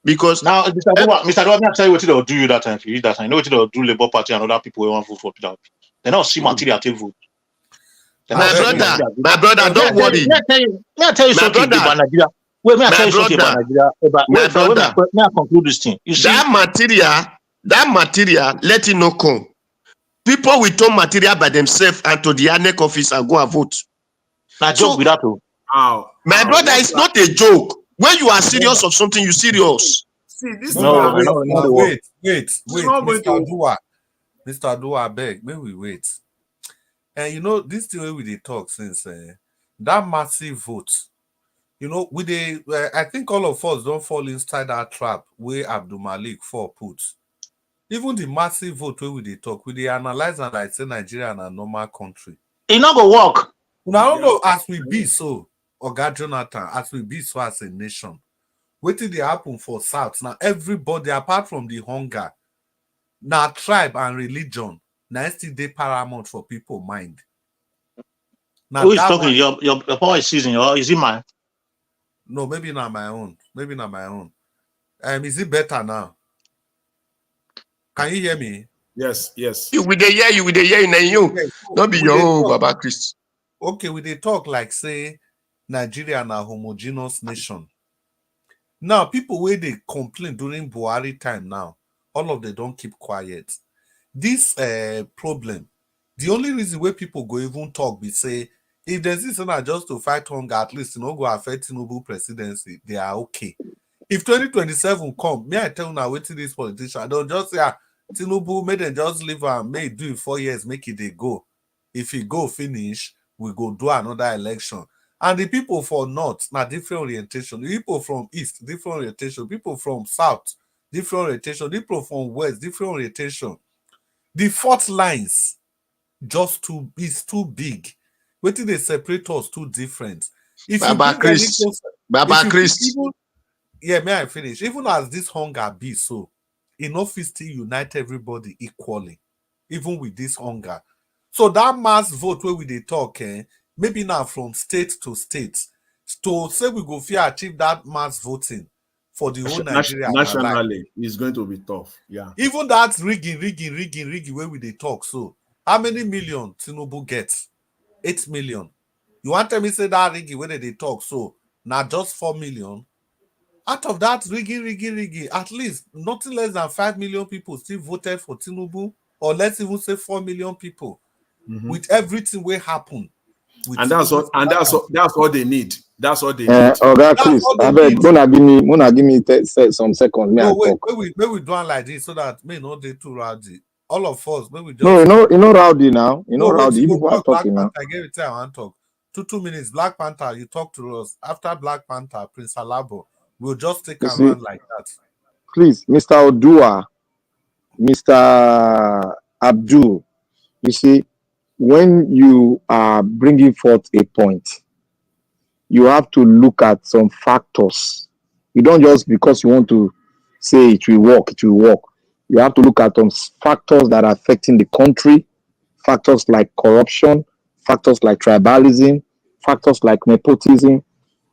Because now, Mr. Dua, I'm tell you what they'll do you that time. If you read that time, I know what they'll do Labour Party and other people who want to vote for Peter Obi. They not see material to vote. My brother, don't worry. May I tell you something about Nigeria? Wait, may I tell you something about Nigeria? May I conclude this thing? You see, that material, let it not come. People will turn material by themselves and to the INEC office and go and vote. Now, joke with that too. My brother, it's not a joke. When you are serious of something, you're serious. See, this wait, Mr. Adua, beg, may we wait. And you know, this thing we talk since that massive vote, You know, with the I think all of us don't fall inside that trap where Abdul Malik for put. Even the massive vote where we dey talk, we dey analyze and like say Nigeria na normal country. It not go work. Now I don't know as we be so, Oga Jonathan, as we be so as a nation. Wetin dey happen for South now? Everybody apart from the hunger, now tribe and religion, now still dey paramount for people mind. Now Who is that talking? one, Your power is season, or is it mine? no, maybe not my own. Maybe not my own. Is it better now? Can you hear me? Yes, yes. You with the year, you with the year in you. Okay, so Not be we your dey own, talk. Baba Christ. Okay, we dey talk like say Nigeria na homogeneous nation. Now, people where they complain during Buhari time now, all of them don't keep quiet. This problem, the only reason where people go even talk be say, if there's this one just to fight hunger, at least you know go affect Tinubu presidency, they are okay. If 2027 come, may I tell you now waiting this politician, don't just say Tinubu may them just leave and may do it 4 years, make it they go. If he go finish, we go do another election. And the people for North, now different orientation. The people from East, different orientation. People from South, different orientation. People from West, different orientation. The fault lines is too big. Wait till they separate us too different. If Baba you bring any Christ. closer, Baba if you bring Christ. even yeah, may I finish? Even as this hunger be so, enough is still unite everybody equally, even with this hunger. So that mass vote where we they talk, maybe now from state to state, to say we go fear achieve that mass voting for the whole Nigeria na like. Nationally, it's going to be tough. Yeah. Even that rigging where we they talk. So how many million Tinubu gets? 8 million. You want tell me say that rigging where they talk? So now just 4 million. Out of that rigging, at least nothing less than 5 million people still voted for Tinubu, or let's even say 4 million people. With everything will happen. And that's all they need. That's all they need. Oga Chris, I beg, Mona give me some seconds. No, wait, we do it like this so that may not they too rowdy. All of us, maybe just no, you know rowdy now. You know no, rowdy. wait, People are talking now. I gave it time. I want to talk. 2 minutes. Black Panther, you talk to us. After Black Panther, Prince Alabo, we'll just take around like that. Please, Mr. Odua, Mr. Abdul, you see, when you are bringing forth a point, you have to look at some factors. You don't just because you want to say it will work, it will work. You have to look at some factors that are affecting the country, factors like corruption, factors like tribalism, factors like nepotism.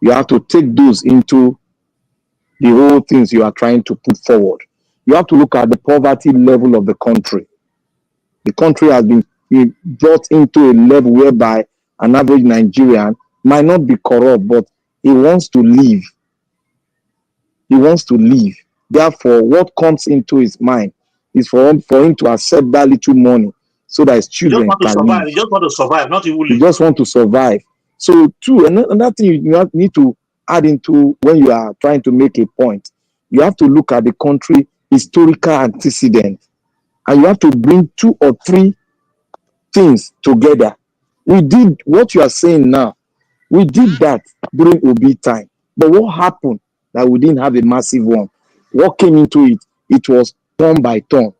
You have to take those into the whole things you are trying to put forward. You have to look at the poverty level of the country. The country has been brought into a level whereby an average Nigerian might not be corrupt, but he wants to live. He wants to live. Therefore, what comes into his mind is for him to accept that little money so that his children can live. He just want to survive, not even live. You just want to survive. So, two, another thing you need to add into when you are trying to make a point, you have to look at the country historical antecedent, and you have to bring 2 or 3 things together. We did what you are saying now. We did that during Obi time. But what happened that we didn't have a massive one? What came into it? It was turn by turn.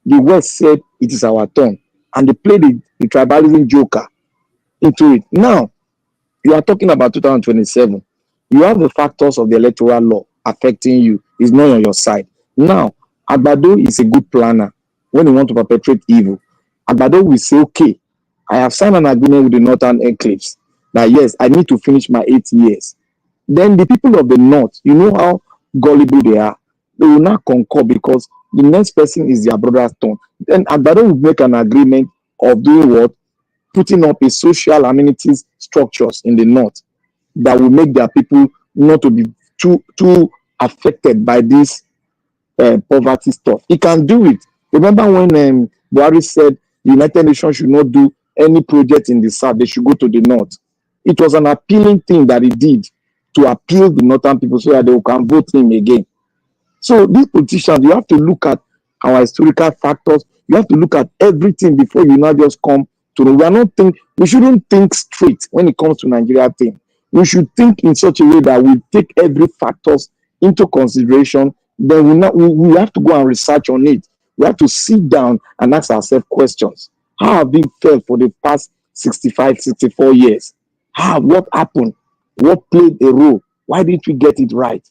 The West said it is our turn, and they played the tribalism joker into it. Now, you are talking about 2027. You have the factors of the electoral law affecting you. It's not on your side. Now, Agbado is a good planner when he wants to perpetrate evil. Agbado will say, okay, I have signed an agreement with the Northern Enclaves that yes, I need to finish my 8 years. Then the people of the North, you know how gullible they are. They will not concur because the next person is their brother's turn. Then Agbado will make an agreement of doing what? Putting up a social amenities structures in the North that will make their people not to be too affected by this poverty stuff. He can do it. Remember when Buhari said the United Nations should not do any project in the South, they should go to the North. It was an appealing thing that he did to appeal the Northern people so that they can vote him again. So these politicians, you have to look at our historical factors. You have to look at everything before you now just come to know. We shouldn't think straight when it comes to Nigeria thing. We should think in such a way that we take every factors into consideration. Then we have to go and research on it. We have to sit down and ask ourselves questions. How have we felt for the past 65, 64 years? What happened? What played a role? Why didn't we get it right?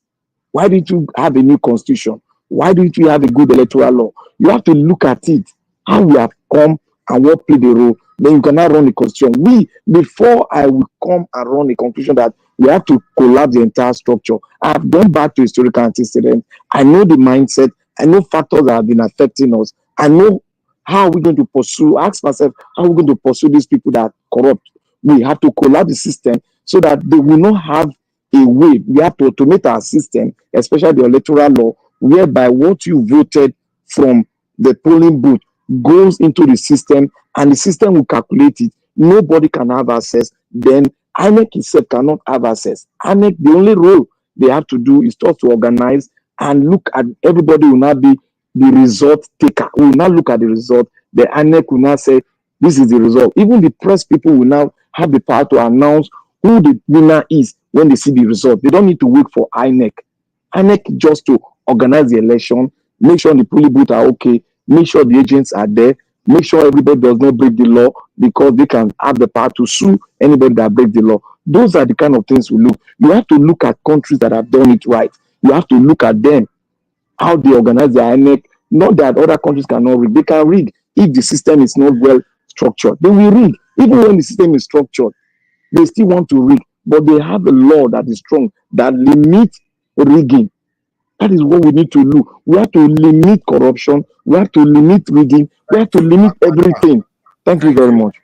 Why didn't you have a new constitution? Why didn't you have a good electoral law? You have to look at it, how we have come and what played the role. Then you cannot run a constitution. Before I will come and run a conclusion that we have to collapse the entire structure, I have gone back to historical antecedents. I know the mindset. I know factors that have been affecting us. I know how are we going to pursue, ask myself, how are we going to pursue these people that are corrupt? We have to collapse the system so that they will not have a way. We have to automate our system, especially the electoral law, whereby what you voted from the polling booth goes into the system and the system will calculate it. Nobody can have access. Then INEC itself cannot have access. INEC, the only role they have to do is just to organize and look at everybody will not be the result taker. We will not look at the result. The INEC will not say, this is the result. Even the press people will now have the power to announce who the winner is when they see the result. They don't need to wait for INEC. INEC just to organize the election, make sure the polling booths are okay, make sure the agents are there, make sure everybody does not break the law because they can have the power to sue anybody that breaks the law. Those are the kind of things we look. You have to look at countries that have done it right. You have to look at them, how they organize their INEC. Not that other countries cannot rig. They can rig if the system is not well structured. They will rig. Even when the system is structured, they still want to rig. But they have a law that is strong that limits rigging. That is what we need to look. We have to limit corruption. We have to limit rigging. We have to limit everything. Thank you very much.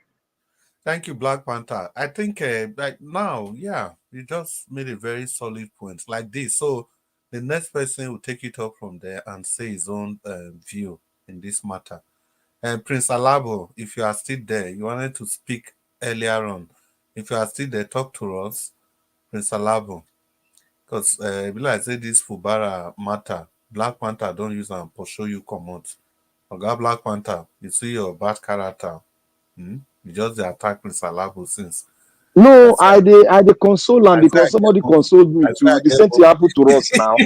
Thank you, Black Panther. I think like now, yeah, you just made a very solid point like this. So the next person will take it up from there and say his own view in this matter. And Prince Alabo, if you are still there, you wanted to speak earlier on. If you are still there, talk to us, Prince Alabo. Because like I say this Fubara matter, Black Panther don't use them for show you come out. Oga Black Panther, you see your bad character. You just dey attack Prince Alabo since. No, I dey console am because somebody consoled me too. The same thing happened to us now.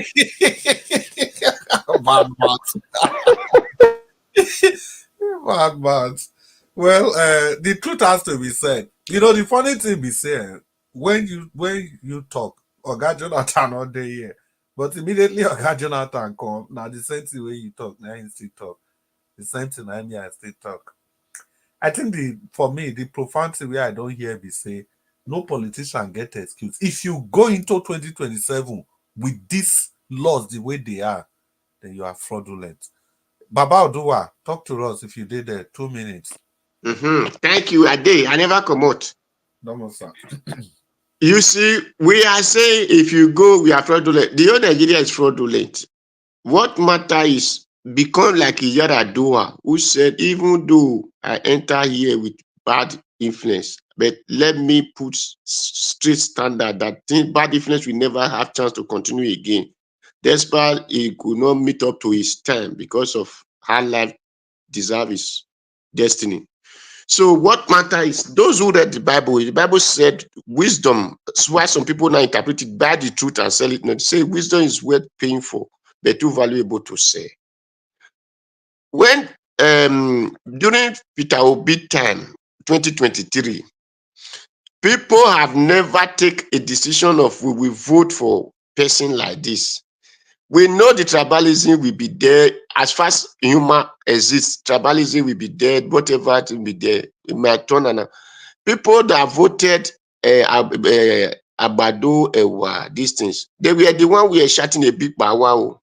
Bad mouth. Bad mouth. Well, the truth has to be said. You know, the funny thing be saying, when you talk, Oga Jonathan not there here. But immediately Oga Jonathan come, now the same thing way you talk, now you still talk. The same thing I still talk. I think for me, the profound thing where I don't hear be say, no politician get excuse. If you go into 2027 with these laws the way they are, then you are fraudulent. Baba Oduwa, talk to us if you did there. 2 minutes. Thank you. I never come out. You see, we are saying if you go, we are fraudulent. The whole Nigeria is fraudulent. What matter is become like Yaradua, who said, even though I enter here with bad influence, but let me put straight standard that bad influence will never have chance to continue again. Despite he could not meet up to his time because of how life deserves his destiny. So what matter is those who read the Bible said wisdom. That's why some people now interpret it, buy the truth and sell it. Not say wisdom is worth paying for, but too valuable to say. When during Peter Obi time, 2023, people have never taken a decision of we will vote for person like this. We know the tribalism will be there. As far as human exists, tribalism will be there, whatever it will be there. It might turn on. People that voted Abado, these things, they were the one we are shouting a big power.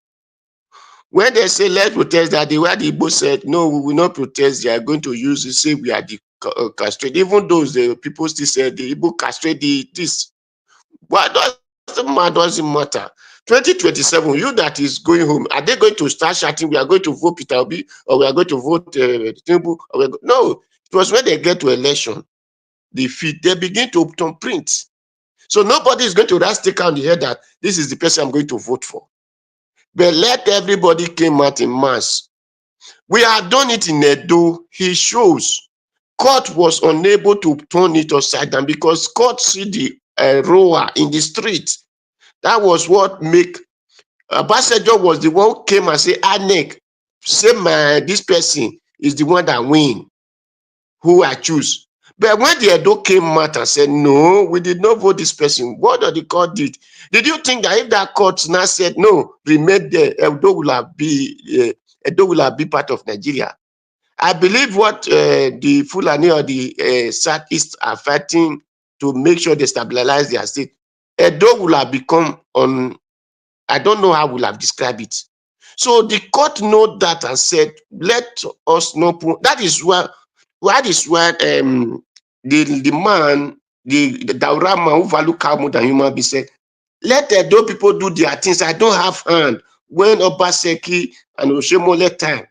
When they say let's protest that, the way the Igbo said, no, we will not protest, they are going to use it, say we are the castrate. Even those the people still say the Igbo castrate this. What doesn't matter? 2027, you that is going home, are they going to start shouting, we are going to vote Peter Obi, or we are going to vote Tinubu? No, it was when they get to election, they begin to print. So nobody is going to just take out the head that this is the person I'm going to vote for. But let everybody come out in mass. We have done it in Edo. He shows court was unable to turn it upside down because court see the rower in the street. That was what make Obasanjo was the one who came and say, Anek, say this person is the one that win, who I choose. But when the Edo came out and said, no, we did not vote this person, what did the court did? Did you think that if that court now said, no, remain there, Edo will have be part of Nigeria? I believe what the Fulani or the Southeast are fighting to make sure they stabilize their state, Edo will have become on, I don't know how we'll have described it. So the court know that and said, let us know. That is why the man, the Daura man who value cow more than human being said, let Edo people do their things. I don't have hand. When Obaseki and Oshomole time,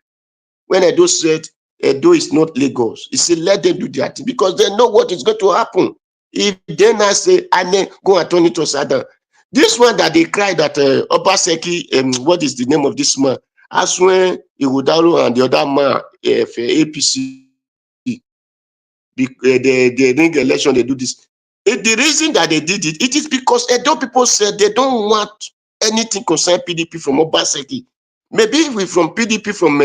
when Edo said Edo is not Lagos, he said let them do their thing because they know what is going to happen. If then I say, I go and turn it to Saddam. This one that they cried that Obaseki, what is the name of this man? As when Ighodalo and the other man, APC, the ring election, they do this. The reason that they did it, it is because Edo people said they don't want anything concern PDP from Obaseki. Maybe we from PDP from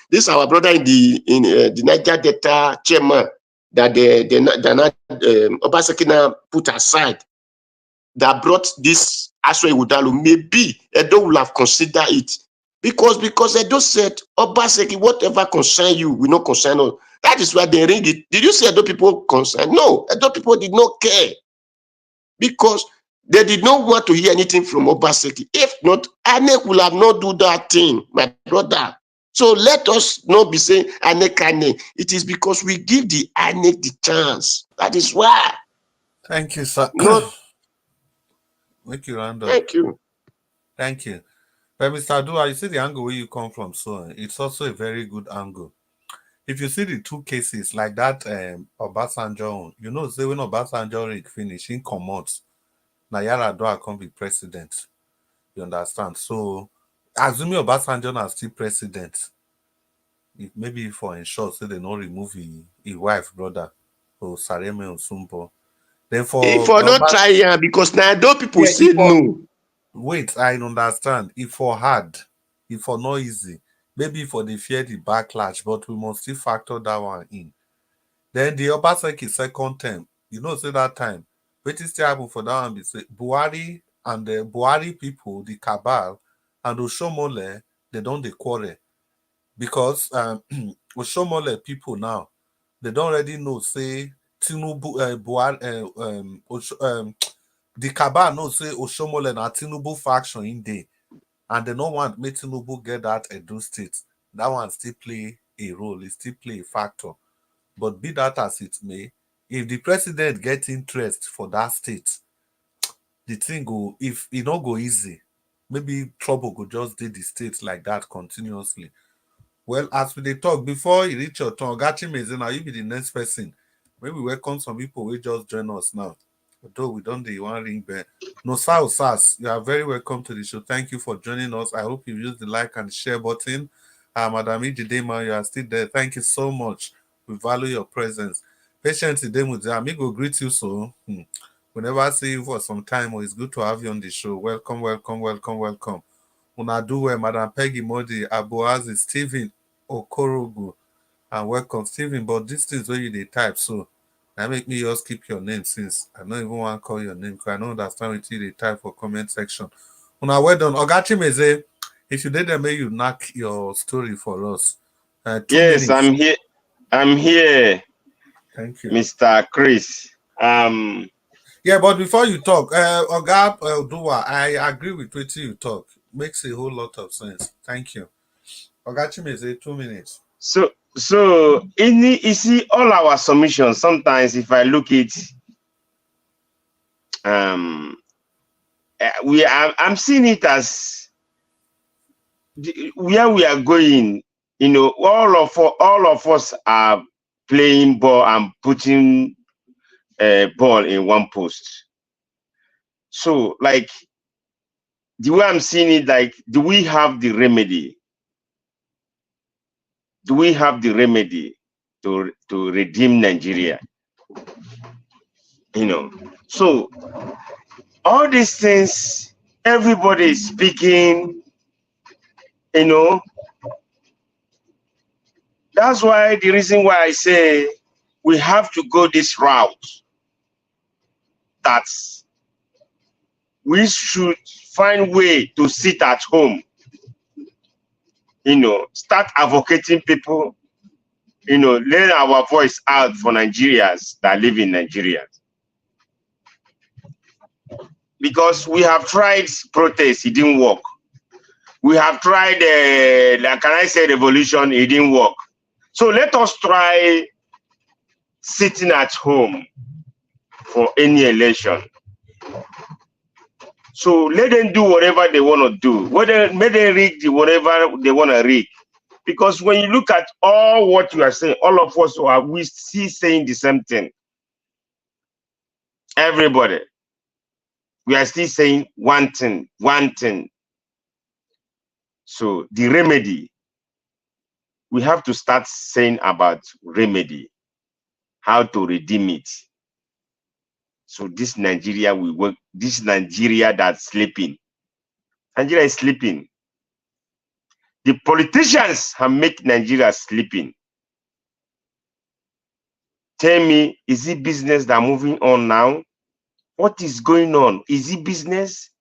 this our brother in the Niger Delta chairman that they Obaseki now put aside that brought this Aswe Ighodalo. Maybe Edo will have considered it because Edo said Obaseki, whatever concern you will not concern us. That is why they ring it. Did you see Edo people concerned? No, Edo people did not care because they did not want to hear anything from Obaseki. If not, Anek will have not do that thing, my brother. So let us not be saying Anek. It is because we give the Anek the chance. That is why. Thank you, sir. Not. Make you round up. Thank you. Thank you. But Mr. Adua, you see the angle where you come from, so it's also a very good angle. If you see the two cases like that, Obasanjo, you know, say when Obasanjo finish, he come out. Now Yaradua can be president. You understand? So, assuming Obasanjo is still president, maybe for ensure so they don't remove his wife, brother, or Sareme Osumbo. Then If for for not try because now Edo people say no. Wait, I understand. If for hard, if for not easy, maybe for the fear the backlash, but we must still factor that one in. Then the Obaseki second term, you know, say that time, what is still happen for that one? Be say Buhari and the Buhari people, the cabal, and Oshomole, they don't dey quarrel because Oshomole people now, they don't already know say Tinubu, Buhari, the cabal know say Oshomole na Tinubu faction in there, and they don't want make Tinubu get that Edo state. That one still play a role, it still play a factor. But be that as it may, if the president get interest for that state, the thing go, if it don't go easy, maybe trouble go just dey the state like that continuously. Well, as we dey talk, before you reach your turn, Ogachi Mezena, you be the next person. Maybe welcome some people who just join us now. Although we don't do one ring bell. No, Sas, you are very welcome to the show. Thank you for joining us. I hope you use the like and share button. Madam Ijidema, you are still there. Thank you so much. We value your presence. Patience Idemu, amigo, greet you so. We never see you for some time. It's good to have you on the show. Welcome, welcome, welcome, welcome. Una do well, Madam Peggy Modi, Abuazi, Stephen Okorogu, and welcome, Stephen. But this is where you type, so that make me just keep your name since I don't even want to call your name because I don't understand what you type for comment section. Una well done. Ogachi Meze, if you did that, may you knock your story for us. 2 yes, minutes. I'm here. I'm here. Thank you, Mr. Chris. Yeah, but before you talk, Oga Dua, I agree with what you talk. Makes a whole lot of sense. Thank you. Ogachi Meze, 2 minutes. So you see all our submissions. Sometimes if I look at I'm seeing it as where we are going. You know, all of us are playing ball and putting a ball in one post. So, like the way I'm seeing it, like, do we have the remedy? Do we have the remedy to redeem Nigeria? You know, So all these things, everybody is speaking, you know. That's why the reason why I say we have to go this route, that we should find way to sit at home, you know, start advocating people, you know, let our voice out for Nigerians that live in Nigeria. Because we have tried protest, it didn't work. We have tried, like, can I say revolution, it didn't work. So let us try sitting at home for any election. So let them do whatever they want to do. Whether may they rig whatever they want to rig. Because when you look at all what you are saying, all of us we still saying the same thing. Everybody. We are still saying one thing, one thing. So the remedy, we have to start saying about remedy, how to redeem it. So this Nigeria will work, this Nigeria that's sleeping. Nigeria is sleeping. The politicians have made Nigeria sleeping. Tell me, is it business that are moving on now? What is going on? Is it business?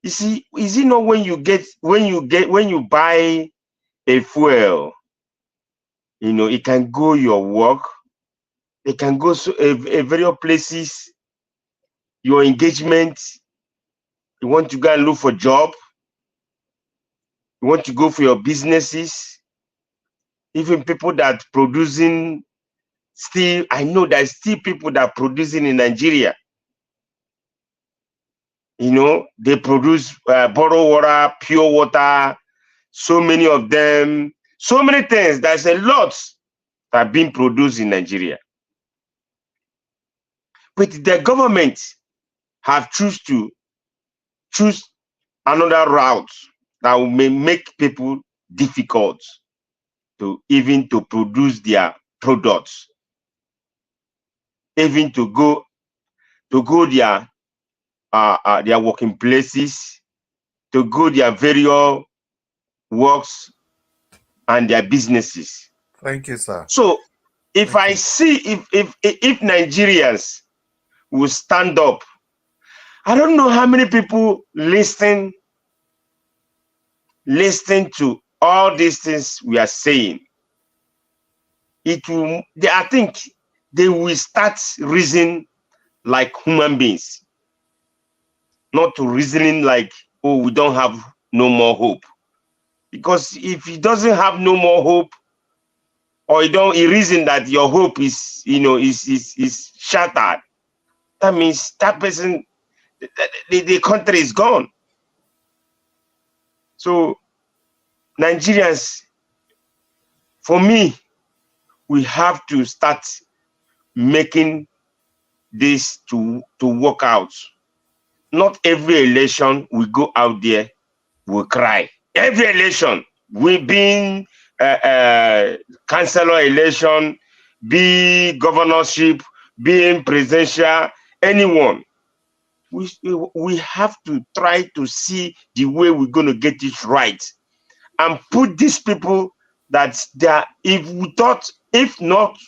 You see, is it not when you buy a fuel, you know, it can go your work, it can go to a various places, your engagement, you want to go and look for job, you want to go for your businesses, even people that producing still, I know there's still people that are producing in Nigeria. You know, they produce bottled water, pure water, so many of them, so many things. There's a lot that are being produced in Nigeria. But the government have choose another route that may make people difficult to even to produce their products, even to go their working places, to go their various works and their businesses. Thank you, sir. So if I see if Nigerians will stand up, I don't know how many people listen to all these things we are saying. I think they will start reasoning like human beings, not to reasoning like, oh, we don't have no more hope. Because if he doesn't have no more hope, or he reason that your hope is, you know, is shattered, that means that person, the country is gone. So Nigerians, for me, we have to start making this to work out. Not every election we go out there, we cry. Every election, we been councillor election, be governorship, being presidential, anyone. We have to try to see the way we're going to get it right and put these people that they are, if not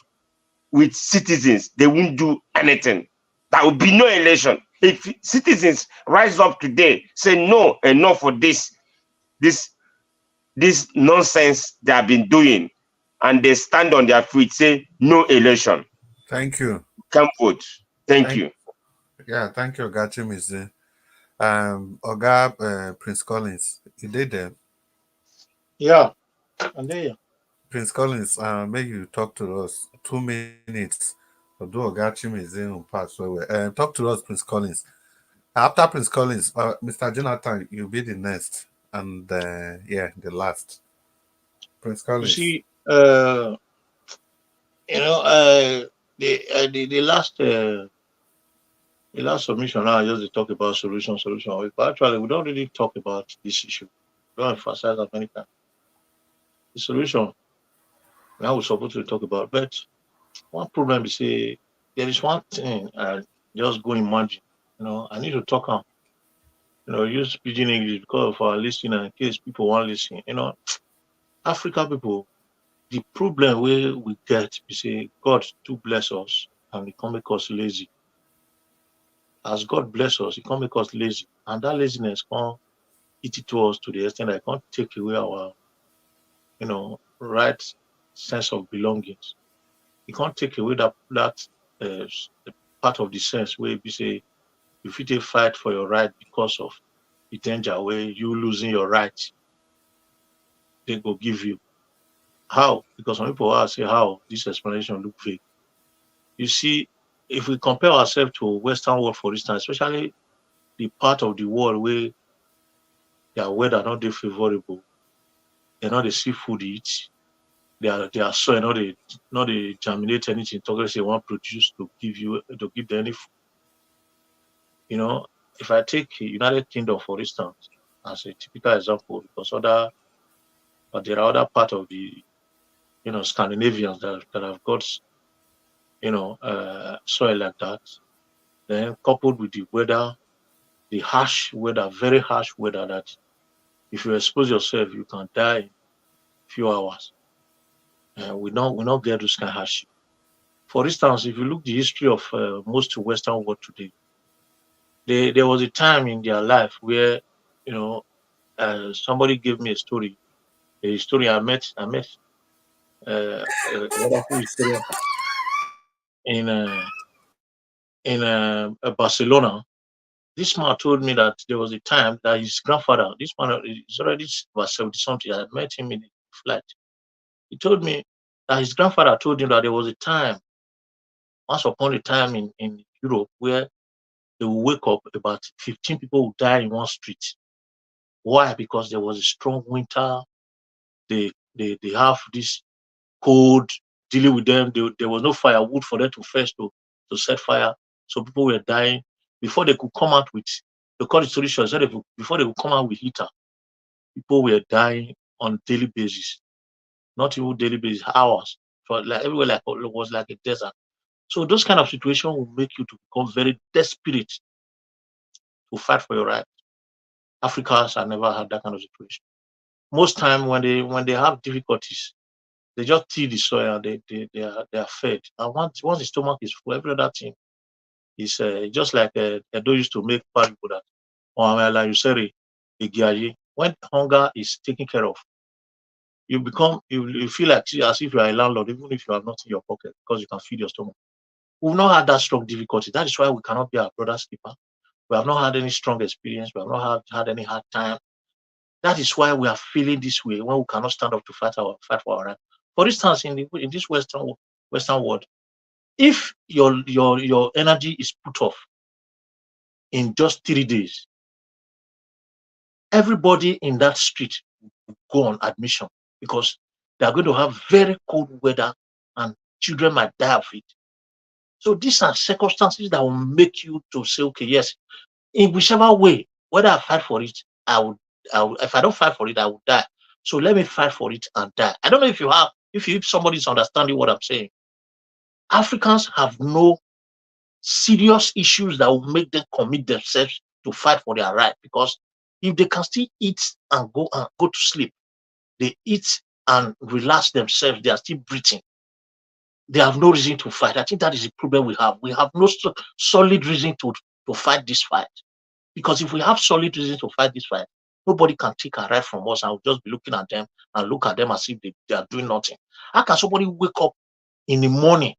with citizens, they won't do anything. There will be no election. If citizens rise up today, say no, enough for this nonsense they have been doing, and they stand on their feet, say no election. Thank you. Come vote. Thank you. Yeah, thank you, Ogachi Mize. Oga Prince Collins, you did there? Yeah, and there. Prince Collins, may you talk to us 2 minutes. Although Ogachi Mize on pass well. Talk to us, Prince Collins. After Prince Collins, Mr. Jonathan, you'll be the next, and yeah, the last. Prince Collins. You see, the last submission now just to talk about solution. But actually, we don't really talk about this issue. We don't emphasize that many times. The solution now we're supposed to talk about, but one problem is there is one thing just go imagine. I need to talk on. Use pidgin English because of our listener in case people want listen. Africa people, the problem we get is say God to bless us and He can't make us lazy. As God bless us, He can't make us lazy, and that laziness can't eat it to us to the extent that it can't take away our right sense of belongings. It can't take away that uh, part of the sense where you say if you take fight for your right because of the danger where you losing your right, they go give you. How? Because some people will say how this explanation look vague. You see, if we compare ourselves to Western world, for instance, especially the part of the world where their weather not they favorable, they not the seafood eat, their soil not they germinate anything, talk they want produce to give them any food. If I take United Kingdom, for instance, as a typical example, because there are other part of the Scandinavians that have got soil like that. Then coupled with the weather, the harsh weather, very harsh weather that if you expose yourself, you can die in a few hours. We not get those kind of hardship. For instance, if you look the history of most Western world today, there was a time in their life where somebody gave me a story I met a wonderful historian in Barcelona. This man told me that there was a time that his grandfather, this man is already about 70 something. I met him in a flight. He told me that his grandfather told him that there was a time, once upon a time in Europe, where they will wake up, about 15 people will die in one street. Why? Because there was a strong winter. They have this cold dealing with them. There was no firewood for them to fetch to set fire. So people were dying before they could come out with the call solution. So before they could come out with heater, people were dying on daily basis, not even daily basis, hours. For like everywhere, like it was like a desert. So those kind of situations will make you to become very desperate to fight for your right. Africans have never had that kind of situation. Most time when they have difficulties, they just till the soil and they are fed. And once the stomach is full, every other thing is just like Edo used to make parable that like you said, when hunger is taken care of, you feel like as if you are a landlord, even if you have nothing in your pocket, because you can feed your stomach. We've not had that strong difficulty. That is why we cannot be our brother's keeper. We have not had any strong experience. We have not had any hard time. That is why we are feeling this way when we cannot stand up to fight for our right. For instance, in this Western world, if your energy is put off in just 3 days, everybody in that street will go on admission because they are going to have very cold weather and children might die of it. So these are circumstances that will make you to say, okay, yes, in whichever way, whether I fight for it, I would if I don't fight for it, I will die. So let me fight for it and die. I don't know if somebody's understanding what I'm saying. Africans have no serious issues that will make them commit themselves to fight for their right, because if they can still eat and go to sleep, they eat and relax themselves, they are still breathing. They have no reason to fight. I think that is the problem we have. We have no solid reason to fight this fight. Because if we have solid reason to fight this fight, nobody can take a right from us and we'll just be looking at them and look at them as if they are doing nothing. How can somebody wake up in the morning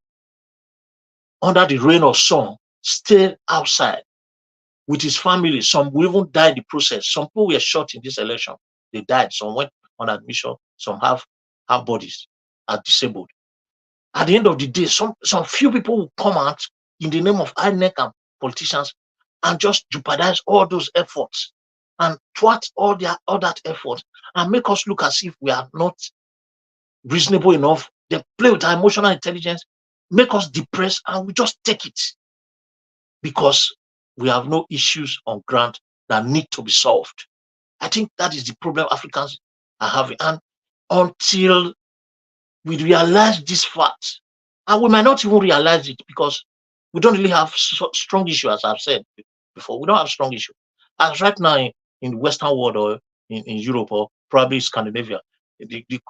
under the rain or sun, stay outside with his family? Some will even die in the process. Some people were shot in this election. They died. Some went on admission. Some have bodies, are disabled. At the end of the day, some few people will come out in the name of INEC and politicians and just jeopardize all those efforts and thwart all that effort and make us look as if we are not reasonable enough. They play with our emotional intelligence, make us depressed, and we just take it because we have no issues on ground that need to be solved. I think that is the problem Africans are having. And until we realize this fact, and we might not even realize it because We don't really have strong issue, as I've said before. We don't have strong issue. As right now in the Western world or in Europe or probably Scandinavia,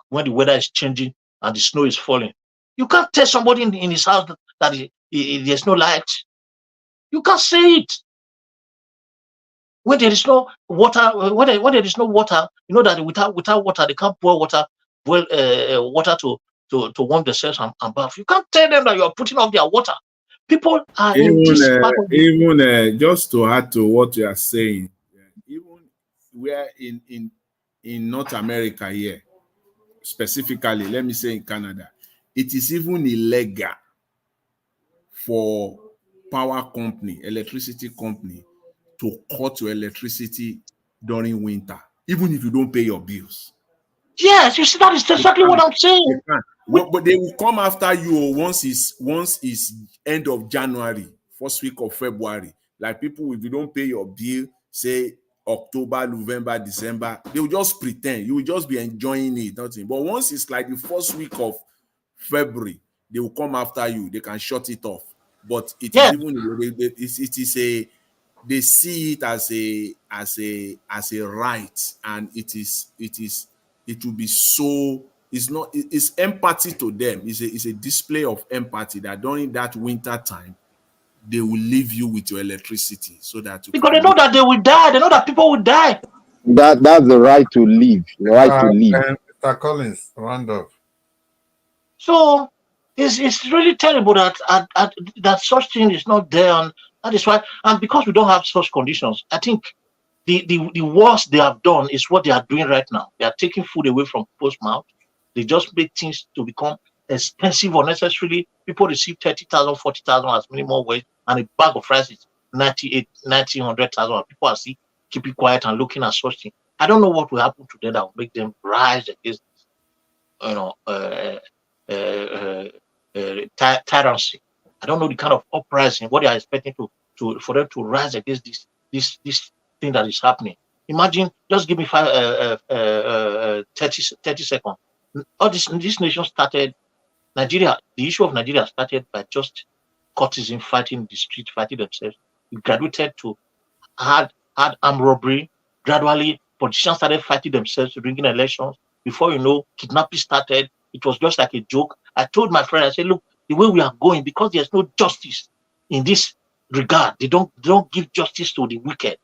when the weather is changing and the snow is falling, you can't tell somebody in his house that there's no light. You can't say it. When there is no water, when there is no water, you know that without water they can't pour water to warm themselves and bath. You can't tell them that you are putting off their water. People are in this part of just to add to what you are saying, even where in North America here, specifically, let me say in Canada, it is even illegal for power company, electricity company, to cut your electricity during winter, even if you don't pay your bills. Yes, you see, that is exactly what I'm saying. But they will come after you once it's end of January, first week of February. Like people, if you don't pay your bill, say October, November, December, they will just pretend. You will just be enjoying it, nothing. But once it's like the first week of February, they will come after you. They can shut it off. But it is even they see it as a right, and it will be so. It's empathy to them. It's a display of empathy that during that winter time they will leave you with your electricity so that because they know that they will die. They know that people will die. That's the right to live. The right to live. Mr. Collins, round up. So it's really terrible that such thing is not there, and that is why. And because we don't have such conditions, I think the worst they have done is what they are doing right now. They are taking food away from people's mouth. They just make things to become expensive unnecessarily. People receive 30,000, 40,000 as minimum wage, and a bag of rice is 98, 90, 100,000. People are still keeping quiet and looking at such things. I don't know what will happen to them that will make them rise against, tyranny. I don't know the kind of uprising what they are expecting for them to rise against this thing that is happening. Imagine, just give me 30 seconds. All this nation started, Nigeria, the issue of Nigeria started by just courtesan fighting in the street, fighting themselves. It graduated to hard armed robbery. Gradually, politicians started fighting themselves, bringing elections. Before you know, kidnapping started. It was just like a joke. I told my friend, I said, look, the way we are going, because there's no justice in this regard, they don't give justice to the wicked.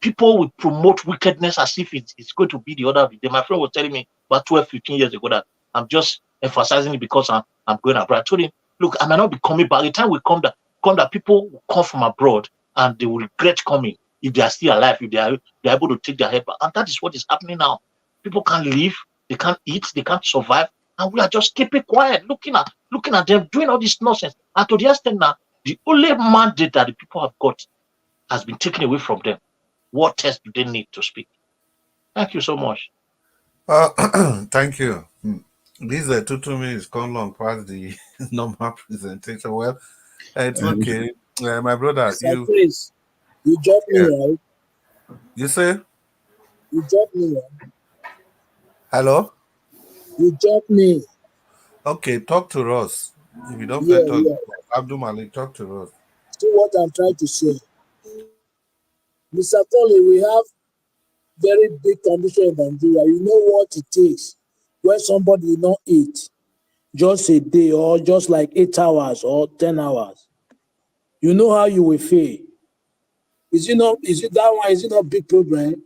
People will promote wickedness as if it's going to be the other day. My friend was telling me about 12, 15 years ago that I'm just emphasizing it because I'm going abroad. I told him, look, I might not be coming back. The time will come that people will come from abroad and they will regret coming if they are still alive, if they're able to take their head back. And that is what is happening now. People can't live, they can't eat, they can't survive. And we are just keeping quiet, looking at them doing all this nonsense. And to the extent now, the only mandate that the people have got has been taken away from them. What test do they need to speak? Thank you so much. Thank you. These 2 minutes gone long past the normal presentation. Well, it's okay. My brother, Chris, you dropped me, right? You say? You dropped me, right? Hello? You dropped me. Okay, talk to us. If you don't talk, Abdul Malik, talk to us. See what I'm trying to say. Mr. Foley, we have very big condition in Nigeria. You know what it takes when somebody not eat just a day or just like 8 hours or 10 hours. You know how you will feel. Is it not a big problem?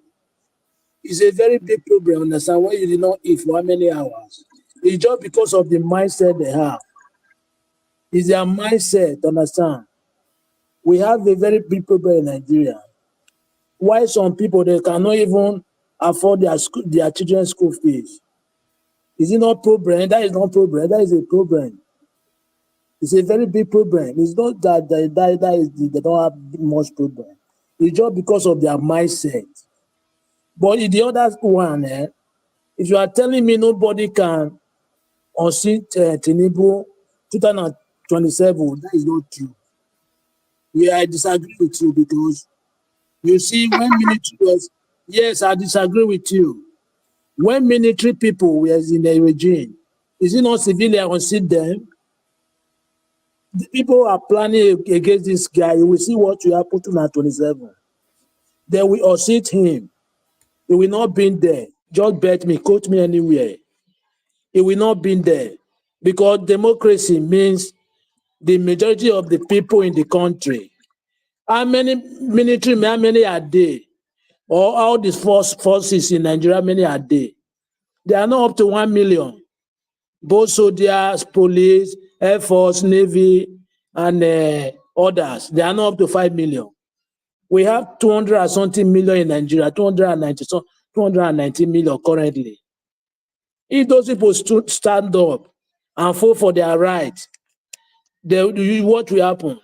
It's a very big problem, understand, when you did not eat for how many hours. It's just because of the mindset they have. It's their mindset, understand. We have a very big problem in Nigeria. Why some people, they cannot even afford their children's school fees? Is it not problem? That is not problem. That is a problem. It's a very big problem. It's not that they don't have much problem. It's just because of their mindset. But in the other one, if you are telling me nobody can unseat Tinubu 2027, that is not true. I disagree with you because you see when military was, yes, I disagree with you. When military people were in the regime, is it not civilian unseat them? the people are planning against this guy. You will see what will happen to 27. They will unseat him. He will not be there. Just bet me, quote me anywhere. He will not be there. Because democracy means the majority of the people in the country. How many military men, how many are there? Or all these forces in Nigeria, how many are there? They are not up to 1 million. Both soldiers, police, Air Force, Navy, and others. They are not up to 5 million. We have 200 and something million in Nigeria, 290 million currently. If those people stand up and fight for their rights, what will happen?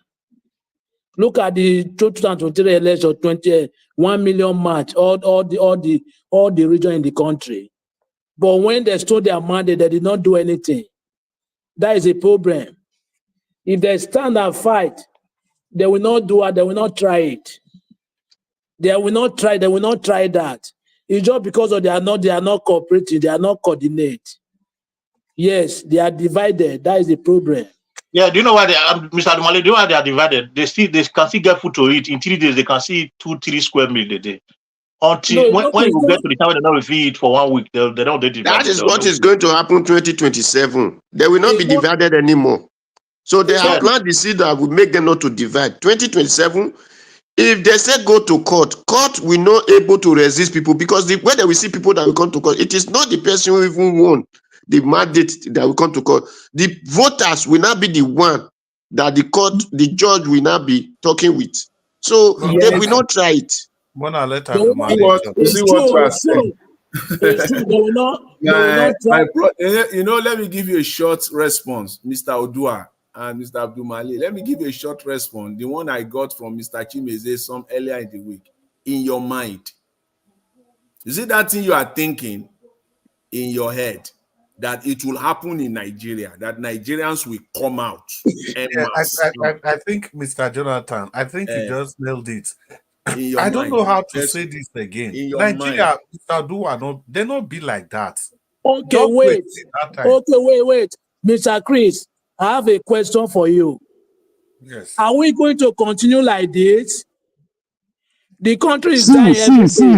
Look at the 2023 election, 21 million march, all the region in the country. But when they stole their mandate, they did not do anything. That is a problem. If they stand and fight, they will not do it, they will not try it. They will not try that. It's just because they are not cooperating, they are not coordinate. Yes, they are divided. That is the problem. Yeah, do you know why Mr. Adumale, do you know why they are divided? They can still get food to eat. In 3 days, they can see 2-3 square meals a day. Until when you get to the time when they don't eat for 1 week, they don't divide. That is what is going to happen 2027. They will not be divided anymore. So they have planted the seed that will make them not to divide. 2027, if they say go to court will not able to resist people, because when they will see people that will come to court, it is not the person who even won the mandate that will come to court. The voters will not be the one that the judge will not be talking with. So they will not try it. It's true. They will not try. Let me give you a short response, Mr. Odua and Mr. Abdumali. Let me give you a short response. The one I got from Mr. Chimeze some earlier in the week. In your mind, you see that thing you are thinking in your head, that it will happen in Nigeria, that Nigerians will come out. I think, Mr. Jonathan, you just nailed it. I don't know how to say this again. Nigeria, Mr. Odua, they not be like that. Okay, wait. Mr. Chris, I have a question for you. Yes. Are we going to continue like this? The country is dying every day.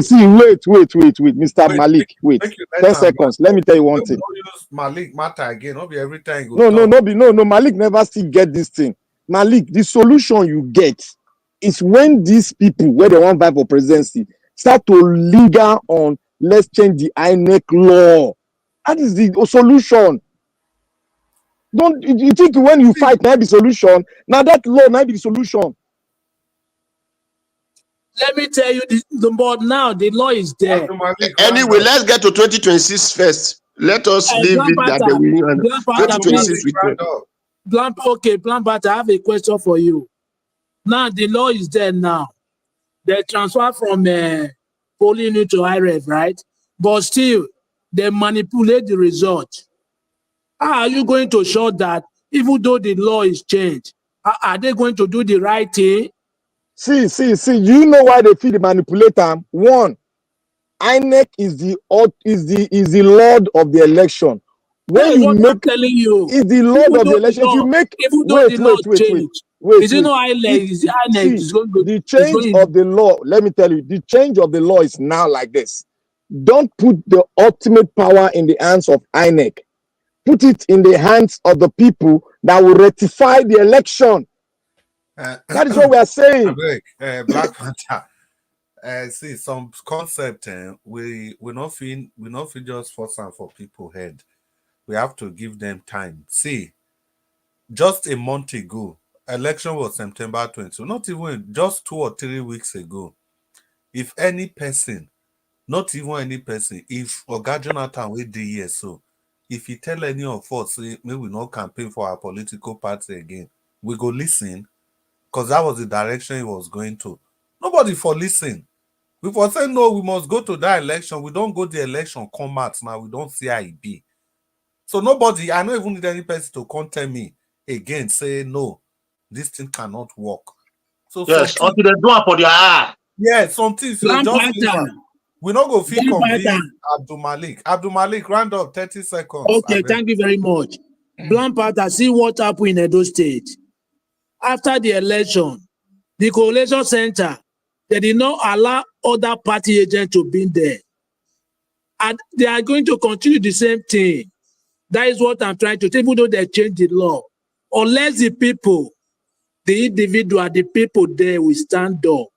Wait, Mr. Malik, wait. 10 seconds. Let me tell you one thing. Use Malik matter again. Not be every time. No. Malik never still get this thing. Malik, the solution you get is when these people, where they want to vie for presidency, start to linger on, let's change the INEC law. That is the solution. Don't you think when you fight, now the solution? Now that law might be the solution. Let me tell you, but now the law is there. Anyway, let's get to 2026 first. Let us leave it that they will 2026 with Okay, Plambata, I have a question for you. Now the law is there now. They transfer from polling unit to IREF, right? But still, they manipulate the result. How are you going to show that even though the law is changed, are they going to do the right thing? See. You know why they feel the manipulator? One, INEC is the lord of the election. When I'm telling you, is the lord of the election. If you make wait. Is it not INEC? Is INEC the change of the law? Let me tell you, the change of the law is now like this. Don't put the ultimate power in the hands of INEC. Put it in the hands of the people that will rectify the election. That is what we are saying. Black Panther. See, some concept we not feel just force them for people head. We have to give them time. See, just a month ago, election was September 20. Not even just 2 or 3 weeks ago. If any person, not even any person, if Oga Jonathan will do here, so if he tell any of us, say, maybe we not campaign for our political party again, we go listen, because that was the direction he was going to. Nobody for listen. We for say no, we must go to that election. We don't go to the election, come out now. We don't see how it be. So nobody, I don't even need any person to come tell me again, say no, this thing cannot work. So yes, until they do it for their eye. Yeah, some things so just we not go feel convinced. Abdul Malik, round up 30 seconds. Okay, thank you very much. Blampata, see what happened in Edo State. after the election, the coalition center, they did not allow other party agents to be there. And they are going to continue the same thing. That is what I'm trying to say, even though they change the law. Unless the people, the individual, the people there will stand up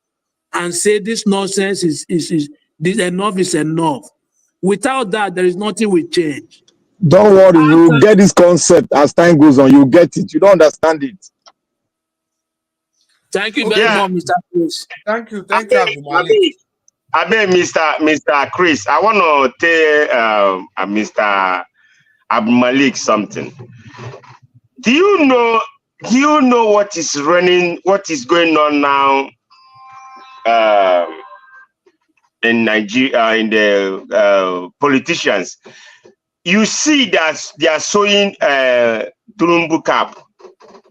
and say this nonsense is this enough is enough. Without that, there is nothing will change. Don't worry, you will get this concept as time goes on. You get it. You don't understand it. Thank you very much, Mr. Chris. Thank you, Abdul Malik. I mean, Mr. Chris, I want to tell Mr. Abdul Malik something. Do you know what is going on now in Nigeria, in the politicians? You see that they are sewing Tulumbu cap.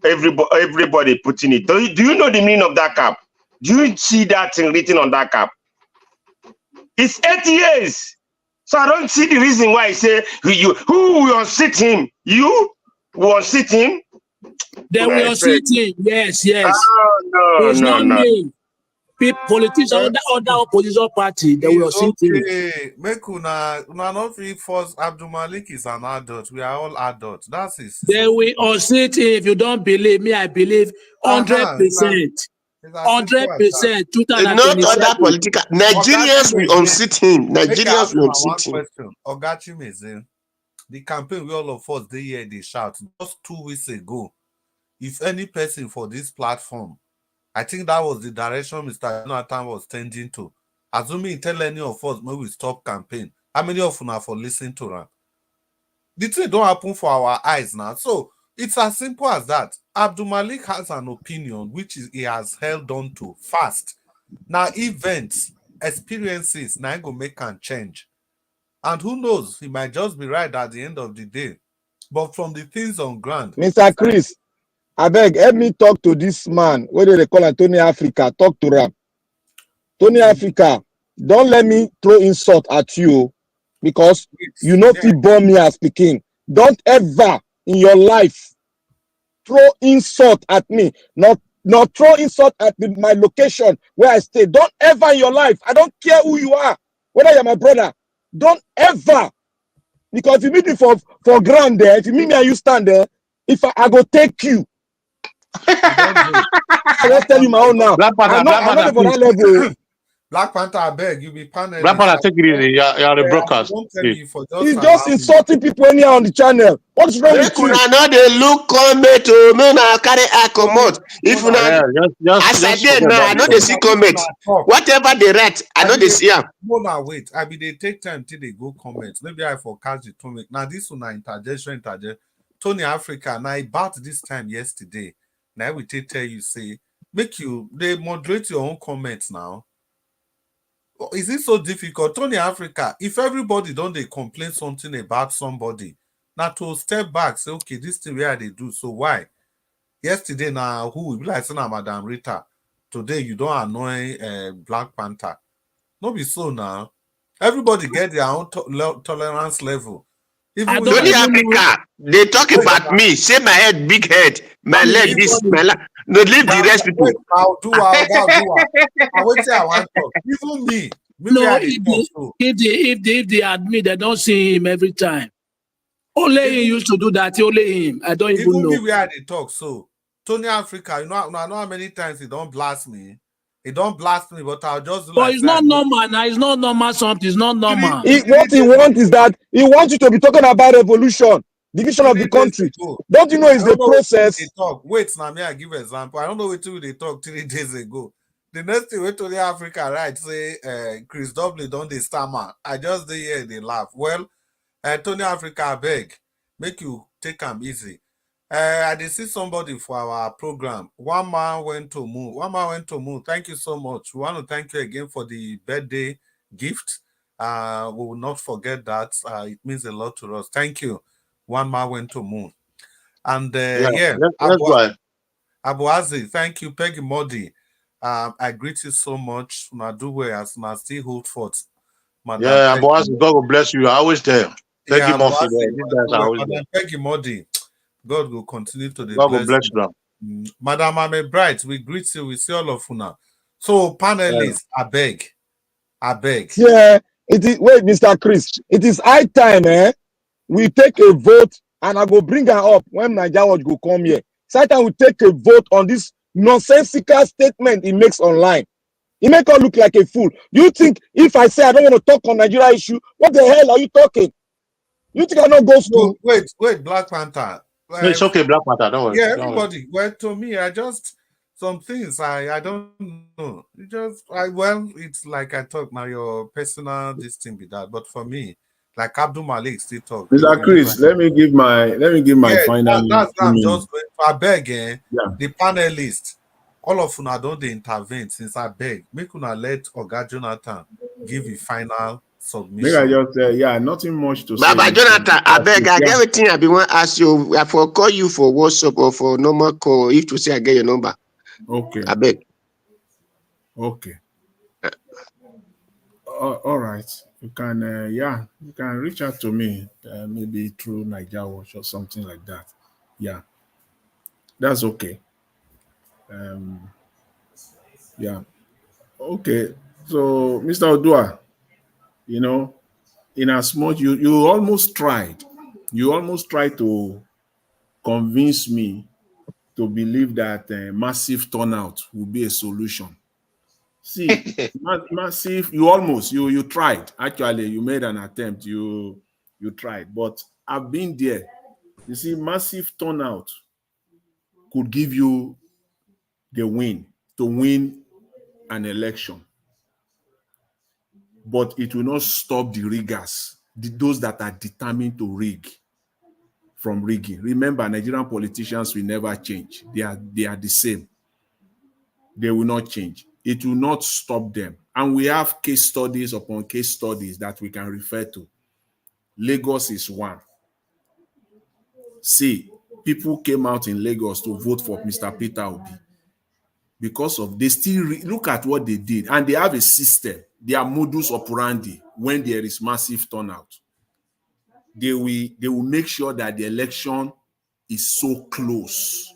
Everybody putting it. Do you know the meaning of that cap? Do you see that thing written on that cap? It's 8 years. So I don't see the reason why I say who will unseat him? You will unseat him? They will unseat him. Yes. No. It's not me. Politicians, other opposition party, they will unseat him. Make una not free force. Abdul Malik is an adult. We are all adults. That's it. They will unseat him. If you don't believe me, I believe 100%. 100%. Not other political. Nigerians will unseat him. Nigerians will unseat him. Ogachimeze, the campaign we all of us they hear they shout just 2 weeks ago. If any person for this platform, I think that was the direction Mr. Jonathan was tending to. Assuming tell any of us maybe we stop campaign. How many of you are for listening to that? The thing don't happen for our eyes now. So it's as simple as that. Abdul Malik has an opinion which he has held on to fast. Now events, experiences, now go make and change. And who knows, he might just be right at the end of the day. But from the things on ground. Mr. Chris, I beg, help me talk to this man. What do they call it? Tony Africa. Talk to him. Tony Africa, don't let me throw insult at you because you know if you burn me as speaking. Don't ever in your life throw insult at me. Not throw insult at my location where I stay. Don't ever in your life. I don't care who you are, whether you're my brother. Don't ever. Because if you meet me for ground there, if you meet me and you stand there, if I go take you. I just tell you my own now. I'm not for that level. Black Panther, I beg you be panelist. Black Panther, take it easy. You're the broadcast. He's just insulting people anyhow on the channel. What's wrong with you? Now they look comment to me now carry a comment. If as I did now, I know they see comment. Whatever they write, I know they see. No, wait. I mean they take time till they go comment. Maybe I forecast the comment. Now this one interjection. Tony Africa. Now about this time yesterday. Now we tell you say they moderate your own comments now. Is it so difficult? Tony Africa, if everybody don't they complain something about somebody, now to step back, say, okay, this thing where they do, so why? Yesterday, now, who will be like, say, Madam Rita, today you don't annoy Black Panther. No be so now. Everybody get their own tolerance level. Tony Africa, they talk about me, say my head, big head, my leg, this, my leg. No, leave the rest people. I'll do. I wait till I want to talk. Even me. No, if they admit they don't see him every time. Only he used to do that. Only him. I don't even know. Even me where they talk. So Tony Africa, I know how many times he don't blast me. He don't blast me, but I'll just do. But it's not normal now. It's not normal. Something. It's not normal. What he wants is that he wants you to be talking about revolution. Division of the country. Don't you know it's the process? Wait, now me I give an example. I don't know what they talk 3 days ago. The next thing we told Africa, right? Say Chris Dublin don't they stammer. I just they hear they laugh. Well, Tony Africa, I beg, make you take them easy. I did see somebody for our program. One man went to moon. Thank you so much. We want to thank you again for the birthday gift. We will not forget that. It means a lot to us. Thank you. One man went to moon. And Abu Azi, thank you. Peggy Modi, I greet you so much. Naduwe as na still hold forth. Abu Azi, God will bless you. I always there. Thank you, Murphy. Peggy Modi, God will continue to God will bless you. Madam Ame Bright, we greet you. We see all of you now. So, panelists, I beg. Yeah, it is. Wait, Mr. Chris, it is high time, we take a vote, and I go bring her up when Nigerians go come here. Satan will take a vote on this nonsensical statement he makes online. He make us look like a fool. You think if I say I don't want to talk on Nigeria issue, what the hell are you talking? You think I don't go school? No, wait, Black Panther. No, it's okay, Black Panther. Don't worry. Yeah, Don't worry. everybody. Well, to me, I just some things I don't know. It's like I talk now. Your personal this thing be that, but for me, like Abdul Malik still talk. If Mr. you leave Chris, let me give my final that's I'm opinion. just going to. I beg, Yeah. the panelists, all of una don't they intervene since I beg. Make una let Oga Jonathan give a final Make I submission. just nothing much to say. Baba Jonathan, I beg, I Yeah. get everything I be want to ask you. I for call you for WhatsApp or for normal call if to say I get your number. Okay. I beg. Okay. All right. You can you can reach out to me maybe through Niger Watch or something like that. Yeah. That's okay. Yeah. Okay. So, Mr. Odua, in as much you almost tried to convince me to believe that massive turnout will be a solution. See, massive, you tried. Actually, you made an attempt. You tried, but I've been there. You see, massive turnout could give you the win to win an election, but it will not stop the riggers, those that are determined to rig, from rigging. Remember, Nigerian politicians will never change. They are the same. They will not change. It will not stop them. And we have case studies upon case studies that we can refer to. Lagos is one. See, people came out in Lagos to vote for Mr. Peter Obi because of they still look at what they did, and they have a system. Their modus operandi when there is massive turnout. They will make sure that the election is so close.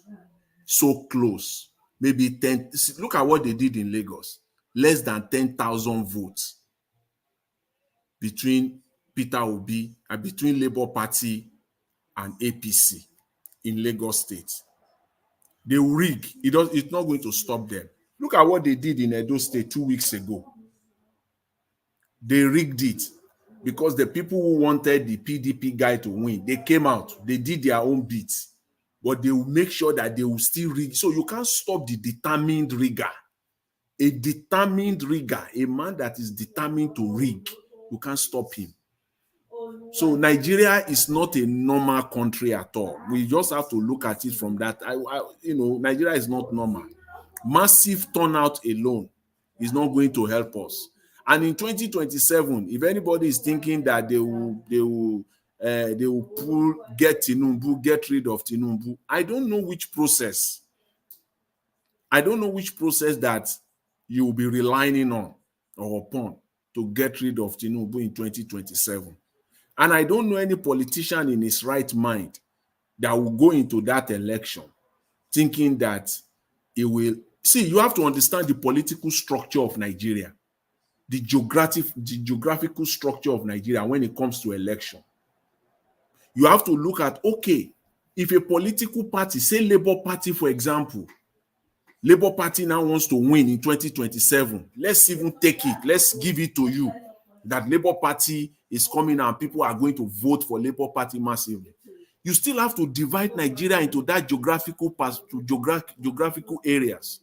Maybe 10. Look at what they did in Lagos. Less than 10,000 votes between Peter Obi and between Labour Party and APC in Lagos State. They will rig. It's not going to stop them. Look at what they did in Edo State 2 weeks ago. They rigged it because the people who wanted the PDP guy to win, they came out. They did their own bits. But they will make sure that they will still rig. So you can't stop the determined rigger. A determined rigger, a man that is determined to rig, you can't stop him. So Nigeria is not a normal country at all. We just have to look at it from that. Nigeria is not normal. Massive turnout alone is not going to help us. And in 2027, if anybody is thinking that they will get Tinubu, get rid of Tinubu, I don't know which process that you will be relying on or upon to get rid of Tinubu in 2027. And I don't know any politician in his right mind that will go into that election thinking that it will. See, you have to understand the political structure of Nigeria, the geographical structure of Nigeria when it comes to election. You have to look at, okay, if a political party, say Labour Party, for example, Labour Party now wants to win in 2027. Let's even take it. Let's give it to you that Labour Party is coming and people are going to vote for Labour Party massively. You still have to divide Nigeria into that geographical areas.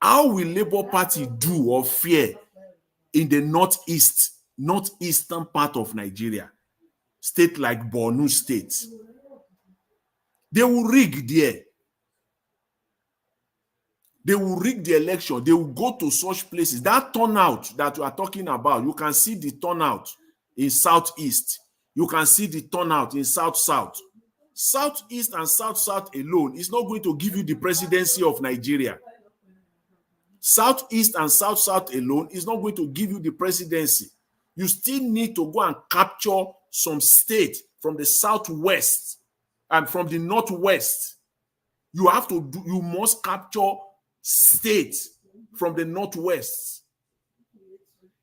How will Labour Party do or fare in the northeastern part of Nigeria? State like Borno State. They will rig there. They will rig the election. They will go to such places. That turnout that you are talking about, you can see the turnout in Southeast. You can see the turnout in South-South. Southeast and South-South alone is not going to give you the presidency of Nigeria. Southeast and South-South alone is not going to give you the presidency. You still need to go and capture some state from the Southwest and from the Northwest. You must capture states from the northwest.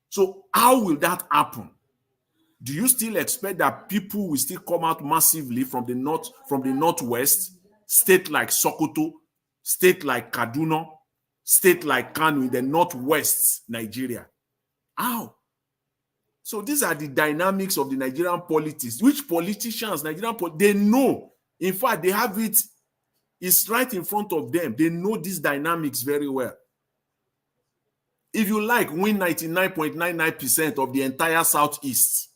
So how will that happen? Do you still expect that people will still come out massively from the northwest, state like Sokoto, state like Kaduna, state like Kano in the northwest Nigeria? How? So these are the dynamics of the Nigerian politics. Which politicians, they know. In fact, they have it. It's right in front of them. They know these dynamics very well. If you like, win 99.99% of the entire Southeast,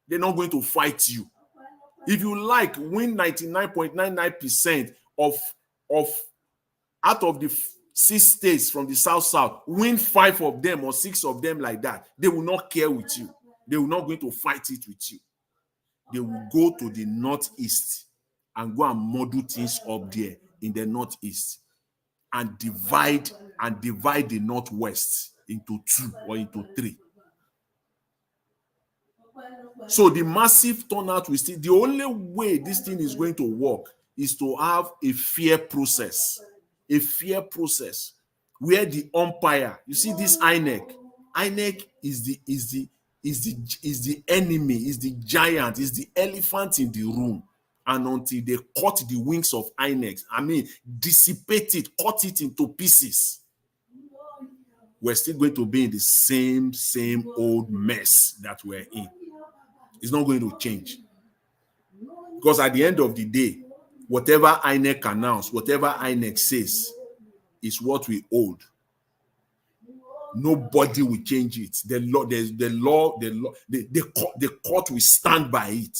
they're not going to fight you. If you like, win 99.99% of out of the 6 states from the South, win 5 of them or 6 of them like that, they will not care with you. They will not going to fight it with you. They will go to the Northeast and go and model things up there in the Northeast and divide the Northwest into 2 or into 3. So the massive turnout we see, the only way this thing is going to work is to have a fair process where the umpire, you see this INEC is the enemy, is the giant, is the elephant in the room. And until they cut the wings of INEC, dissipate it, cut it into pieces, we're still going to be in the same old mess that we're in. It's not going to change. Because at the end of the day, whatever INEC announces, whatever INEC says, is what we hold. Nobody will change it. The court will stand by it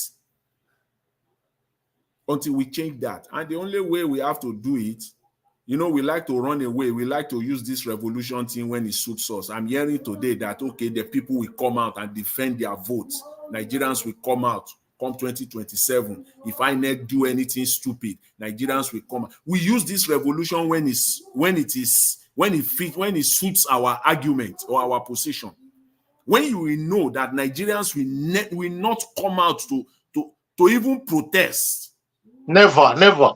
until we change that. And the only way we have to do it, we like to run away. We like to use this revolution thing when it suits us. I'm hearing today that, okay, the people will come out and defend their votes. Nigerians will come out come 2027. If INEC do anything stupid, Nigerians will come out. We use this revolution when it suits our argument or our position. When you will know that Nigerians will not come out to even protest. Never.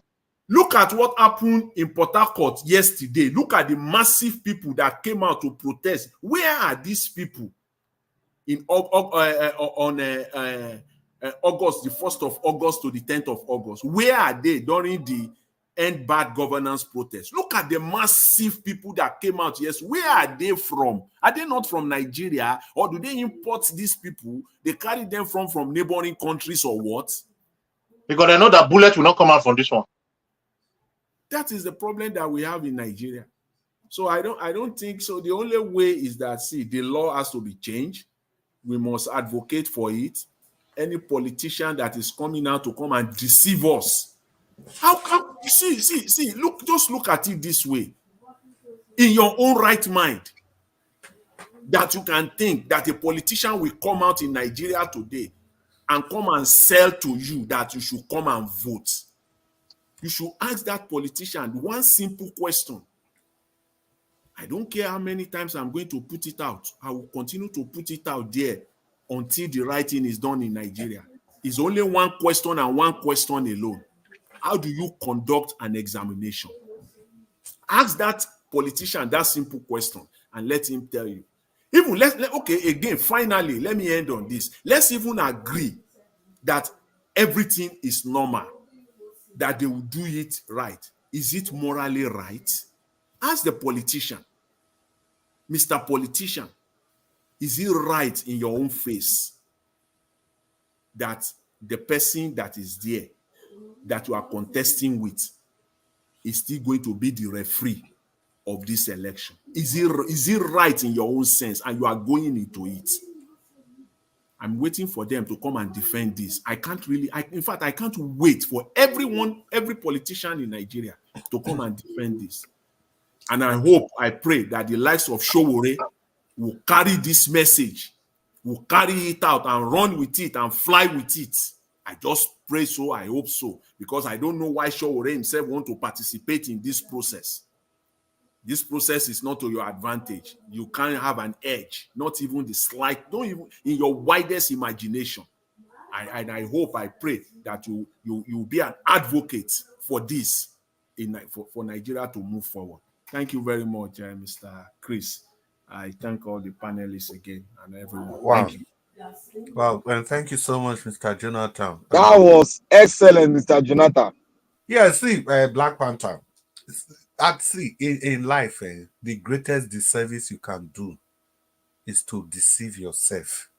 Look at what happened in Port Harcourt yesterday. Look at the massive people that came out to protest. Where are these people on August, the 1st of August to the 10th of August? Where are they during the End Bad Governance protest? Look at the massive people that came out. Yes, where are they from? Are they not from Nigeria? Or do they import these people? They carry them from neighboring countries or what? Because they know that bullet will not come out from this one. That is the problem that we have in Nigeria. So I don't think so. The only way is that, see, the law has to be changed. We must advocate for it. Any politician that is coming out to come and deceive us, look at it this way. In your own right mind, that you can think that a politician will come out in Nigeria today and come and sell to you that you should come and vote. You should ask that politician one simple question. I don't care how many times I'm going to put it out. I will continue to put it out there until the right thing is done in Nigeria. It's only one question and one question alone. How do you conduct an examination? Ask that politician that simple question and let him tell you. Finally, let me end on this. Let's even agree that everything is normal, that they will do it right. Is it morally right? Ask the politician, Mr. Politician, is it right in your own face that the person that is there, that you are contesting with, is still going to be the referee of this election? Is it right in your own sense and you are going into it? I'm waiting for them to come and defend this. I can't wait for every politician in Nigeria to come and defend this. And I pray that the likes of Showore will carry this message, will carry it out and run with it and fly with it. I just pray so, I hope so, because I don't know why Showore himself wants to participate in this process. This process is not to your advantage. You can't have an edge, not even the slight, don't even in your widest imagination. I hope, I pray that you be an advocate for this for Nigeria to move forward. Thank you very much, Mr. Chris. I thank all the panelists again and everyone. Wow. Thank you. Wow, and thank you so much, Mr. Jonathan. That was excellent, Mr. Jonathan. Yeah, see, Black Panther. See, in life, the greatest disservice you can do is to deceive yourself.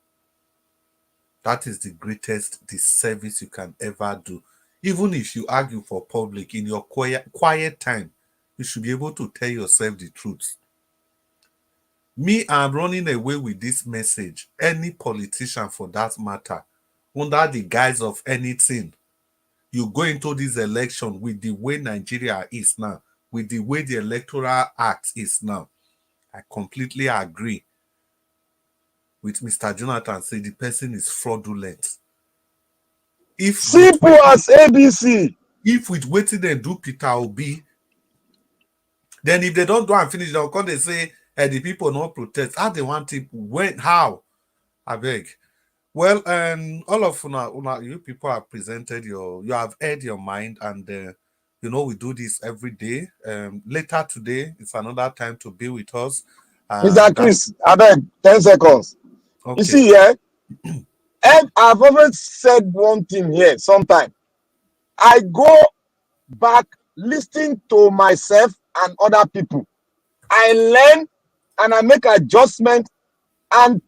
That is the greatest disservice you can ever do. Even if you argue for public in your quiet time, you should be able to tell yourself the truth. Me, I'm running away with this message. Any politician for that matter, under the guise of anything, you go into this election with the way Nigeria is now, with the way the Electoral Act is now. I completely agree with Mr. Jonathan, say the person is fraudulent. If simple as ABC. If with waiting they do Peter Obi, then if they don't do and finish, they'll come they say, the people not protest. How they want it? When? How? I beg. Well, all of you people have presented you have aired your mind, and we do this every day. Later today, it's another time to be with us. Mr. Chris, I beg 10 seconds. Okay. You see, I've always said one thing here sometime. I go back listening to myself and other people. I learn and I make adjustment, and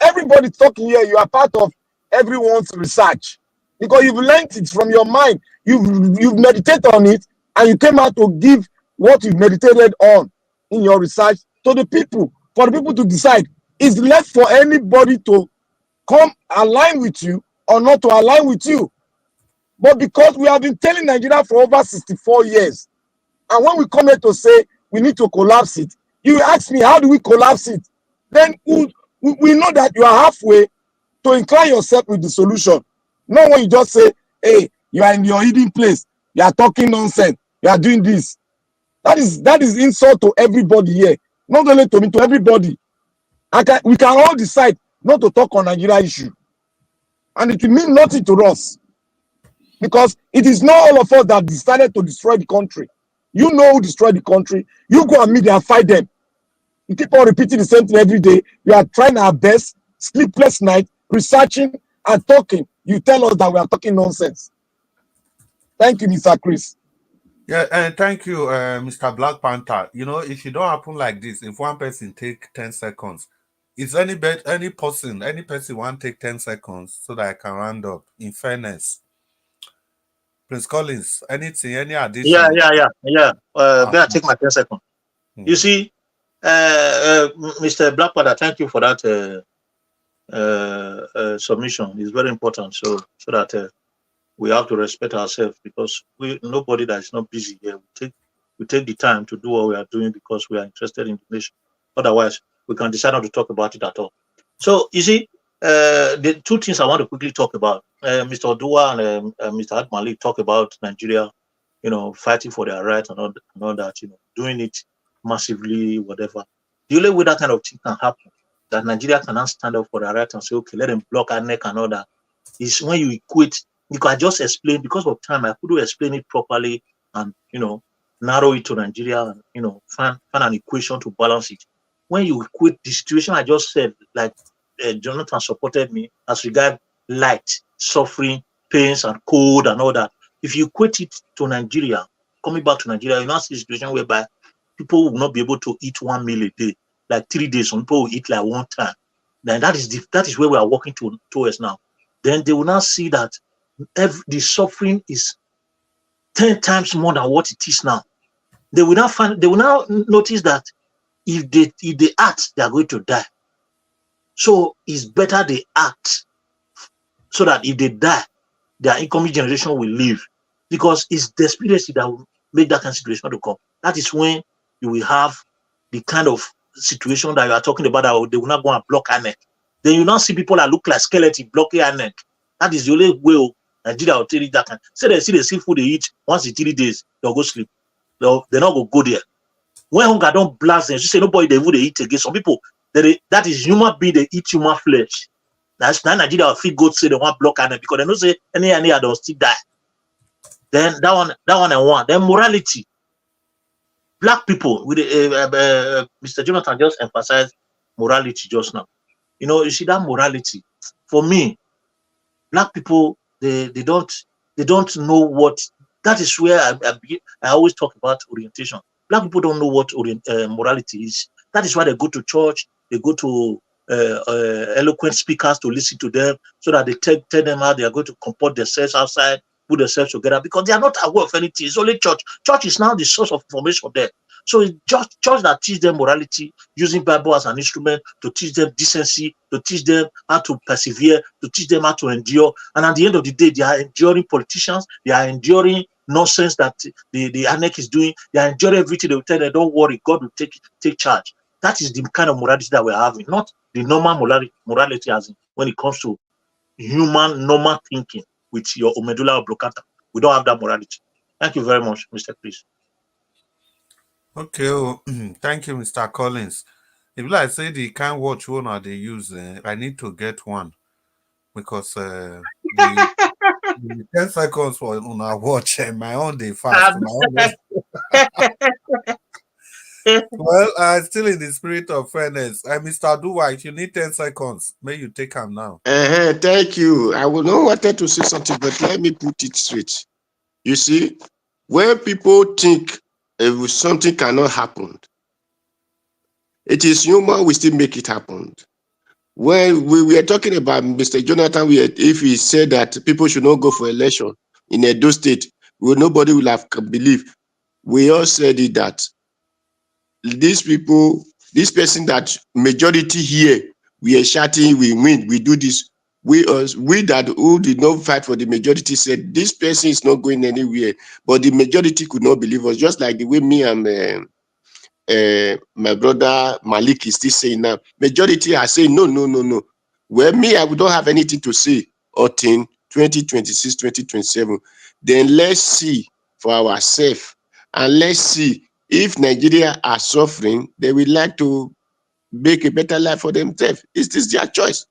everybody talking here, you are part of everyone's research because you've learned it from your mind. You've meditated on it, and you came out to give what you've meditated on in your research to the people, for the people to decide. It's left for anybody to come align with you or not to align with you. But because we have been telling Nigeria for over 64 years, and when we come here to say we need to collapse it, you ask me, how do we collapse it? Then we know that you are halfway to incline yourself with the solution. Not when you just say, hey, you are in your hidden place, you are talking nonsense, you are doing this. That is insult to everybody here. Not only to me, to everybody. We can all decide not to talk on Nigeria issue. And it will mean nothing to us. Because it is not all of us that decided to destroy the country. You know who destroyed the country. You go and meet them and fight them. You keep on repeating the same thing every day. We are trying our best, sleepless night, researching and talking. You tell us that we are talking nonsense. Thank you, Mr. Chris. Yeah, and thank you, Mr. Black Panther. If you don't happen like this, if one person take 10 seconds, is any person want to take 10 seconds so that I can round up, in fairness. Prince Collins, anything, any addition? Yeah. Better take my 10 seconds. You see, Mr. Black Panther, thank you for that submission. It's very important, so that we have to respect ourselves, because nobody that is not busy here. We take the time to do what we are doing because we are interested in the nation. Otherwise, we can decide not to talk about it at all. So you see, the two things I want to quickly talk about. Mr. Odua and Mr. Admali talk about Nigeria, fighting for their rights and all that, doing it massively, whatever. The only way that kind of thing can happen, that Nigeria cannot stand up for their rights and say, okay, let them block our neck and all that, is when you equate. Because I just explained, because of time, I couldn't explain it properly and, narrow it to Nigeria and, find an equation to balance it. When you equate the situation I just said, like Jonathan supported me as regard light, suffering, pains, and cold and all that. If you equate it to Nigeria, coming back to Nigeria, you now see a situation whereby people will not be able to eat 1 meal a day, like 3 days. Some people will eat like one time. Then that is where we are working towards now. Then they will now see that the suffering is 10 times more than what it is now. They will now notice that if they act, they are going to die. So it's better they act, so that if they die, their incoming generation will live. Because it's desperation that will make that kind of situation to come. That is when you will have the kind of situation that you are talking about, that they will not go and block our neck. Then you now see people that look like skeleton blocking our neck. That is the only way Nigeria will tell you that kind. Say they see the seafood they eat once in 3 days, they'll go sleep. They're not go there. When hunger don't blast them, you say nobody they would eat again. Some people, that is human being, they eat human flesh. That's now Nigeria will feel good say they want block and because they don't say any don't still die. Then that one I want. Then morality. Black people, with Mr. Jonathan just emphasized morality just now. You see that morality. For me, black people, they don't know what. That is where I always talk about orientation. Black people don't know what morality is. That is why they go to church, they go to eloquent speakers to listen to them, so that they tell them how they are going to comport themselves outside, put themselves together, because they are not aware of anything. It's only church. Church is now the source of information there. So it's just church that teach them morality, using Bible as an instrument to teach them decency, to teach them how to persevere, to teach them how to endure. And at the end of the day, they are enduring politicians, they are enduring nonsense that the ANEC is doing, they are enduring everything. They will tell them, don't worry, God will take charge. That is the kind of morality that we're having, not the normal morality as in when it comes to human normal thinking with your medulla oblongata. We don't have that morality. Thank you very much, Mr. Chris. Okay, thank you, Mr. Collins. If I say the kind watch one they use, I need to get one because the 10 seconds for on our watch and my own day fast. My own well, still in the spirit of fairness. Mr. Dwight, you need 10 seconds. May you take him now. Thank you. I would not wanted to say something, but let me put it straight. You see, when people think something cannot happen, it is human, we still make it happen. When we were talking about Mr. Jonathan, if he said that people should not go for election in Edo State, nobody will have believed. We all said it that these people, this person that majority here, we are shouting, we win, we do this. We that who did not fight for the majority said this person is not going anywhere, but the majority could not believe us. Just like the way me and my brother Malik is still saying now. Majority are saying no. Well, me, I don't have anything to say until 2026, 2027. Then let's see for ourselves, and let's see if Nigeria are suffering, they would like to make a better life for themselves. Is this their choice?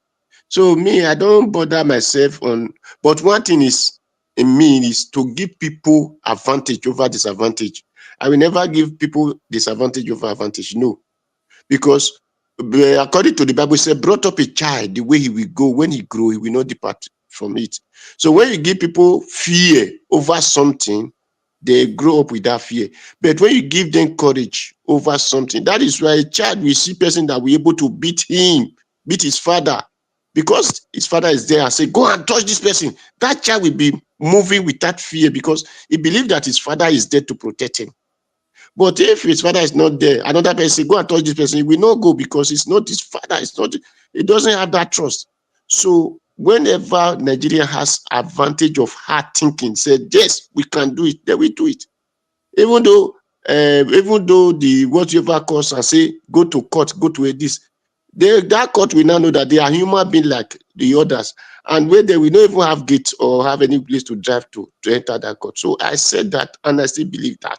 So me, I don't bother myself on, but one thing is in me is to give people advantage over disadvantage. I will never give people disadvantage over advantage. No, because according to the Bible, it said, brought up a child the way he will go. When he grow, he will not depart from it. So when you give people fear over something, they grow up with that fear. But when you give them courage over something, that is why a child will see person that will be able to beat his father, because his father is there and say, go and touch this person. That child will be moving with that fear because he believes that his father is there to protect him. But if his father is not there, another person go and touch this person, he will not go because it's not his father. He doesn't have that trust. So whenever Nigeria has advantage of hard thinking, said yes, we can do it, then we do it. Even though the whatever course and say go to court, go to this, that court will now know that they are human beings like the others, and where they will not even have gates or have any place to drive to enter that court. So I said that, and I still believe that.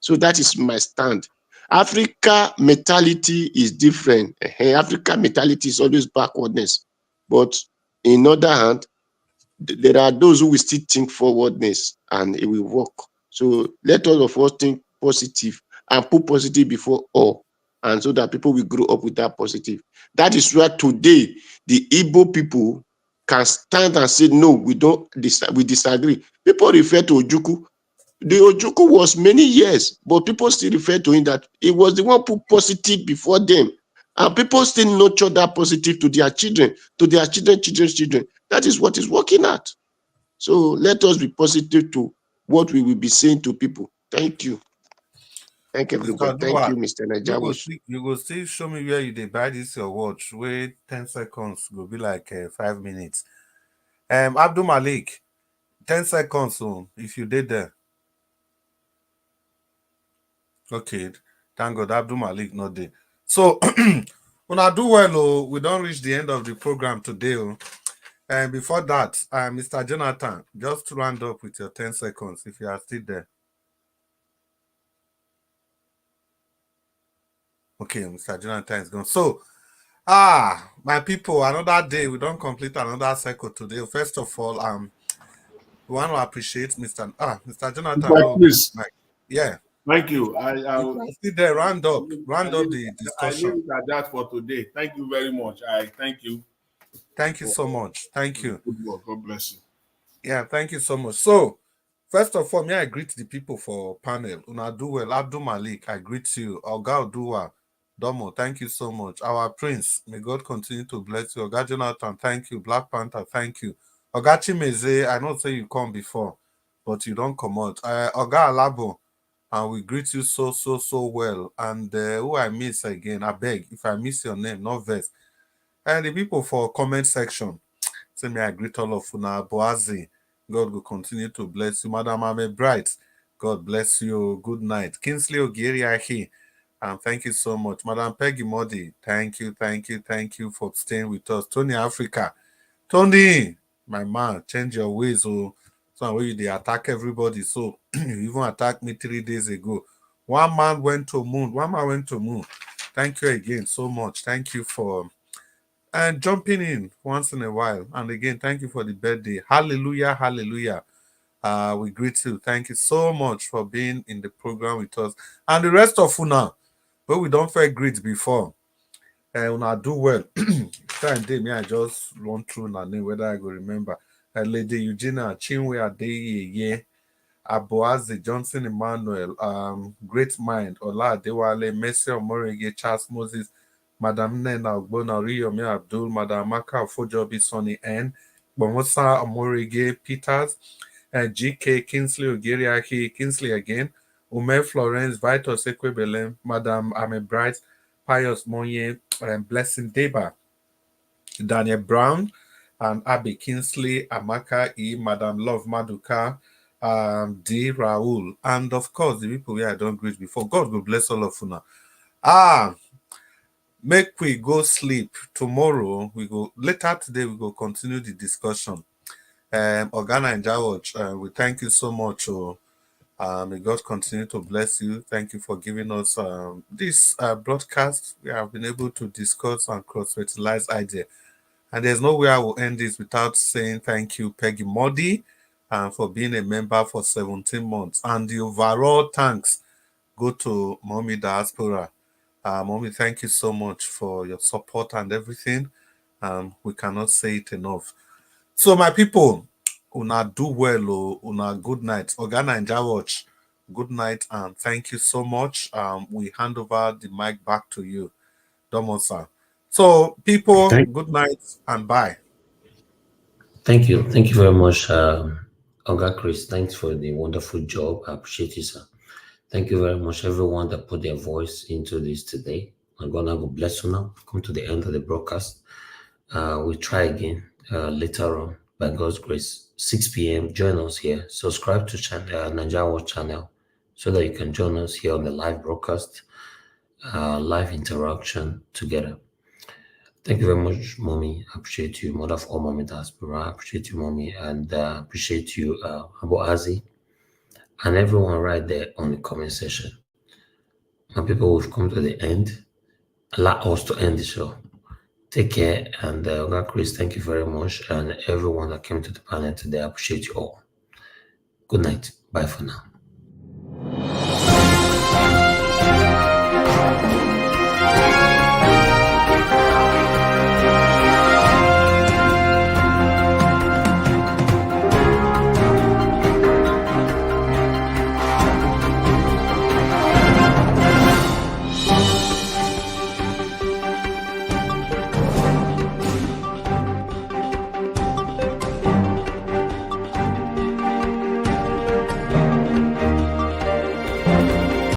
So that is my stand. Africa mentality is different. Africa mentality is always backwardness. But in other hand, there are those who will still think forwardness and it will work. So let all of us think positive and put positive before all. And so that people will grow up with that positive. That is where today the Igbo people can stand and say, no, we disagree. People refer to Ojukwu. The Ojukwu was many years, but people still refer to him that he was the one who put positive before them. And people still nurture that positive to their children, children's children. That is what is working at. So let us be positive to what we will be saying to people. Thank you. Thank everybody. Thank you, Mr. Najawash. You go still show me where you dey buy this your watch. Wait 10 seconds go be like 5 minutes. Abdul Malik, 10 seconds. So if you did there. Okay, thank God Abdul Malik not there. So when I do well, we don't reach the end of the program today. And before that, Mr. Jonathan, just to round up with your 10 seconds if you are still there. Okay, Mr. Jonathan is gone. So, my people, another day, we don't complete another cycle today. First of all, We want to appreciate Mr. Jonathan. But No, please, yeah. thank you. You can see there, round up the I leave discussion. it at that for today. Thank you very much. I thank you. Thank you so much. Thank you. Good work. God bless you. Yeah, thank you so much. So, first of all, may I greet the people for panel. Una do well. Abdul Malik, I greet you. Oga Oduwa, Domo, thank you so much. Our Prince, may God continue to bless you. Oga Jonathan, thank you. Black Panther, thank you. Oga Chimeze, I know say you come before, but you don't come out. Oga Alabo, and we greet you so well. And who I miss again, I beg, if I miss your name, no vex. And the people for comment section, say may I greet all of una. Boazi, God will continue to bless you. Madam Ame Bright, God bless you. Good night. Kingsley Ogiriahi, and thank you so much. Madam Peggy Modi, thank you for staying with us. Tony Africa, Tony, my man, change your ways. So when they attack everybody, so you even attacked me 3 days ago. One man went to moon. Thank you again so much. Thank you for and jumping in once in a while. And again, thank you for the birthday. Hallelujah, hallelujah. We greet you. Thank you so much for being in the program with us. And the rest of Una, but we don't fair greet before. Una do well. Time day, me, I just run through na name whether I go remember. Lady Eugenia, Chinwe Adeye, Aboazi, Johnson Emmanuel, Great Mind, Ola Adewale, Mercy Omorege, Charles Moses, Madam Nena Ogbona, Riyomi Abdul, Madam Maka Fojobi Sonny N, Bomosa Omorege, Peters, GK, Kingsley Ogiriaki, Kingsley again, Ume Florence, Vital Sekwebele, Madam Ame Bright, Pius Monye, Blessing Deba, Daniel Brown, and Abby Kingsley, Amaka E, Madam Love Maduka, D. Raul, and of course the people where I don't greet before. God will bless all of you now. Make we go sleep. Tomorrow we go later today we go continue the discussion. Organa and Jawaj, we thank you so much. May God continue to bless you. Thank you for giving us this broadcast. We have been able to discuss and cross-fertilize ideas. And there's no way I will end this without saying thank you, Peggy Modi, for being a member for 17 months. And the overall thanks go to Mommy Diaspora. Mommy, thank you so much for your support and everything. We cannot say it enough. So, my people, una do well, una good night. Organa and Jawaj, good night, and thank you so much. We hand over the mic back to you, Domosa. So, people, good night and bye. Thank you. Thank you very much, Oga Chris. Thanks for the wonderful job. I appreciate you, sir. Thank you very much, everyone that put their voice into this today. I'm gonna go bless you now. Come to the end of the broadcast. We'll try again later on by God's grace. 6 p.m. Join us here. Subscribe to Nigeria Watch channel so that you can join us here on the live broadcast, live interaction together. Thank you very much, Mommy. I appreciate you, mother of all Mommy Diaspora. I appreciate you, Mommy, and appreciate you, Aboazi, and everyone right there on the comment section. My people, we've come to the end. Allow us to end the show. Take care, and Chris, thank you very much, and everyone that came to the panel today. I appreciate you all. Good night. Bye for now.